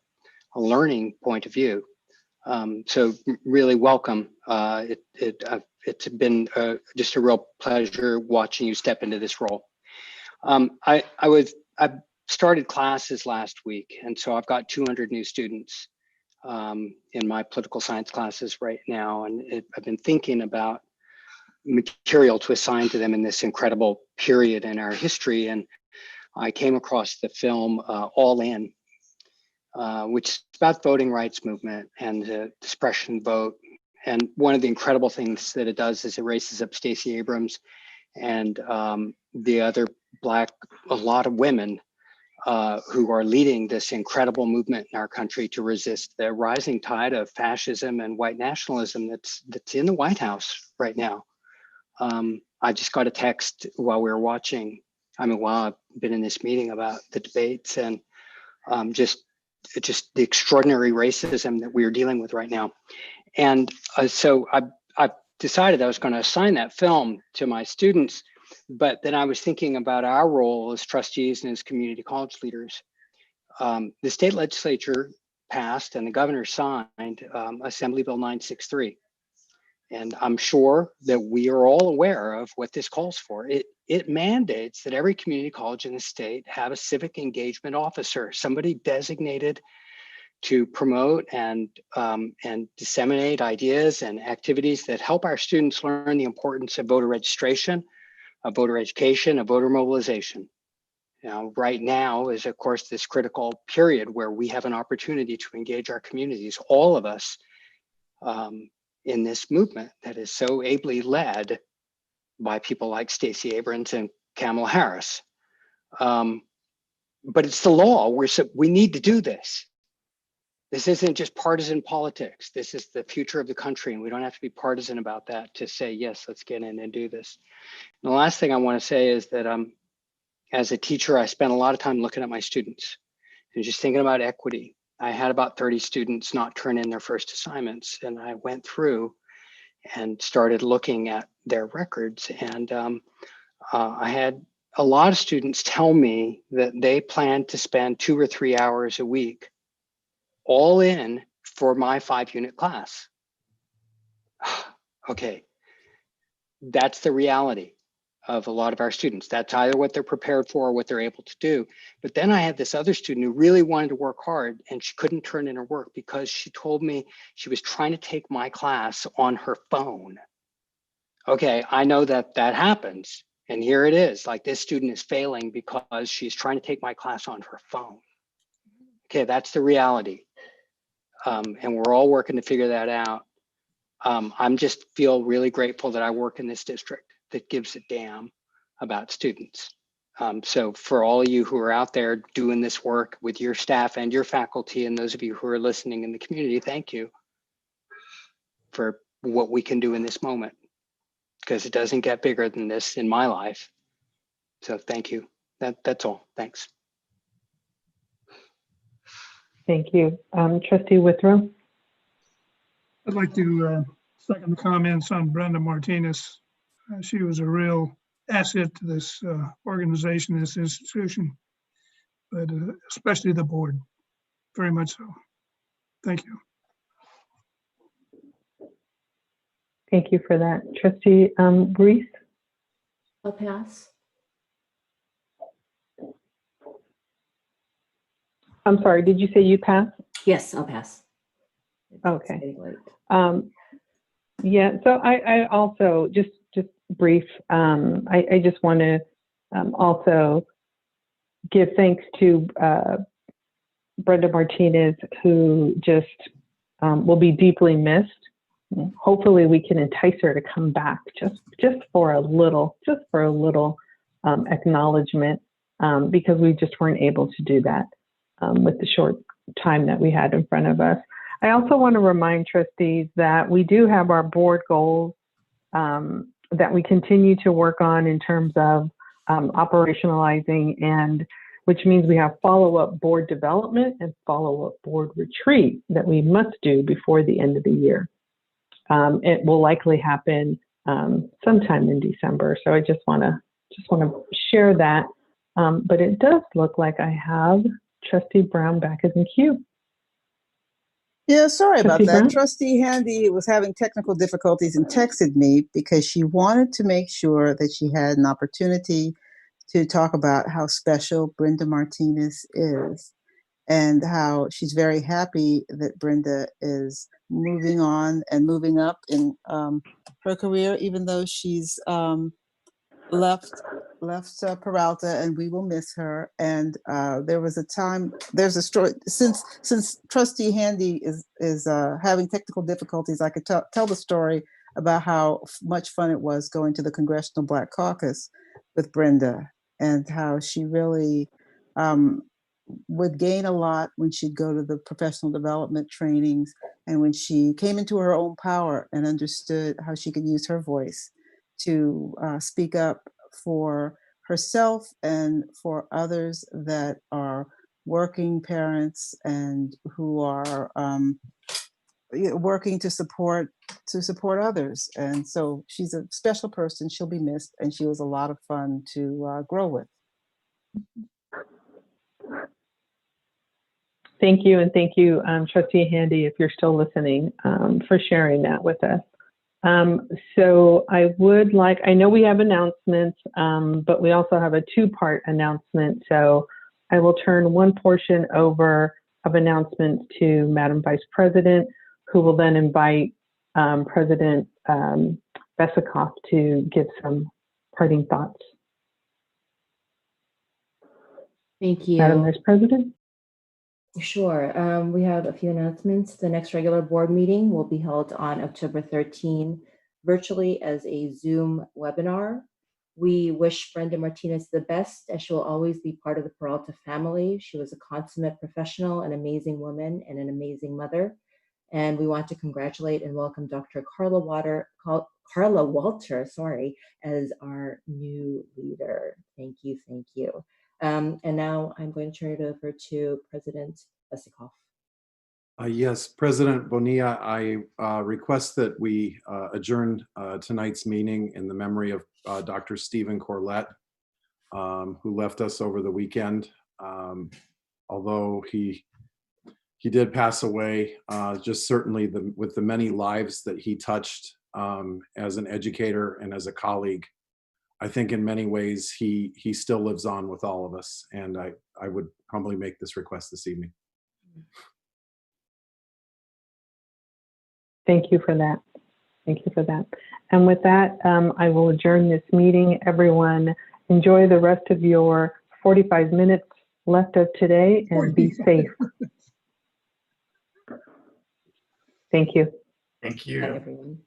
learning point of view. So really welcome. It's been just a real pleasure watching you step into this role. I started classes last week, and so I've got 200 new students in my political science classes right now, and I've been thinking about material to assign to them in this incredible period in our history. And I came across the film All In, which is about voting rights movement and the suppression vote. And one of the incredible things that it does is it races up Stacey Abrams and the other a lot of women who are leading this incredible movement in our country to resist the rising tide of fascism and white nationalism that's in the White House right now. I just got a text while we were watching. While I've been in this meeting about the debates and just the extraordinary racism that we are dealing with right now. And so I decided I was going to assign that film to my students, but then I was thinking about our role as trustees and as community college leaders. The state legislature passed and the governor signed Assembly Bill 963. And I'm sure that we are all aware of what this calls for. It mandates that every community college in the state have a civic engagement officer, somebody designated to promote and disseminate ideas and activities that help our students learn the importance of voter registration, of voter education, of voter mobilization. Now, right now is, of course, this critical period where we have an opportunity to engage our communities, all of us, in this movement that is so ably led by people like Stacey Abrams and Kamala Harris. But it's the law. We need to do this. This isn't just partisan politics. This is the future of the country, and we don't have to be partisan about that to say, yes, let's get in and do this. And the last thing I want to say is that as a teacher, I spent a lot of time looking at my students and just thinking about equity. I had about 30 students not turn in their first assignments, and I went through and started looking at their records. And I had a lot of students tell me that they plan to spend 2 or 3 hours a week all in for my 5-unit class. Okay, that's the reality of a lot of our students. That's either what they're prepared for or what they're able to do. But then I had this other student who really wanted to work hard, and she couldn't turn in her work because she told me she was trying to take my class on her phone. Okay, I know that that happens. And here it is, like this student is failing because she's trying to take my class on her phone. Okay, that's the reality. And we're all working to figure that out. I'm just feel really grateful that I work in this district that gives a damn about students. So for all of you who are out there doing this work with your staff and your faculty, and those of you who are listening in the community, thank you for what we can do in this moment, because it doesn't get bigger than this in my life. So thank you. That's all. Thanks. Thank you. Trustee Withrow? I'd like to second the comments on Brenda Martinez. She was a real asset to this organization, this institution, but especially the board, very much so. Thank you. Thank you for that. Trustee Reese? I'll pass. I'm sorry, did you say you pass? Yes, I'll pass. Okay. Yeah, so I also, just brief, I just want to also give thanks to Brenda Martinez, who just will be deeply missed. Hopefully we can entice her to come back just for a little acknowledgement, because we just weren't able to do that with the short time that we had in front of us. I also want to remind trustees that we do have our board goals that we continue to work on in terms of operationalizing, and which means we have follow-up board development and follow-up board retreat that we must do before the end of the year. It will likely happen sometime in December. So I just want to share that. But it does look like I have Trustee Brown back in the queue. Yeah, sorry about Trustee that. Brown? Trustee Handy was having technical difficulties and texted me because she wanted to make sure that she had an opportunity to talk about how special Brenda Martinez is and how she's very happy that Brenda is moving on and moving up in her career, even though she's left Peralta, and we will miss her. And there was a time, there's a story, since Trustee Handy is having technical difficulties, I could tell the story about how much fun it was going to the Congressional Black Caucus with Brenda, and how she really would gain a lot when she'd go to the professional development trainings, and when she came into her own power and understood how she could use her voice to speak up for herself and for others that are working parents and who are working to support others. And so she's a special person. She'll be missed, and she was a lot of fun to grow with. Thank you, and thank you, Trustee Handy, if you're still listening, for sharing that with us. So I know we have announcements, but we also have a two-part announcement. So I will turn one portion over of announcements to Madam Vice President, who will then invite President Besikoff to give some parting thoughts. Thank you. Madam Vice President? Sure. We have a few announcements. The next regular board meeting will be held on October 13 virtually as a Zoom webinar. We wish Brenda Martinez the best, as she will always be part of the Peralta family. She was a consummate professional, an amazing woman, and an amazing mother. And we want to congratulate and welcome Dr. Carla Walter, as our new leader. Thank you, thank you. And now I'm going to turn it over to President Besikoff. Yes, President Bonilla, I request that we adjourn tonight's meeting in the memory of Dr. Stephen Corlett, who left us over the weekend. Although he did pass away, just certainly with the many lives that he touched as an educator and as a colleague, I think in many ways he still lives on with all of us, and I would humbly make this request this evening. Thank you for that. Thank you for that. And with that, I will adjourn this meeting. Everyone, enjoy the rest of your 45 minutes left of today and be safe. Thank you. Thank you. Bye, everyone.